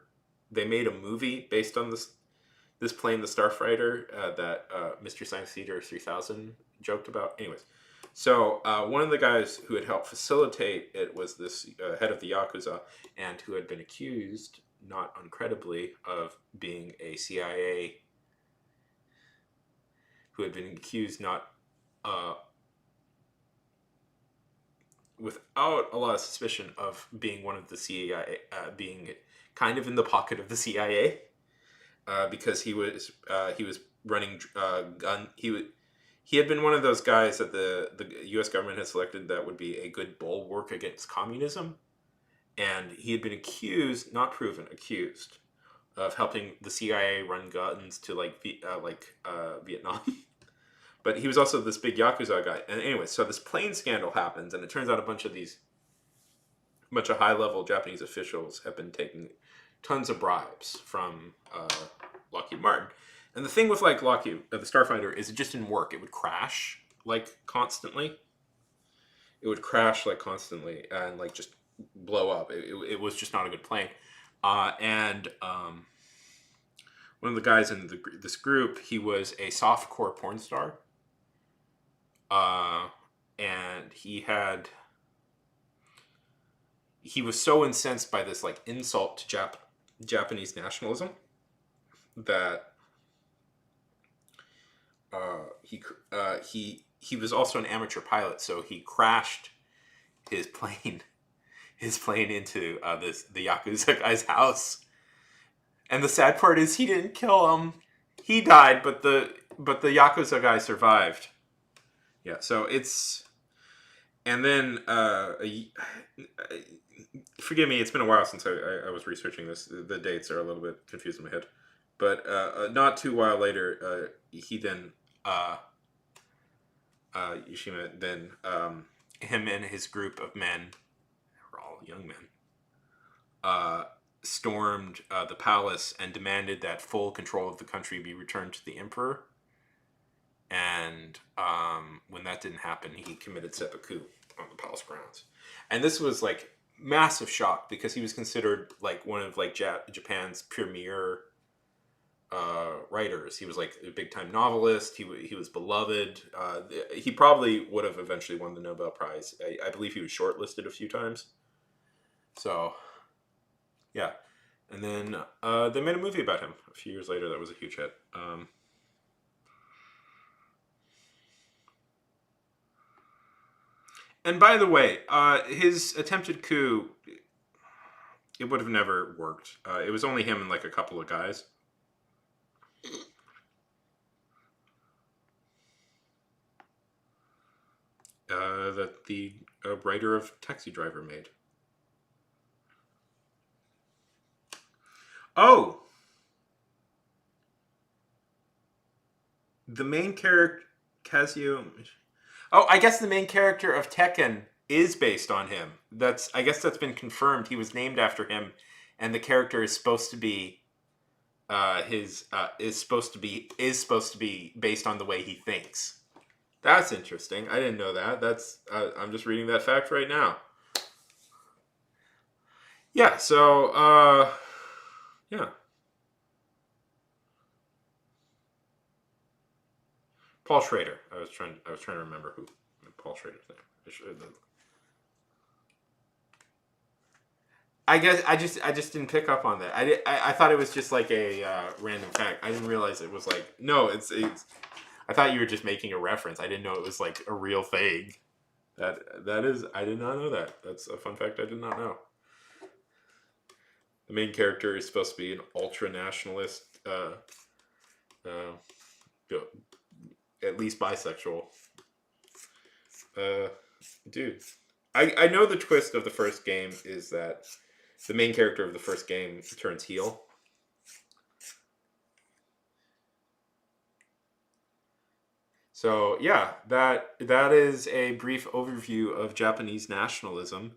they made a movie based on this plane, the Starfighter, that Mystery Science Theater 3000 joked about. Anyways, so one of the guys who had helped facilitate it was this head of the Yakuza, and who had been accused, not uncreditably, of being a CIA, who had been accused without a lot of suspicion of being one of the CIA, being kind of in the pocket of the CIA, because he was running gun. He had been one of those guys that the U.S. government had selected that would be a good bulwark against communism. And he had been accused, not proven, accused of helping the CIA run guns to Vietnam. But he was also this big Yakuza guy. And anyway, so this plane scandal happens, and it turns out a bunch of high-level Japanese officials have been taking tons of bribes from Lockheed Martin. And the thing with like Lockheed, the Starfighter, is it just didn't work. It would crash like constantly. It would crash like constantly and like just blow up. It was just not a good plane. And one of the guys in this group, he was a softcore porn star. And he was so incensed by this like insult to Japanese nationalism that he was also an amateur pilot, so he crashed his plane into the Yakuza guy's house. And the sad part is he didn't kill him. He died, but the Yakuza guy survived. Yeah, so it's... And then, forgive me, it's been a while since I was researching this. The dates are a little bit confused in my head. But not too while later, he then... Yoshima then... him and his group of men, they were all young men, stormed the palace and demanded that full control of the country be returned to the emperor. And when that didn't happen, he committed seppuku on the palace grounds. And this was like massive shock because he was considered like one of like Japan's premier writers. He was like a big time novelist. He was beloved. He probably would have eventually won the Nobel Prize. I believe he was shortlisted a few times. So, yeah. And then they made a movie about him a few years later that was a huge hit. And by the way, his attempted coup, it would have never worked. It was only him and like a couple of guys. That the writer of Taxi Driver made. Oh! The main character, Kazuo... Oh, I guess the main character of Tekken is based on him. I guess that's been confirmed. He was named after him, and the character is supposed to be is supposed to be based on the way he thinks. That's interesting. I didn't know that. I'm just reading that fact right now. Yeah. So yeah. Paul Schrader. I was trying to remember who Paul Schrader's name. I guess I just didn't pick up on that. I thought it was just like a random fact. I didn't realize it was like no. It's. I thought you were just making a reference. I didn't know it was like a real thing. That is. I did not know that. That's a fun fact I did not know. The main character is supposed to be an ultra nationalist. At least bisexual. Dude. I know the twist of the first game is that the main character of the first game turns heel. So yeah, that is a brief overview of Japanese nationalism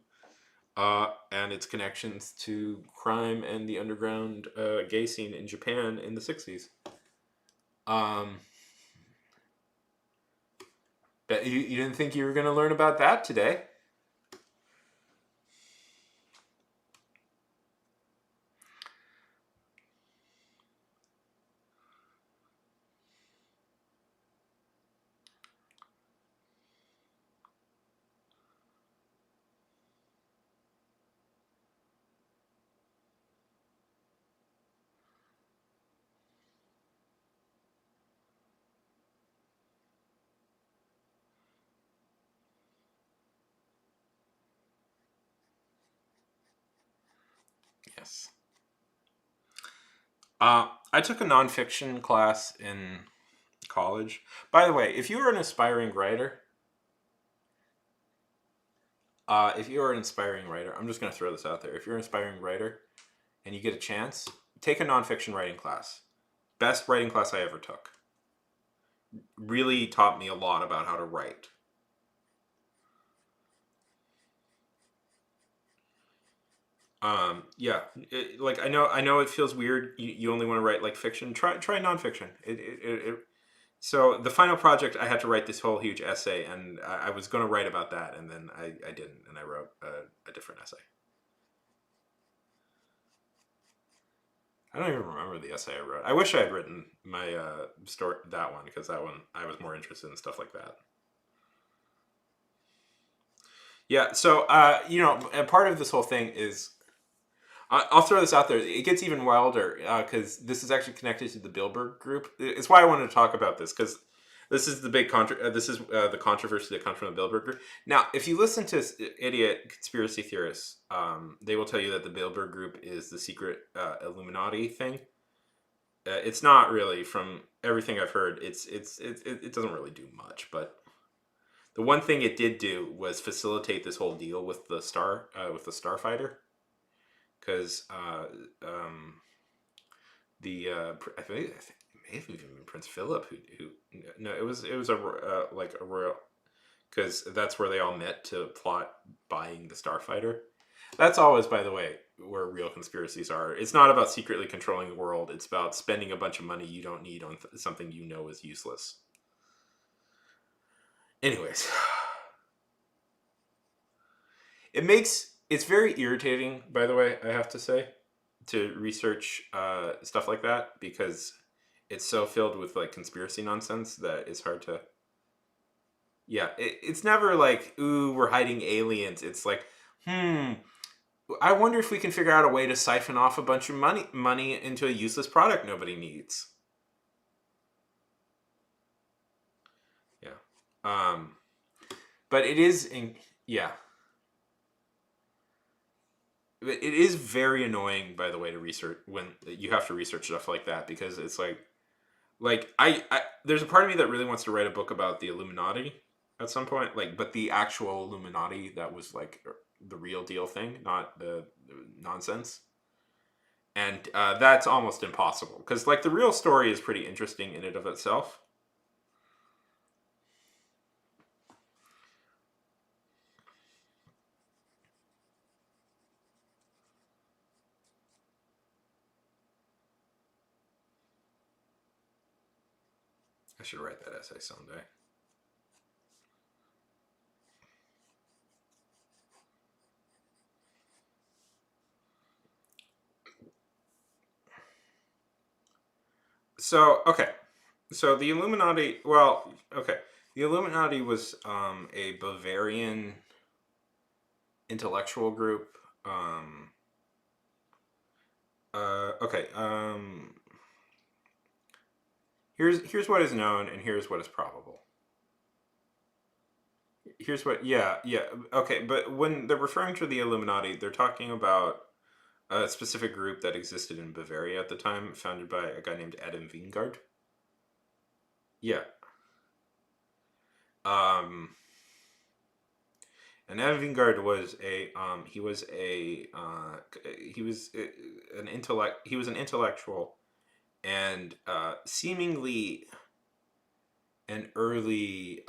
and its connections to crime and the underground gay scene in Japan in the 60s. Bet you didn't think you were going to learn about that today. Yes. I took a nonfiction class in college. By the way, if you are an aspiring writer, I'm just going to throw this out there. If you're an aspiring writer and you get a chance, take a nonfiction writing class. Best writing class I ever took. Really taught me a lot about how to write. Yeah, like I know it feels weird. You only want to write like fiction. Try nonfiction. So the final project, I had to write this whole huge essay, and I was going to write about that, and then I didn't, and I wrote a different essay. I don't even remember the essay I wrote. I wish I had written my story, that one, because that one I was more interested in stuff like that. Yeah, so you know, and part of this whole thing is, I'll throw this out there. It gets even wilder because this is actually connected to the Bilderberg group. It's why I wanted to talk about this, because this is the big the controversy that comes from the Bilderberg group. Now, if you listen to idiot conspiracy theorists, they will tell you that the Bilderberg group is the secret Illuminati thing. It's not really. From everything I've heard, it doesn't really do much. But the one thing it did do was facilitate this whole deal with the starfighter. Because I think it may have even been Prince Philip who no, it was a like a royal, because that's where they all met to plot buying the starfighter. That's always, by the way, where real conspiracies are. It's not about secretly controlling the world. It's about spending a bunch of money you don't need on something you know is useless. Anyways, it's very irritating, by the way, I have to say, to research stuff like that, because it's so filled with like conspiracy nonsense that it's hard to. Yeah, it's never like, ooh, we're hiding aliens. It's like, I wonder if we can figure out a way to siphon off a bunch of money into a useless product nobody needs. Yeah. But it is yeah. It is very annoying, by the way, to research when you have to research stuff like that, because it's like I there's a part of me that really wants to write a book about the Illuminati at some point, like, but the actual Illuminati that was like the real deal thing, not the nonsense. And that's almost impossible, because like the real story is pretty interesting in and of itself. I should write that essay someday. So, okay. So the Illuminati, well, okay. The Illuminati was a Bavarian intellectual group. Okay. Here's what is known, and here's what is probable. Here's what, yeah, okay. But when they're referring to the Illuminati, they're talking about a specific group that existed in Bavaria at the time, founded by a guy named Adam Wingard. Yeah. And Adam Wingard was an intellectual, and seemingly an early.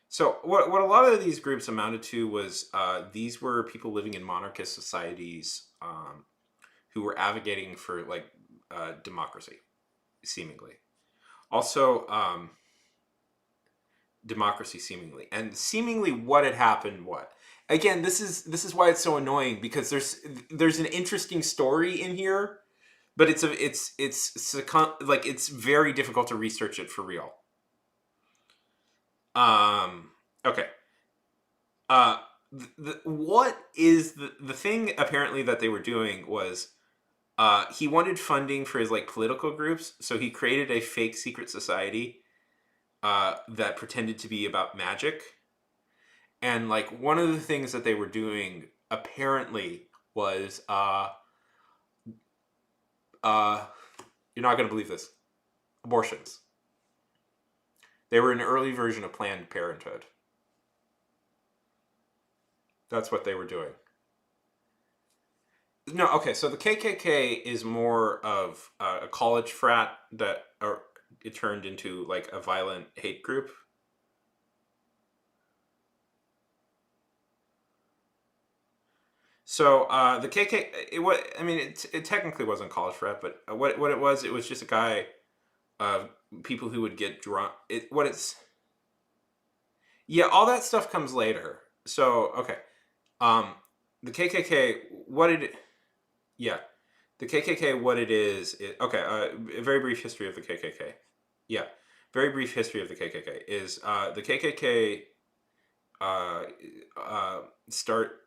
So what a lot of these groups amounted to was these were people living in monarchist societies who were advocating for like democracy, seemingly. Also, democracy seemingly, and seemingly what had happened. What again? This is why it's so annoying, because there's an interesting story in here, but it's like it's very difficult to research it for real. Okay. What is the thing apparently that they were doing was he wanted funding for his like political groups, so he created a fake secret society that pretended to be about magic. And like one of the things that they were doing apparently was you're not going to believe this, abortions. They were an early version of Planned Parenthood. That's what they were doing. No, okay. So the KKK is more of a college frat that it turned into like a violent hate group. So the KK, I mean, it technically wasn't college frat, but what it was just a guy, uh, people who would get drunk. Yeah, all that stuff comes later. So okay, um, the KKK, what it, yeah, the KKK, what it is, okay. A very brief history of the KKK. Yeah, very brief history of the KKK is the KKK. Uh,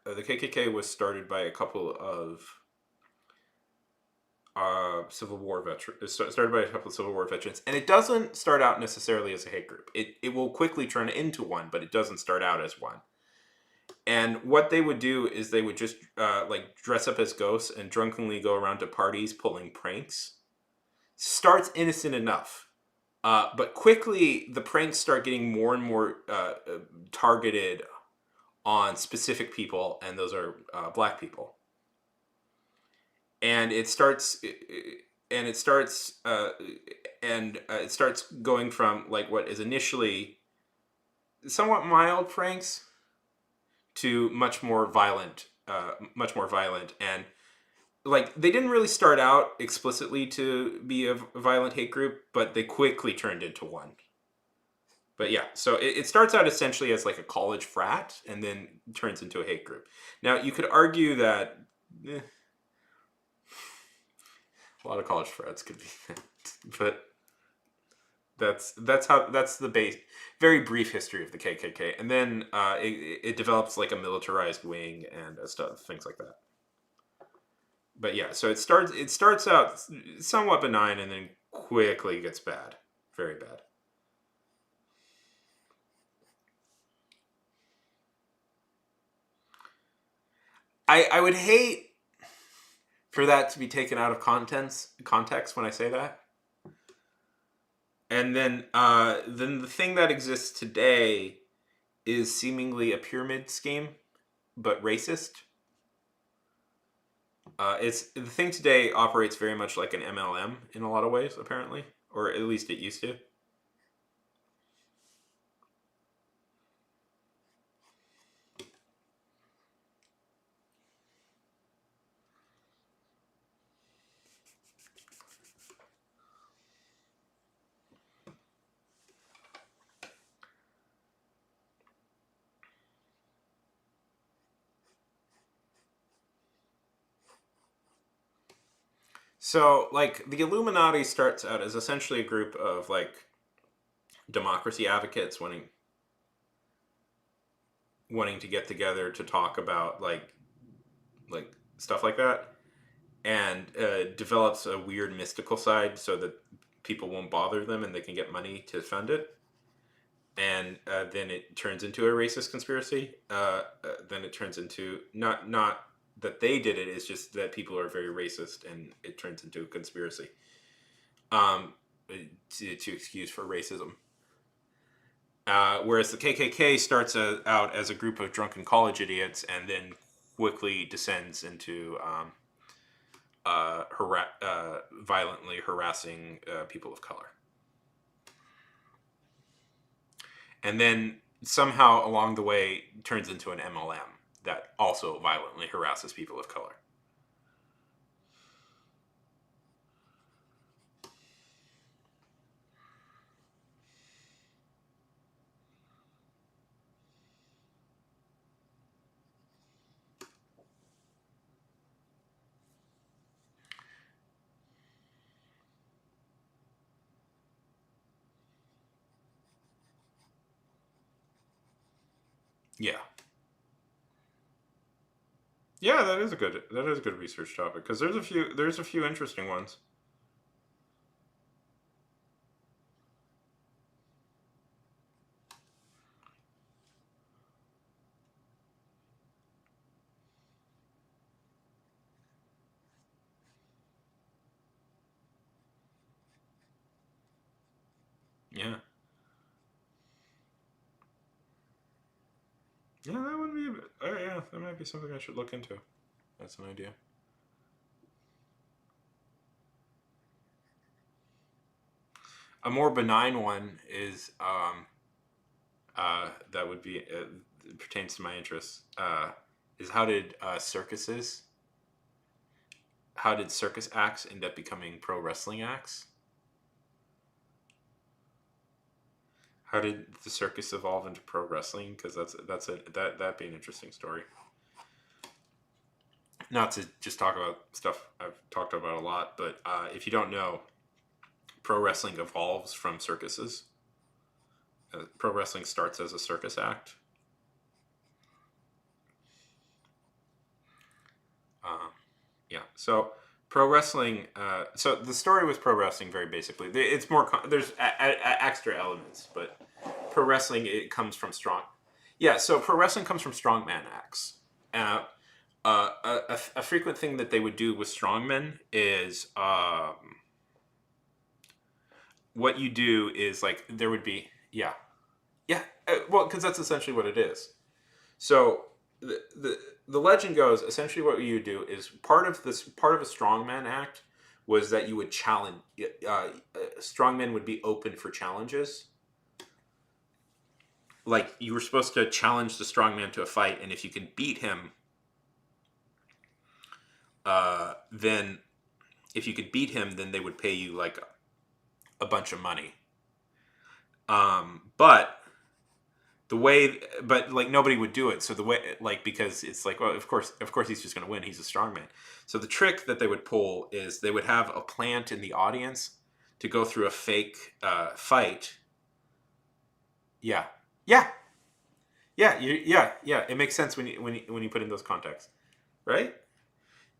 the KKK was started by a couple of Civil War veterans. Started by a couple of Civil War veterans, and it doesn't start out necessarily as a hate group. It will quickly turn into one, but it doesn't start out as one. And what they would do is they would just like dress up as ghosts and drunkenly go around to parties pulling pranks. Starts innocent enough, but quickly the pranks start getting more and more targeted on specific people, and those are black people. And it starts going from like what is initially somewhat mild pranks to much more violent, and like they didn't really start out explicitly to be a violent hate group, but they quickly turned into one. But yeah, so it starts out essentially as like a college frat and then turns into a hate group. Now you could argue that a lot of college frats could be that, but that's the base, very brief history of the KKK, and then it develops like a militarized wing and stuff, things like that. But yeah, so it starts out somewhat benign and then quickly gets bad, very bad. I would hate for that to be taken out of context when I say that. And then the thing that exists today is seemingly a pyramid scheme, but racist. It's the thing today operates very much like an MLM in a lot of ways, apparently, or at least it used to. So, like, the Illuminati starts out as essentially a group of like democracy advocates wanting to get together to talk about like stuff like that, and develops a weird mystical side so that people won't bother them and they can get money to fund it. And then it turns into a racist conspiracy. Then it turns into not that they did it; it's just that people are very racist, and it turns into a conspiracy um, to excuse for racism. Whereas the KKK starts out as a group of drunken college idiots, and then quickly descends into violently harassing people of color. And then somehow along the way turns into an MLM that also violently harasses people of color. Yeah. Yeah, that is a good research topic because there's a few interesting ones. Yeah. Yeah, that would be. Oh yeah, that might be something I should look into. That's an idea. A more benign one is that would be pertains to my interests. Is how did circus acts end up becoming pro wrestling acts? How did the circus evolve into pro wrestling? Because that'd be an interesting story. Not to just talk about stuff I've talked about a lot, but if you don't know, pro wrestling evolves from circuses. Pro wrestling starts as a circus act. Yeah, so pro wrestling. So the story with pro wrestling, very basically, it's more. There's extra elements, but pro wrestling it comes from strong. Yeah, so pro wrestling comes from strongman acts. A frequent thing that they would do with strongmen is what you do is like there would be yeah. Well, because that's essentially what it is. So the legend goes essentially what you do is part of a strongman act was that you would challenge. Strongmen would be open for challenges. Like you were supposed to challenge the strongman to a fight, and if you can beat him, then if you could beat him, then they would pay you like a bunch of money. But like nobody would do it. So the way, like, because it's like, well, of course he's just going to win. He's a strongman. So the trick that they would pull is they would have a plant in the audience to go through a fake fight. Yeah. It makes sense when you put in those contexts, right?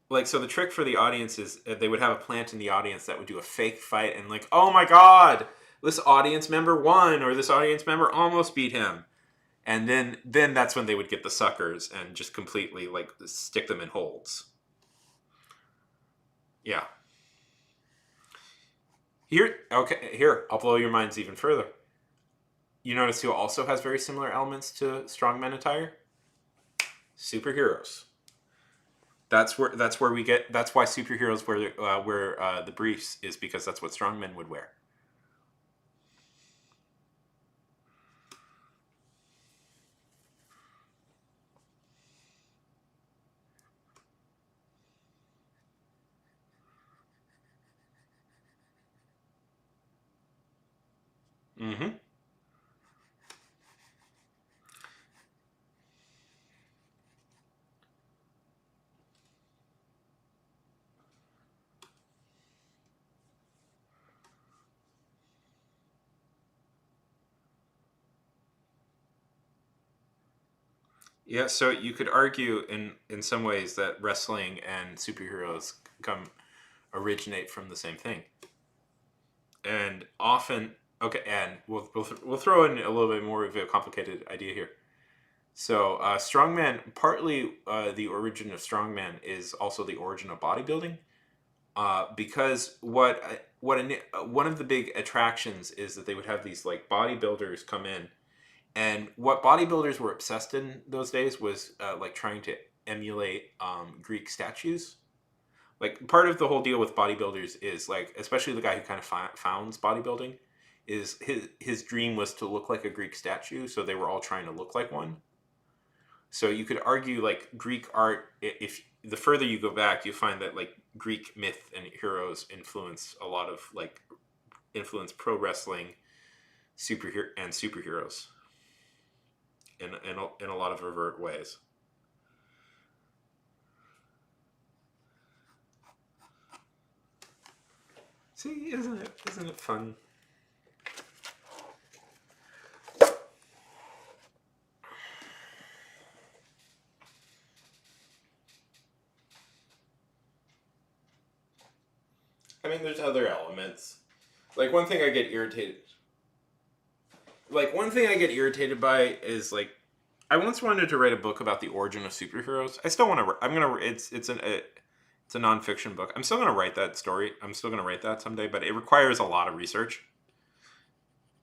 Like, so the trick for the audience is they would have a plant in the audience that would do a fake fight and like, oh my God, this audience member won, or this audience member almost beat him. And then that's when they would get the suckers and just completely like stick them in holds. Yeah. Here, I'll blow your minds even further. You notice who also has very similar elements to strongman attire? Superheroes. That's why superheroes wear the briefs, is because that's what strongmen would wear. Mm-hmm. Yeah, so you could argue in some ways that wrestling and superheroes originate from the same thing, and often and we'll throw in a little bit more of a complicated idea here. So strongman, partly the origin of strongman is also the origin of bodybuilding, because one of the big attractions is that they would have these like bodybuilders come in. And what bodybuilders were obsessed in those days was like trying to emulate Greek statues. Like part of the whole deal with bodybuilders is like, especially the guy who kind of founds bodybuilding, is his dream was to look like a Greek statue. So they were all trying to look like one. So you could argue like Greek art, if the further you go back, you find that like Greek myth and heroes influence pro wrestling, superheroes. In a lot of overt ways. See, isn't it fun? I mean, there's other elements. Like one thing I get irritated by is like, I once wanted to write a book about the origin of superheroes. I still want to. It's a nonfiction book. I'm still gonna write that story. I'm still gonna write that someday, but it requires a lot of research,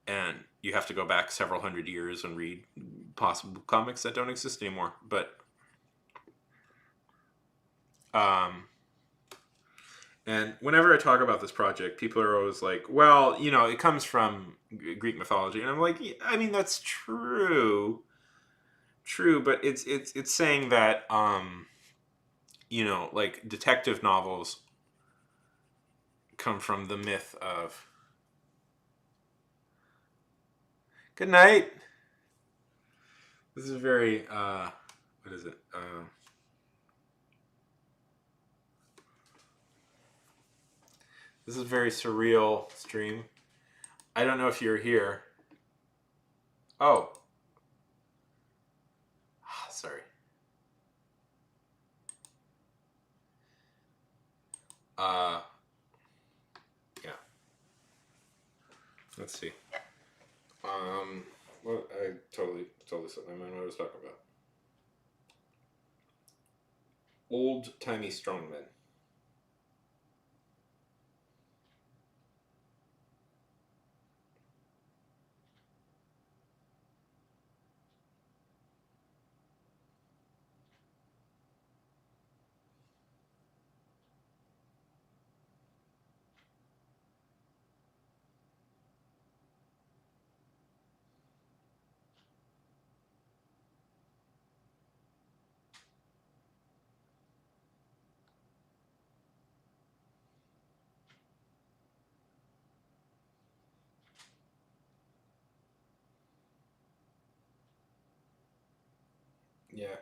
and you have to go back several hundred years and read possible comics that don't exist anymore. But And whenever I talk about this project, people are always like, "Well, you know, it comes from Greek mythology," and I'm like, "Yeah, I mean, that's true, but it's saying that you know, like detective novels come from the myth of good night. This is very what is it? This is a very surreal stream. I don't know if you're here. Oh, sorry. Uh, yeah. Let's see. Well, I totally slipped my mind what I was talking about. Old timey strongmen. Yeah.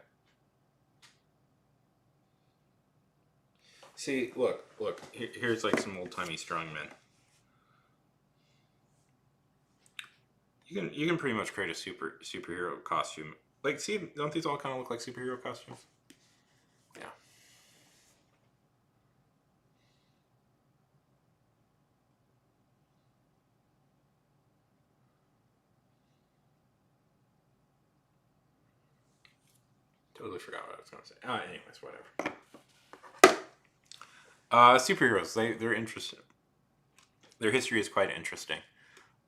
See, look. Here's like some old timey strongmen. You can pretty much create a superhero costume. Like, see, don't these all kind of look like superhero costumes? Yeah. Totally forgot what I was going to say. Anyways, whatever. Superheroes, they're interesting. Their history is quite interesting.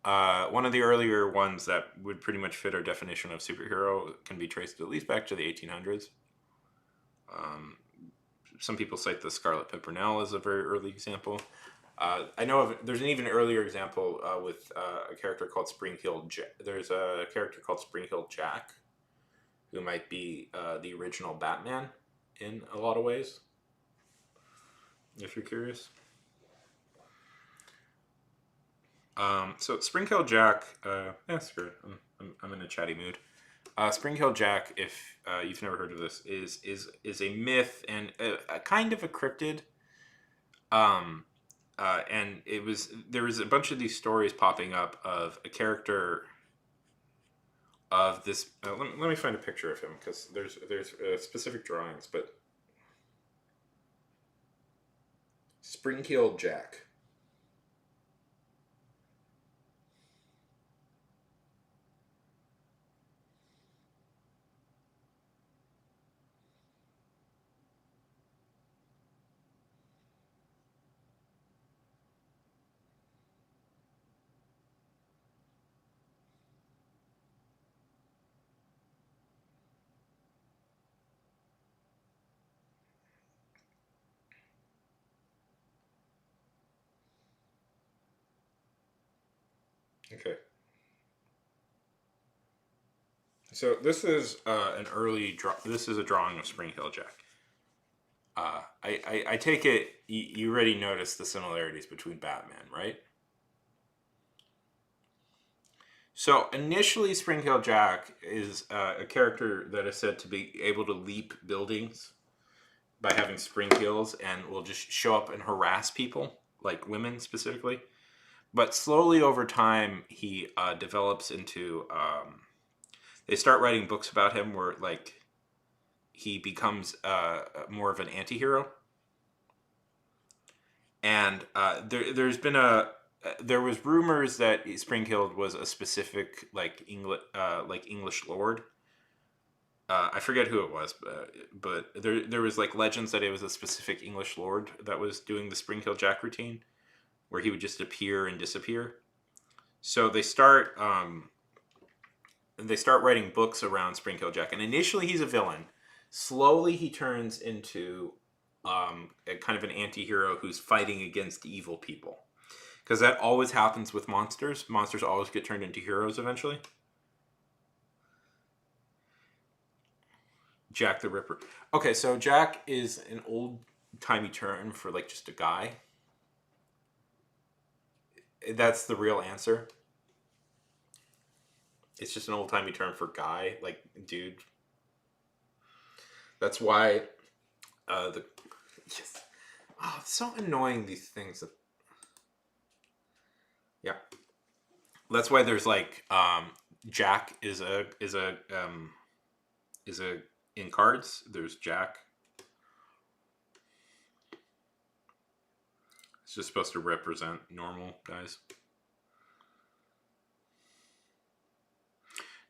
One of the earlier ones that would pretty much fit our definition of superhero can be traced at least back to the 1800s. Some people cite the Scarlet Pimpernel as a very early example. I know of there's an even earlier example with a character called Spring-Heeled Jack. There's a character called Spring-Heeled Jack, who might be the original Batman in a lot of ways, if you're curious. So Spring-Heeled Jack, screw it. I'm in a chatty mood. Spring-Heeled Jack, if you've never heard of this, is a myth and a kind of a cryptid. And there was a bunch of these stories popping up of a character of this. Let me find a picture of him because there's specific drawings, but Spring-Heeled Jack. Okay. So this is an early this is a drawing of Spring-Heeled Jack. I take it you already noticed the similarities between Batman, right? So initially, Spring-Heeled Jack is a character that is said to be able to leap buildings by having spring heels and will just show up and harass people, like women specifically. But slowly over time, he develops into. They start writing books about him where like he becomes more of an anti-hero. And there's been there was rumors that Spring-Heeled was a specific like English lord. I forget who it was, but there was like legends that it was a specific English lord that was doing the Spring-Heeled Jack routine, where he would just appear and disappear. So they start writing books around Spring-Heeled Jack, and initially he's a villain. Slowly he turns into a kind of an anti-hero who's fighting against evil people. Because that always happens with monsters. Monsters always get turned into heroes eventually. Jack the Ripper. Okay, so Jack is an old-timey term for like just a guy. That's the real answer. It's just an old-timey term for guy, like dude. That's why yes. Oh, it's so annoying, these things. Yeah. That's why there's like Jack is a in cards. There's Jack. It's just supposed to represent normal guys.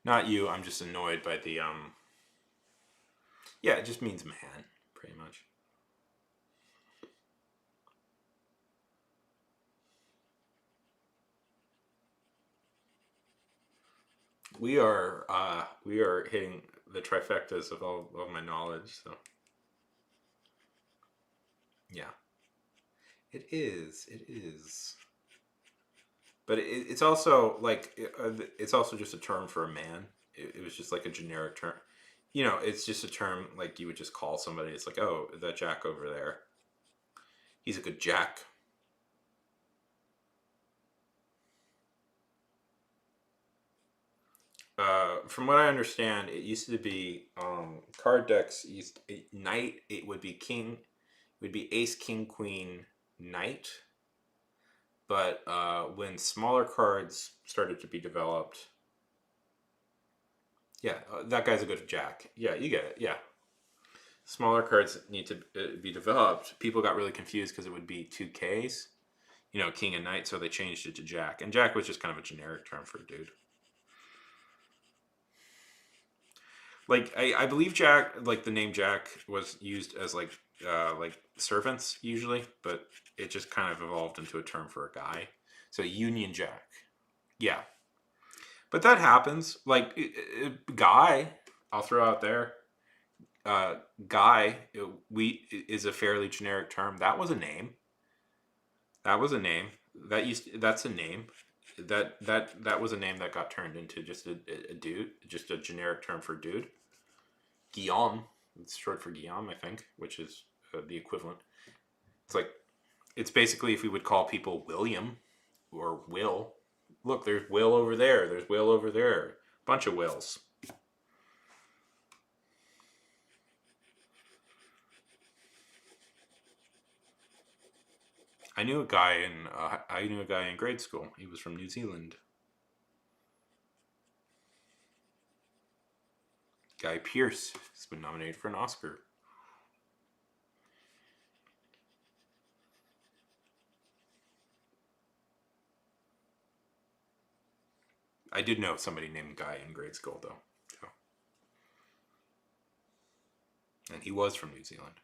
Not you. I'm just annoyed by the yeah, it just means man, pretty much. We are hitting the trifectas of all of my knowledge, so yeah. It is. But it's also like it's also just a term for a man. It was just like a generic term. You know, it's just a term like you would just call somebody. It's like, oh, that Jack over there. He's a good Jack. From what I understand, it used to be card decks. Knight. It would be king. It would be ace, king, queen, knight. But when smaller cards started to be developed, yeah, that guy's a good Jack. Yeah, you get it. Yeah, smaller cards need to be developed. People got really confused because it would be 2Ks, you know, king and knight, so they changed it to Jack. And Jack was just kind of a generic term for a dude. Like I believe Jack, like the name Jack, was used as like servants usually, but it just kind of evolved into a term for a guy. So Union Jack, yeah. But that happens. Like guy, I'll throw out there. Guy, is a fairly generic term. That was a name. That was a name. That's a name. That was a name that got turned into just a dude, just a generic term for dude. Guillaume, it's short for Guillaume, I think, which is the equivalent. It's basically if we would call people William or Will. Look, there's Will over there. There's Will over there. Bunch of Wills. I knew a guy in grade school. He was from New Zealand. Guy Pearce has been nominated for an Oscar. I did know somebody named Guy in grade school, though. So. And he was from New Zealand.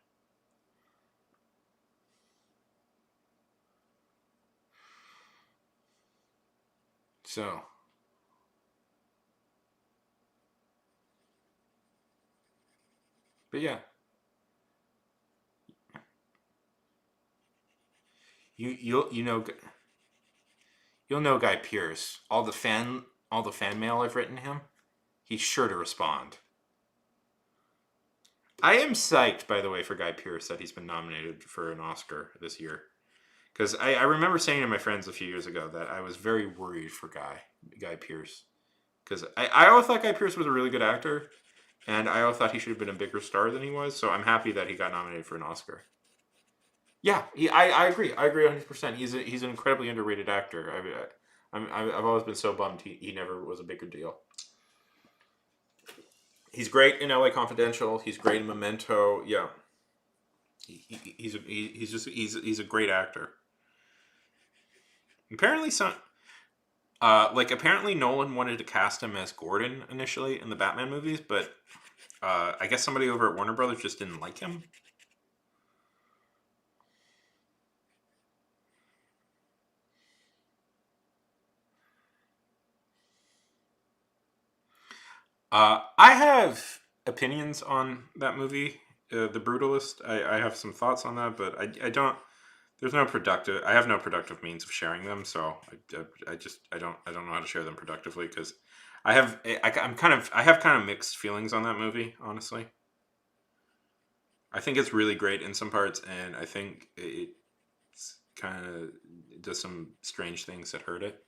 So. But yeah. You'll know Guy Pearce. All the fan mail I've written him, he's sure to respond. I am psyched, by the way, for Guy Pearce that he's been nominated for an Oscar this year. Because I remember saying to my friends a few years ago that I was very worried for Guy Pearce. Because I always thought Guy Pearce was a really good actor. And I always thought he should have been a bigger star than he was. So I'm happy that he got nominated for an Oscar. Yeah, I agree. I agree 100%. He's an incredibly underrated actor. I've always been so bummed he never was a bigger deal. He's great in LA Confidential. He's great in Memento. Yeah, he's a great actor. Apparently, apparently Nolan wanted to cast him as Gordon initially in the Batman movies, but I guess somebody over at Warner Brothers just didn't like him. I have opinions on that movie. The Brutalist. I have some thoughts on that, but I don't. There's no productive. I have no productive means of sharing them, so I don't know how to share them productively because I have kind of mixed feelings on that movie. Honestly, I think it's really great in some parts, and I think it's kind of does some strange things that hurt it.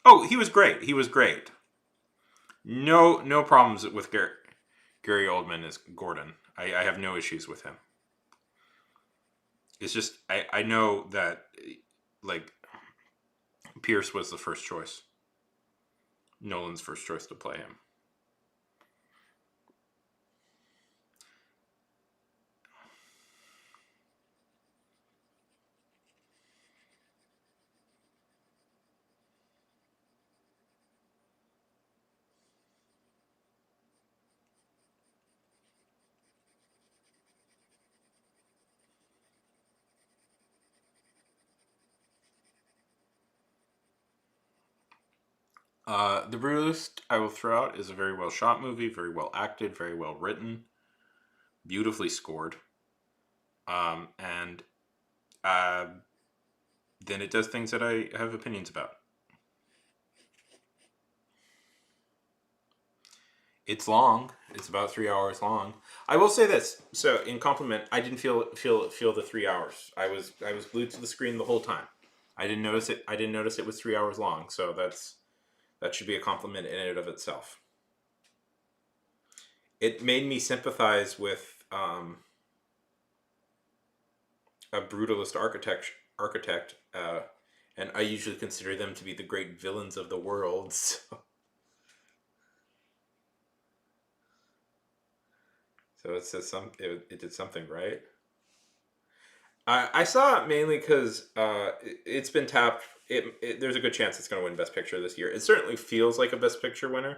Oh, he was great. He was great. No problems with Gary Oldman as Gordon. I have no issues with him. It's just I know that like Pierce was the first choice. Nolan's first choice to play him. The Brutalist, I will throw out, is a very well shot movie, very well acted, very well written, beautifully scored. And then it does things that I have opinions about. It's long. It's about 3 hours long. I will say this. So, in compliment, I didn't feel the 3 hours. I was glued to the screen the whole time. I didn't notice it. I didn't notice it was 3 hours long. So that should be a compliment in and of itself. It made me sympathize with a brutalist architect, and I usually consider them to be the great villains of the world. So it says it did something right. I saw it mainly because it's been tapped. There's a good chance it's going to win Best Picture this year. It certainly feels like a Best Picture winner.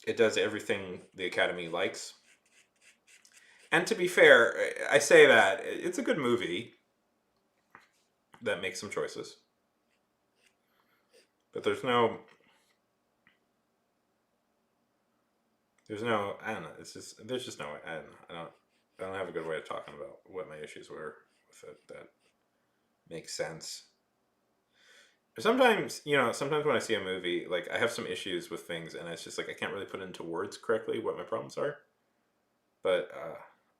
It does everything the Academy likes. And to be fair, I say that it's a good movie that makes some choices, but there's no. I don't know. There's just no way. I don't have a good way of talking about what my issues were with it that makes sense. Sometimes when I see a movie, like I have some issues with things, and it's just like I can't really put into words correctly what my problems are. But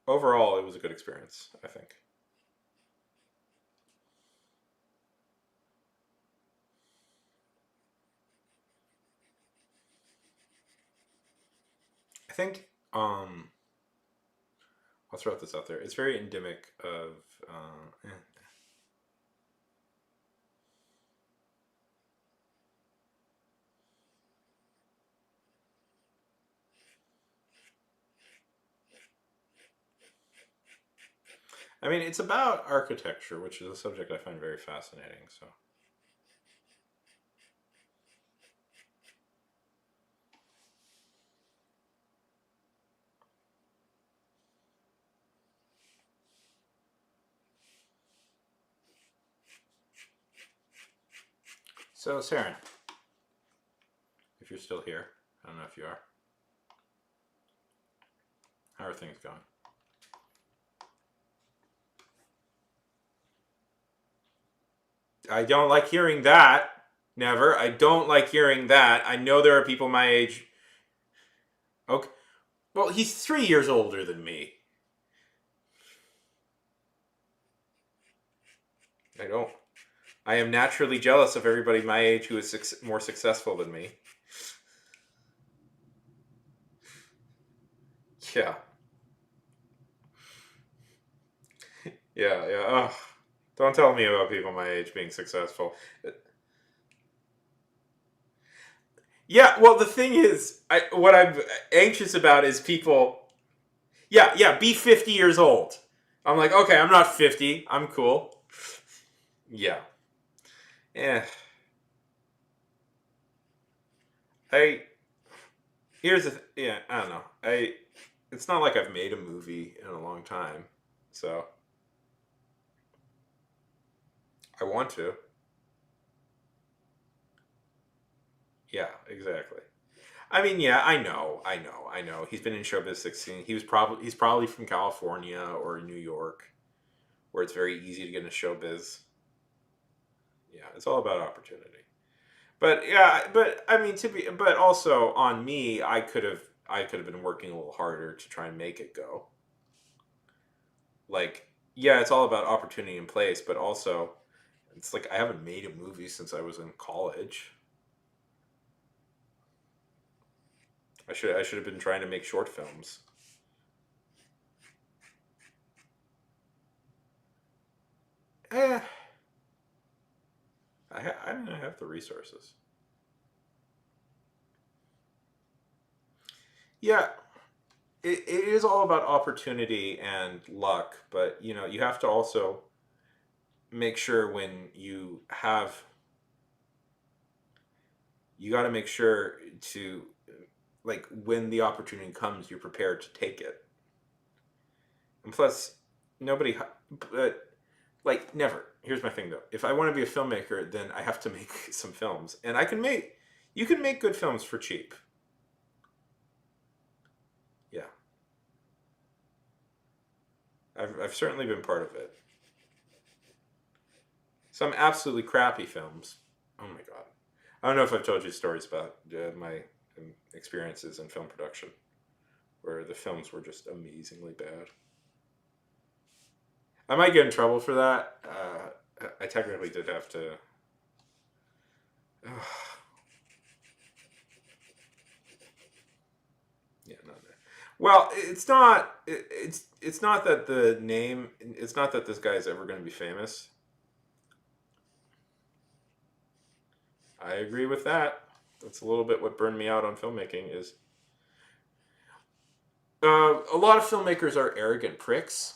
overall, it was a good experience, I think. I think I'll throw this out there. It's very endemic of I mean, it's about architecture, which is a subject I find very fascinating. So, Saren, if you're still here, I don't know if you are. How are things going? I don't like hearing that. Never. I don't like hearing that. I know there are people my age. Okay. Well, he's 3 years older than me. I am naturally jealous of everybody my age who is more successful than me. Yeah. Yeah. Ugh. Don't tell me about people my age being successful. Yeah, well, the thing is, what I'm anxious about is people. Yeah, be 50 years old. I'm like, okay, I'm not 50. I'm cool. Yeah. Yeah. Yeah, I don't know. It's not like I've made a movie in a long time, so I want to. Yeah, exactly. I mean, yeah, I know. He's been in showbiz 16. He's probably from California or New York, where it's very easy to get into showbiz. Yeah, it's all about opportunity. But yeah, but I mean, but also on me, I could have been working a little harder to try and make it go. Like, yeah, it's all about opportunity and place, but also, it's like I haven't made a movie since I was in college. I should have been trying to make short films. Eh, I mean, I have the resources. Yeah, it is all about opportunity and luck, but you have to also make sure when you got to make sure to, like, when the opportunity comes, you're prepared to take it. And plus, nobody, but like, never. Here's my thing though. If I want to be a filmmaker, then I have to make some films, and you can make good films for cheap. Yeah, I've certainly been part of it. Some absolutely crappy films. Oh my god. I don't know if I've told you stories about my experiences in film production, where the films were just amazingly bad. I might get in trouble for that. I technically did have to. Yeah, no. Well, it's not. It's not that the name. It's not that this guy's ever going to be famous. I agree with that. That's a little bit what burned me out on filmmaking. Is a lot of filmmakers are arrogant pricks.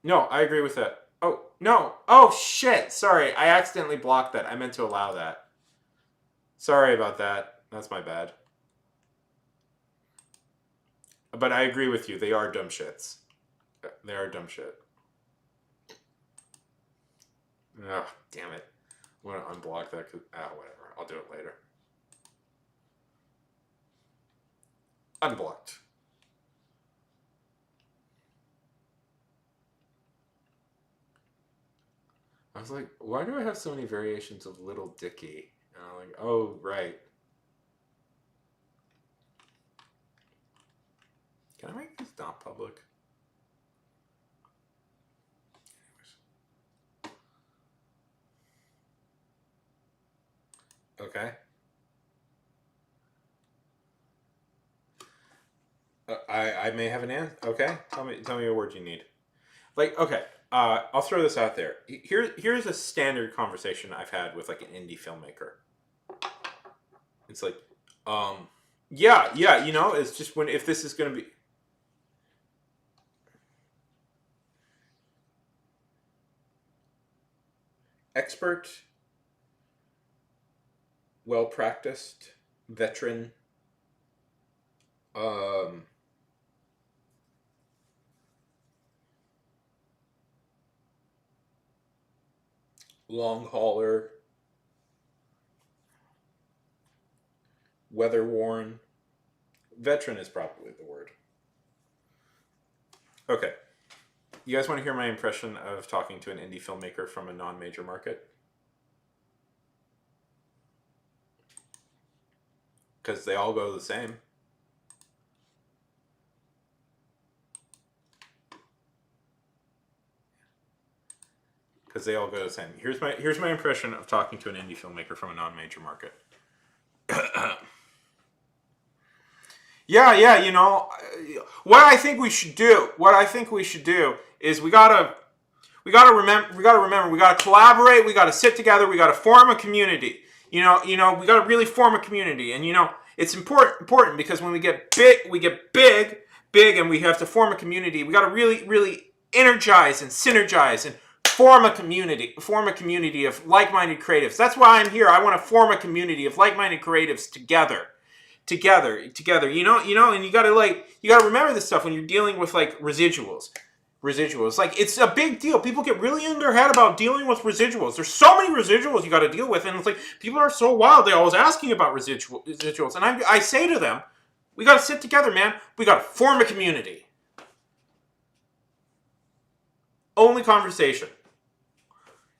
No, I agree with that. Oh, no. Oh, shit. Sorry. I accidentally blocked that. I meant to allow that. Sorry about that. That's my bad. But I agree with you. They are dumb shits. They are dumb shit. Oh, damn it. I'm going to unblock that. Whatever. I'll do it later. Unblocked. I was like, why do I have so many variations of Little Dicky? And I'm like, oh, right. Can I make this not public? Okay. I may have an answer. Okay, tell me a word you need. Like, okay, I'll throw this out there. Here's a standard conversation I've had with like an indie filmmaker. It's like, yeah, it's just if this is gonna be. Expert, well practiced, veteran, long hauler, weather worn. Veteran is probably the word. Okay. You guys want to hear my impression of talking to an indie filmmaker from a non-major market? Because they all go the same. Because they all go the same. Here's my impression of talking to an indie filmmaker from a non-major market. Yeah, what I think we should do is we gotta remember, we gotta collaborate, we gotta sit together, we gotta form a community. We gotta really form a community, and it's important because when we get big, and we have to form a community. We gotta really, really energize and synergize and form a community of like-minded creatives. That's why I'm here. I want to form a community of like-minded creatives together. And you gotta remember this stuff when you're dealing with like residuals. residuals. Like, it's a big deal. People get really in their head about dealing with residuals. There's so many residuals you got to deal with, and it's like people are so wild. They're always asking about residuals, and I say to them, we got to sit together, man. We got to form a community. Only conversation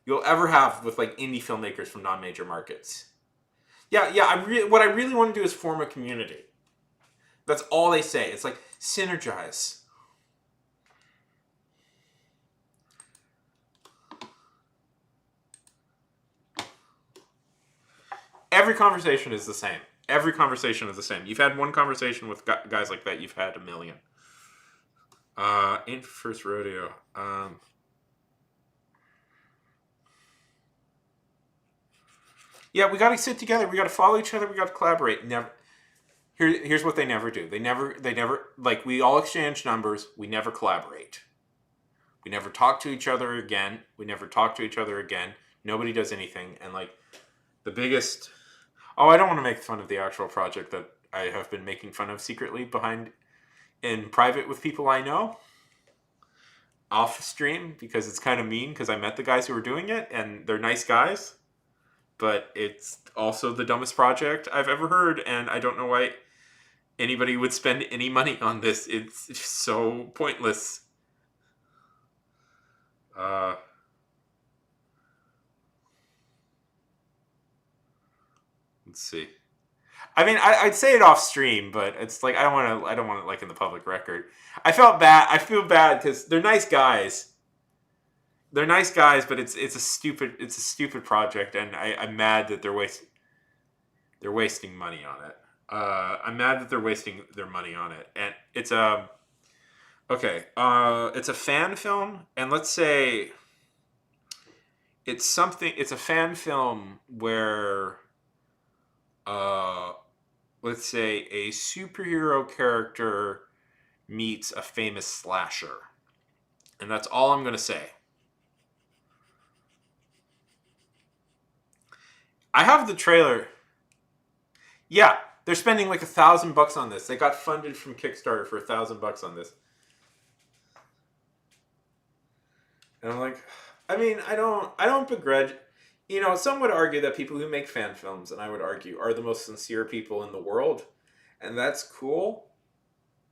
you'll ever have with like indie filmmakers from non-major markets. Yeah. What I really want to do is form a community. That's all they say. It's like synergize. Every conversation is the same. Every conversation is the same. You've had one conversation with guys like that. You've had a million. Ain't first rodeo. Yeah, we got to sit together. We got to follow each other. We got to collaborate. Never. Here's what they never do. They never like we all exchange numbers. We never collaborate. We never talk to each other again. Nobody does anything. And like the biggest. Oh, I don't want to make fun of the actual project that I have been making fun of secretly behind in private with people I know off stream because it's kind of mean because I met the guys who were doing it and they're nice guys. But it's also the dumbest project I've ever heard, and I don't know why anybody would spend any money on this. It's just so pointless. Let's see. I mean, I'd say it off stream, but it's like I don't want it like in the public record. I feel bad because they're nice guys. They're nice guys, but it's a stupid project, and I'm mad that they're wasting money on it. I'm mad that they're wasting their money on it, and it's a fan film, and let's say it's a fan film where let's say a superhero character meets a famous slasher, and that's all I'm gonna say. I have the trailer. Yeah, they're spending like $1,000 on this. They got funded from Kickstarter for $1,000 on this. And I'm like, I mean, I don't begrudge. You know, some would argue that people who make fan films, and I would argue, are the most sincere people in the world, and that's cool.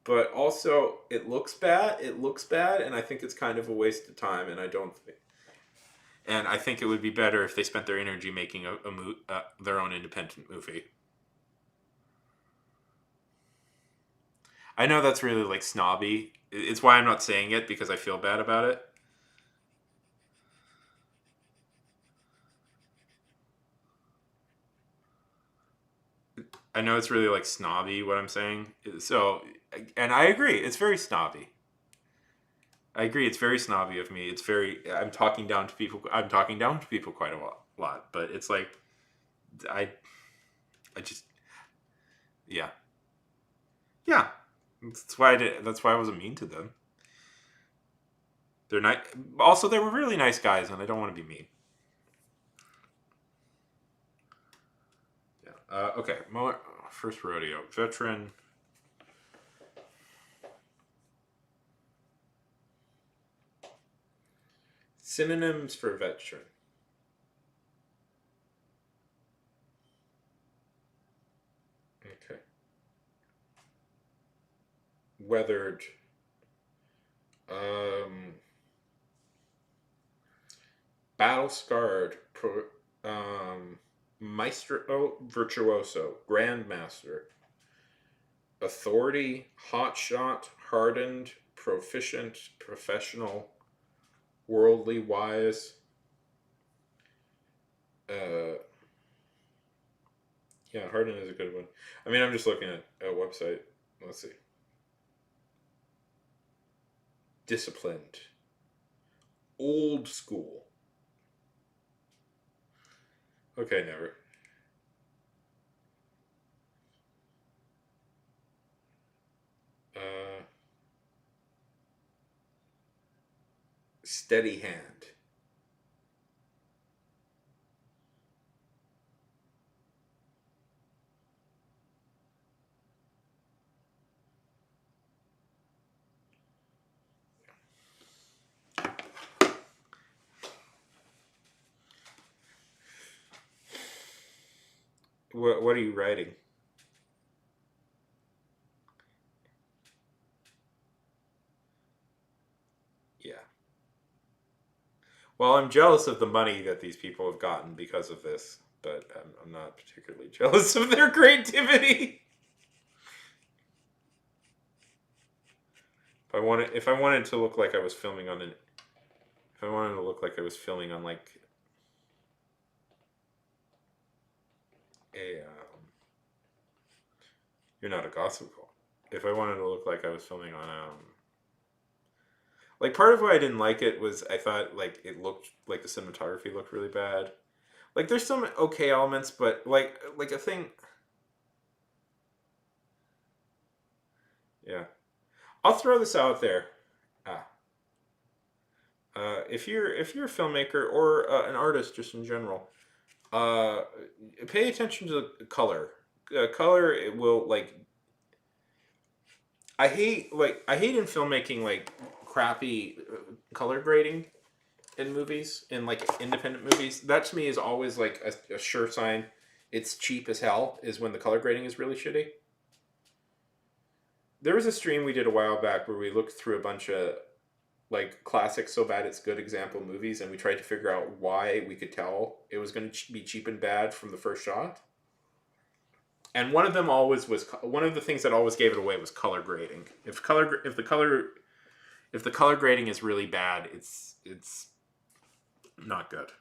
But also, it looks bad, and I think it's kind of a waste of time. And I think it would be better if they spent their energy making their own independent movie. I know that's really like snobby. It's why I'm not saying it because I feel bad about it. I know it's really like snobby what I'm saying. So, and I agree, it's very snobby. I agree, it's very snobby of me. I'm talking down to people quite a lot, but it's like, I just, yeah. Yeah. That's why I wasn't mean to them. They're not, also they were really nice guys and I don't want to be mean. Yeah. Okay. First rodeo. Veteran. Synonyms for veteran. Okay. Weathered. Battle scarred. Maestro virtuoso. Grandmaster. Authority. Hotshot. Hardened. Proficient. Professional. Worldly wise. Yeah, Harden is a good one. I mean, I'm just looking at a website. Let's see. Disciplined. Old school. Okay, never. Steady hand. What are you writing? Yeah. Well, I'm jealous of the money that these people have gotten because of this, but I'm not particularly jealous of their creativity. If I wanted to look like I was filming on an, if I wanted to look like I was filming on like a, you're not a gossip call. If I wanted to look like I was filming on like part of why I didn't like it was I thought like it looked like the cinematography looked really bad. Like there's some okay elements, but like a thing. Yeah, I'll throw this out there. Ah, if you're a filmmaker or an artist just in general, uh, pay attention to the color. Color it will like. I hate in filmmaking like crappy color grading in movies, in like independent movies. That to me is always like a sure sign it's cheap as hell, is when the color grading is really shitty. There was a stream we did a while back where we looked through a bunch of like classic so bad it's good example movies, and we tried to figure out why we could tell it was going to be cheap and bad from the first shot. And one of them always was one of the things that always gave it away was color grading. If the color grading is really bad, it's not good.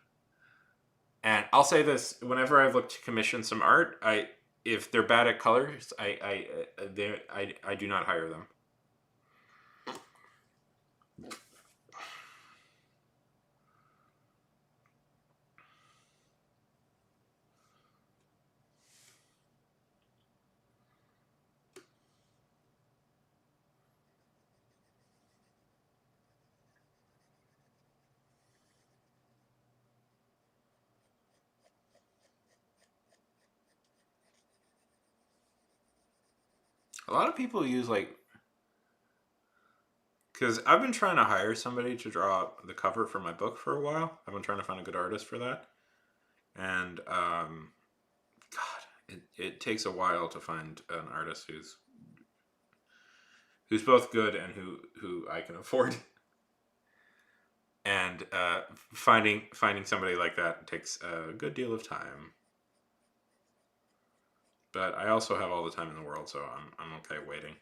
And I'll say this: whenever I've looked to commission some art, if they're bad at colors, I do not hire them. A lot of people use like, because I've been trying to hire somebody to draw the cover for my book for a while. I've been trying to find a good artist for that, and God, it takes a while to find an artist who's both good and who I can afford. And finding somebody like that takes a good deal of time. But I also have all the time in the world, so I'm okay waiting.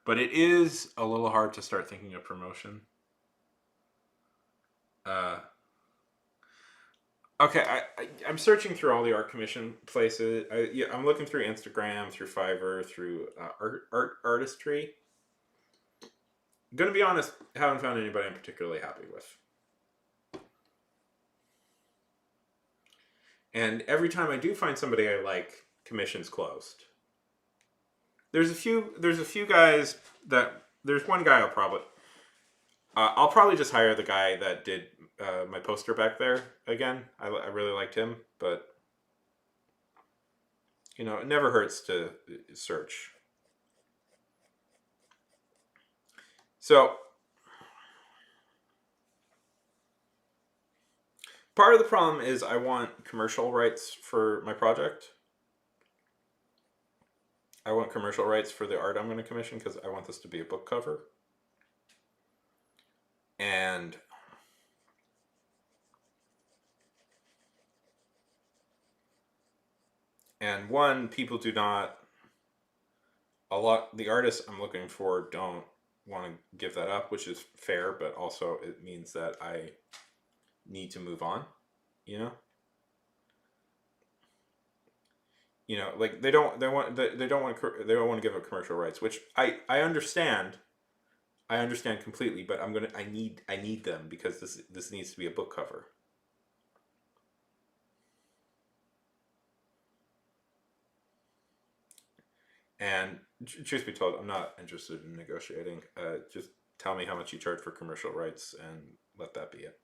But it is a little hard to start thinking of promotion. Okay, I'm searching through all the art commission places. I'm looking through Instagram, through Fiverr, through Artistry. Gonna be honest, haven't found anybody I'm particularly happy with. And every time I do find somebody I like, commission's closed. There's a few guys that there's one guy I'll probably just hire the guy that did my poster back there again. I really liked him, but it never hurts to search. So part of the problem is I want commercial rights for my project. I want commercial rights for the art I'm going to commission because I want this to be a book cover. And one, people do not, the artists I'm looking for don't want to give that up, which is fair, but also it means that I need to move on, like they don't want to give up commercial rights, which I understand. I understand completely, but I need them because this needs to be a book cover. And truth be told, I'm not interested in negotiating. Just tell me how much you charge for commercial rights and let that be it.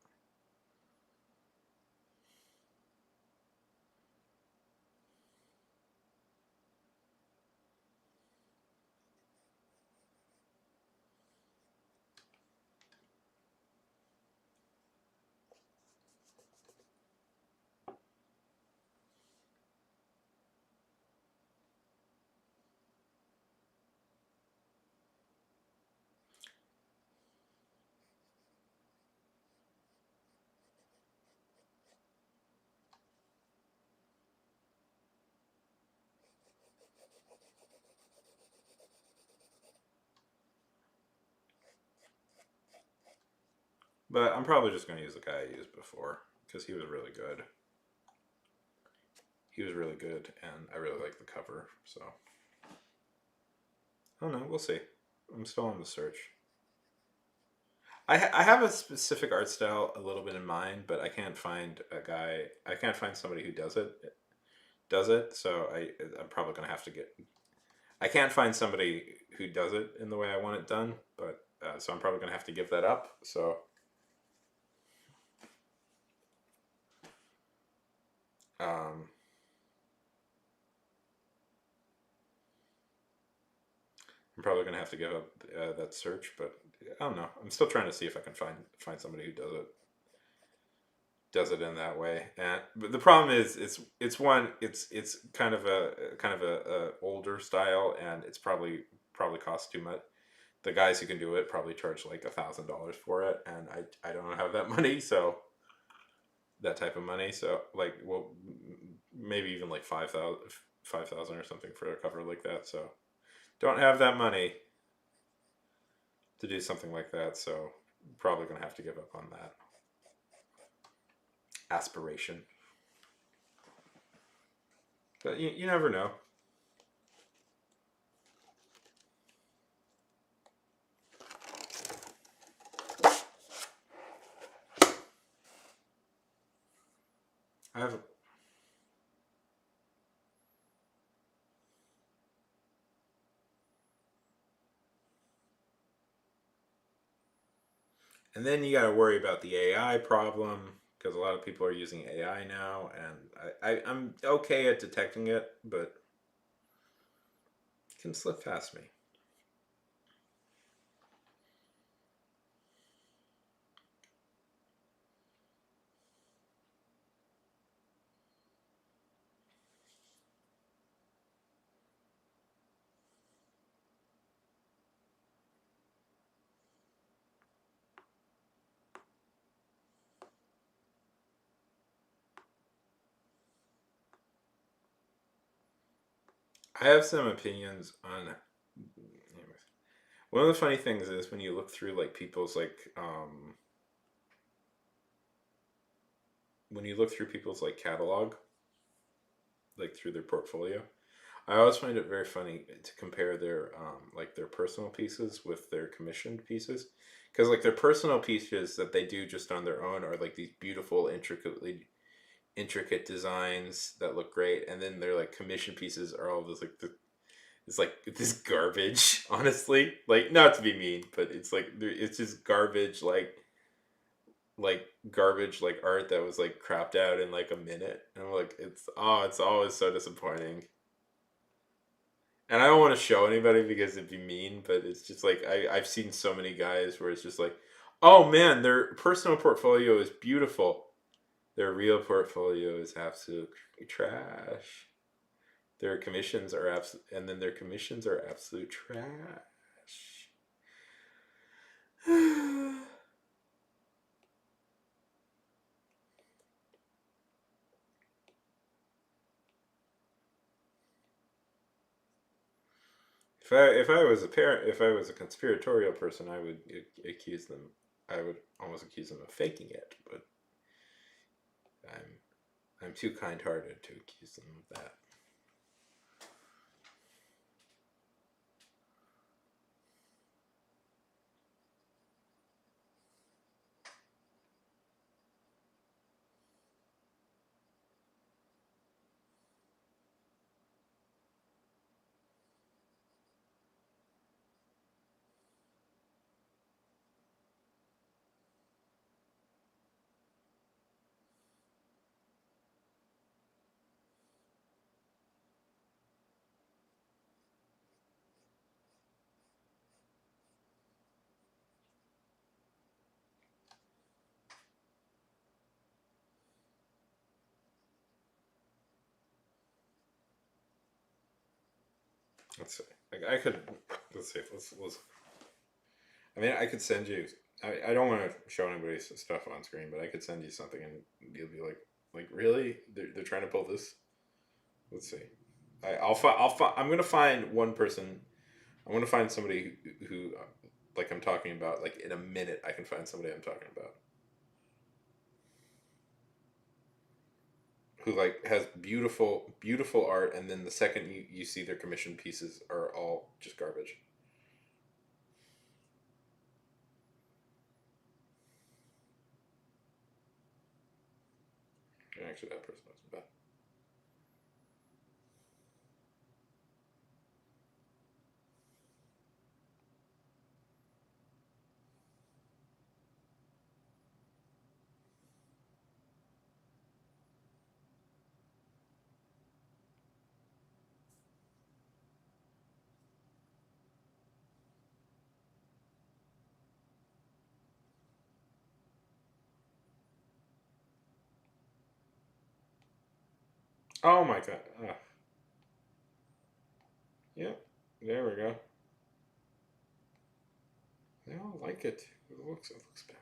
But I'm probably just going to use the guy I used before because he was really good. He was really good, and I really like the cover. So I don't know. We'll see. I'm still on the search. I have a specific art style a little bit in mind, but I can't find a guy. I can't find somebody who does it. So I'm probably gonna have to get. I can't find somebody who does it in the way I want it done, but so I'm probably gonna have to give that up. So um, I'm probably gonna have to give up that search, but I don't know. I'm still trying to see if I can find somebody who does it in that way. And but the problem is, it's kind of a older style, and it's probably costs too much. The guys who can do it probably charge like $1,000 for it, and I don't have that money, so that type of money. So like, well, maybe even like 5,000 or something for a cover like that. So don't have that money to do something like that. So probably gonna have to give up on that aspiration. But you never know. I have. And then you got to worry about the AI problem because a lot of people are using AI now, and I'm okay at detecting it, but it can slip past me. I have some opinions on. Anyways. One of the funny things is when you look through like people's when you look through people's like catalog, like through their portfolio, I always find it very funny to compare their like their personal pieces with their commissioned pieces, because like their personal pieces that they do just on their own are like these beautiful, intricate designs that look great, and then their like commission pieces are all this it's like this garbage. Honestly, like not to be mean, but it's like it's just garbage, like garbage like art that was like crapped out in like a minute, and I'm like it's always so disappointing. And I don't want to show anybody because it'd be mean, but it's just like I've seen so many guys where it's just like, oh man, their personal portfolio is beautiful. Their real portfolio is absolute trash. Their commissions are and then their commissions are absolute trash. If I was a conspiratorial person, I would accuse them. I would almost accuse them of faking it, but I'm too kind-hearted to accuse them of that. Let's see. I could. Let's see. Let's. I mean, I could send you. I don't want to show anybody's stuff on screen, but I could send you something, and you'll be like, really? They're trying to pull this. Let's see. I'm gonna find one person. I'm gonna find somebody who like I'm talking about, like in a minute I can find somebody I'm talking about. Who like has beautiful, beautiful art, and then the second you see their commission pieces are all just garbage. Actually, that person wasn't bad. Oh my god. Yeah, there we go. They all like it. It looks bad.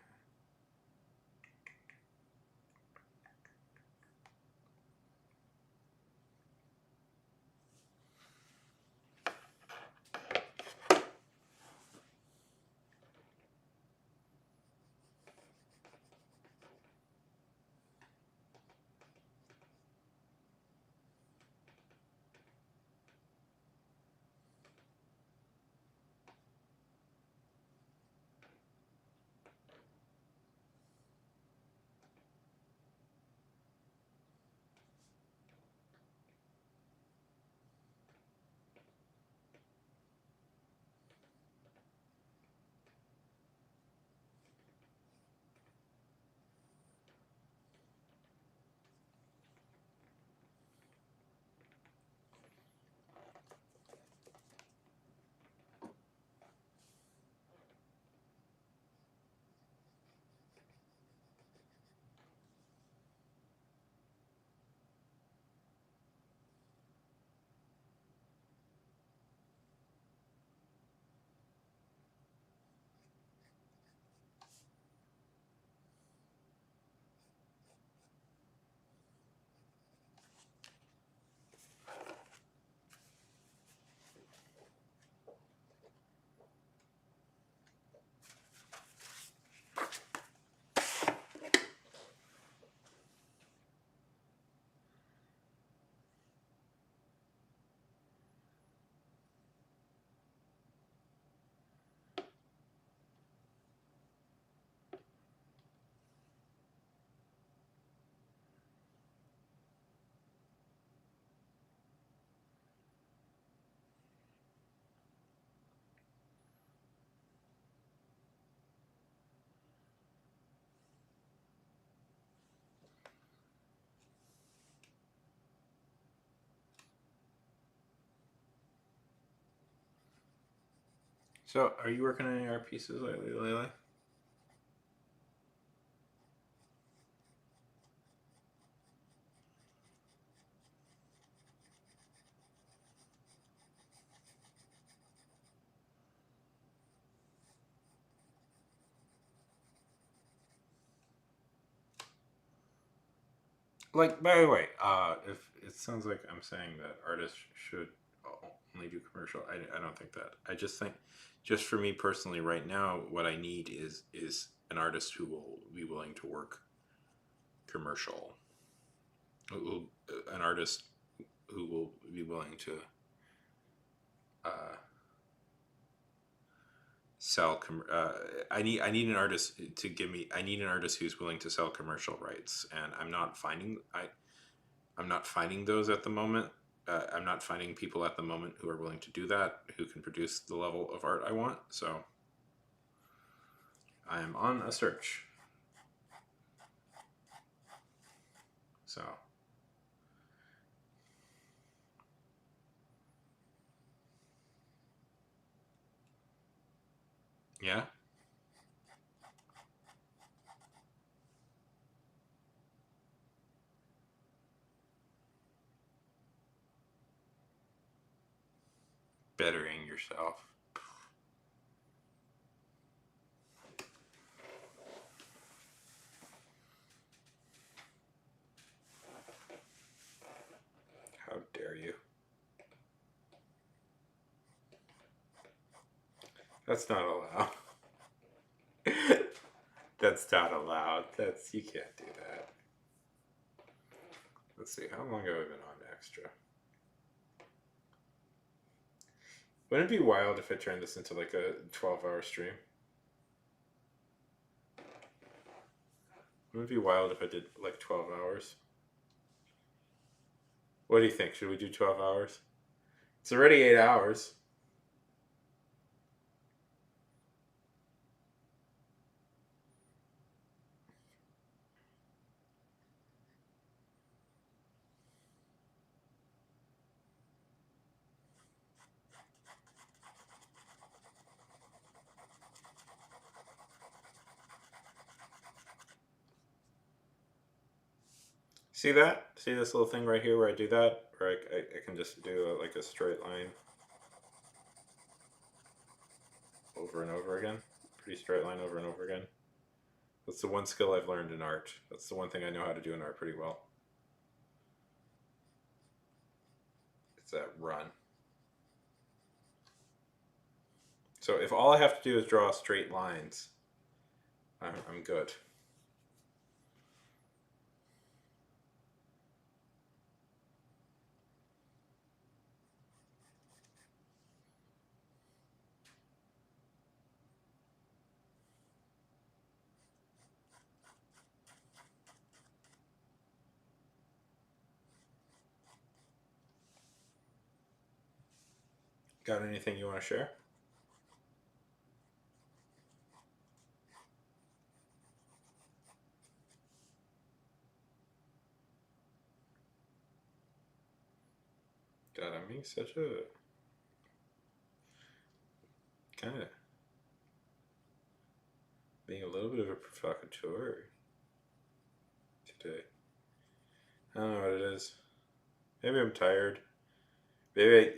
So, are you working on any art pieces lately, Lele? Like, by the way, if it sounds like I'm saying that artists should only do commercial, I don't think that. I just think, just for me personally, right now, what I need is an artist who will be willing to work commercial, an artist who will be willing to uh, sell. I need an artist to give me. I need an artist who's willing to sell commercial rights, and I'm not finding. I'm not finding those at the moment. I'm not finding people at the moment who are willing to do that, who can produce the level of art I want. So I am on a search. So yeah. Bettering yourself. How dare you? That's not allowed. That's not allowed. You can't do that. Let's see, how long have I been on extra? Wouldn't it be wild if I turned this into like a 12-hour stream? Wouldn't it be wild if I did like 12 hours? What do you think? Should we do 12 hours? It's already 8 hours. See that? See this little thing right here where I do that? Or I can just do like a straight line over and over again. Pretty straight line over and over again. That's the one skill I've learned in art. That's the one thing I know how to do in art pretty well. It's that run. So if all I have to do is draw straight lines, I'm good. Got anything you want to share? God, I'm being such a kind of being a little bit of a provocateur today. I don't know what it is. Maybe I'm tired. Maybe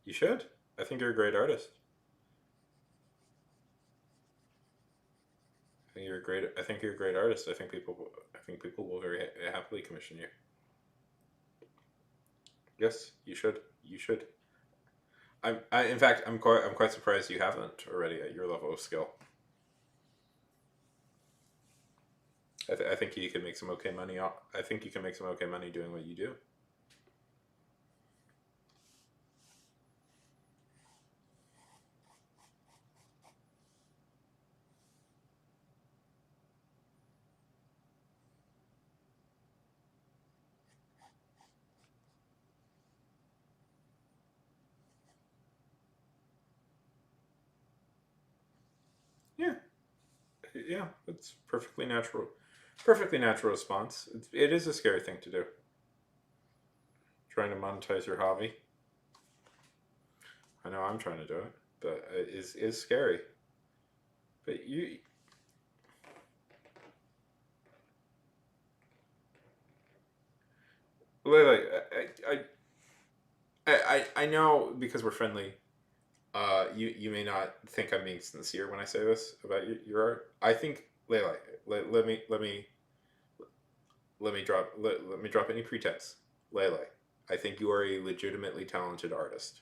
you should. I think you're a great artist. I think you're a great artist. I think people will very happily commission you. Yes, you should. You should. In fact, I'm quite surprised you haven't already at your level of skill. I think you can make some okay money. I think you can make some okay money doing what you do. Yeah, yeah, it's perfectly natural. Perfectly natural response. It is a scary thing to do. Trying to monetize your hobby. I know I'm trying to do it, but it is scary. But you. Like, I know because we're friendly. You may not think I'm being sincere when I say this about your art. I think Leila, let me drop any pretense. Leila, I think you are a legitimately talented artist.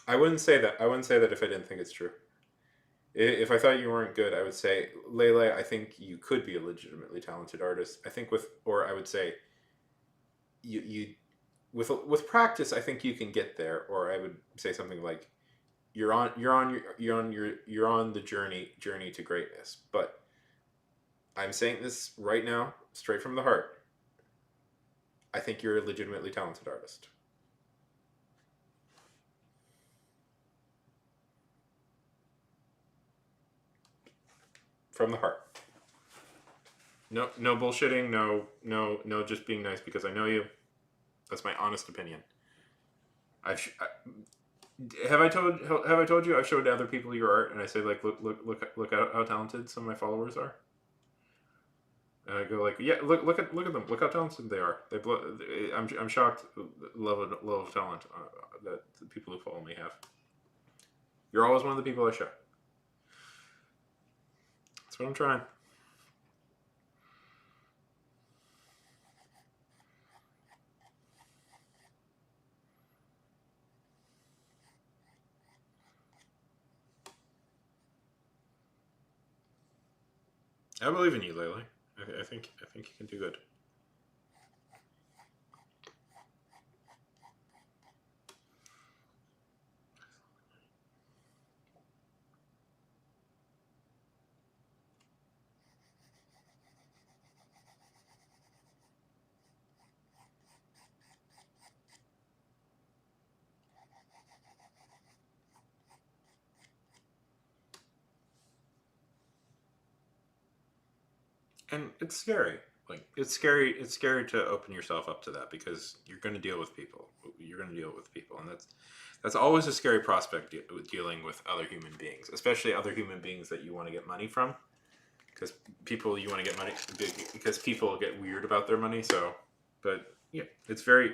I wouldn't say that. I wouldn't say that if I didn't think it's true. If I thought you weren't good, I would say, Leila, I think you could be a legitimately talented artist. I think or I would say, you with practice, I think you can get there. Or I would say something like, you're on the journey to greatness. But I'm saying this right now, straight from the heart. I think you're a legitimately talented artist. From the heart. No bullshitting. No, just being nice because I know you. That's my honest opinion. Have I told you I've showed other people your art and I say like look how talented some of my followers are. And I go like, yeah, look at them. Look how talented they are. I'm shocked level of talent that the people who follow me have. You're always one of the people I show. That's what I'm trying. I believe in you, Layla. I think you can do good. And it's scary. Like it's scary. It's scary to open yourself up to that because you're going to deal with people. You're going to deal with people, and that's always a scary prospect with dealing with other human beings, especially other human beings that you want to get money from. Because people you want to get money because people get weird about their money. So, but yeah, it's very.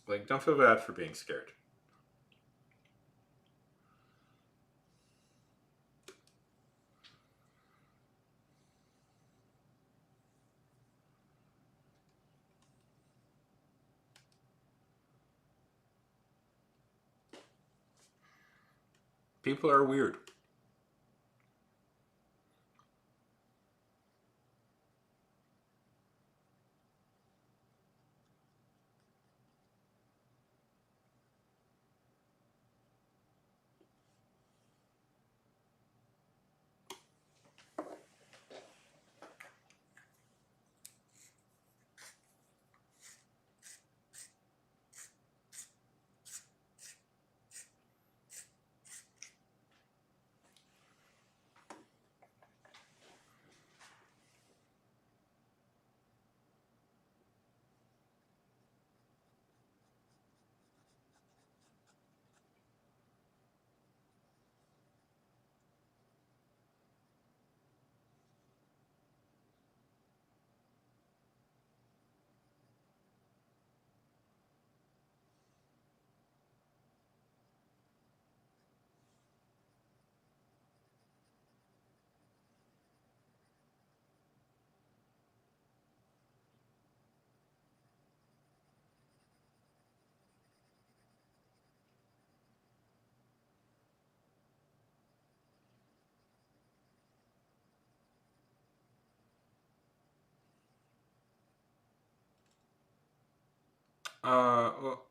Like, don't feel bad for being scared. People are weird. Well,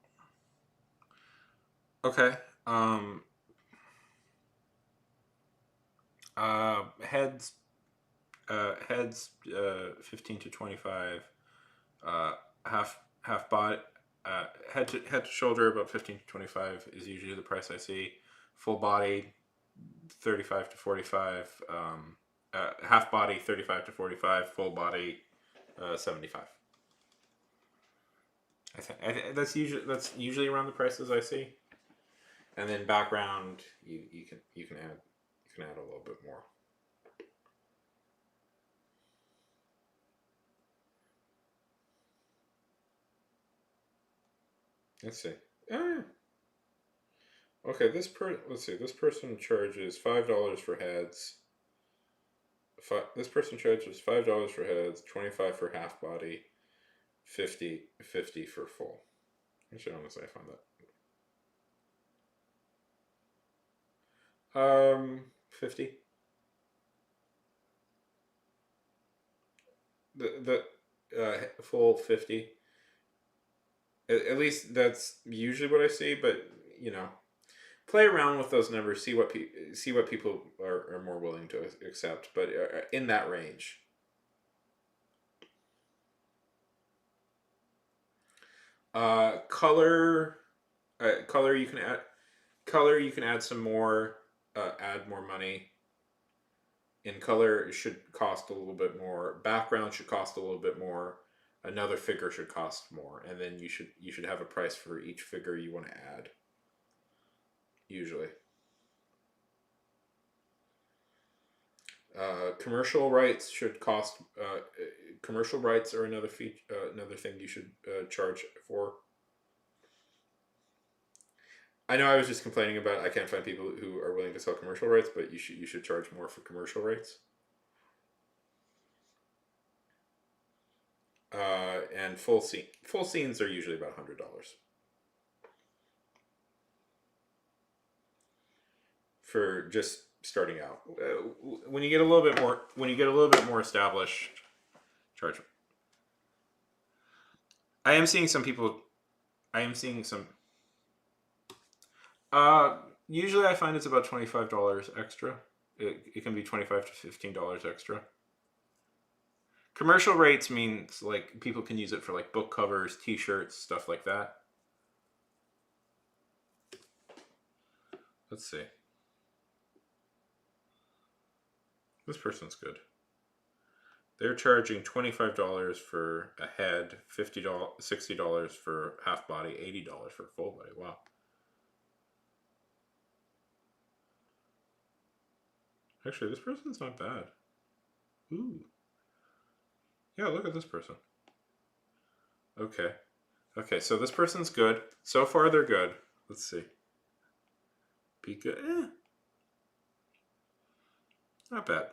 okay. Um, heads, heads, 15 to 25. Uh, half body, head to shoulder about 15 to 25 is usually the price I see. Full body, 35 to 45. Half body, 35 to 45. Full body, 75. That's usually around the prices I see. And then background, you can add a little bit more. Let's see. Ah, okay. Let's see. This person charges $5 for heads. This person charges $5 for heads, 25 for half body, 50 for full. Actually, honestly, I found that. 50. The full 50. At least that's usually what I see, but you know, play around with those numbers, see what people are more willing to accept, but in that range. Color, color you can add. Color you can add some more. Add more money. In color, it should cost a little bit more. Background should cost a little bit more. Another figure should cost more, and then you should have a price for each figure you want to add. Usually. Commercial rights should cost. Commercial rights are another another thing you should charge for. I know I was just complaining about I can't find people who are willing to sell commercial rights, but you should charge more for commercial rights. And full scenes are usually about $100. for just starting out. When you get a little bit more established, charge. I am seeing some people. I am seeing some. Usually I find it's about $25 extra. It can be $25 to $15 extra. Commercial rates means like people can use it for like book covers, T-shirts, stuff like that. Let's see. This person's good. They're charging $25 for a head, $60 for half body, $80 for full body. Wow. Actually, this person's not bad. Ooh. Yeah, look at this person. Okay. Okay, so this person's good. So far, they're good. Let's see. Be good. Not bad.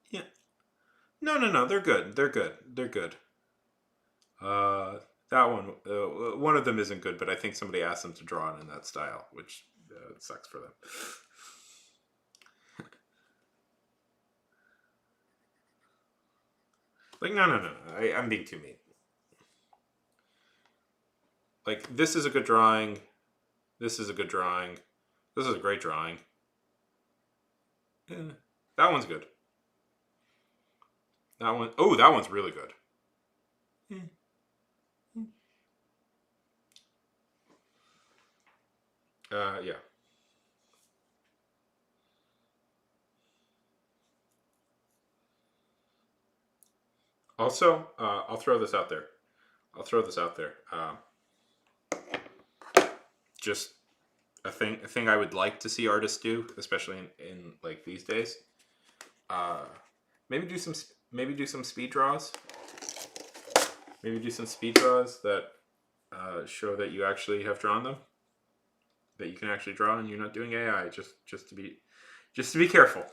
Yeah. No. They're good. They're good. They're good. That one of them isn't good, but I think somebody asked them to draw it in that style, which sucks for them. Like, no. I'm being too mean. Like, this is a good drawing. This is a good drawing. This is a great drawing. Yeah, that one's good. That one, oh, that one's really good. Yeah. Also, I'll throw this out there. Just a thing I would like to see artists do, especially in like these days. Maybe do some speed draws. Maybe do some speed draws that show that you actually have drawn them. That you can actually draw, and you're not doing AI. Just to be careful.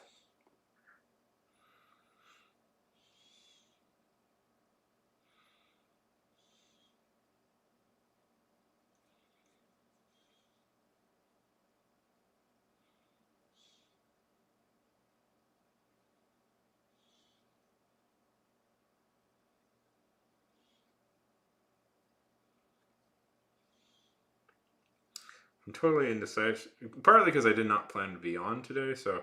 I'm totally indecisive. Partly because I did not plan to be on today, so.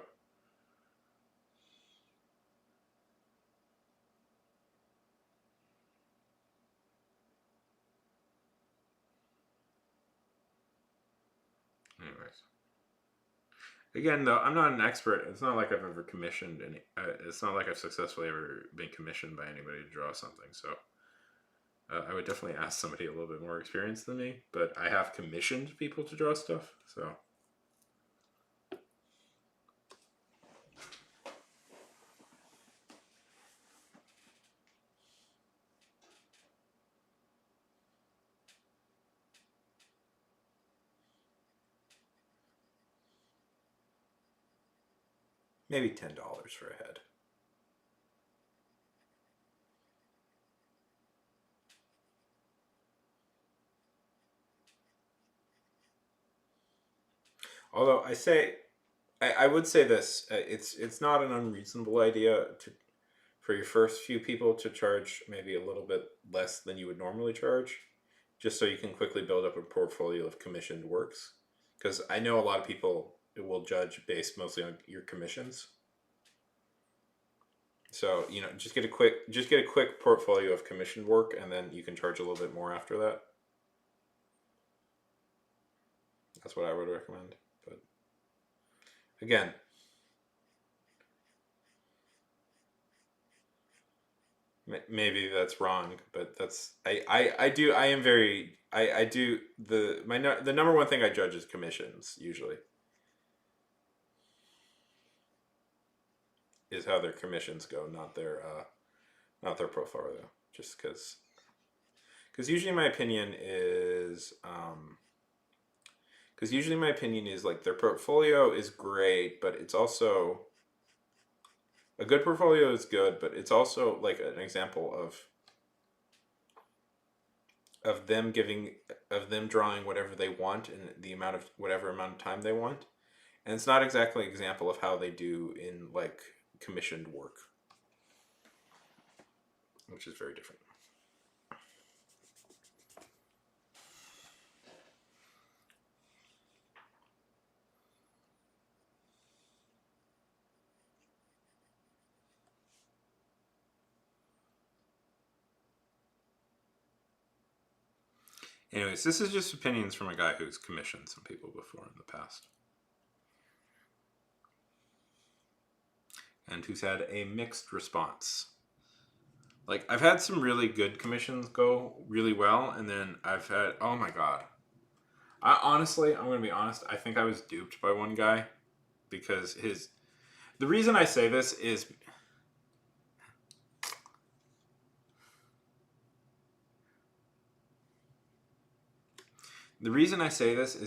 Anyways. Again, though, I'm not an expert. It's not like I've ever commissioned any. It's not like I've successfully ever been commissioned by anybody to draw something, so. I would definitely ask somebody a little bit more experienced than me, but I have commissioned people to draw stuff, so. Maybe $10 for a head. Although I would say this: it's not an unreasonable idea for your first few people to charge maybe a little bit less than you would normally charge, just so you can quickly build up a portfolio of commissioned works. Because I know a lot of people will judge based mostly on your commissions. So just get a quick portfolio of commissioned work, and then you can charge a little bit more after that. That's what I would recommend. But again, maybe that's wrong, but that's the number one thing I judge is commissions usually. Is how their commissions go, not their portfolio. Just because usually my opinion is like their portfolio is great, but it's also a good portfolio is good, but it's also like an example of them drawing whatever they want in the amount of whatever amount of time they want, and it's not exactly an example of how they do in like commissioned work, which is very different. Anyways, this is just opinions from a guy who's commissioned some people before in the past. And who's had a mixed response. Like, I've had some really good commissions go really well, and then I've had, oh my god. I'm going to be honest, I think I was duped by one guy because the reason I say this is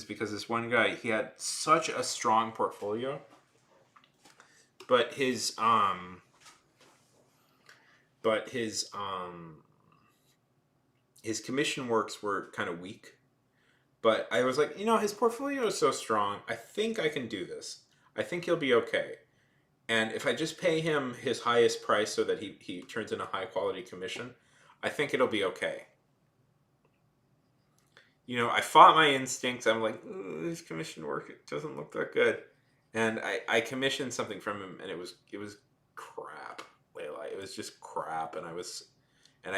because this one guy, he had such a strong portfolio, but his commission works were kind of weak. But I was like, his portfolio is so strong. I think I can do this. I think he'll be okay. And if I just pay him his highest price so that he turns in a high quality commission, I think it'll be okay. I fought my instincts. I'm like, this commission work, it doesn't look that good. And I commissioned something from him, and it was crap, Layla. It was just crap, and I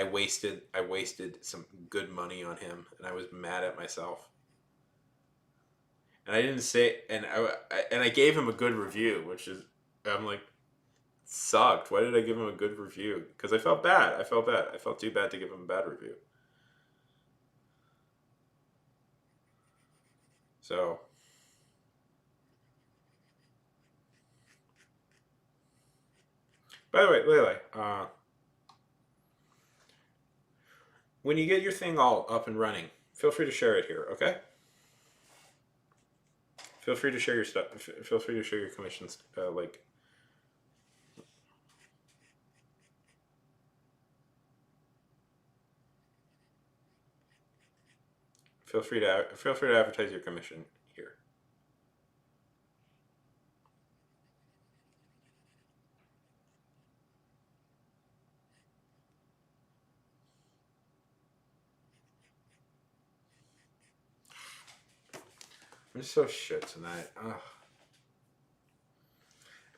wasted some good money on him, and I was mad at myself. And I didn't say, and I gave him a good review, which is, I'm like, sucked. Why did I give him a good review? Because I felt bad. I felt too bad to give him a bad review. So, by the way, Lele, when you get your thing all up and running, feel free to share it here, okay? Feel free to share your stuff. Feel free to share your commissions, Feel free to advertise your commission here. I'm just so shit tonight. Ugh.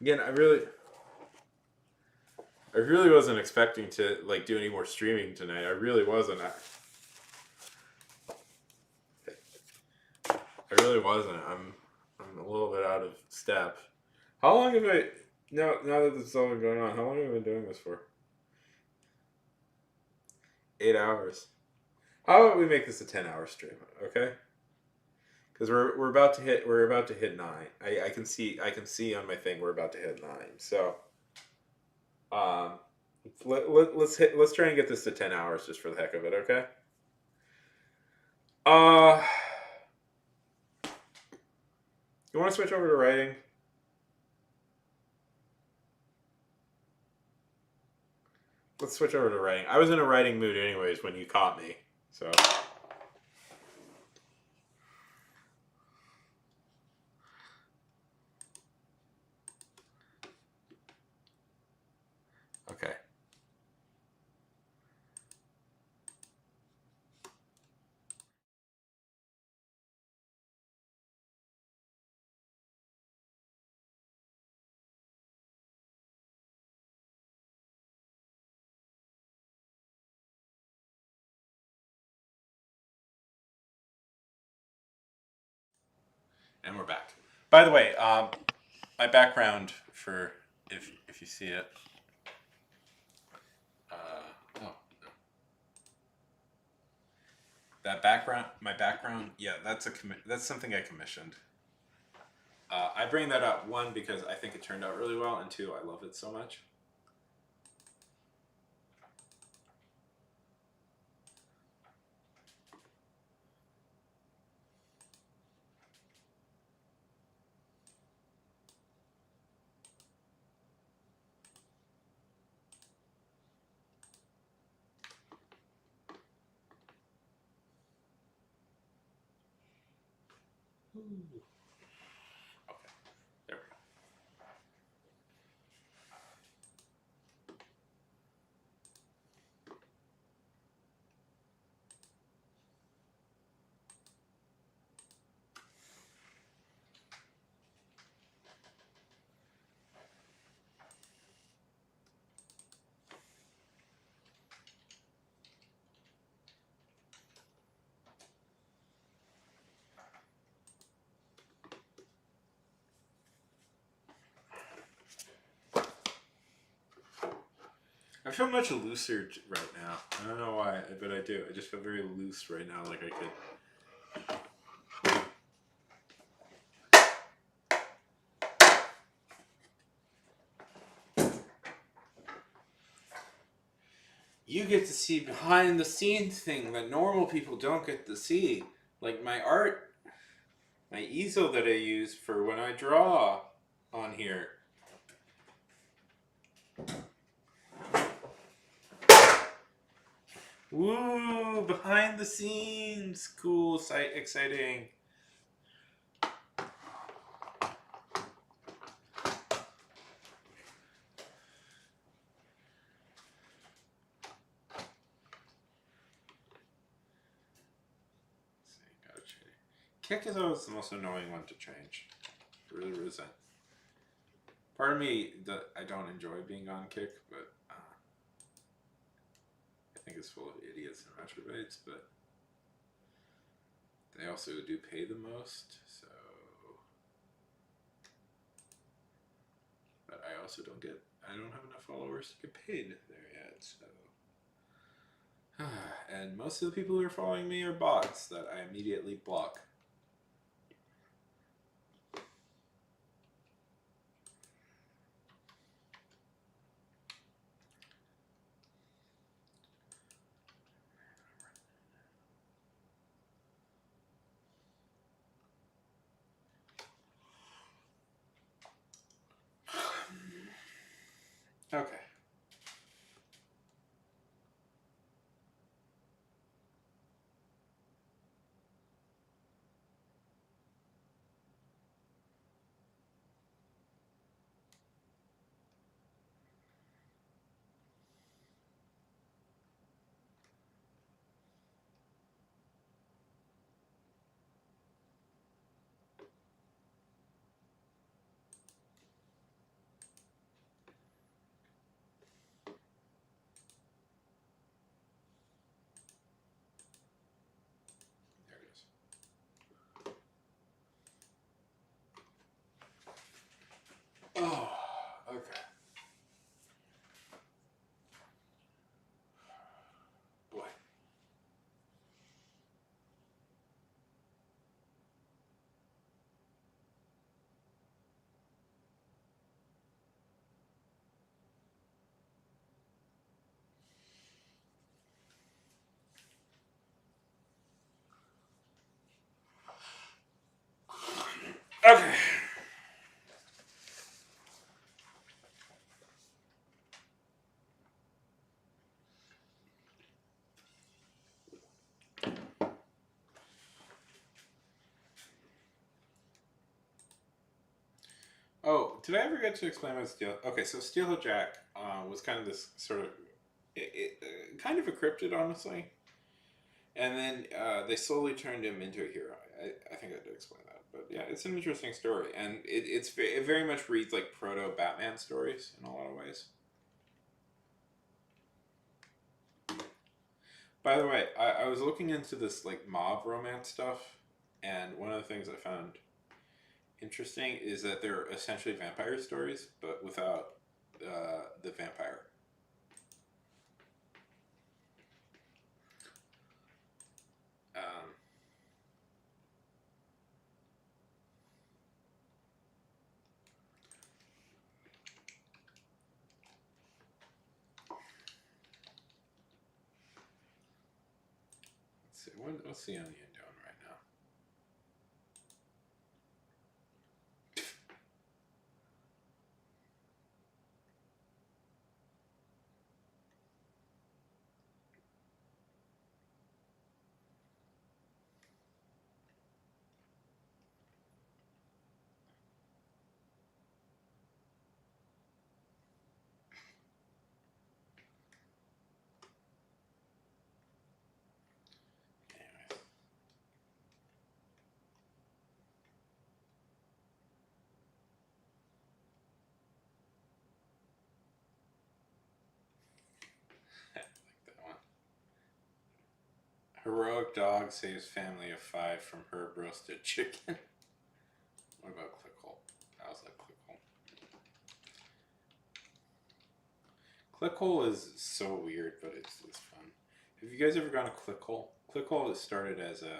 Again, I really wasn't expecting to do any more streaming tonight. I really wasn't. I really wasn't. I'm a little bit out of step. How long have I now that this is all been going on? How long have I been doing this for? 8 hours. How about we make this a 10-hour stream? Okay. Because we're about to hit 9. I can see on my thing we're about to hit 9. So, let's try and get this to 10 hours just for the heck of it. Okay. You want to switch over to writing? Let's switch over to writing. I was in a writing mood anyways when you caught me, so. Okay. And we're back. By the way, my background for if you see it. That background, my background, yeah, that's something I commissioned. I bring that up, one, because I think it turned out really well, and two, I love it so much. Okay, there we go. I feel much looser right now. I don't know why, but I do. I just feel very loose right now, like I could. You get to see behind the scenes thing that normal people don't get to see. Like my art, my easel that I use for when I draw on here. Woo! Behind the scenes! Cool, exciting. Gotta change. Kick is always the most annoying one to change. Really resent. Part of me that I don't enjoy being on Kick, but I think it's full of idiots and retrobates, but they also do pay the most, so. But I also don't have enough followers to get paid there yet, so. And most of the people who are following me are bots that I immediately block. Okay. There it is. Oh, okay. Boy. Okay. Oh, did I ever get to explain what Steel? Okay, so Steelhead Jack was kind of this sort of, kind of a cryptid, honestly, and then they slowly turned him into a hero. I think I did explain that, but yeah, it's an interesting story, and it very much reads like proto Batman stories in a lot of ways. By the way, I was looking into this like mob romance stuff, and one of the things I found interesting is that they're essentially vampire stories, but without the vampire. Um, let's see, what's the Onion doing right now? Heroic dog saves family of 5 from herb roasted chicken. What about Clickhole? How's that Clickhole? Clickhole is so weird, but it's fun. Have you guys ever gone to Clickhole? Clickhole started as an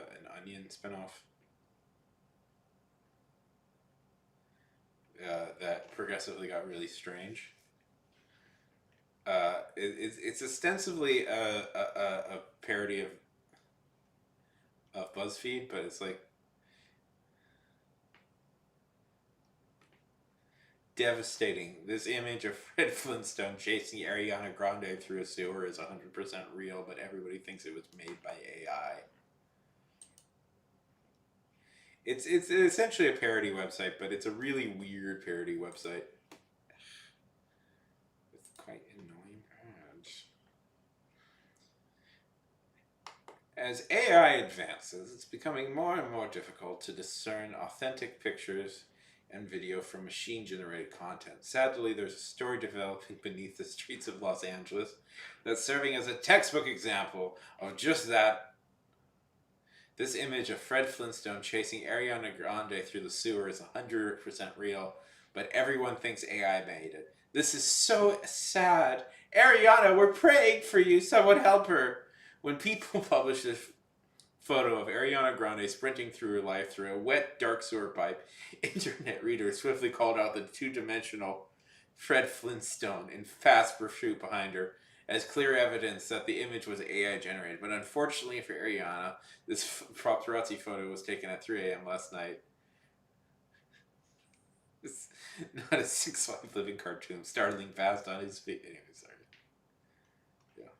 Onion spinoff that progressively got really strange. It's ostensibly a parody of BuzzFeed, but it's like devastating. This image of Fred Flintstone chasing Ariana Grande through a sewer is 100% real, but everybody thinks it was made by AI. It's essentially a parody website, but it's a really weird parody website. It's quite annoying. As AI advances, it's becoming more and more difficult to discern authentic pictures and video from machine-generated content. Sadly, there's a story developing beneath the streets of Los Angeles that's serving as a textbook example of just that. This image of Fred Flintstone chasing Ariana Grande through the sewer is 100% real, but everyone thinks AI made it. This is so sad. Ariana, we're praying for you. Someone help her. When people publish this photo of Ariana Grande sprinting through her life through a wet, dark sewer pipe, internet readers swiftly called out the two-dimensional Fred Flintstone in fast pursuit behind her as clear evidence that the image was AI generated. But unfortunately for Ariana, this paparazzi photo was taken at 3 a.m. last night. It's not a 6'5" living cartoon startling fast on his feet. Anyway, sorry. Yeah.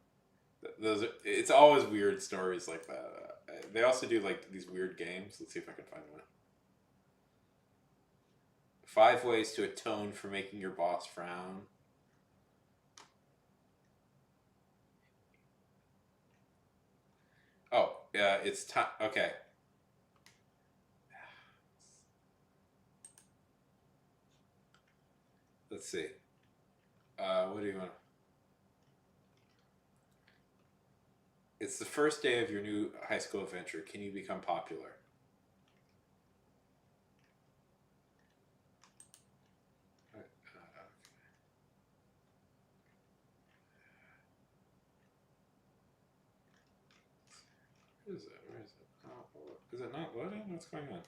Those are, it's always weird stories like that. They also do like these weird games. Let's see if I can find one. 5 ways to atone for making your boss frown. Oh, yeah, it's time. Okay. Let's see. What do you want? It's the first day of your new high school adventure. Can you become popular? Where is it? Where is it? Oh, is it not loading? What's going on?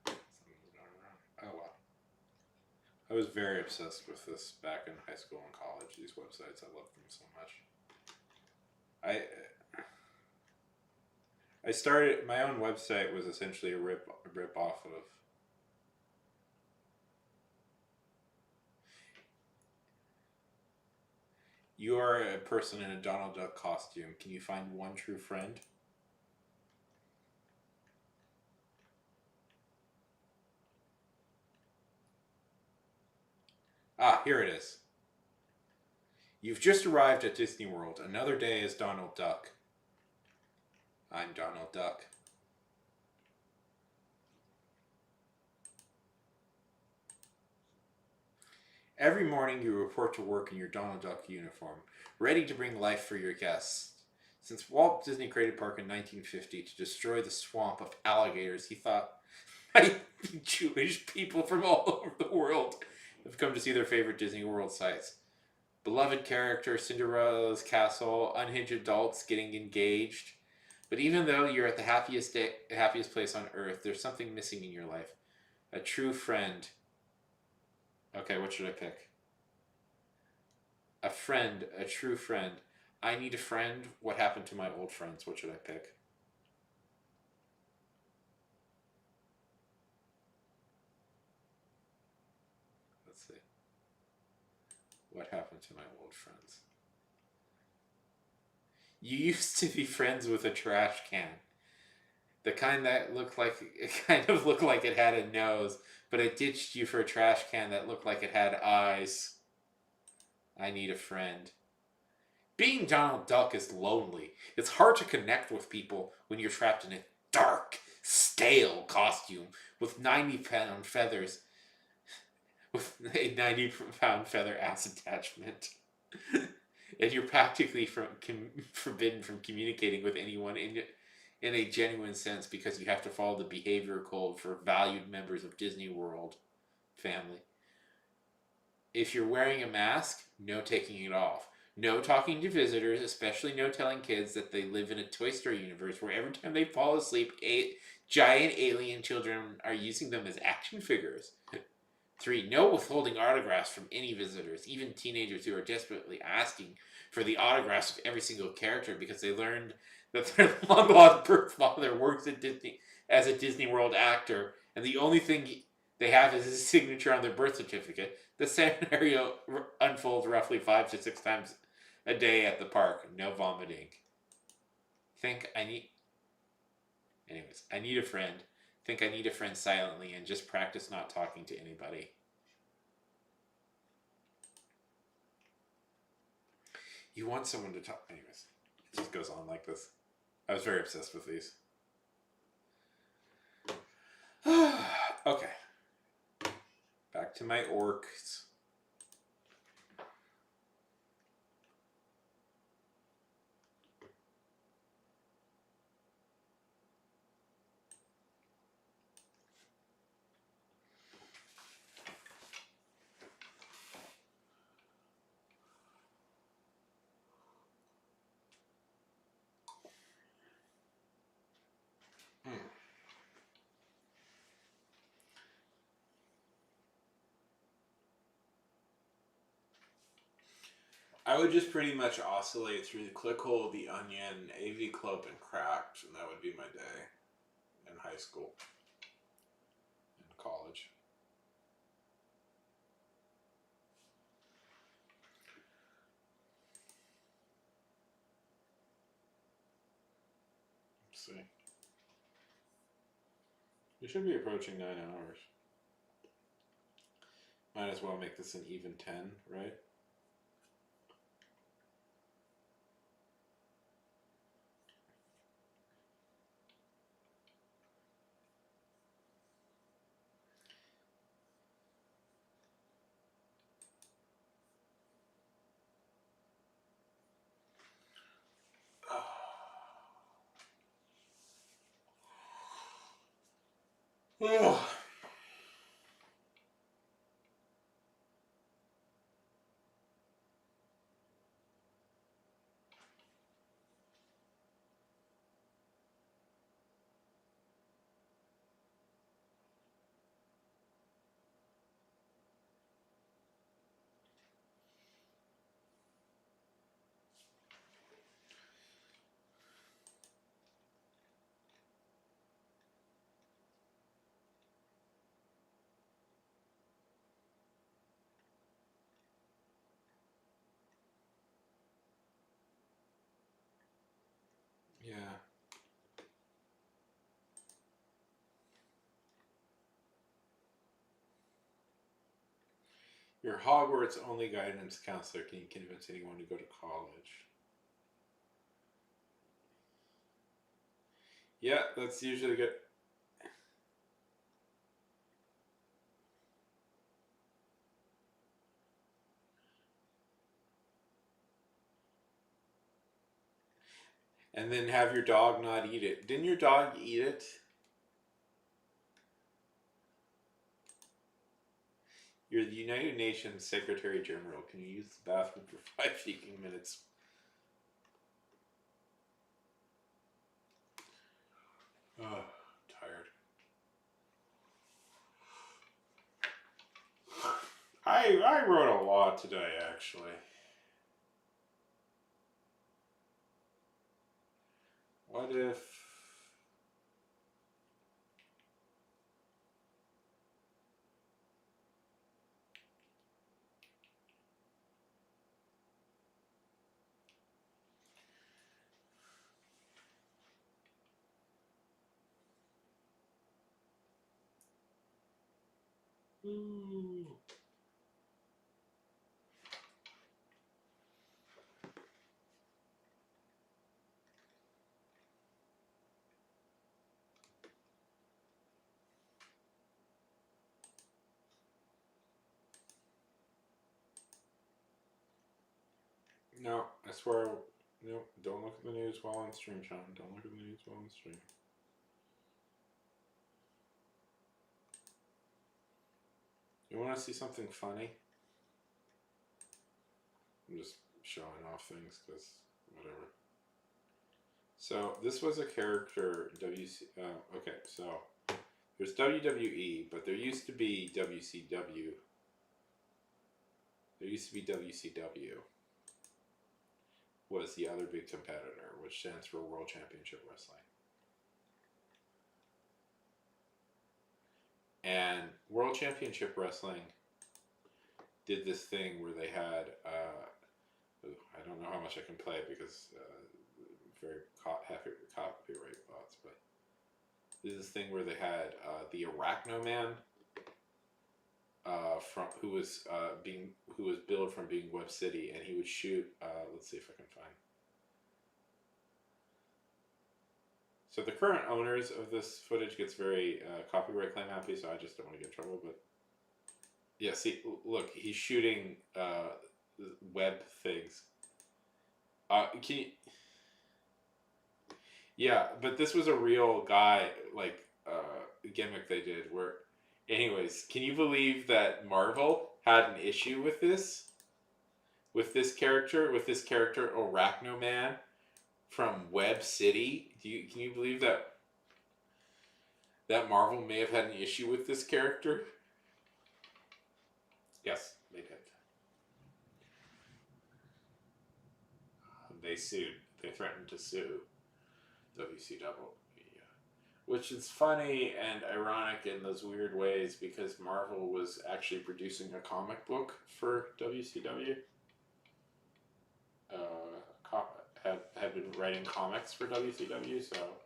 Something's going wrong. Oh well. I was very obsessed with this back in high school and college. These websites, I loved them so much. I started my own website was essentially a rip off of. You are a person in a Donald Duck costume. Can you find one true friend? Ah, here it is. You've just arrived at Disney World. Another day as Donald Duck. I'm Donald Duck. Every morning you report to work in your Donald Duck uniform, ready to bring life for your guests. Since Walt Disney created park in 1950 to destroy the swamp of alligators, he thought Jewish people from all over the world have come to see their favorite Disney World sites. Beloved character, Cinderella's castle, unhinged adults getting engaged. But even though you're at the happiest place on earth, there's something missing in your life. A true friend. Okay, what should I pick? A friend, a true friend. I need a friend. What happened to my old friends? What should I pick? Let's see. What happened to my old friends? You used to be friends with a trash can. The kind that looked like it kind of looked like it had a nose, but it ditched you for a trash can that looked like it had eyes. I need a friend. Being Donald Duck is lonely. It's hard to connect with people when you're trapped in a dark, stale costume with 90-pound feathers, with a 90-pound feather ass attachment. And you're practically forbidden from communicating with anyone in a genuine sense because you have to follow the behavior code for valued members of Disney World family. If you're wearing a mask, no taking it off. No talking to visitors, especially no telling kids that they live in a Toy Story universe where every time they fall asleep, giant alien children are using them as action figures. 3. No withholding autographs from any visitors, even teenagers who are desperately asking for the autographs of every single character because they learned that their long-lost birth father works at Disney as a Disney World actor, and the only thing they have is his signature on their birth certificate. The scenario unfolds roughly 5 to 6 times a day at the park. No vomiting. I need a friend. Think I need a friend silently and just practice not talking to anybody. You want someone to talk. Anyways, it just goes on like this. I was very obsessed with these. Okay. Back to my orcs. I would just pretty much oscillate through the Clickhole, the Onion, AV Club, and Cracked, and that would be my day in high school and college. Let's see. We should be approaching 9 hours. Might as well make this an even 10, right? Oh. Yeah. Your Hogwarts only guidance counselor can convince anyone to go to college. Yeah, that's usually good. And then have your dog not eat it. Didn't your dog eat it? You're the United Nations Secretary General. Can you use the bathroom for 5 freaking minutes? Oh, tired. I wrote a lot today, actually. What if... Ooh. No, I swear. No, don't look at the news while on stream, Sean. Don't look at the news while on stream. You want to see something funny? I'm just showing off things because whatever. So this was a character okay, so there's WWE, but there used to be WCW. There used to be WCW. Was the other big competitor, which stands for World Championship Wrestling. And World Championship Wrestling did this thing where they had, I don't know how much I can play because very happy copyright thoughts, but this is this thing where they had the Arachnoman from who was billed from being Web City, and he would shoot. Let's see if I can find. So the current owners of this footage gets very copyright claim happy, so I just don't want to get in trouble. But yeah, see, look, he's shooting web things. Can you? Yeah, but this was a real guy, like gimmick they did. Where, anyways, can you believe that Marvel had an issue with this? With this character Arachnoman from Web City. Can you believe that Marvel may have had an issue with this character? Yes, they did. They sued. They threatened to sue WCW. Which is funny and ironic in those weird ways because Marvel was actually producing a comic book for WCW. Had been writing comics for WCW, so.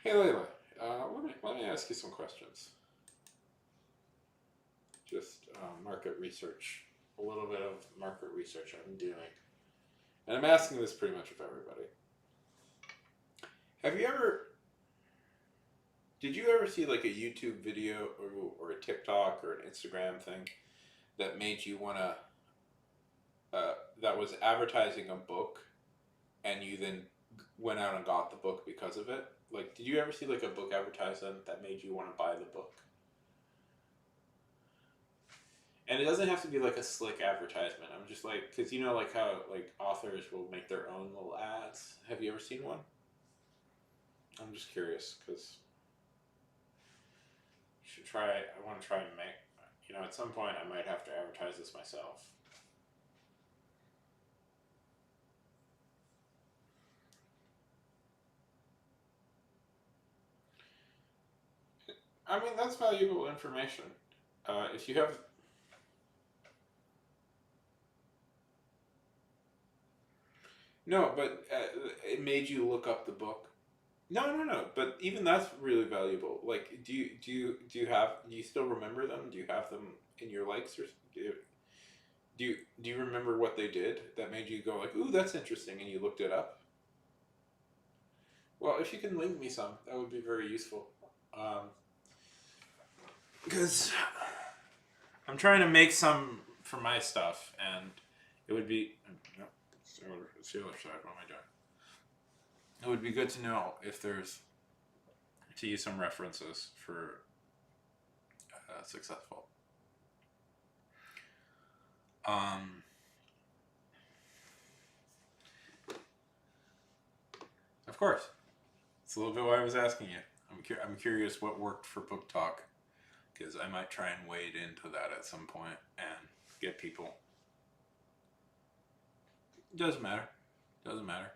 Hey Layla, let me ask you some questions. Just market research, a little bit of market research I'm doing. And I'm asking this pretty much of everybody. Did you ever see like a YouTube video or a TikTok or an Instagram thing that made you want to, that was advertising a book and you then went out and got the book because of it? Like, did you ever see like a book advertisement that made you want to buy the book? And it doesn't have to be like a slick advertisement. I'm just like, because you know like how like authors will make their own little ads. Have you ever seen one? I'm just curious because should try. I want to try and make. You know, at some point I might have to advertise this myself. I mean, that's valuable information. If you have. No, but it made you look up the book. No. But even that's really valuable. Like, do you still remember them? Do you have them in your likes, or do you remember what they did that made you go like, ooh, that's interesting, and you looked it up? Well, if you can link me some, that would be very useful. Because I'm trying to make some for my stuff, and it would be. No, it's the other side. What am I doing? It would be good to know if there's to use some references for successful. Of course, it's a little bit why I was asking you. I'm curious what worked for Book Talk, because I might try and wade into that at some point and get people. Doesn't matter. Doesn't matter.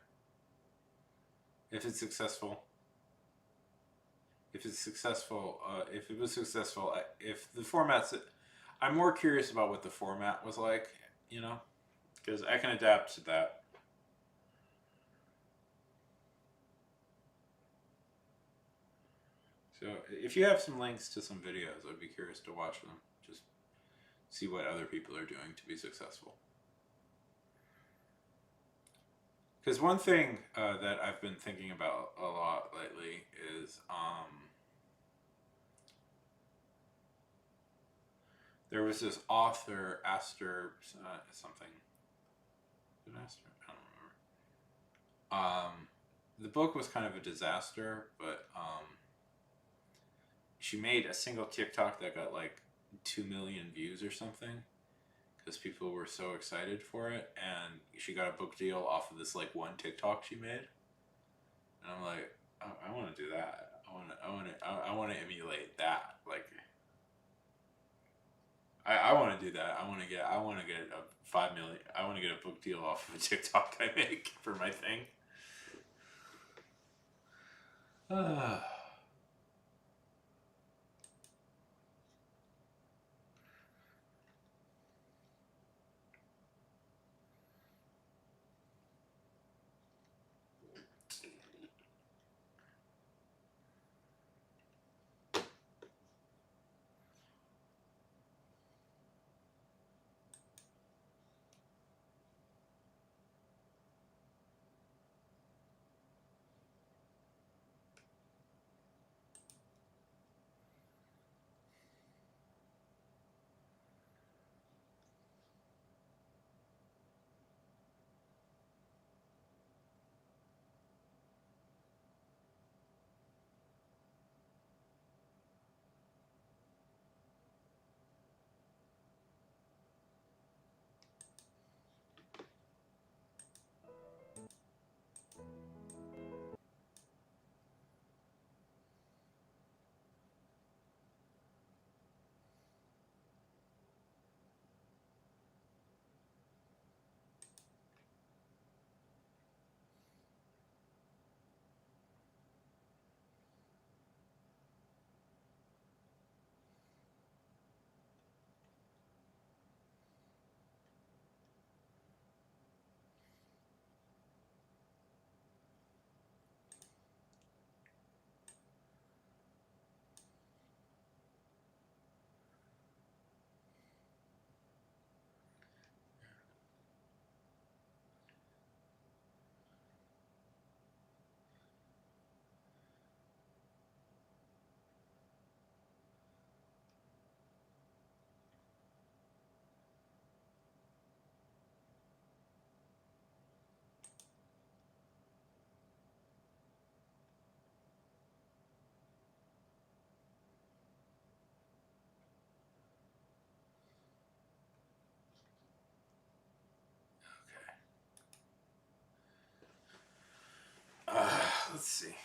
If it's successful, if it was successful, if the format's, I'm more curious about what the format was like, you know, because I can adapt to that. So if you have some links to some videos, I'd be curious to watch them. Just see what other people are doing to be successful. Because one thing that I've been thinking about a lot lately is There was this author, Aster something. Is it Aster? I don't remember. The book was kind of a disaster, but she made a single TikTok that got like 2 million views or something because people were so excited for it, and she got a book deal off of this like one TikTok she made. And I'm like, I want to do that. I want to emulate that. Like, I want to do that. I want to get a 5 million. I want to get a book deal off of a TikTok I make for my thing. Let's see.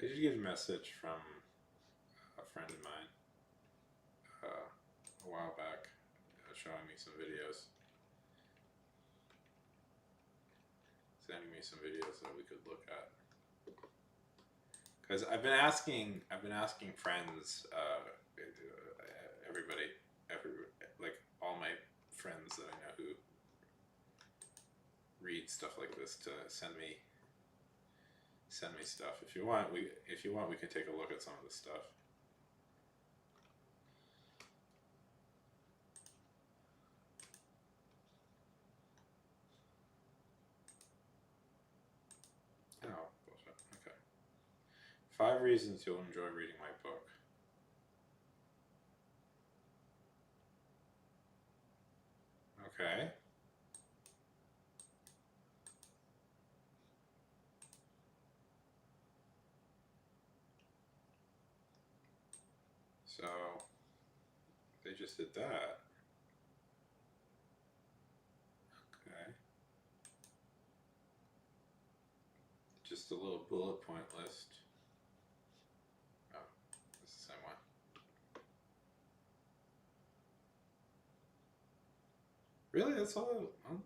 I did get a message from a friend of mine a while back showing me some videos. Sending me some videos that we could look at. Because I've been asking friends, everybody, like all my friends that I know who read stuff like this to send me stuff. If you want, we can take a look at some of this stuff. Oh, bullshit. Okay. 5 reasons you'll enjoy reading my book. Okay. So they just did that. Okay. Just a little bullet point list. Oh, it's the same one. Really? That's all? Oh.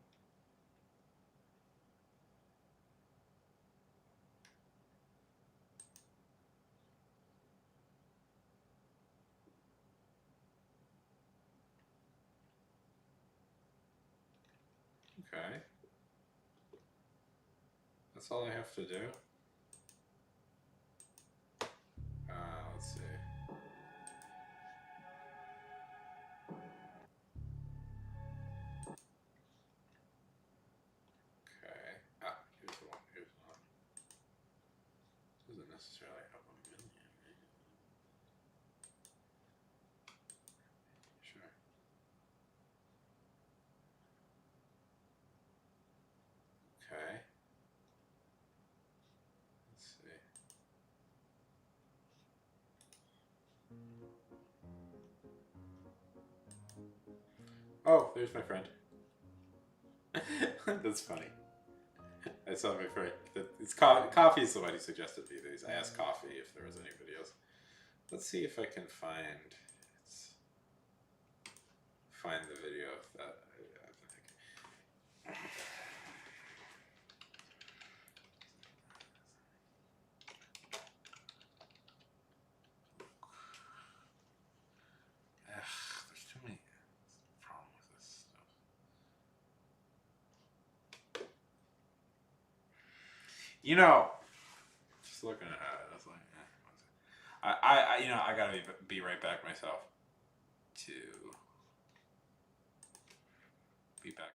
Okay. That's all I have to do? Let's see. Okay. Here's the one. Here's the one. necessarily have a million. Sure. Okay. Let's see. Oh, there's my friend. That's funny. I saw my friend. It's Coffee is the one who suggested me these. I asked Coffee if there was any videos. Let's see if I can find the video of that. There's too many problems with this stuff. You know, just looking at it, I was like, I gotta be right back myself to be back.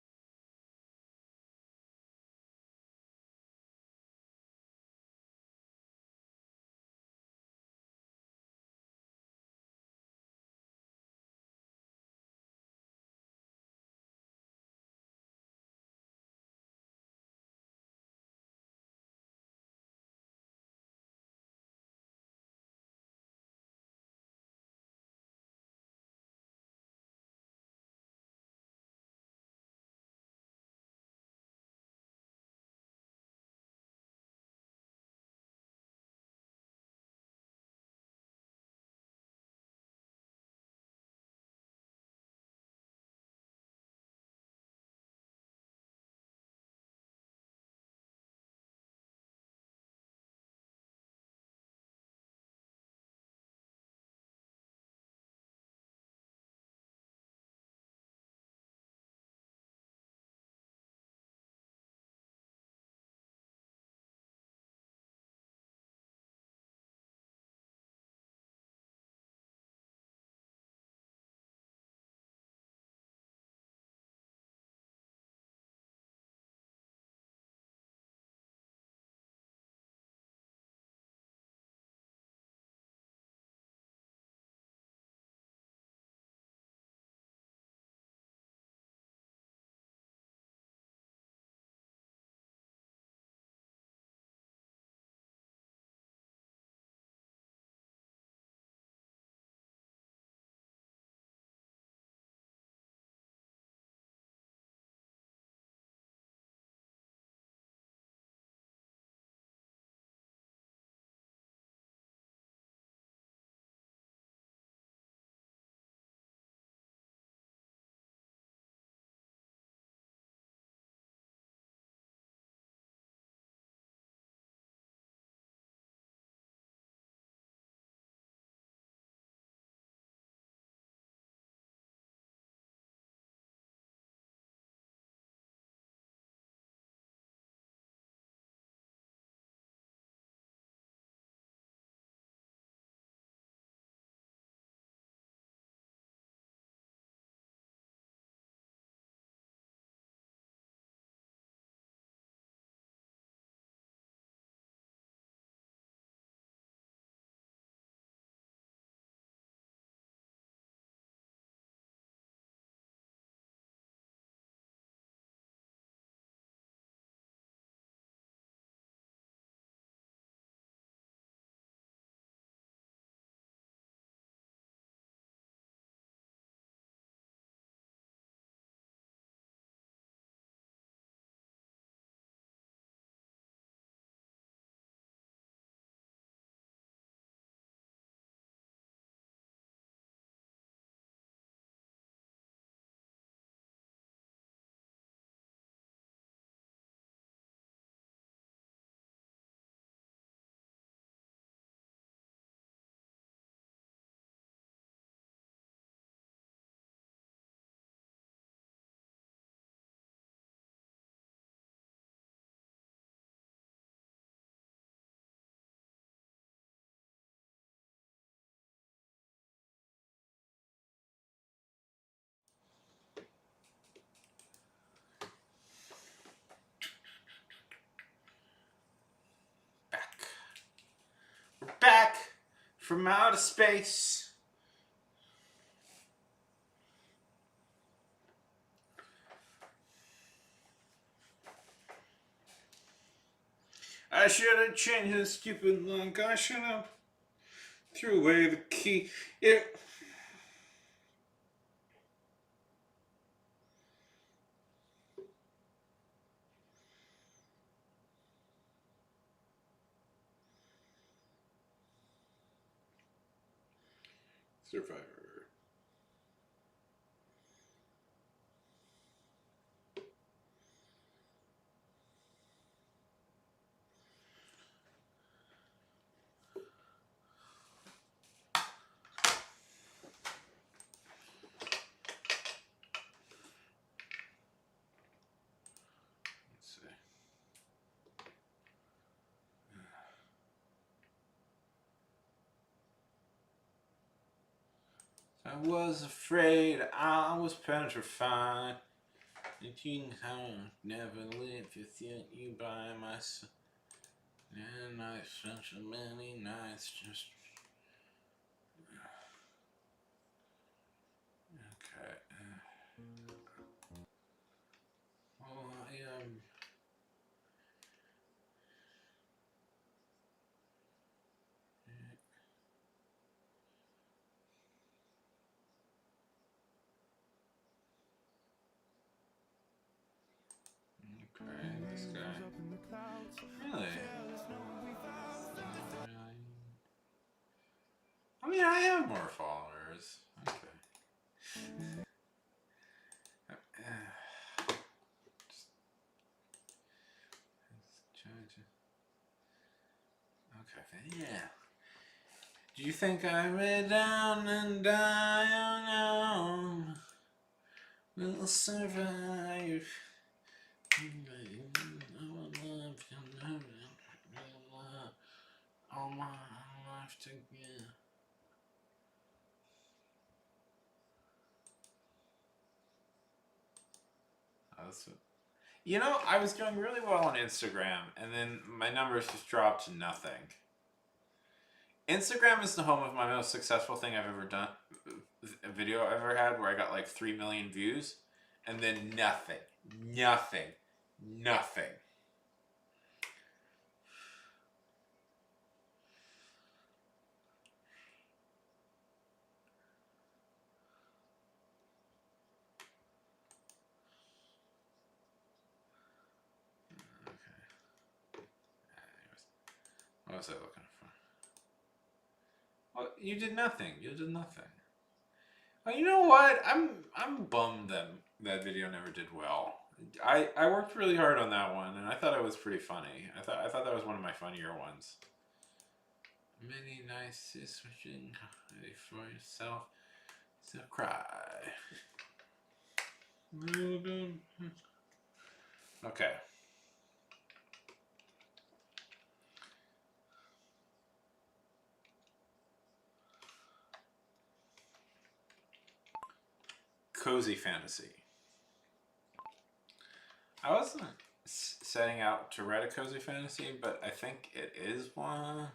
We're back from outer space. I should have changed the stupid lock. I should have threw away the key. It. Survivor. Let's see. I was afraid, I was petrified. That you never live without you by my side. And I spent so many nights just. Okay. Well, okay, this guy. Really? I mean, I have more followers. Okay. Okay, yeah. Do you think I lay down and die alone? Will survive. All my life together. You know, I was doing really well on Instagram, and then my numbers just dropped to nothing. Instagram is the home of my most successful thing I've ever done, a video I've ever had, where I got like 3 million views, and then nothing. What was I looking for? Well, you did nothing. Well, you know what? I'm bummed that video never did well. I worked really hard on that one, and I thought it was pretty funny. I thought that was one of my funnier ones. Many nights is wishing for yourself to cry. Okay. Cozy fantasy. I wasn't setting out to write a cozy fantasy, but I think it is one.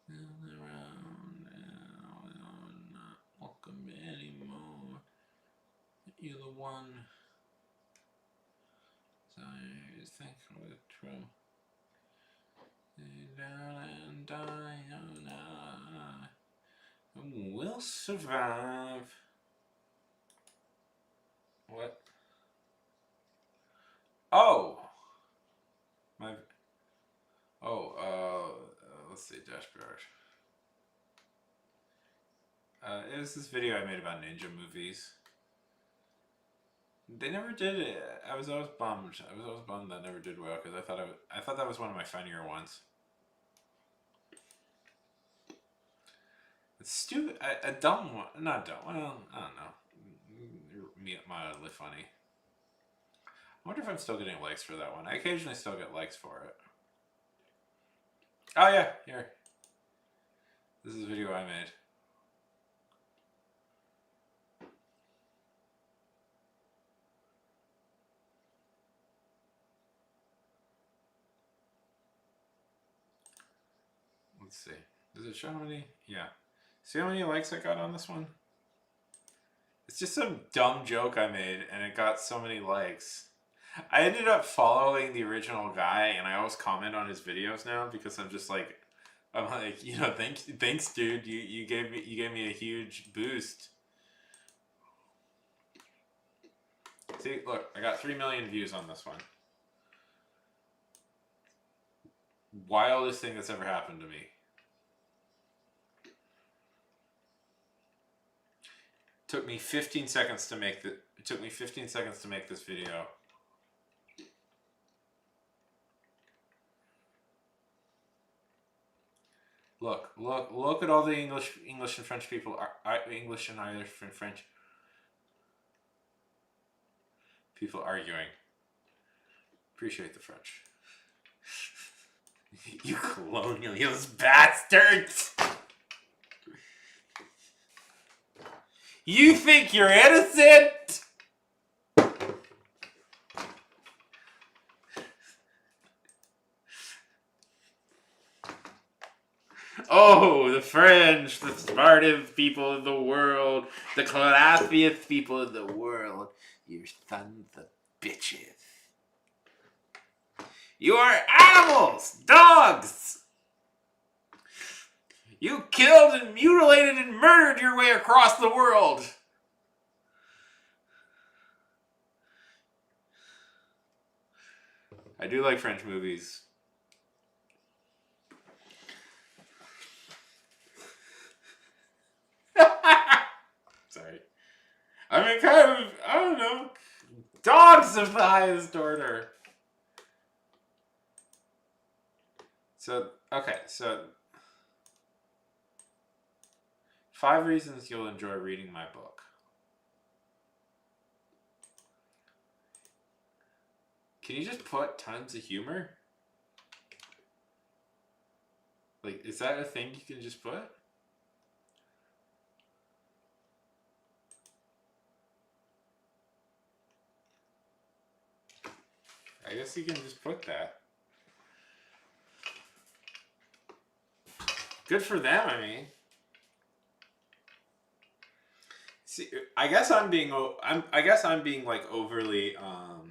Around now, I'm not welcome anymore. You're the one. So I think we're true. Down and die, oh no. We'll survive. What? Oh! My. Oh, let's see, dashboard. It was this video I made about ninja movies. They never did it. I was always bummed. That never did well, because I thought that was one of my funnier ones. It's stupid. A dumb one. Not dumb. Well, I don't know. Mildly funny. I wonder if I'm still getting likes for that one. I occasionally still get likes for it. Oh yeah, here. This is a video I made. Let's see. Does it show how many? Yeah. See how many likes I got on this one? It's just some dumb joke I made, and it got so many likes. I ended up following the original guy, and I always comment on his videos now because I'm like, you know, thanks, dude. You gave me a huge boost. See, look, I got 3 million views on this one. Wildest thing that's ever happened to me. Took me 15 seconds to make it took me 15 seconds to make this video. Look at all the English and French people, English and Irish and French people arguing. Appreciate the French. You colonialist bastards! You think you're innocent? Oh, the French, the smartest people in the world, the classiest people in the world. You sons of bitches. You are animals! Dogs! You killed and mutilated and murdered your way across the world! I do like French movies. Sorry. I mean, kind of, I don't know. Dogs of the highest order. So, okay, so 5 reasons you'll enjoy reading my book. Can you just put tons of humor? Like, is that a thing you can just put? I guess you can just put that. Good for them, I mean. See, I guess I'm being like overly I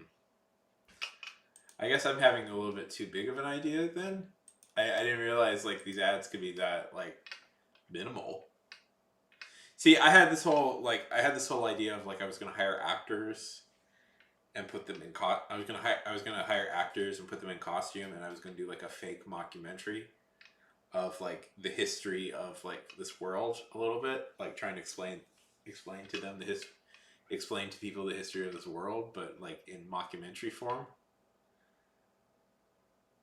guess I'm having a little bit too big of an idea then. I didn't realize like these ads could be that like minimal. See, I had this whole idea of like I was gonna hire actors and put them in I was gonna hire actors and put them in costume, and I was gonna do like a fake mockumentary of like the history of like this world a little bit, like trying to explain to them explain to people the history of this world, but like in mockumentary form.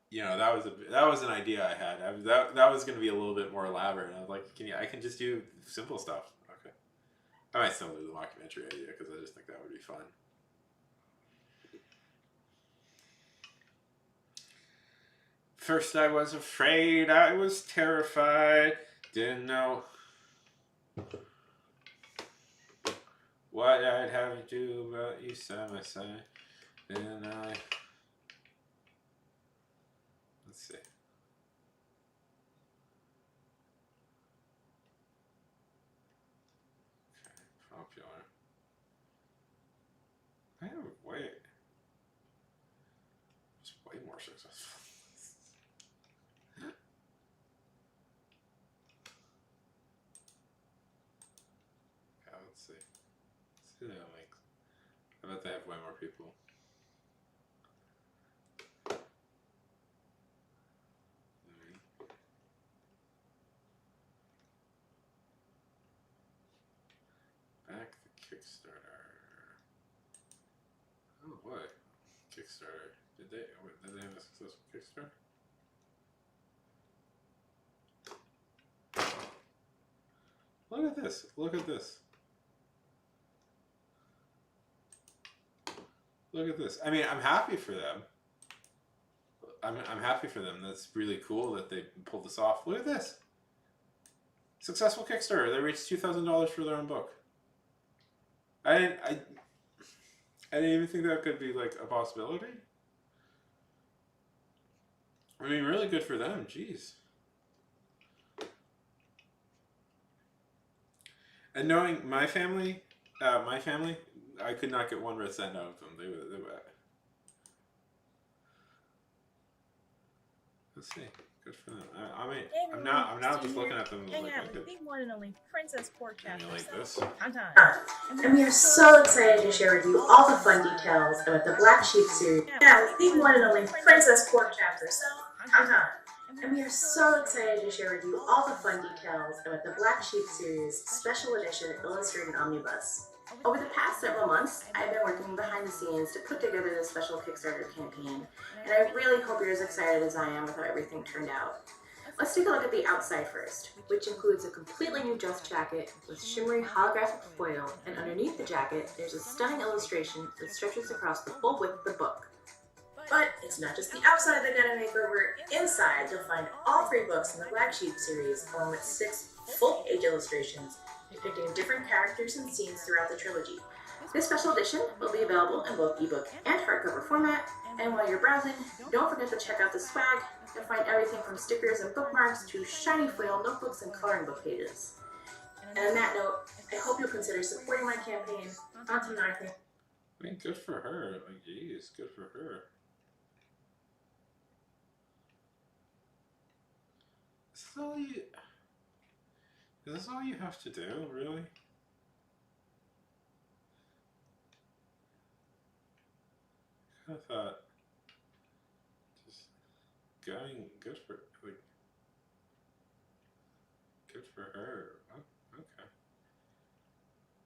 You know, that was an idea I had. That was going to be a little bit more elaborate. I was like, I can just do simple stuff. Okay, I might still do the mockumentary idea because I just think that would be fun. First I was afraid, I was terrified, didn't know what I'd have to do, but you side by side. Then let's see. Okay, popular. I have it's way more successful. Yeah, let's see. Let's see that makes. I bet they have way more people. Back the Kickstarter. Oh boy, Kickstarter. Did they have a successful Kickstarter? Look at this. Look at this. Look at this. I mean, I'm happy for them. I'm happy for them. That's really cool that they pulled this off. Look at this. Successful Kickstarter. They reached $2,000 for their own book. I didn't even think that could be like a possibility. I mean, really good for them. Jeez. And knowing my family, I could not get 1% out of them. They were. Let's see. Good for them. I mean, I'm now just looking at them Hang like out I with could the one and only Princess Pork Chapter. emulate this. And we are so excited to share with you all the fun details about the Black Sheep series. Yeah, with the one and only Princess Pork Chapter. So, and we are so excited to share with you all the fun details about the Black Sheep series Special Edition Illustrated Omnibus. Over the past several months, I've been working behind the scenes to put together this special Kickstarter campaign, and I really hope you're as excited as I am with how everything turned out. Let's take a look at the outside first, which includes a completely new dust jacket with shimmery holographic foil, and underneath the jacket, there's a stunning illustration that stretches across the full width of the book. But it's not just the outside that got a makeover. Inside, you'll find all 3 books in the Black Sheep series, along with 6 full-page illustrations depicting different characters and scenes throughout the trilogy. This special edition will be available in both ebook and hardcover format, and while you're browsing, don't forget to check out the swag. You'll find everything from stickers and bookmarks to shiny foil notebooks and coloring book pages. And on that note, I hope you'll consider supporting my campaign. On to Narthi. I mean, good for her. Like, geez, good for her. Is this all you have to do, really? I thought just going good for good for her. Oh, okay.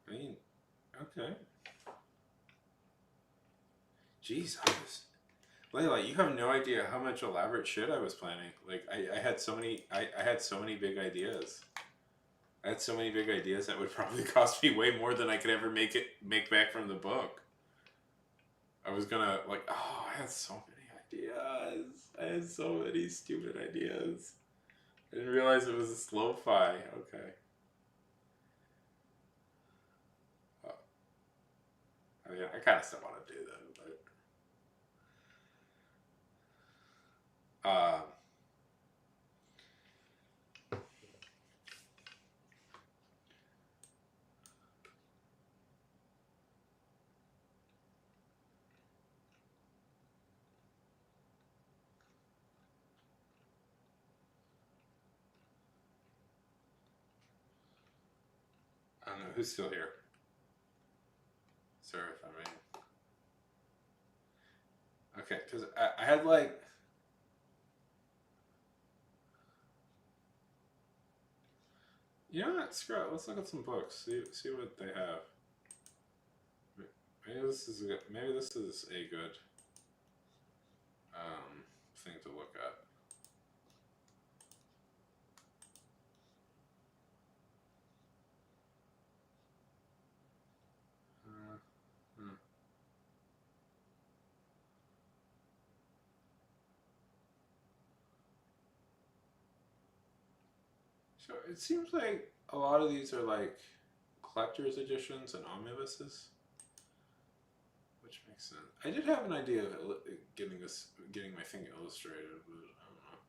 I mean, okay. Jeez, Layla, you have no idea how much elaborate shit I was planning. Like, I had so many, I had so many big ideas. I had so many big ideas that would probably cost me way more than I could ever make back from the book. I was gonna, like, oh, I had so many ideas. I had so many stupid ideas. I didn't realize it was a slow-fi. Okay. Oh. I mean, I kind of still want to do that, but I don't know who's still here. Sorry if I mean. Okay, because I had like. You know what? Screw it. Let's look at some books. See what they have. Maybe this is a good thing to look at. So it seems like a lot of these are like collector's editions and omnibuses, which makes sense. I did have an idea of getting my thing illustrated, but I don't know.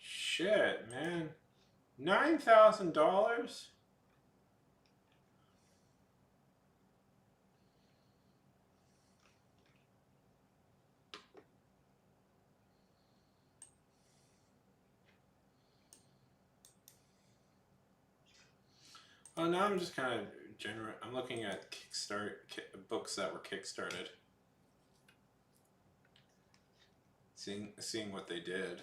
Shit, man. $9,000? Oh, now I'm just kind of I'm looking at books that were kickstarted. Seeing what they did.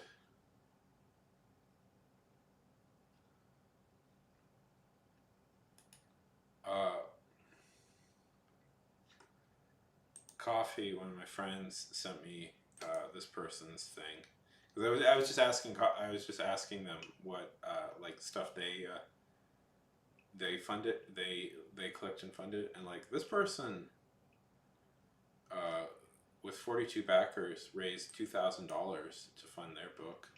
coffee, one of my friends sent me this person's thing. 'Cause I was just asking them what like stuff they funded, they collect and fund it, and like this person with 42 backers raised $2,000 to fund their book,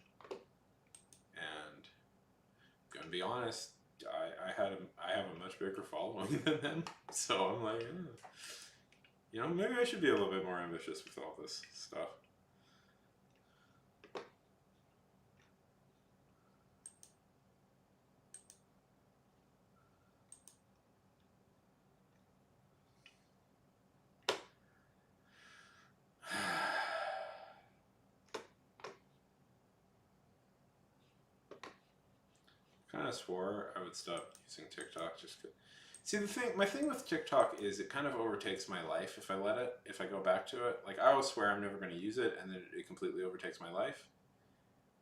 and I'm gonna be honest, I have a much bigger following than them, so I'm like, you know, maybe I should be a little bit more ambitious with all this stuff. Kind of swore I would stop using TikTok just 'cause. See, my thing with TikTok is it kind of overtakes my life if I let it, if I go back to it. Like, I always swear I'm never going to use it, and then it completely overtakes my life.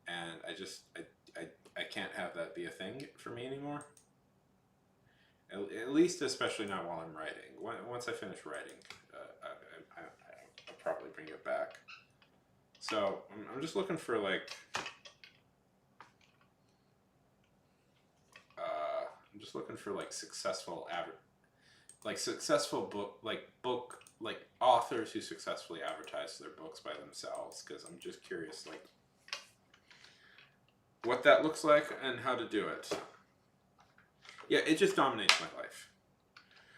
And I can't have that be a thing for me anymore. At least, especially not while I'm writing. Once I finish writing, I'll probably bring it back. So, I'm just looking for, like... I'm just looking for like successful authors who successfully advertise their books by themselves, because I'm just curious like what that looks like and how to do it. Yeah, it just dominates my life.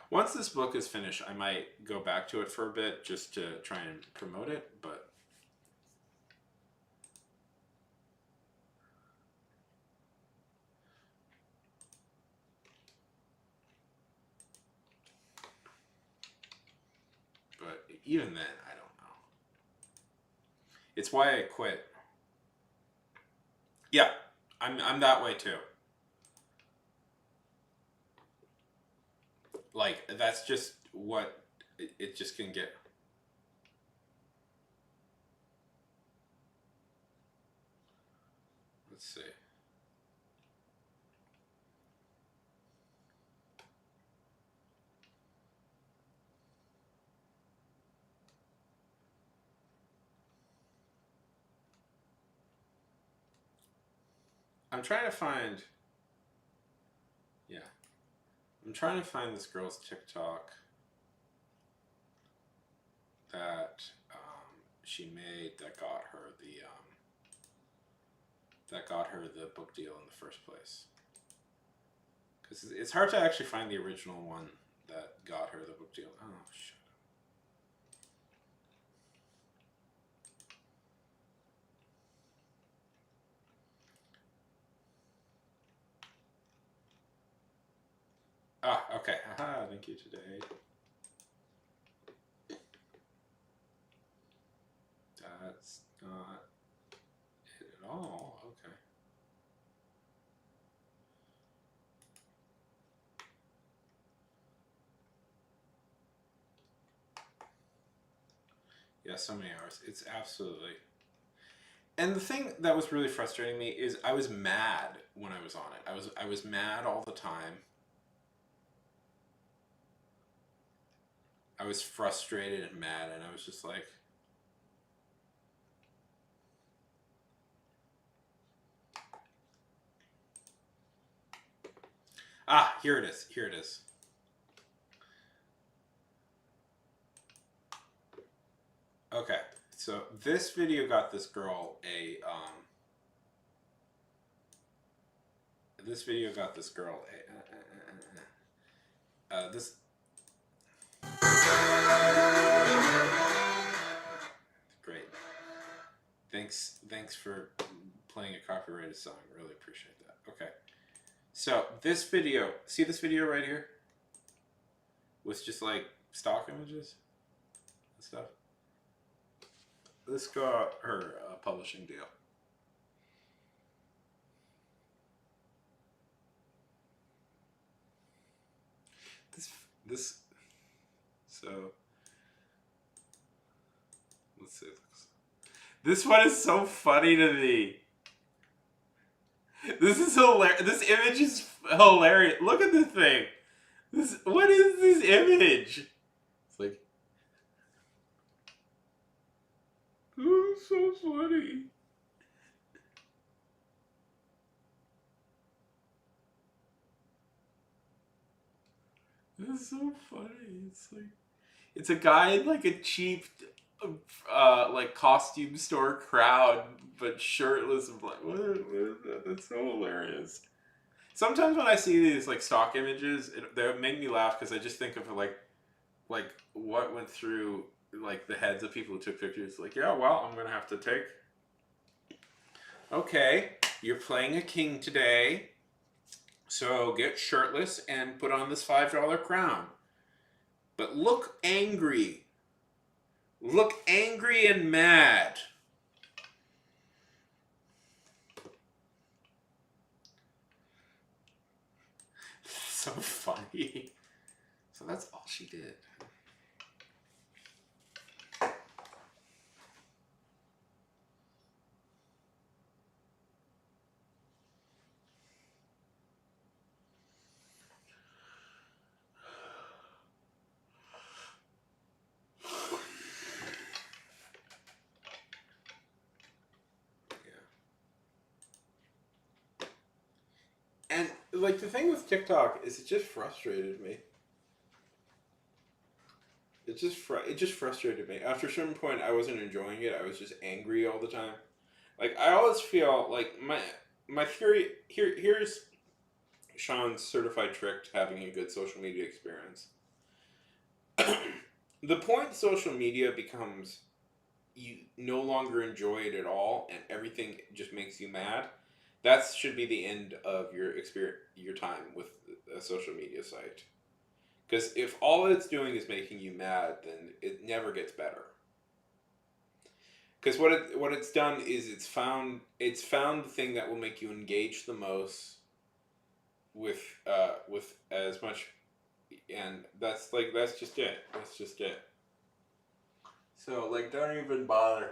Once this book is finished, I might go back to it for a bit just to try and promote it, but even then, I don't know. It's why I quit. Yeah, I'm that way too. Like, that's just what it just can get. Let's see. I'm trying to find. Yeah. I'm trying to find this girl's TikTok that she made that got her the book deal in the first place. Because it's hard to actually find the original one that got her the book deal. Oh, shit. Ah, okay. Haha, thank you today. That's not it at all. Okay. Yeah, so many hours. It's absolutely... And the thing that was really frustrating me is I was mad when I was on it. I was mad all the time. I was frustrated and mad, and I was just like... Ah, here it is. Here it is. Okay, so this video got this girl a, this great. Thanks for playing a copyrighted song. Really appreciate that. Okay. So this video, see this video right here? With just like stock images and stuff? This got her a publishing deal. So let's see. This one is so funny to me. This is hilarious. This image is hilarious. Look at this thing. What is this image? It's like, Oh, so funny. That's so funny. It's like it's a guy in like a cheap, like costume store crowd, but shirtless and like what is that? That's so hilarious. Sometimes when I see these like stock images, they make me laugh because I just think of like what went through like the heads of people who took pictures. Like, yeah, well, I'm gonna have to take. Okay, you're playing a king today, so get shirtless and put on this $5 crown. But look angry. Look angry and mad. So funny. So that's all she did. And like the thing with TikTok is it just frustrated me. It just frustrated me. After a certain point, I wasn't enjoying it. I was just angry all the time. Like I always feel like my theory here's Sean's certified trick to having a good social media experience. The point social media becomes you no longer enjoy it at all and everything just makes you mad. That should be the end of your experience, your time with a social media site. Because if all it's doing is making you mad, then it never gets better. Because what it's done is it's found the thing that will make you engage the most with as much, and that's just it. That's just it. So like, don't even bother.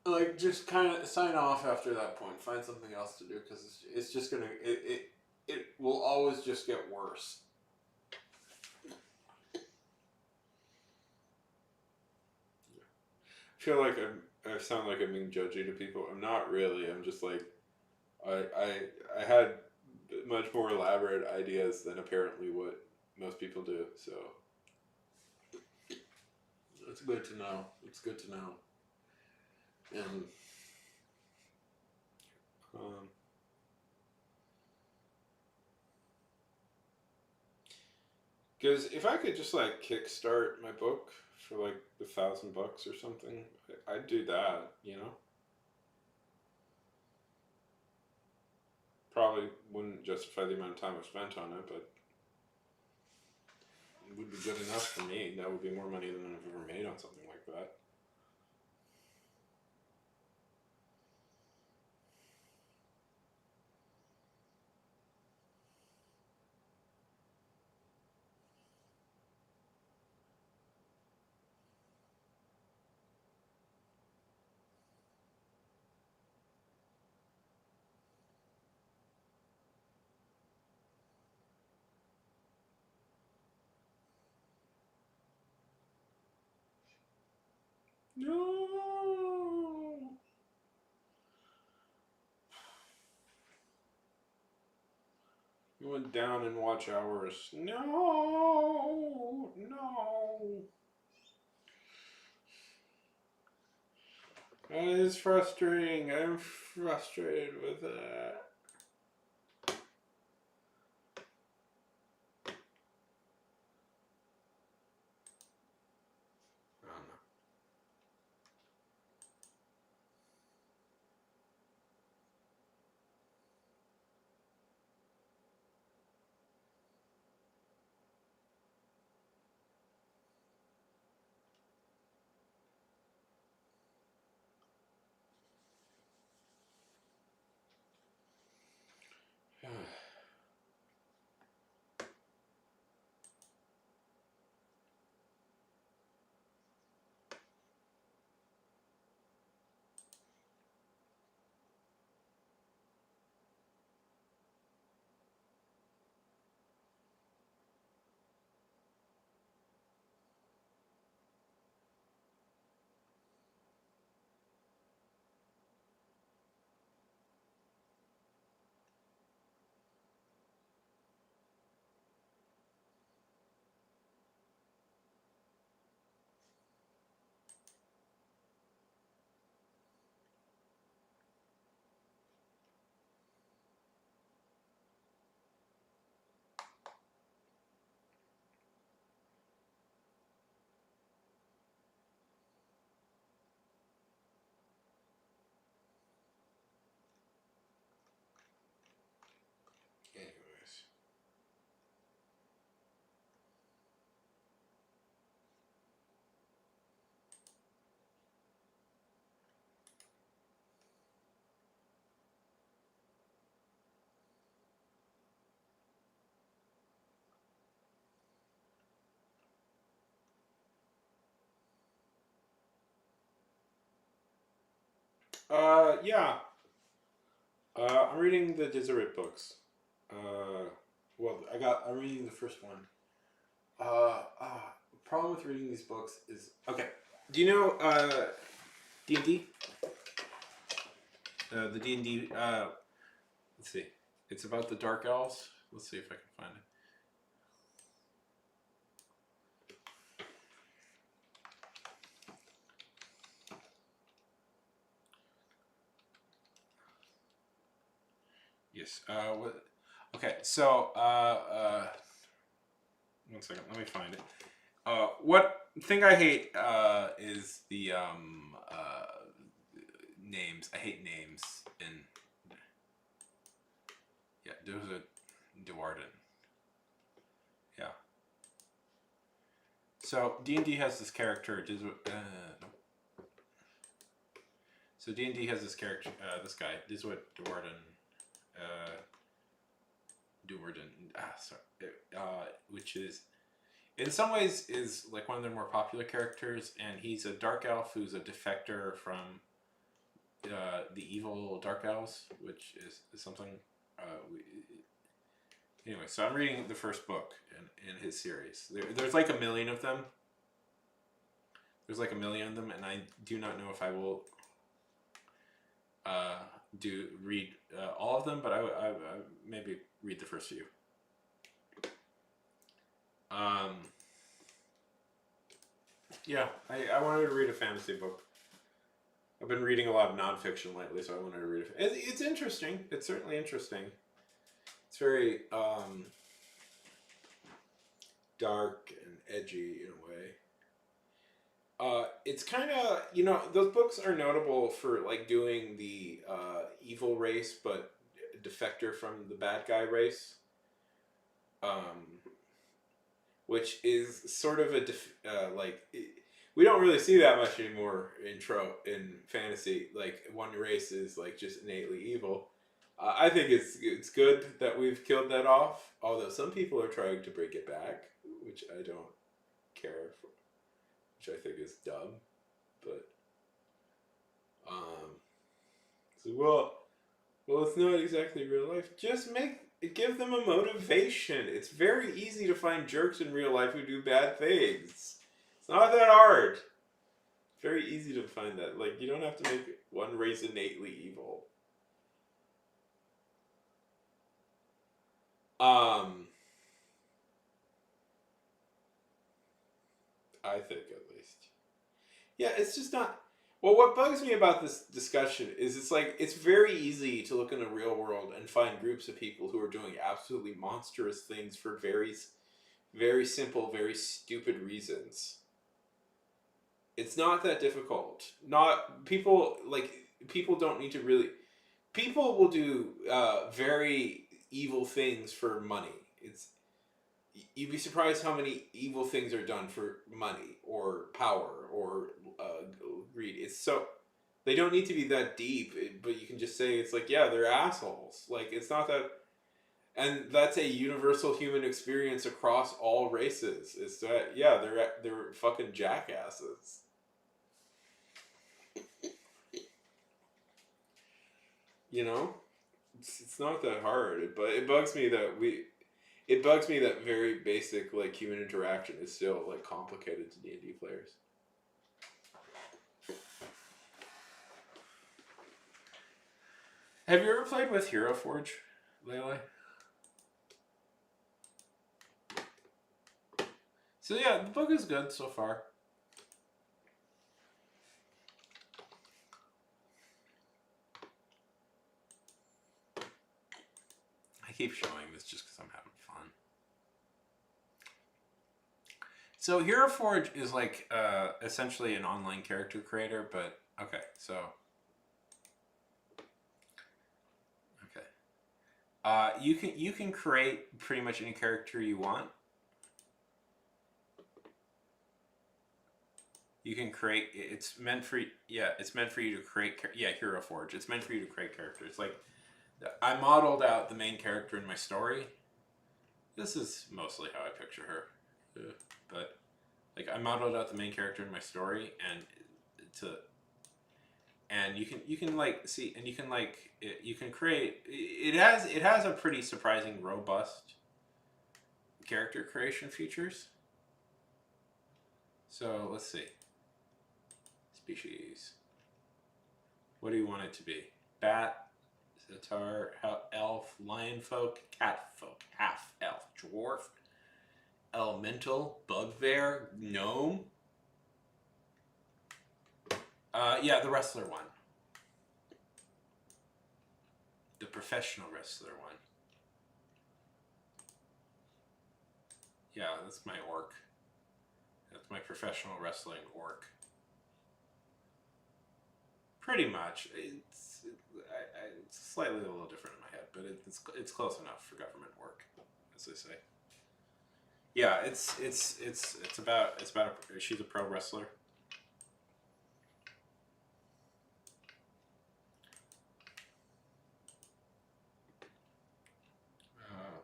Like, just kind of sign off after that point. Find something else to do because it's just gonna it will always just get worse. I feel like I sound like I'm being judgy to people. I'm not really. I'm just like I had much more elaborate ideas than apparently what most people do. So it's good to know. It's good to know. And because if I could just like kickstart my book for like $1,000 or something, I'd do that. You know, probably wouldn't justify the amount of time I've spent on it, but it would be good enough for me. That would be more money than I've ever made on something like that. No. You went down in watch hours. No, no. That is frustrating. I'm frustrated with that. I don't know. Yeah. I'm reading the Deseret books. Well, I'm reading the first one. Problem with reading these books is okay. Do you know D&D? The D&D. Let's see. It's about the Dark Elves. Let's see if I can find it. Yes. What? Okay. So, one second. Let me find it. What thing I hate is the names. I hate names in. Yeah, there's a Duarden. Yeah. So D&D has this character. So D&D has this character. This guy. This is what Duarden. Which is in some ways is like one of their more popular characters, and he's a dark elf who's a defector from the evil dark elves, which is something. Anyway, so I'm reading the first book in his series. There's like 1 million of them. There's like 1 million of them, and I do not know if I will read all of them, but I maybe read the first few. Yeah, I wanted to read a fantasy book. I've been reading a lot of nonfiction lately, so I wanted to read it. It's interesting. It's certainly interesting. It's very dark and edgy in a way. It's kind of, those books are notable for like doing the evil race, but defector from the bad guy race. Which is sort of we don't really see that much anymore in fantasy. Like one race is like just innately evil. I think it's good that we've killed that off. Although some people are trying to bring it back, which I don't care for, which I think is dumb. But well, it's not exactly real life. Just give them a motivation. It's very easy to find jerks in real life who do bad things. It's not that hard. It's very easy to find that. Like, you don't have to make one race innately evil. I think at least. Yeah, it's just not. Well, what bugs me about this discussion is it's very easy to look in the real world and find groups of people who are doing absolutely monstrous things for very, very simple, very stupid reasons. It's not that difficult. People don't need to really. People will do very evil things for money. You'd be surprised how many evil things are done for money or power or greed. They don't need to be that deep, but you can just say it's like, yeah, they're assholes. Like, it's not that, and that's a universal human experience across all races. Is that, yeah, they're fucking jackasses. It's not that hard, but it bugs me that very basic like human interaction is still like complicated to D&D players. Have you ever played with Hero Forge, Lele? So yeah, the book is good so far. I keep showing this just because I'm having fun. So Hero Forge is like essentially an online character creator, but okay, so you can create pretty much any character you want. You can create. It's meant for you to create. Hero Forge. It's meant for you to create characters. Like, I modeled out the main character in my story. This is mostly how I picture her, but like I modeled out the main character in my story, and and you can like see, and you can like you can create. It has a pretty surprising robust character creation features. So let's see. Species. What do you want it to be? Bat, Centaur, elf, lion folk, cat folk, half elf, dwarf, elemental, bugbear, gnome. Yeah, the wrestler one. The professional wrestler one. Yeah, that's my orc. That's my professional wrestling orc. Pretty much. It's slightly a little different in my head, but it's close enough for government work, as they say. Yeah, it's about she's a pro wrestler.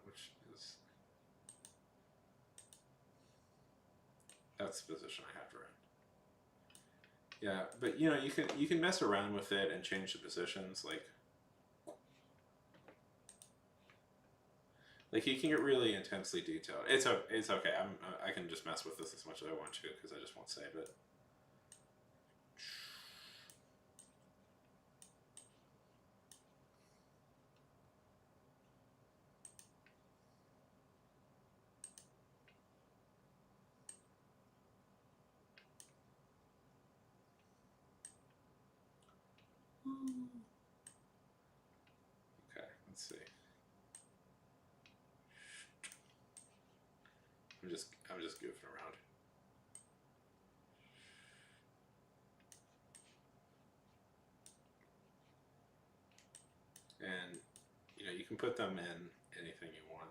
Which is that's the position I have her in. Yeah, but you can mess around with it and change the positions like you can get really intensely detailed. It's okay. I can just mess with this as much as I want to because I just won't save it. Okay, let's see. I'm just goofing around. And you can put them in anything you want.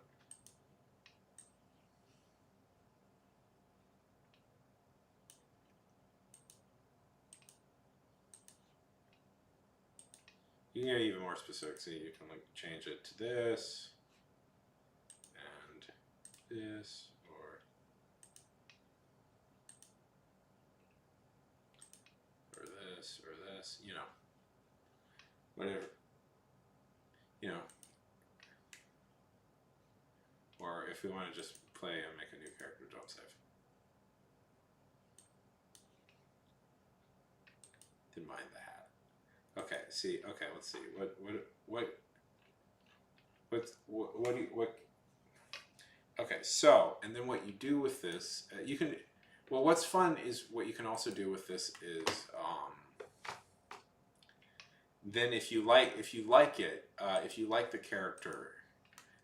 You can get even more specific. So you can like change it to this and this, or this, or this. Whatever. Or if we want to just play and make a new character, don't save. Didn't mind the hat. Okay, see. Okay, let's see. What? Okay, so and then what you do with this, you can. Well, what's fun is what you can also do with this is. Then if you like it, if you like the character,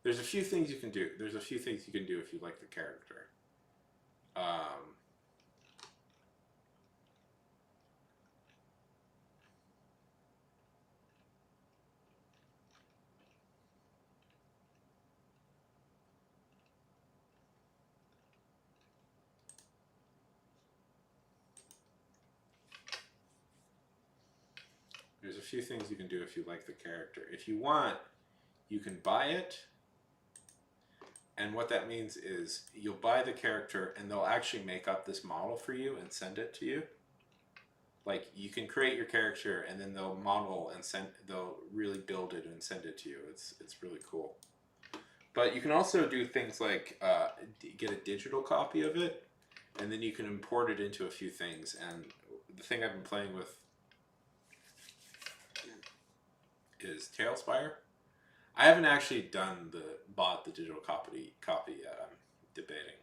there's a few things you can do. There's a few things you can do if you like the character. There's a few things you can do if you like the character. If you want, you can buy it. And what that means is you'll buy the character and they'll actually make up this model for you and send it to you. Like you can create your character and then they'll model and they'll really build it and send it to you. It's really cool. But you can also do things like get a digital copy of it and then you can import it into a few things. And the thing I've been playing with is Tailspire. I haven't actually bought the digital copy yet. I'm debating.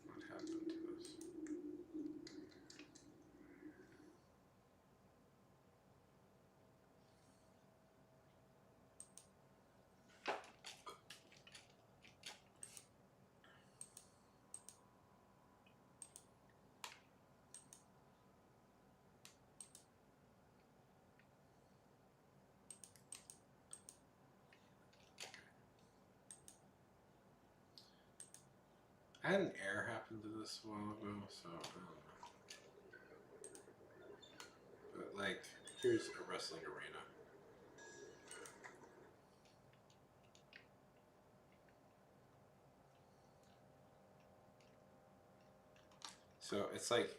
What happened to this? I had an error happen to this a while ago, so I don't know. But like, here's a wrestling arena. So it's like,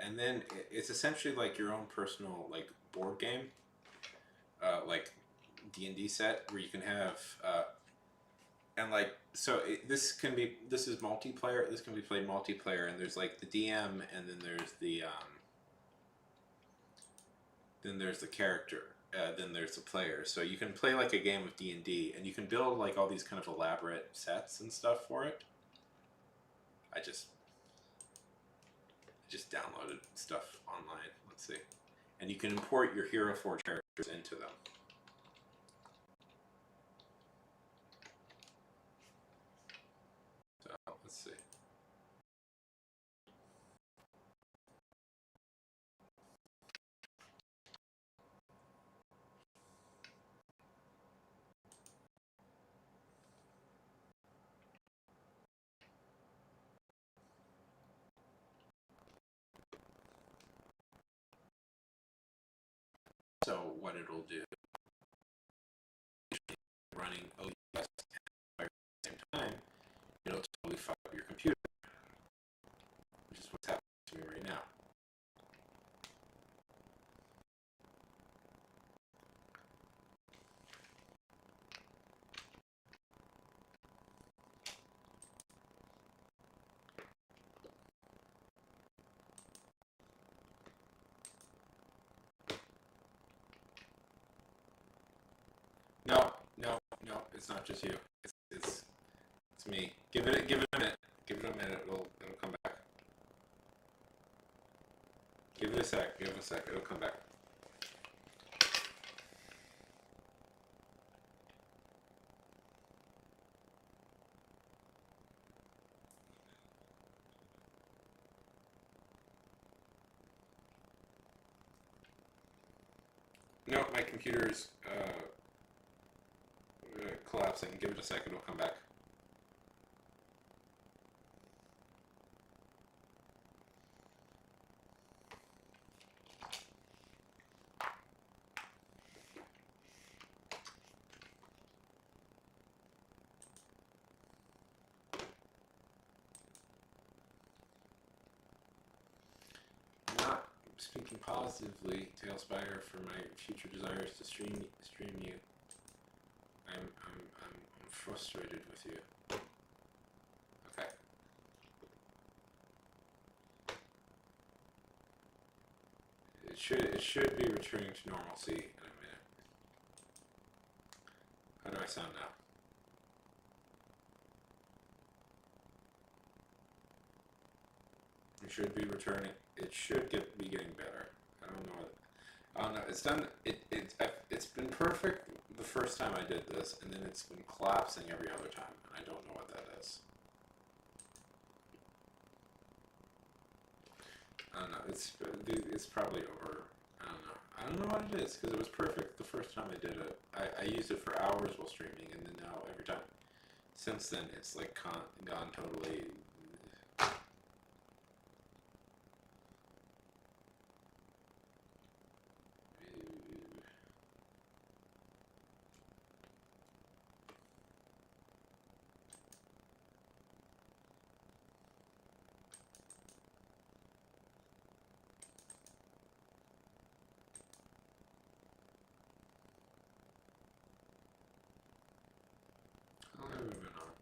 and then it's essentially like your own personal like board game, like D&D set where you can have, and like so this is multiplayer. This can be played multiplayer, and there's like the DM, and then there's the character, then there's the player. So you can play like a game of D&D, and you can build like all these kind of elaborate sets and stuff for it. I just downloaded stuff online. Let's see. And you can import your Hero Forge characters into them. So let's see. So what it'll do, running OS at the same time, it'll totally fuck up your computer, which is what's happening to me right now. No, it's not just you. It's me. Give it a minute. Give it a minute. It'll come back. Give it a sec. It'll come back. No, my computer's collapsing. Give it a second. It'll come back. Not speaking positively, Tailspire, for my future desires to stream you. I'm frustrated with you. Okay. It should be returning to normalcy in a minute. How do I sound now? It should be returning. It should be getting better. I don't know. I don't know. It's done. It's been perfect the first time I did this, and then it's been collapsing every other time, and I don't know what that is. I don't know. It's probably over. I don't know what it is, because it was perfect the first time I did it. I used it for hours while streaming, and then now every time since then it's like gone totally. How long have we been on?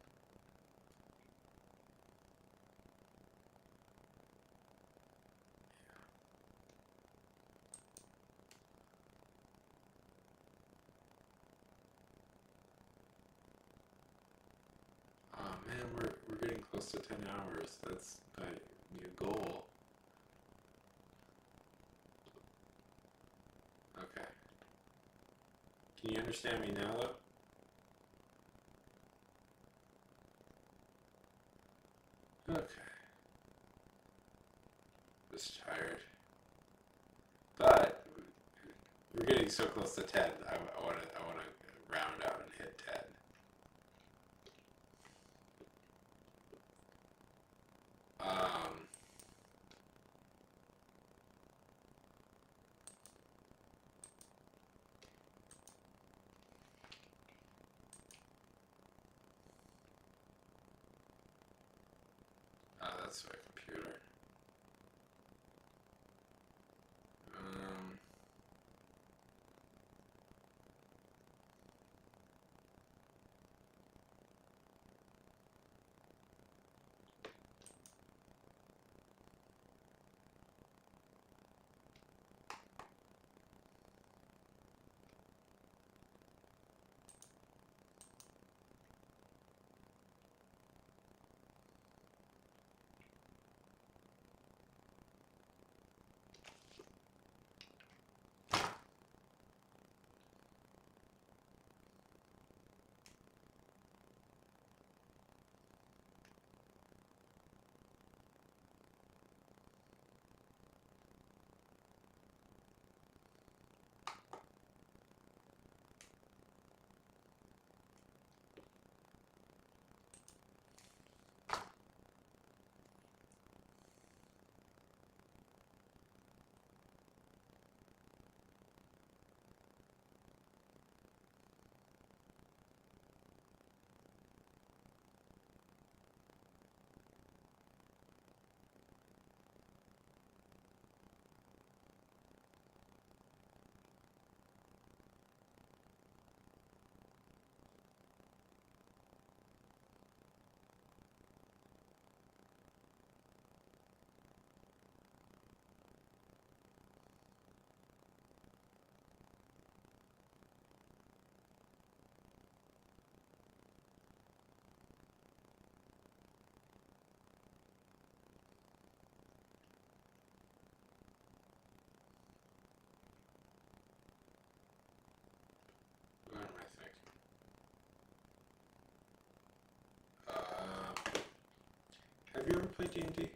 Oh man, we're getting close to 10 hours. That's my new goal. Okay. Can you understand me now, though? Okay. Just tired. But we're getting so close to 10. I want to round out and hit 10. this way, computer. What am I thinking? Have you ever played D&D?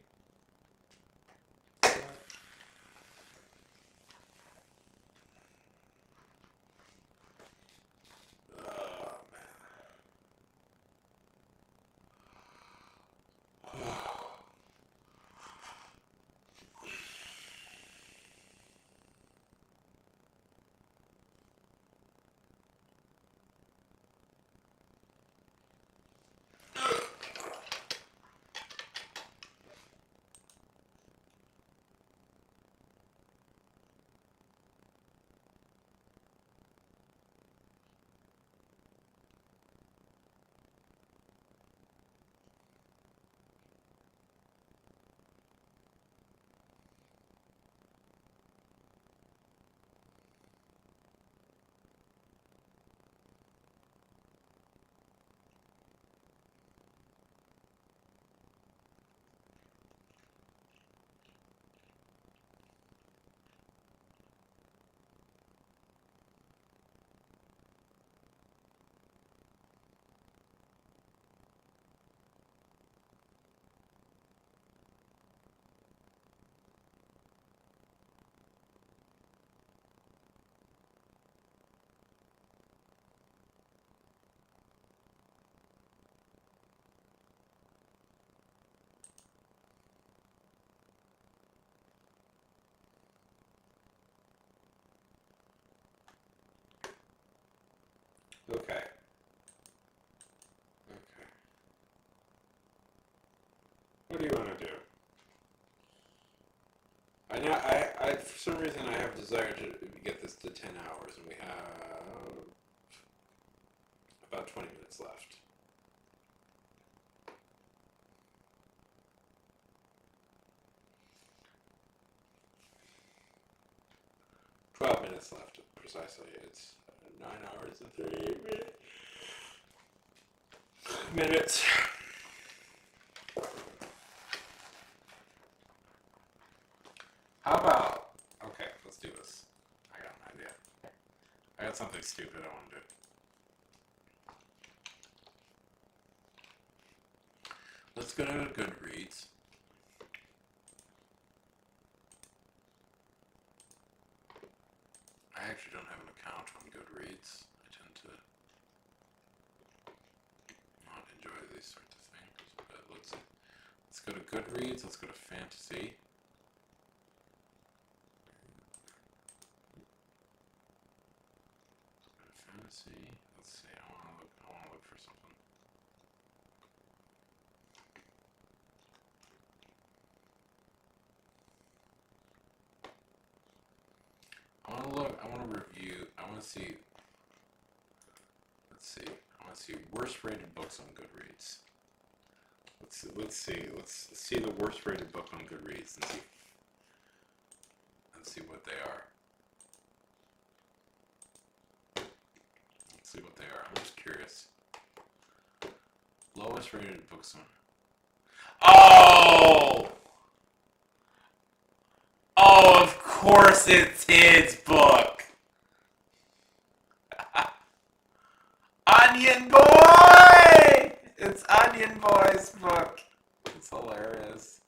Oh, man. Okay. Okay. What do you want to do? For some reason I have desire to get this to 10 hours, and we have about 20 minutes left. $12 minutes left, precisely. It's 9 hours and 38 minutes. How about, okay, let's do this. I got an idea. I got something stupid I want to do. Let's go to Goodreads. I actually don't have an account on Goodreads. I tend to not enjoy these sorts of things. But let's go to Goodreads. Let's go to fantasy. Fantasy. Let's see. I want to look for something. want to see. Let's see. I want to see worst rated books on Goodreads. Let's see the worst rated book on Goodreads and see what they are. Let's see what they are. I'm just curious. Lowest rated books on. Oh! Oh, of course it's his book. Onion Boy! It's Onion Boy's book. It's hilarious.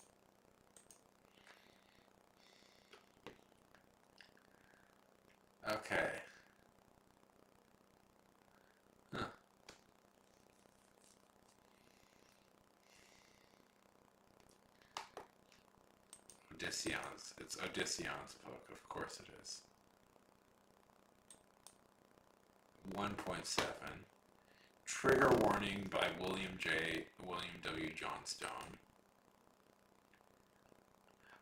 Okay. Huh. Odysseon's. It's Odysseon's book. Of course it is. 1.7. Trigger warning by William W. Johnstone.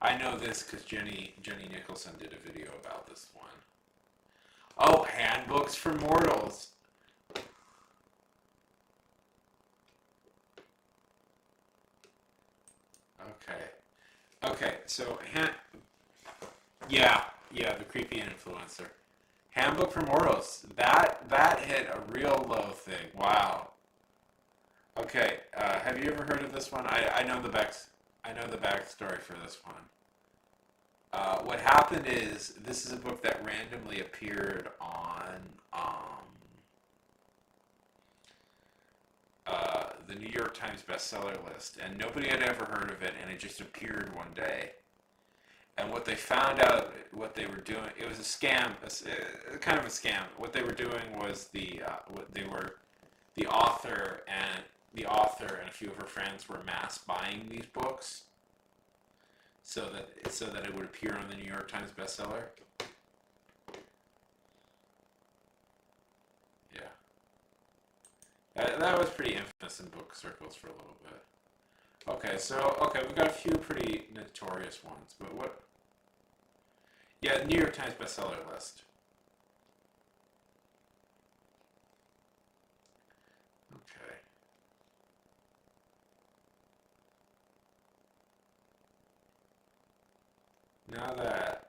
I know this because Jenny Nicholson did a video about this one. Oh, Handbooks for Mortals. Okay, so yeah, the creepy influencer. Handbook for Mortals. That hit a real low thing. Wow. Okay, have you ever heard of this one? I know the backstory for this one. What happened is this is a book that randomly appeared on the New York Times bestseller list, and nobody had ever heard of it, and it just appeared one day. And what they found out, what they were doing, it was a scam, kind of a scam. What they were doing was the author and a few of her friends were mass buying these books, so that it would appear on the New York Times bestseller. Yeah, that was pretty infamous in book circles for a little bit. Okay, we've got a few pretty notorious ones, but what? Yeah, New York Times bestseller list. Okay. Now that,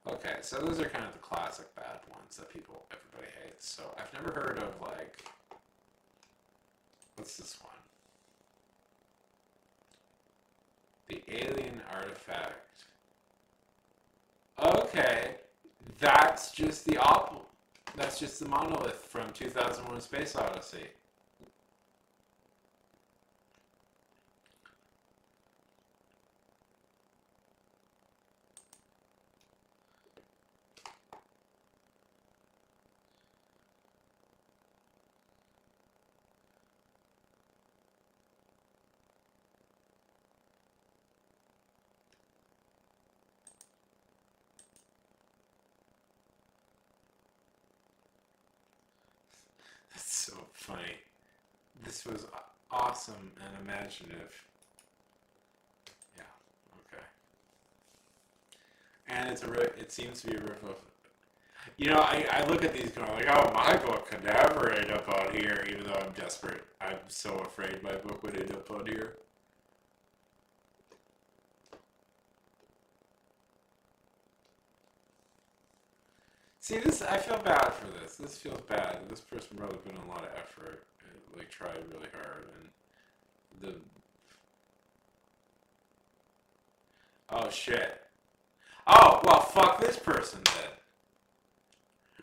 okay, so those are kind of the classic bad ones that everybody hates. So I've never heard of, like, what's this one? The Alien Artifact. Okay, that's just the monolith from 2001: Space Odyssey. That's so funny. This was awesome and imaginative. Yeah, okay. And it seems to be a riff of, I look at these going like, oh, my book could never end up on here, even though I'm desperate. I'm so afraid my book would end up on here. See, I feel bad for this. This feels bad. This person probably put in a lot of effort and, like, tried really hard, and oh, shit. Oh, well, fuck this person then.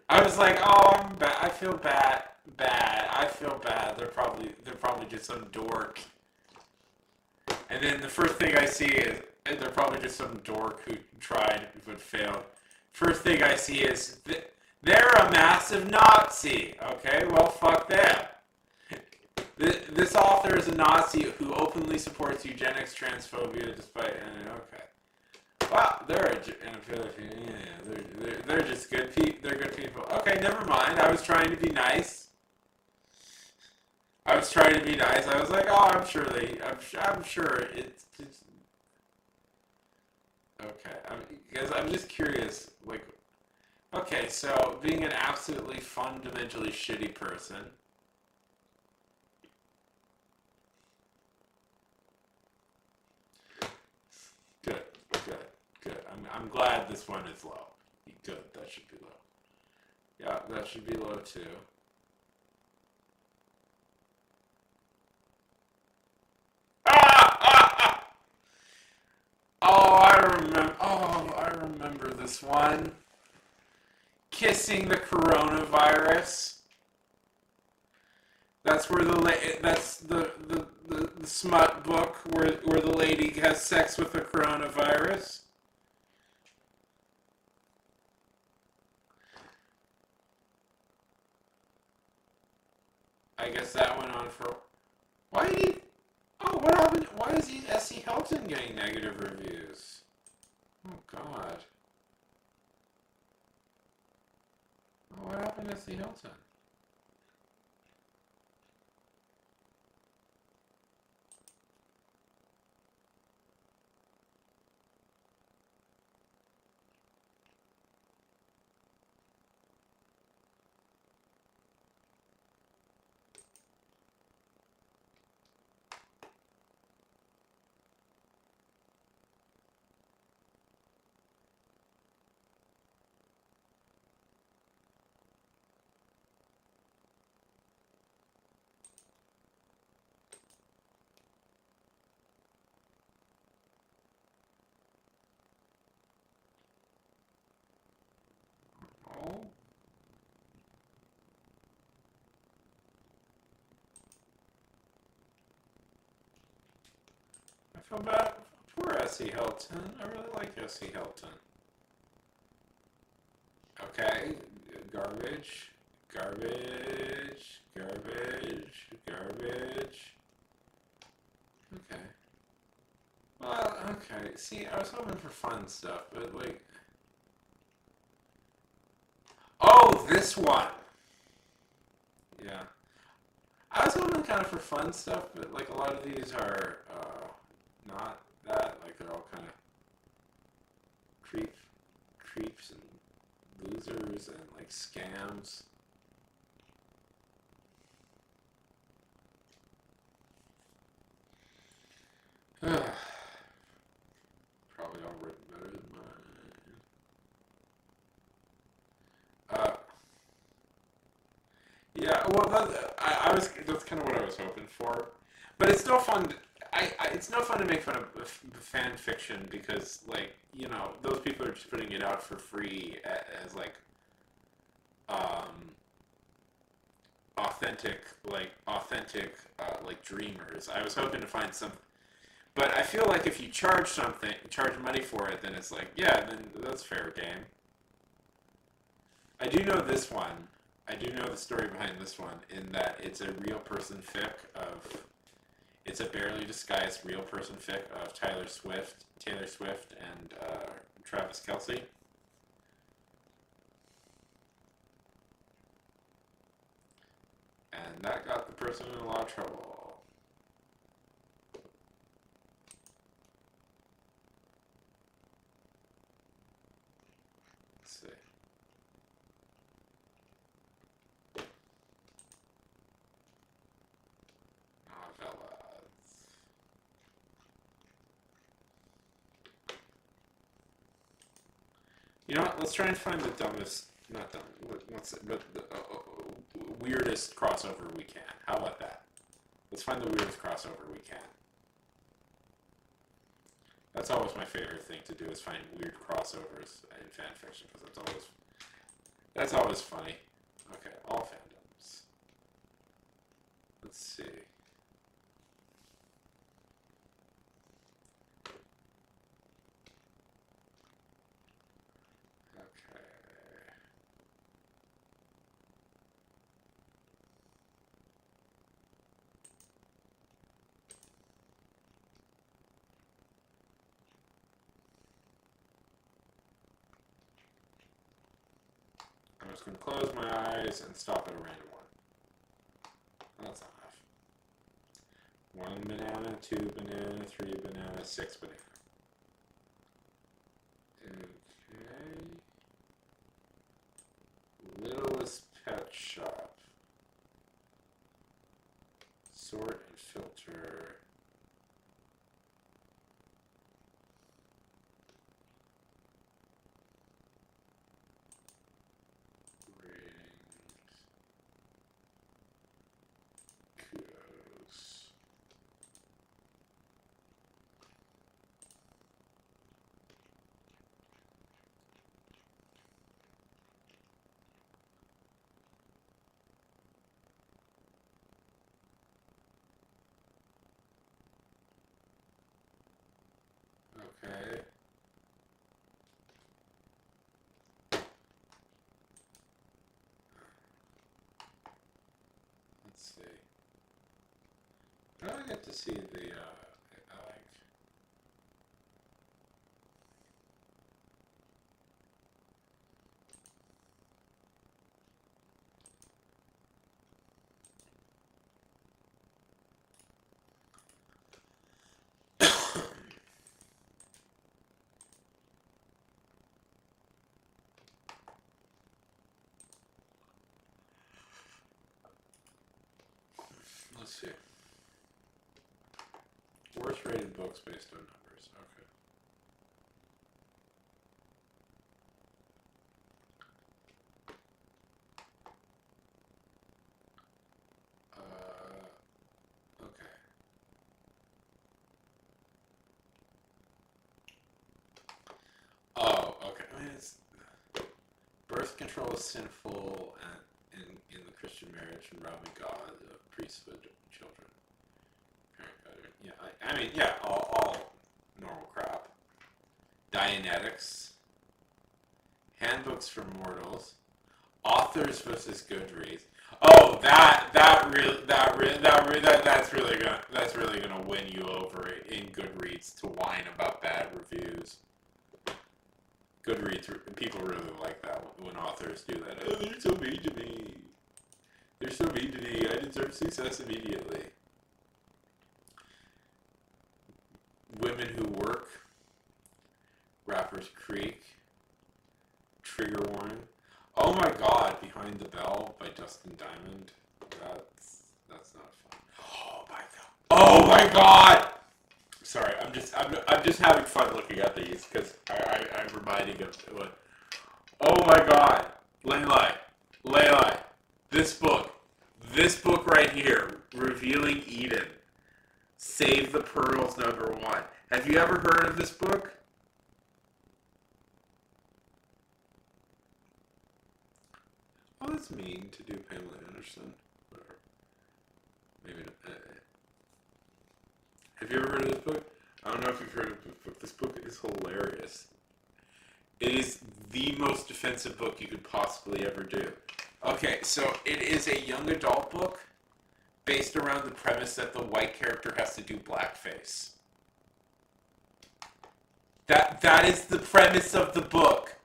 I was like, oh, I'm bad. I feel bad. I feel bad. They're probably just some dork. And then the first thing I see is they're probably just some dork who tried but failed. First thing I see is they're a massive Nazi. Okay, well, fuck them. This author is a Nazi who openly supports eugenics, transphobia, despite. Okay. Wow, they're just good people. They're good people. Okay, never mind. I was trying to be nice. I was like, oh, I'm sure it's okay. Because I'm just curious, like, being an absolutely fundamentally shitty person. Good, good, good. I'm glad this one is low. Good, that should be low. Yeah, that should be low too. Oh, I remember this one. Kissing the coronavirus. That's where that's the smut book where the lady has sex with the coronavirus. I guess that went on for. Why did he? Oh, what happened? Why is S.E. Helton getting negative reviews? Oh God. Oh, what happened to S.E. Helton? Oh. I feel bad. Poor S.E. Helton. I really like S.E. Helton. Okay. Garbage. Garbage. Garbage. Garbage. Okay. Well, okay. See, I was hoping for fun stuff, but like. Oh, this one! Yeah. I was hoping kind of for fun stuff, but like a lot of these are not that. Like they're all kind of creeps and losers and like scams. Probably all written better than mine. Yeah, well, that's kind of what I was hoping for, but it's no fun. It's no fun to make fun of fan fiction because, like, you know, those people are just putting it out for free as like, authentic, like dreamers. I was hoping to find some, but I feel like if you charge money for it, then it's like, yeah, then that's fair game. I do know this one. I do know the story behind this one in that it's a real person fic of. It's a barely disguised real person fic of Taylor Swift, and Travis Kelce. And that got the person in a lot of trouble. Let's see. Novellas. You know what? Let's try and find the dumbest, not dumb, what's it, but the weirdest crossover we can. How about that? Let's find the weirdest crossover we can. That's always my favorite thing to do is find weird crossovers in fan fiction because that's always funny. Okay, all fandoms. Let's see. I'm just going to close my eyes and stop at a random one. That's not enough. 1 banana, 2 banana, 3 banana, 6 banana. Okay. Okay. Let's see. How do I get to see the, like... Let's see. Worst rated books based on numbers. Okay. Okay. Oh, okay. I mean, it's birth control is sinful and in the Christian marriage and robbing God of priesthood children. Parenthood. Yeah, I mean, yeah, all normal crap. Dianetics. Handbooks for mortals. Authors versus Goodreads. Oh, that's really gonna win you over in Goodreads to whine about bad reviews. Goodreads, people really like that when authors do that. Oh, they're so mean to me. They're so mean to me. I deserve success immediately. Women Who Work. Rappers Creek. Trigger Warning. Oh my God! Behind the Bell by Dustin Diamond. That's not fun. Oh my God! Oh my God! Sorry, I'm just having fun looking at these because I'm reminding of what. Oh my God, Leilai, this book right here, Revealing Eden, Save the Pearls #1. Have you ever heard of this book? Oh, that's mean to do Pamela Anderson. Whatever. Maybe not. Have you ever heard of this book? I don't know if you've heard of this book. This book is hilarious. It is the most offensive book you could possibly ever do. Okay, so it is a young adult book based around the premise that the white character has to do blackface. That is the premise of the book.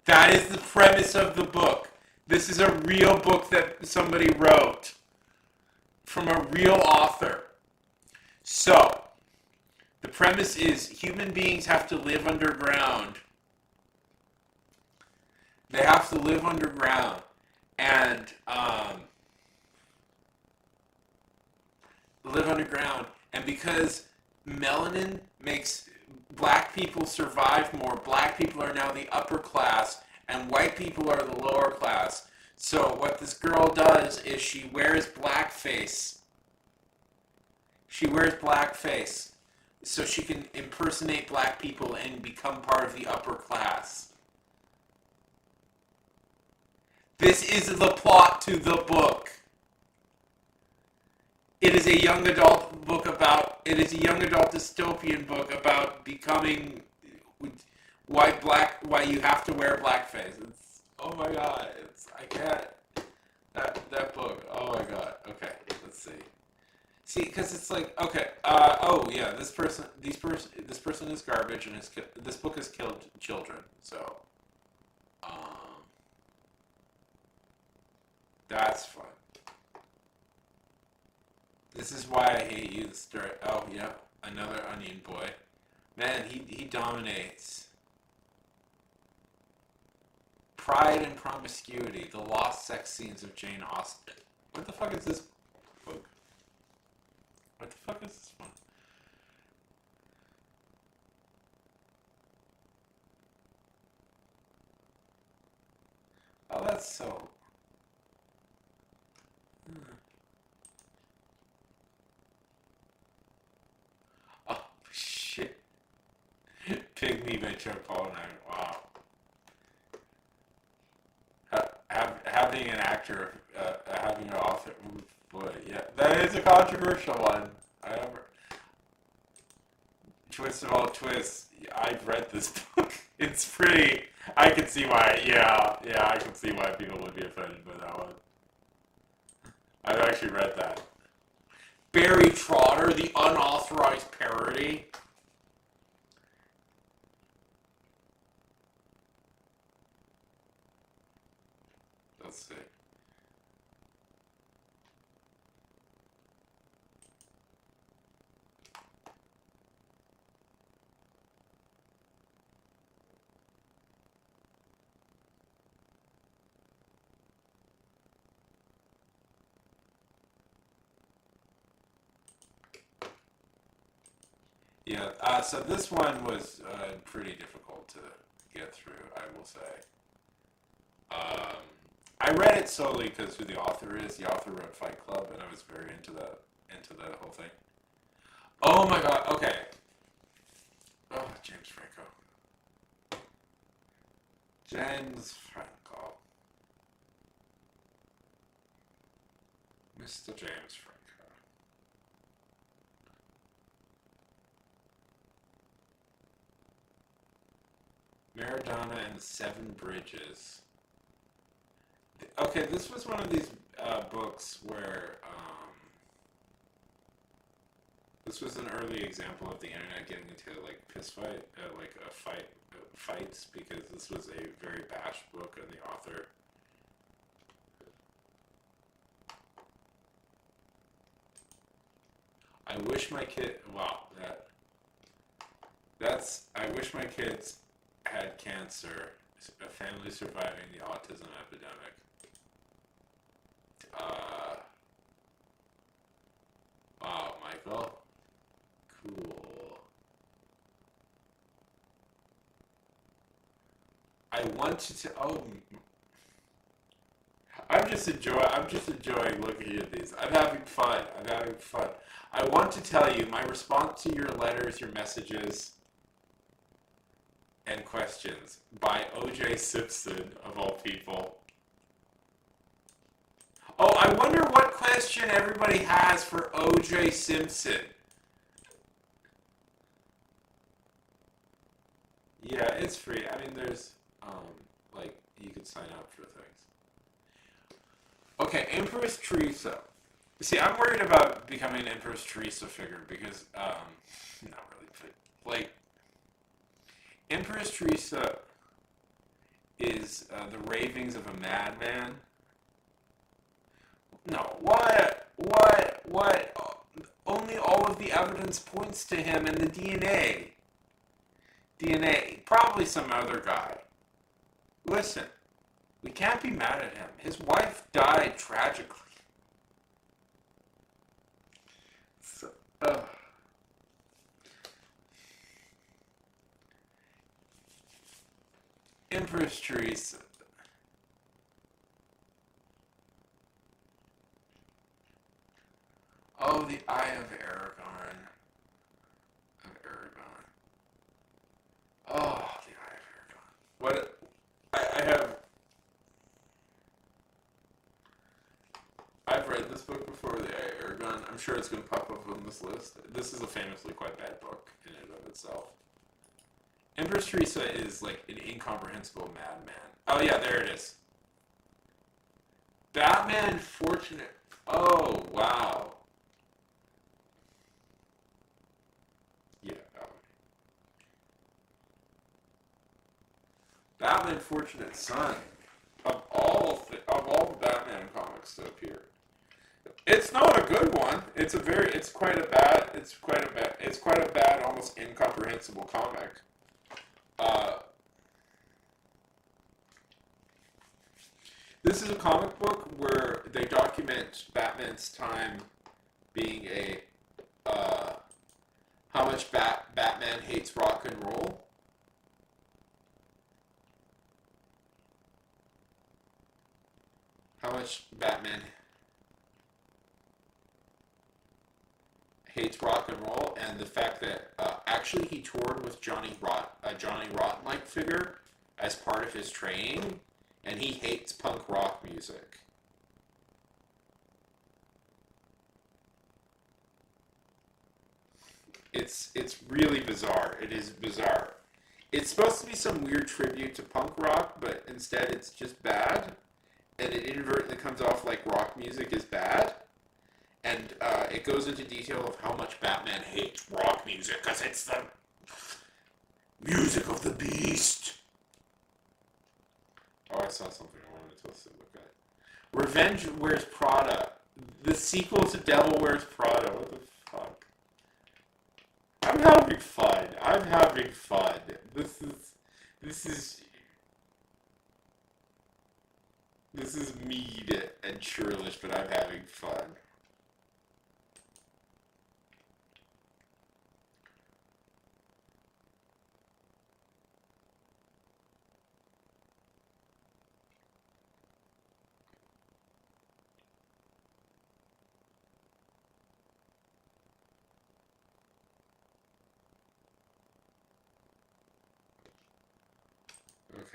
That is the premise of the book. This is a real book that somebody wrote from a real author. So, the premise is human beings have to live underground. They have to live underground. And, live underground. And because melanin makes black people survive more, black people are now the upper class, and white people are the lower class. So what this girl does is she wears blackface. She wears blackface so she can impersonate black people and become part of the upper class. This is the plot to the book. It is a young adult book about, it is a young adult dystopian book about becoming why you have to wear blackface. It's, oh my God, I can't, that book, oh my God, okay, let's see. See, because it's like, okay, oh yeah, this person is garbage, and this book has killed children, so, that's fun. This is why I hate you, the story. Oh, yeah, another Onion Boy. Man, he dominates. Pride and Promiscuity, the lost sex scenes of Jane Austen. What the fuck is this book? What the fuck is this one? Oh, that's so... Oh, shit. Pygmy by Joe Polnareff. Wow. Having an actor, having an author, boy, yeah, that is a controversial one. Joy twist of all twists. I've read this book. It's pretty. I can see why. Yeah, I can see why people would be offended by that one. I've actually read that. Barry Trotter, the unauthorized parody. Let's see. Yeah, so this one was pretty difficult to get through, I will say. I read it solely because who the author is. The author wrote Fight Club, and I was very into the whole thing. Oh my god, okay. Oh, James Franco. James Franco. Mr. James Franco. Maradona and the Seven Bridges. Okay, this was one of these books where this was an early example of the internet getting into like fights, because this was a very bashed book, and the author. I wish my kid. Wow, I wish my kids had cancer. A family surviving the autism epidemic. Wow, Michael. Cool. I want you to. Oh, I'm just enjoying looking at these. I'm having fun. I want to tell you my response to your letters, your messages, and questions by O.J. Simpson, of all people. Oh, I wonder what question everybody has for O.J. Simpson. Yeah, it's free. I mean, there's, you could sign up for things. Okay, Empress Teresa. See, I'm worried about becoming an Empress Teresa figure because, not really, but, like, Empress Teresa is the ravings of a madman. No, what? Only all of the evidence points to him and the DNA. Probably some other guy. Listen, we can't be mad at him. His wife died tragically. So, Empress Teresa. Oh, the Eye of Aragon. Oh, the Eye of Aragon. What? I have. I've read this book before, The Eye of Aragon. I'm sure it's going to pop up on this list. This is a famously quite bad book in and of itself. Empress Teresa is like an incomprehensible madman. Oh yeah, there it is. Batman Fortunate. Oh, wow. Yeah. Batman Fortunate Son. Of all the Batman comics to appear. It's not a good one. It's quite a bad, almost incomprehensible comic. This is a comic book where they document Batman's time being how much Batman hates rock and roll. How much Batman hates rock and roll, and the fact that actually he toured with Johnny Rotten-like figure as part of his training, and he hates punk rock music. It's really bizarre. It is bizarre. It's supposed to be some weird tribute to punk rock, but instead it's just bad, and it inadvertently comes off like rock music is bad, and it goes into detail of how much Batman hates rock music because it's the music of the beast. Oh, I saw something I wanted to look at. Revenge Wears Prada. The sequel to Devil Wears Prada. What the fuck? I'm having fun. I'm having fun. This is mean and churlish, but I'm having fun.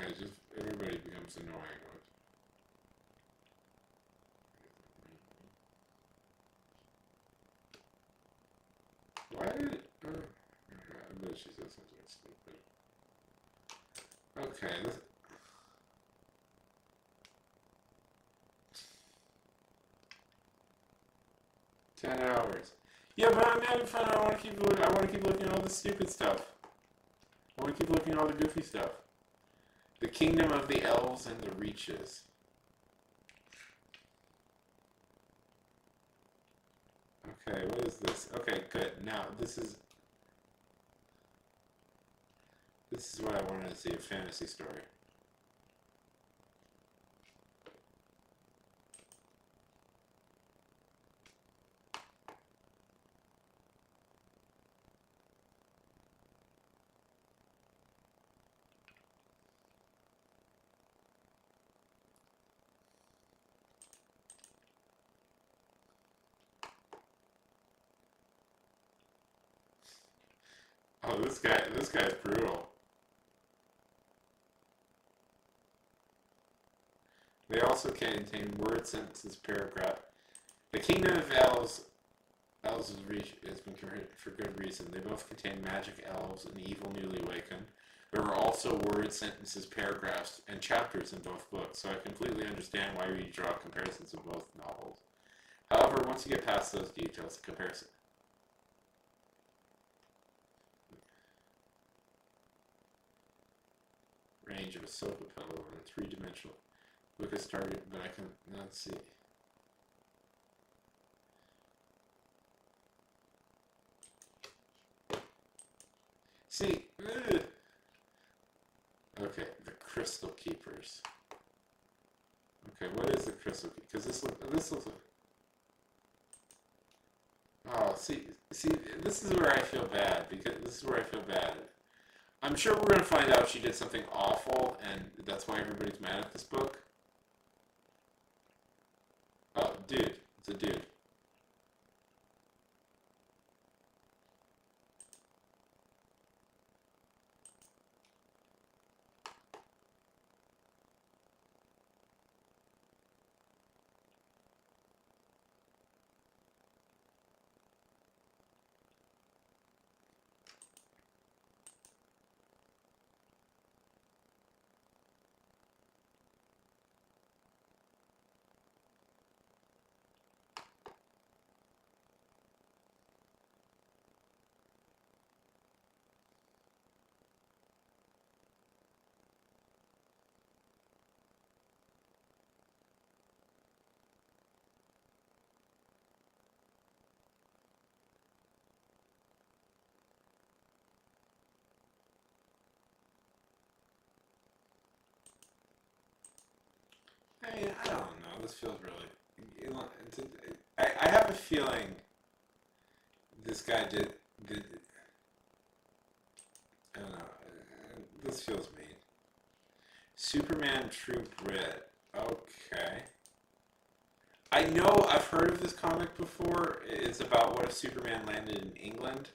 Okay, just everybody becomes annoying. Why did it? I bet she said something stupid. Okay, this. 10 hours. Yeah, but I'm having fun. I want to keep looking. I want to keep looking at all the stupid stuff. I want to keep looking at all the goofy stuff. The Kingdom of the Elves and the Reaches. Okay, what is this? Okay, good. Now this is what I wanted to see, a fantasy story. Oh, this guy's brutal. They also contain word, sentences, paragraph. The Kingdom of Elves has been created for good reason. They both contain magic elves and evil newly awakened. There are also words, sentences, paragraphs, and chapters in both books, so I completely understand why you draw comparisons of both novels. However, once you get past those details, the comparison range of a sofa pillow in a three-dimensional book has started, but I can not see. See, ugh. Okay, the Crystal Keepers. Okay, what is the Crystal Keepers? Because this looks like. Oh, see, this is where I feel bad, because this is where I feel bad. I'm sure we're gonna find out she did something awful, and that's why everybody's mad at this book. Oh, dude, it's a dude. I don't know. This feels really. I have a feeling this guy did. I don't know. This feels mean. Superman True Grit. Okay. I know I've heard of this comic before. It's about what if Superman landed in England,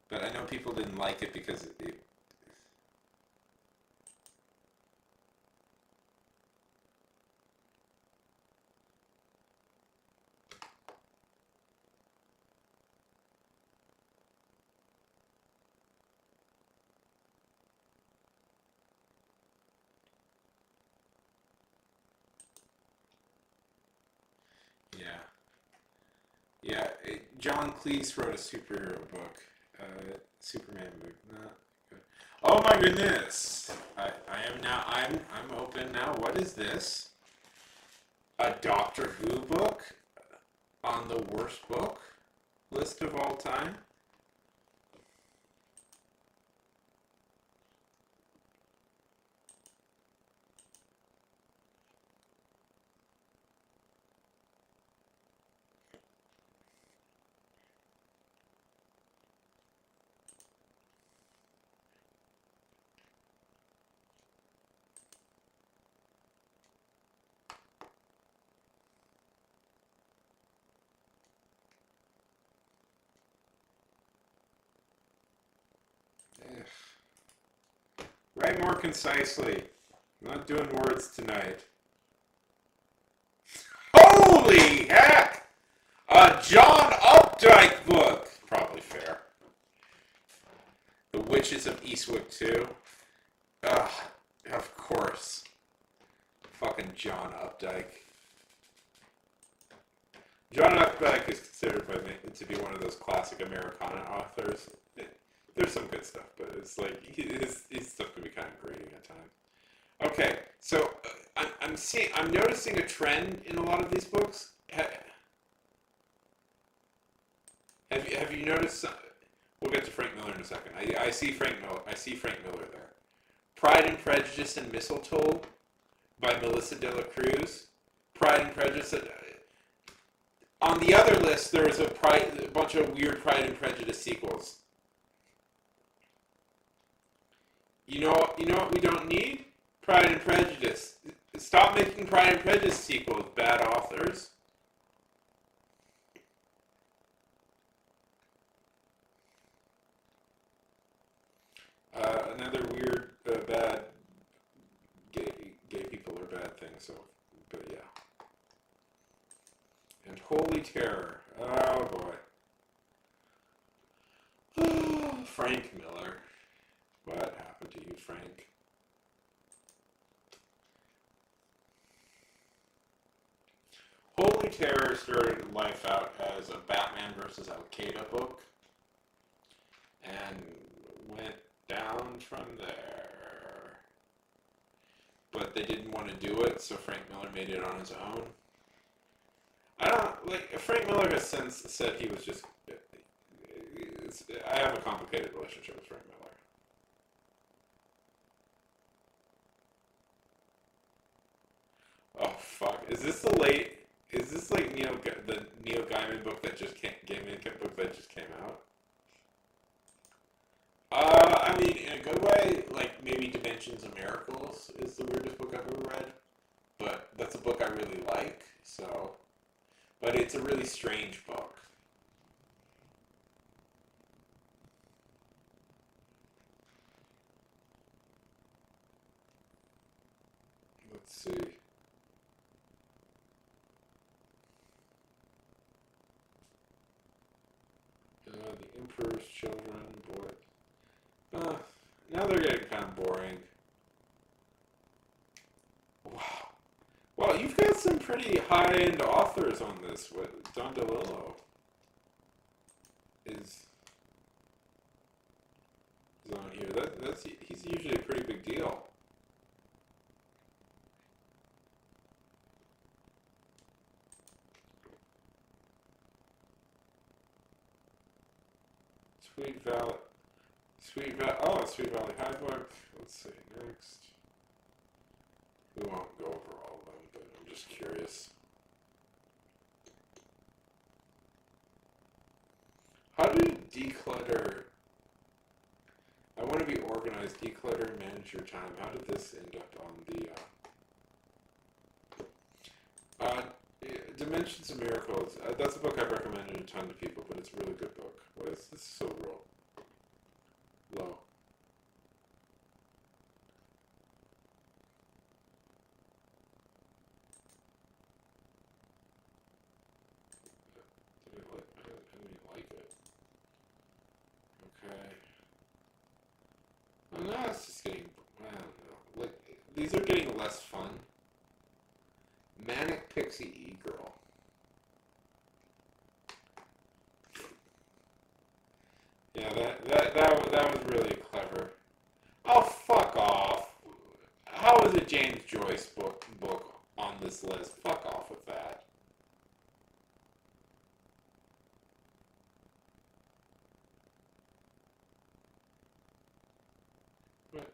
but I know people didn't like it because it. Cleese wrote a superhero book. Superman book. Not good. Oh my goodness! I am now. I'm open now. What is this? A Doctor Who book on the worst book list of all time. Write more concisely. I'm not doing words tonight. Holy heck! A John Updike book! Probably fair. The Witches of Eastwick 2. Ugh, of course. Fucking John Updike. John Updike is considered by me to be one of those classic Americana authors. There's some good stuff, but it's like his stuff can be kind of grating at times. Okay, so I'm noticing a trend in a lot of these books. Have you noticed? We'll get to Frank Miller in a second. I see Frank Miller there. Pride and Prejudice and Mistletoe by Melissa de la Cruz. Pride and Prejudice. On the other list, there is a bunch of weird Pride and Prejudice sequels. You know what we don't need? Pride and Prejudice. Stop making Pride and Prejudice sequels, bad authors. Another weird, bad gay people are bad things. So, but yeah. And Holy Terror. Oh boy. Frank Miller. What happened to you, Frank? Holy Terror started life out as a Batman versus Al Qaeda book and went down from there. But they didn't want to do it, so Frank Miller made it on his own. Frank Miller has since said he was just. I have a complicated relationship with Frank Miller. Oh fuck! Is this like the Neil Gaiman book that just came out? I mean, in a good way, like maybe Dimensions of Miracles is the weirdest book I've ever read, but that's a book I really like. So, but it's a really strange book. Let's see. The Emperor's Children, boy. Now they're getting kind of boring. Wow. Well, you've got some pretty high-end authors on this. What Don DeLillo is on here. He's usually a pretty big deal. Sweet Valley High book. Let's see, next. We won't go over all of them, but I'm just curious. How do you declutter? I want to be organized, declutter, and manage your time. How did this end up on the Dimensions of Miracles? That's a book I've recommended a ton to people, but it's a really good book. What is this? So low. I didn't like it. Okay. Well, now it's just getting, I don't know. Like, these are getting less fun. Manic Pixie E-Girl. Jesus, Liz, fuck off with that. What?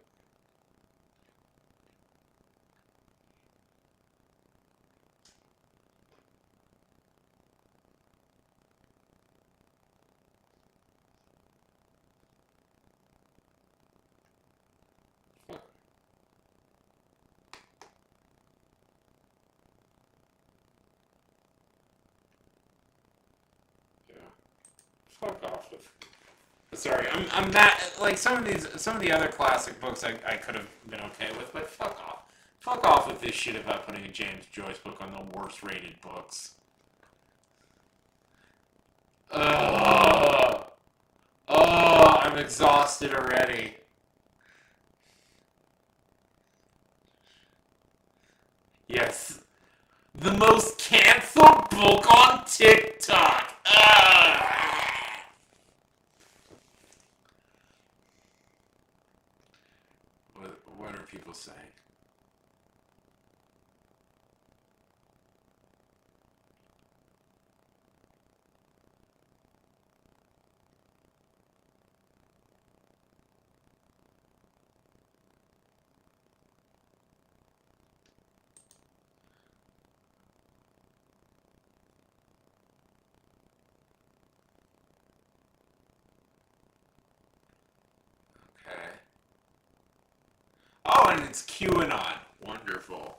Fuck. Yeah. Fuck off with. Sorry, I'm not like some of the other classic books I could have been okay with, but fuck off. Fuck off with this shit about putting a James Joyce book on the worst rated books. Ugh. Oh, I'm exhausted already. Yes. The most canceled book on TikTok. Ugh. What are people saying? Okay. Oh, and it's QAnon. Wonderful.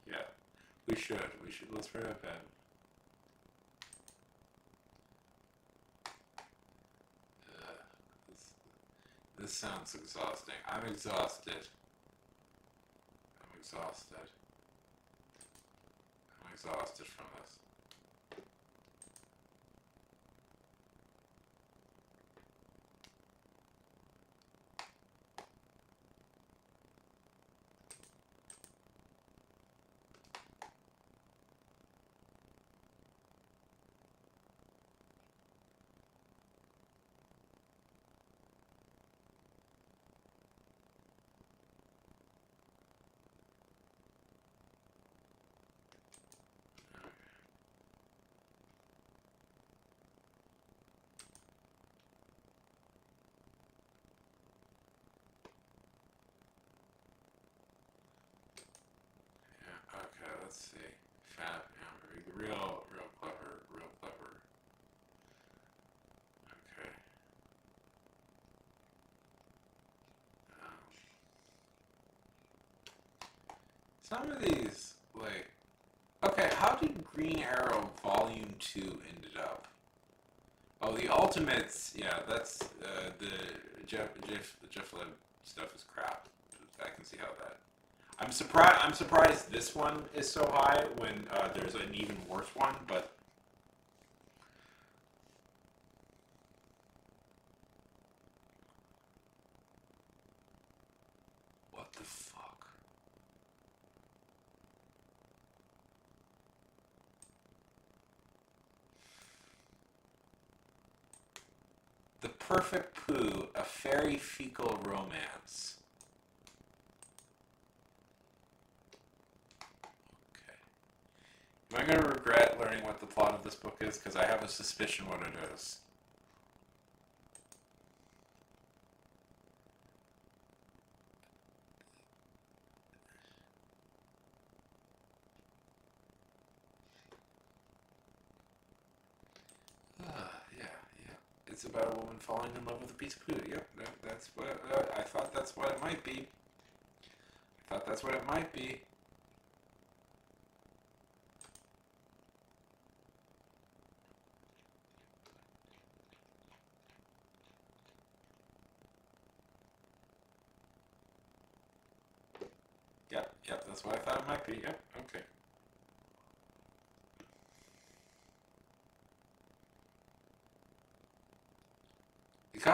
Yeah. We should. Let's put it up bed. This sounds exhausting. I'm exhausted. I'm exhausted. I'm exhausted from this. Yeah, okay, let's see. Fat, yeah, real clever, real clever. Okay. Some of these, like, okay, how did Green Arrow Volume 2 ended up? Oh, the Ultimates, yeah, that's, the Jeff Leb stuff is crap. I can see how that. I'm surprised this one is so high when there's an even worse one, but what the fuck? The Perfect Poo, a fairy fecal romance. Okay. Am I going to regret learning what the plot of this book is? Because I have a suspicion what it is. Yeah. It's about a woman falling in love with a piece of poo. Yep, that's what I thought. That's what it might be. I thought that's what it might be. Yep, that's what I thought it might be. Yep, okay.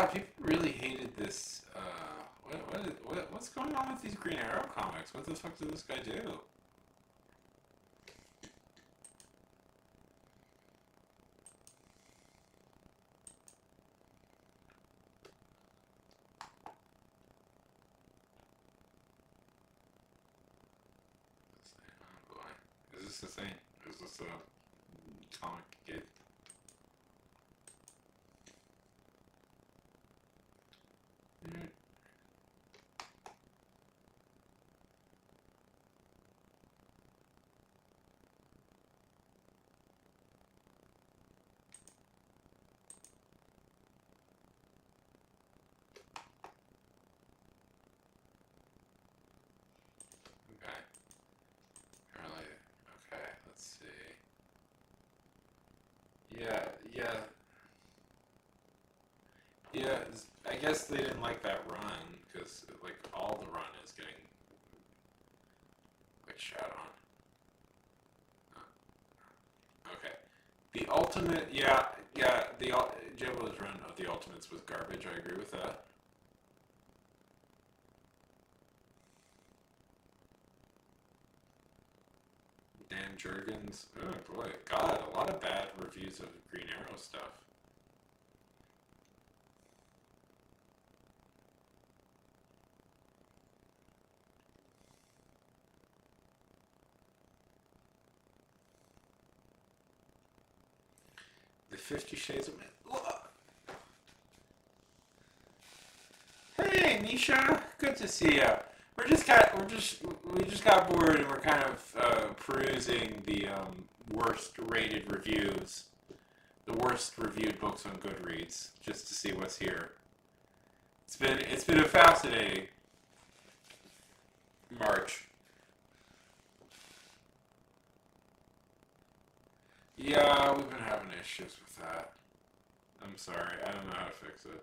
God, people really hated this. What's going on with these Green Arrow comics? What the fuck did this guy do? Oh boy. Is this a thing? Is this a comic kid? Okay. Really? Okay, let's see. Yeah, yeah. Yeah, I guess they didn't like that run, because, like, all the run is getting, like, shat on. Okay. The Ultimate, yeah, Jabba's run of the Ultimates was garbage, I agree with that. Dan Jurgens, oh boy, God, a lot of bad reviews of Green Arrow stuff. The 50 Shades of... Hey, Nisha, good to see ya. We just got bored and we're kind of perusing the worst rated reviews, the worst reviewed books on Goodreads, just to see what's here. It's been a fascinating March. Yeah, we've been having issues with that. I'm sorry, I don't know how to fix it.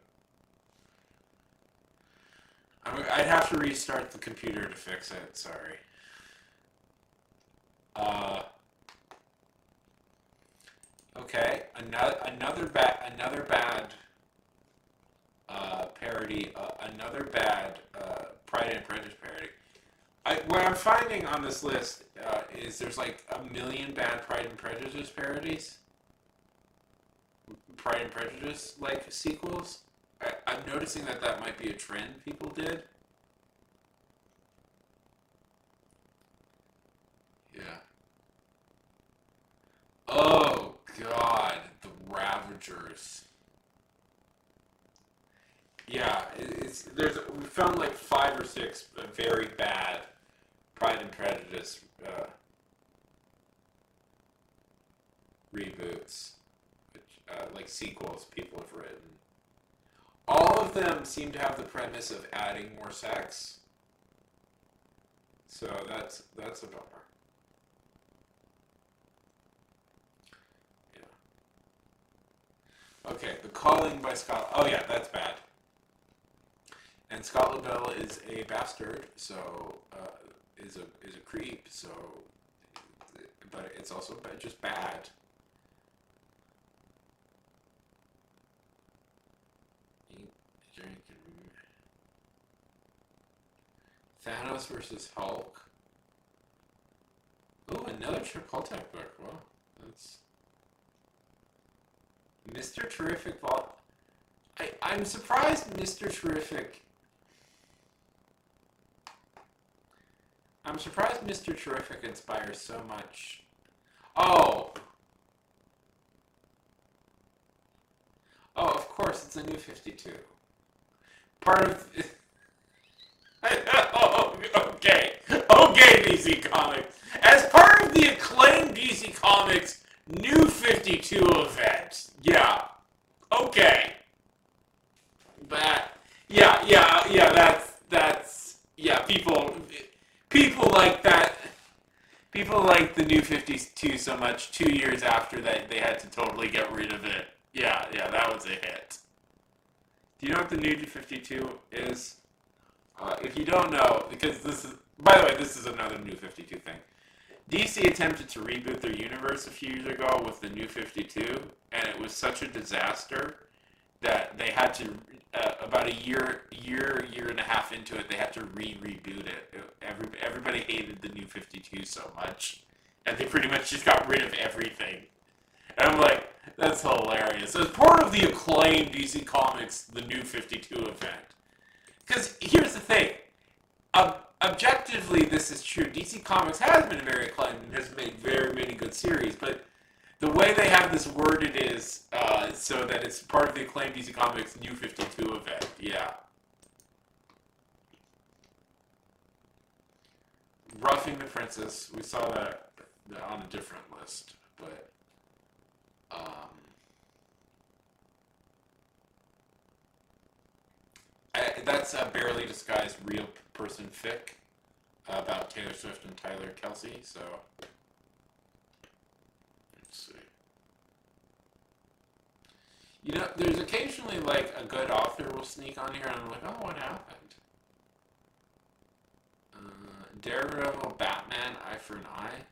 I'd have to restart the computer to fix it. Sorry. Okay. Another bad parody. Another bad Pride and Prejudice parody. What I'm finding on this list is there's like 1 million bad Pride and Prejudice parodies. Pride and Prejudice like sequels. I'm noticing that might be a trend people did. Yeah. Oh God, the Ravagers. Yeah, we found like 5 or 6 very bad Pride and Prejudice reboots, like sequels people have written. All of them seem to have the premise of adding more sex. So that's a bummer. Yeah. Okay, The Calling by Scott. Oh yeah, that's bad. And Scott Lobel is a bastard, so is a creep. So, but it's also just bad. Thanos versus Hulk. Oh, another Chapultec book. Wow, that's Mr. Terrific. I'm surprised Mr. Terrific. I'm surprised Mr. Terrific inspires so much. Oh, of course, it's a New 52. Part of. Okay, DC Comics. As part of the acclaimed DC Comics New 52 event. Yeah. Okay. People like that. People like the New 52 so much 2 years after that they had to totally get rid of it. Yeah, that was a hit. Do you know what the New 52 is? If you don't know, because by the way, this is another New 52 thing. DC attempted to reboot their universe a few years ago with the New 52, and it was such a disaster that they had to about a year and a half into it, they had to reboot it. Everybody hated the New 52 so much, and they pretty much just got rid of everything. And I'm like, that's hilarious. As part of the acclaimed DC Comics The New 52 event. Because here's the thing. Objectively, this is true. DC Comics has been very acclaimed and has made very many good series, but the way they have this worded is so that it's part of the acclaimed DC Comics New 52 event. Yeah. Roughing the Princess, we saw that on a different list, but that's a barely disguised real person fic about Taylor Swift and Tyler Kelsey, so let's see. You know, there's occasionally like a good author will sneak on here and I'm like, oh, what happened? Daredevil, Batman, Eye for an Eye.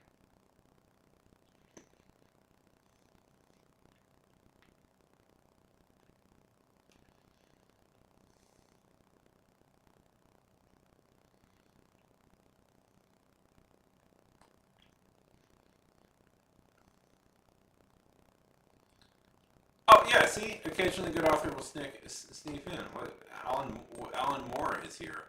Oh yeah, see, occasionally a good author will sneak in. Alan Moore is here.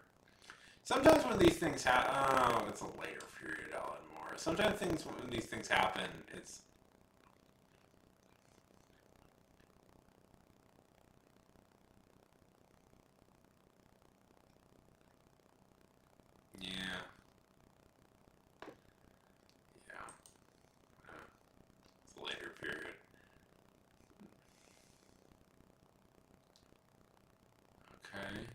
Sometimes when these things happen, oh, it's a later period, Alan Moore. Sometimes when these things happen, it's yeah, yeah, it's a later period. Okay.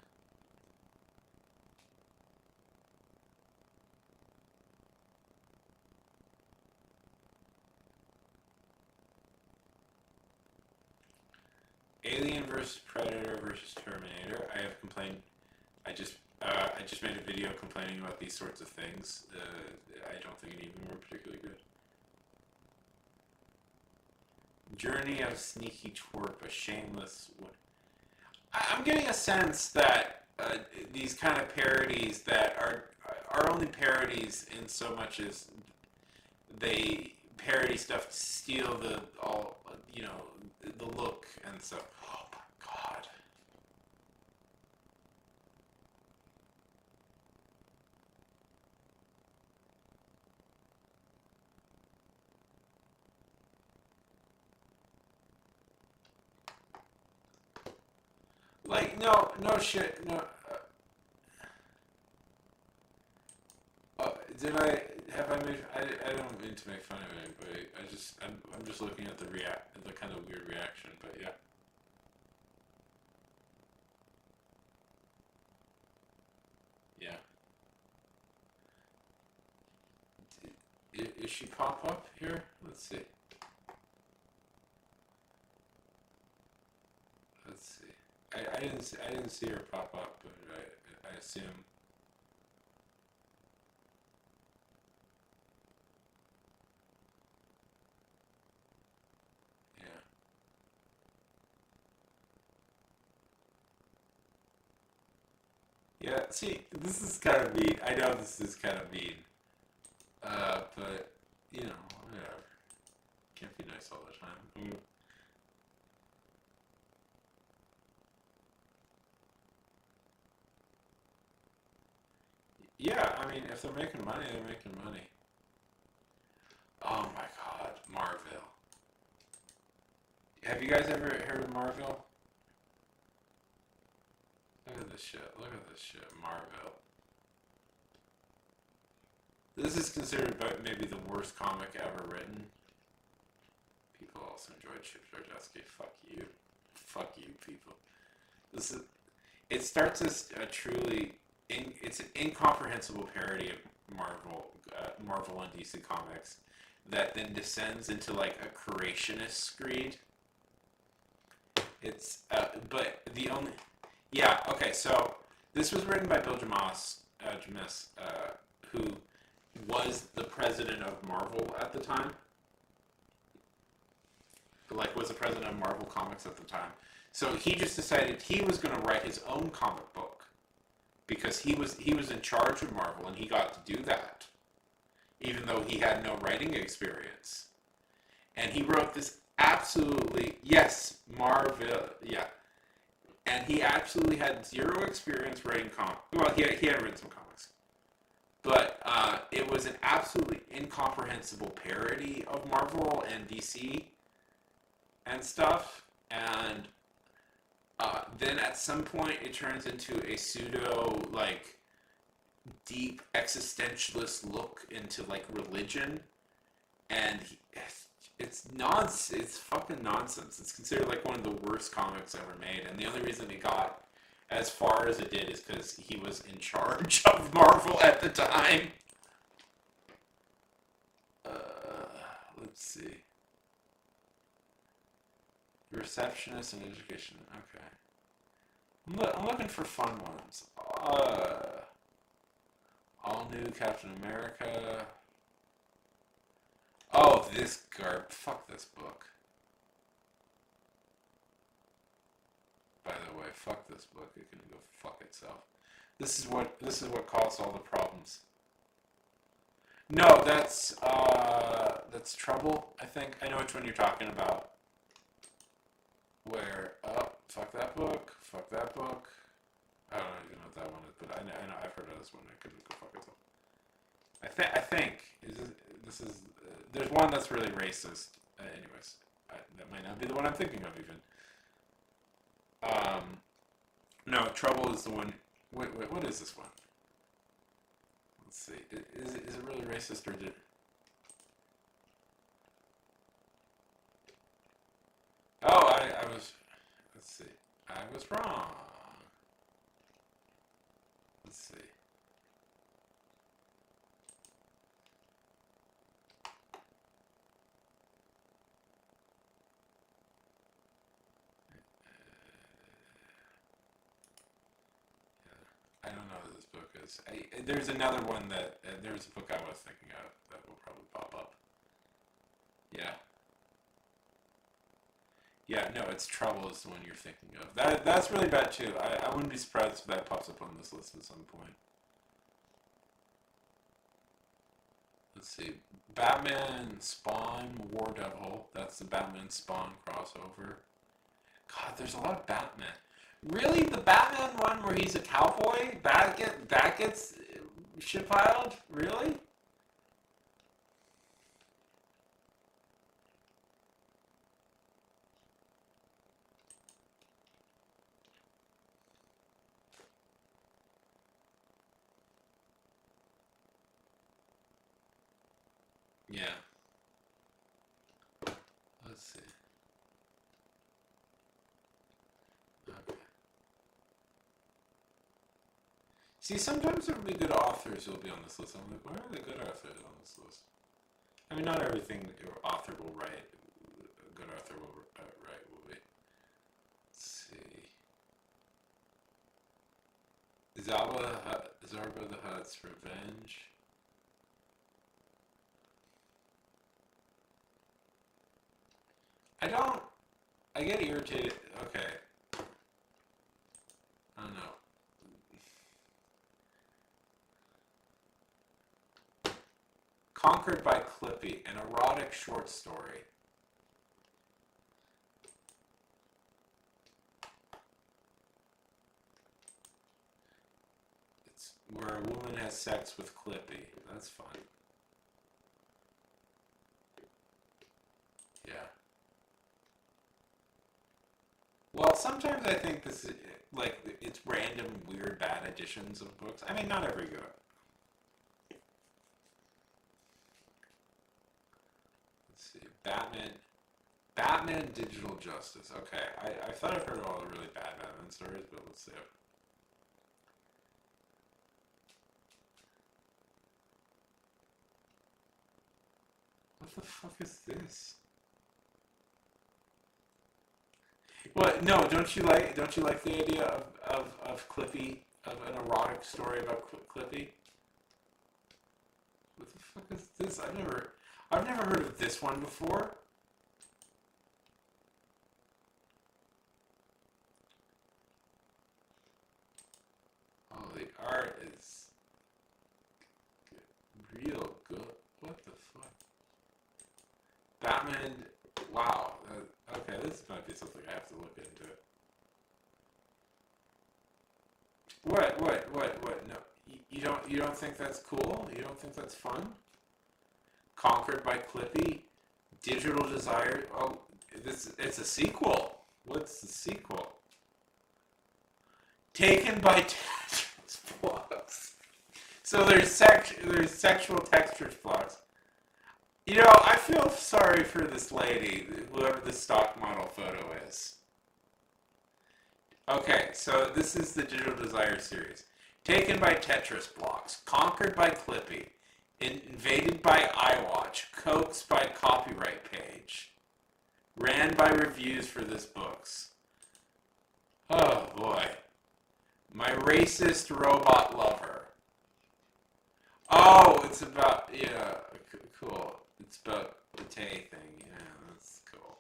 Alien versus Predator versus Terminator. I have complained. I just made a video complaining about these sorts of things. I don't think any of them were particularly good. Journey of Sneaky Twerp, a shameless. I'm getting a sense that these kind of parodies that are only parodies in so much as they parody stuff to steal the look and stuff. Oh my god. Like no shit, no. Did I made? I don't mean to make fun of anybody. I'm just looking at the kind of weird reaction, but yeah. Yeah. Is she pop up here? Let's see. Let's see. I didn't see her pop up, but I assume. Yeah. Yeah. See, this is kind of mean. I know this is kind of mean. But you know, whatever. Can't be nice all the time. Yeah, I mean, if they're making money, they're making money. Oh my god, Marvel. Have you guys ever heard of Marvel? Look at this shit. Look at this shit. Marvel. This is considered maybe the worst comic ever written. People also enjoyed Chip Zdarsky. Fuck you. Fuck you, people. This is. It starts as a truly. It's an incomprehensible parody of Marvel and DC Comics that then descends into like a creationist screed. It's but the only okay, so this was written by Bill Jemas, who was the president of Marvel at the time, like was the president of Marvel Comics at the time. So he just decided he was going to write his own comic book because he was in charge of Marvel and he got to do that, even though he had no writing experience. And he wrote this absolutely, yes, Marvel, yeah. And he absolutely had zero experience writing comics. Well, he had written some comics. But it was an absolutely incomprehensible parody of Marvel and DC and stuff. And then at some point it turns into a pseudo, like, deep existentialist look into, like, religion. And it's nonsense. It's fucking nonsense. It's considered like one of the worst comics ever made, and the only reason it got as far as it did is because he was in charge of Marvel at the time. Let's see. Receptionist and education. Okay. I'm looking for fun ones. All new Captain America. Oh, this garb. Fuck this book. By the way, fuck this book. It can go fuck itself. This is what caused all the problems. No, that's Trouble, I think. I know which one you're talking about. Where, fuck that book. Fuck that book. I don't even know what that one is, but I know I've heard of this one. It couldn't go fuck itself. I think there's one that's really racist. Anyways, that might not be the one I'm thinking of even. No, Trouble is the one. Wait, what is this one? Let's see. Is it really racist or did? Oh, I was. Let's see. I was wrong. Let's see. I don't know what this book is. There's another one that there's a book I was thinking of that will probably pop up. Yeah. Yeah, no, it's Trouble is the one you're thinking of. That's really bad too. I wouldn't be surprised if that pops up on this list at some point. Let's see. Batman, Spawn, War Devil. That's the Batman Spawn crossover. God, there's a lot of Batman. Really? The Batman one where he's a cowboy? That gets shitpiled? Really? Yeah. Let's see. Okay. See, sometimes there will be good authors who will be on this list. I'm like, where are the good authors on this list? I mean, not everything your author will write, a good author will write will be. Let's see. Zarba the Hutt's Revenge. I get irritated. Okay. I don't know. Conquered by Clippy, an erotic short story. It's where a woman has sex with Clippy. That's fun. Yeah. Well, sometimes I think this is, like, it's random, weird, bad editions of books. I mean, not every good. Let's see. Batman Digital Justice. Okay, I thought I've heard all the really bad Batman stories, but let's see. What the fuck is this? What? No, don't you like the idea of Clippy, of an erotic story about Clippy? What the fuck is this? I've never heard of this one before. Wow. Okay, this might be something I have to look into. What? No, you don't think that's cool? You don't think that's fun? Conquered by Clippy, Digital Desire. Oh, it's a sequel. What's the sequel? Taken by Textures blocks. So there's sexual textures blocks. You know, I feel sorry for this lady, whoever the stock model photo is. Okay, so this is the Digital Desire series. Taken by Tetris blocks, conquered by Clippy, invaded by iWatch, coaxed by copyright page, ran by reviews for this books. Oh boy. My racist robot lover. Oh, it's about, yeah, cool. It's about the Tay thing. Yeah, that's cool.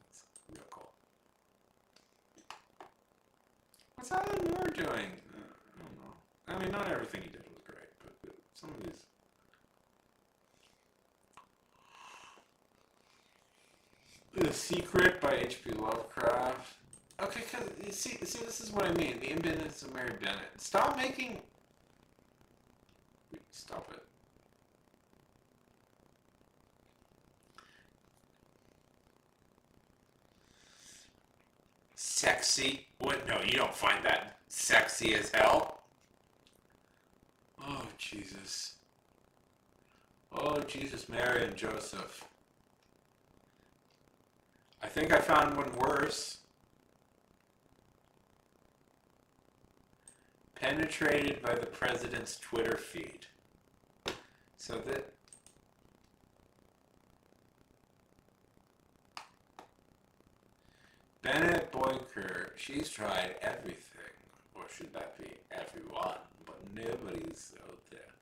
That's real cool. What's Alan Moore doing? I don't know. I mean, not everything he did was great, but some of these. The Secret by H.P. Lovecraft. Okay, because you see, this is what I mean. The Independence of Mary Bennett. Stop making. Stop it. Sexy? What? No, you don't find that sexy as hell? Oh, Jesus. Oh, Jesus, Mary, and Joseph. I think I found one worse. Penetrated by the president's Twitter feed. So that. Bennett Boyker, she's tried everything. Or should that be everyone? But nobody's out there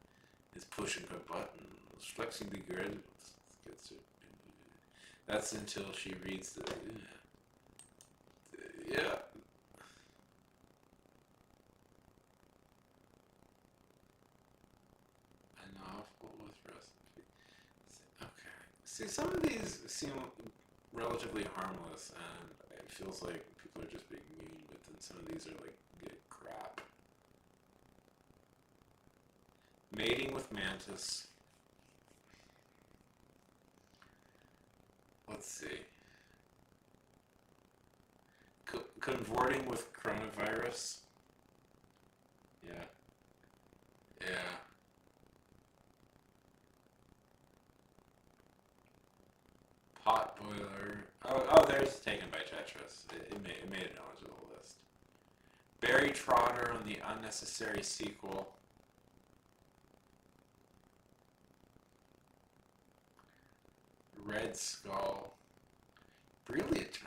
is pushing her buttons, flexing the girls. That's until she reads the. Yeah. An awful with recipe. Okay. See, some of these seem relatively harmless, and it feels like people are just being mean, but then some of these are like good crap. Mating with Mantis. Let's see. Convorting with coronavirus. Yeah. Yeah. Pot boiler. Oh, there's Taken by Tetris. It made it onto the list. Barry Trotter on the unnecessary sequel. Red Skull. Brilliant.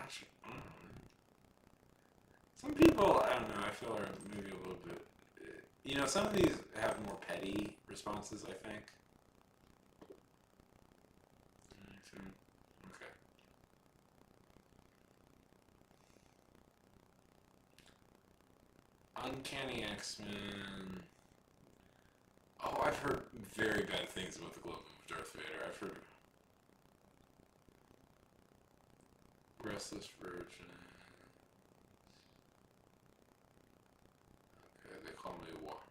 Some people, I don't know, I feel are maybe a little bit. You know, some of these have more petty responses, I think. Okay. Uncanny X-Men. Oh, I've heard very bad things about the Glove of Darth Vader. I've heard Restless Virgin. Okay, they call me what?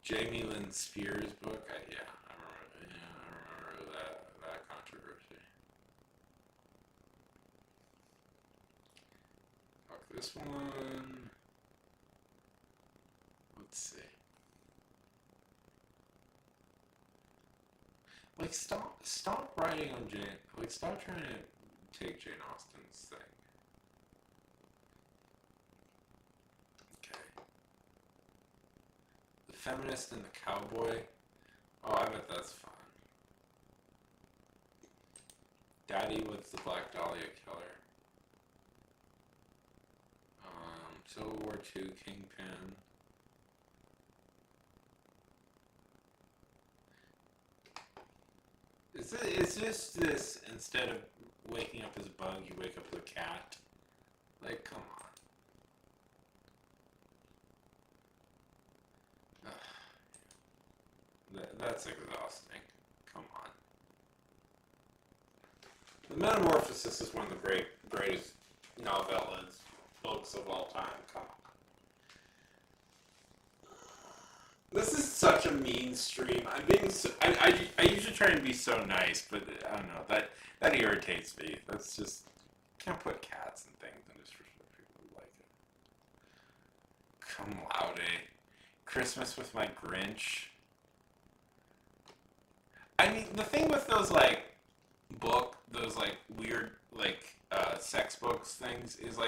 Jamie Lynn Spears book. Yeah, I remember that controversy. Fuck this one. Let's see. Like, stop writing on Jane. Like, stop trying to take Jane Austen's thing. Okay. The Feminist and the Cowboy. Oh, I bet that's fun. Daddy with the Black Dahlia Killer. Civil War II Kingpin. Is this instead of waking up as a bug, you wake up as a cat? Like, come on. That's exhausting. Come on. The Metamorphosis is one of the greatest novellas books of all time. Come on. This is such a mean stream. I'm being so, I usually try and be so nice, but I don't know, that irritates me. That's just, can't put cats and things and just respect people who like it. Cum laude. Christmas with my Grinch. I mean, the thing with those those weird sex books things is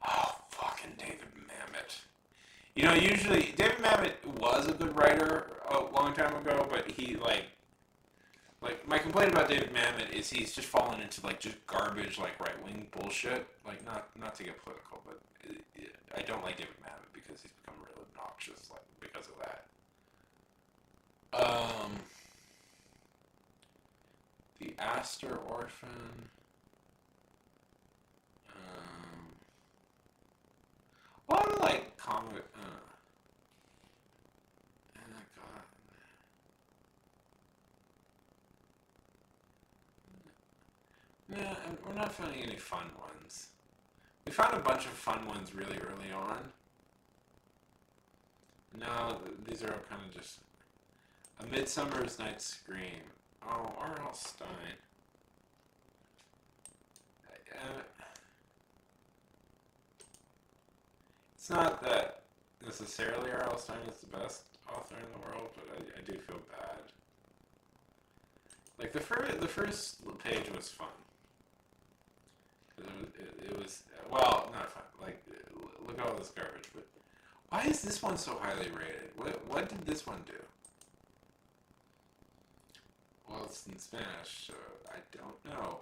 oh, fucking David Mamet. You know, usually David Mamet was a good writer a long time ago, but he my complaint about David Mamet is he's just fallen into just garbage right wing bullshit. Not to get political, but I don't like David Mamet because he's become real obnoxious because of that. The Astor Orphan. A lot of comic. Oh God. Yeah, we're not finding any fun ones. We found a bunch of fun ones really early on. No, these are kind of just A Midsummer's Night's Scream. Oh, R.L. Stein. It's not that necessarily R.L. Stein is the best author in the world, but I do feel bad. The first page was fun. It was well, not fun. Look at all this garbage. But why is this one so highly rated? What did this one do? Well, it's in Spanish, so I don't know.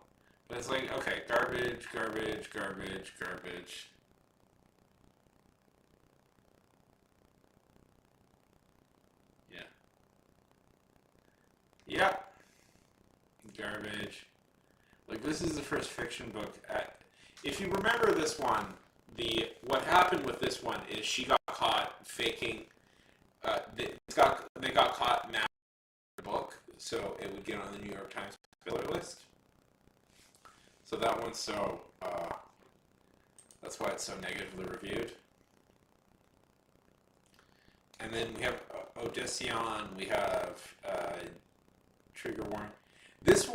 But it's okay, garbage, garbage, garbage, garbage. Yeah. Yep. Garbage. This is the first fiction book. If you remember this one, what happened with this one is she got caught faking. They got caught now the book, so it would get on the New York Times bestseller list. So that one's that's why it's so negatively reviewed. And then we have Odysseon. We have Trigger Warning. This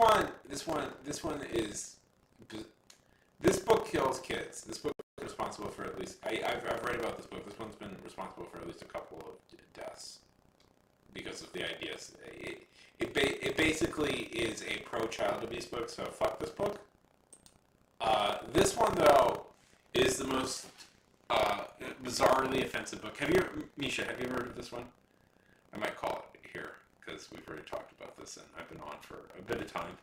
book kills kids. This book is responsible for at least, I've read about this book. This one's been responsible for at least a couple of deaths because of the ideas. It basically is a pro-child abuse book, so fuck this book. This one, though, is the most bizarrely offensive book. Misha, have you heard of this one? I might call it here, because we've already talked about this, and I've been on for a bit of time.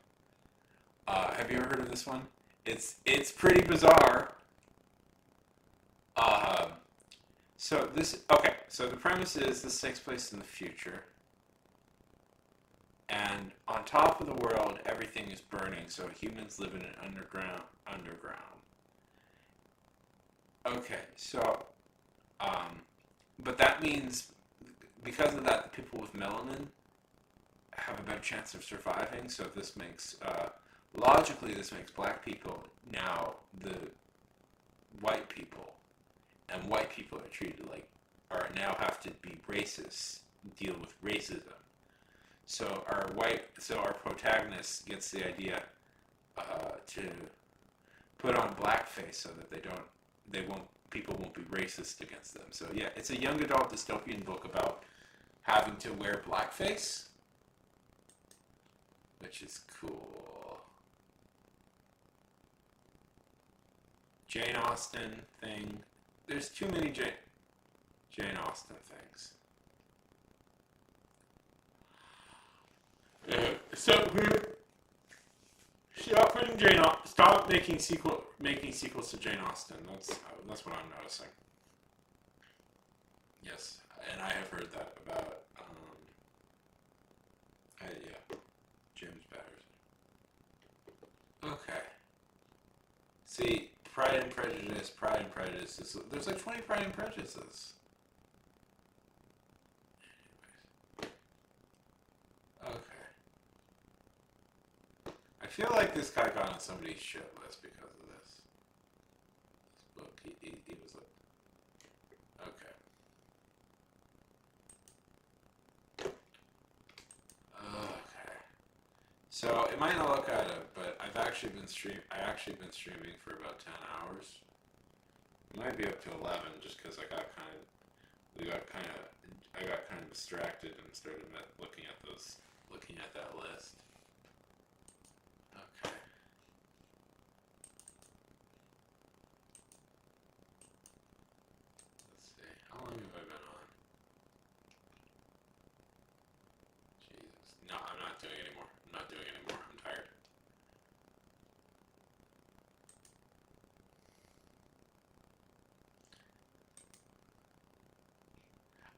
Have you ever heard of this one? It's pretty bizarre. So the premise is this takes place in the future. And on top of the world, everything is burning, so humans live in an underground. Okay, so, but that means, because of that, the people with melanin have a better chance of surviving, so this makes, logically, this makes black people now the white people, and white people are treated now have to be racist, deal with racism. So our protagonist gets the idea to put on blackface so that people won't be racist against them. So yeah, it's a young adult dystopian book about having to wear blackface, which is cool. Jane Austen thing. There's too many Jane Austen things. Stop making sequels to Jane Austen. That's what I'm noticing. Yes, and I have heard that about James Patterson. Okay. See, Pride and Prejudice. There's 20 Pride and Prejudices. Okay. feel like this guy got on somebody's shit list because of this. This book, he was like, okay. Okay. So it might not look at it, but I actually been streaming for about 10 hours. It might be up to 11 just because I got kind of distracted and started looking at that list. Okay. Let's see. How long have I been on? Jesus. No, I'm not doing it anymore. I'm not doing it anymore. I'm tired.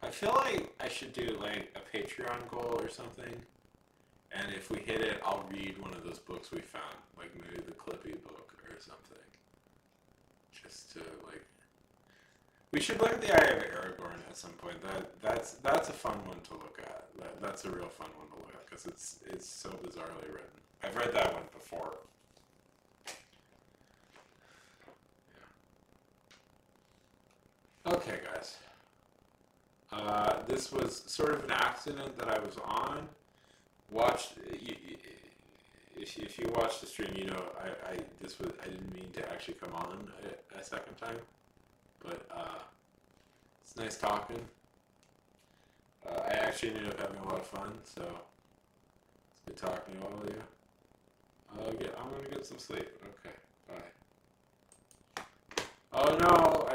I feel like I should do like a Patreon goal or something. And if we hit it, I'll read one of those books we found, like maybe the Clippy book or something. Just to like, we should look at the Eye of Aragorn at some point. That's a fun one to look at. That's a real fun one to look at because it's so bizarrely written. I've read that one before. Yeah. Okay, guys. This was sort of an accident that I was on. If you watch the stream, you know I didn't mean to actually come on a second time, but it's nice talking. I actually ended up having a lot of fun, so it's good talking to all of you. I'm gonna get some sleep. Okay, bye. Oh no!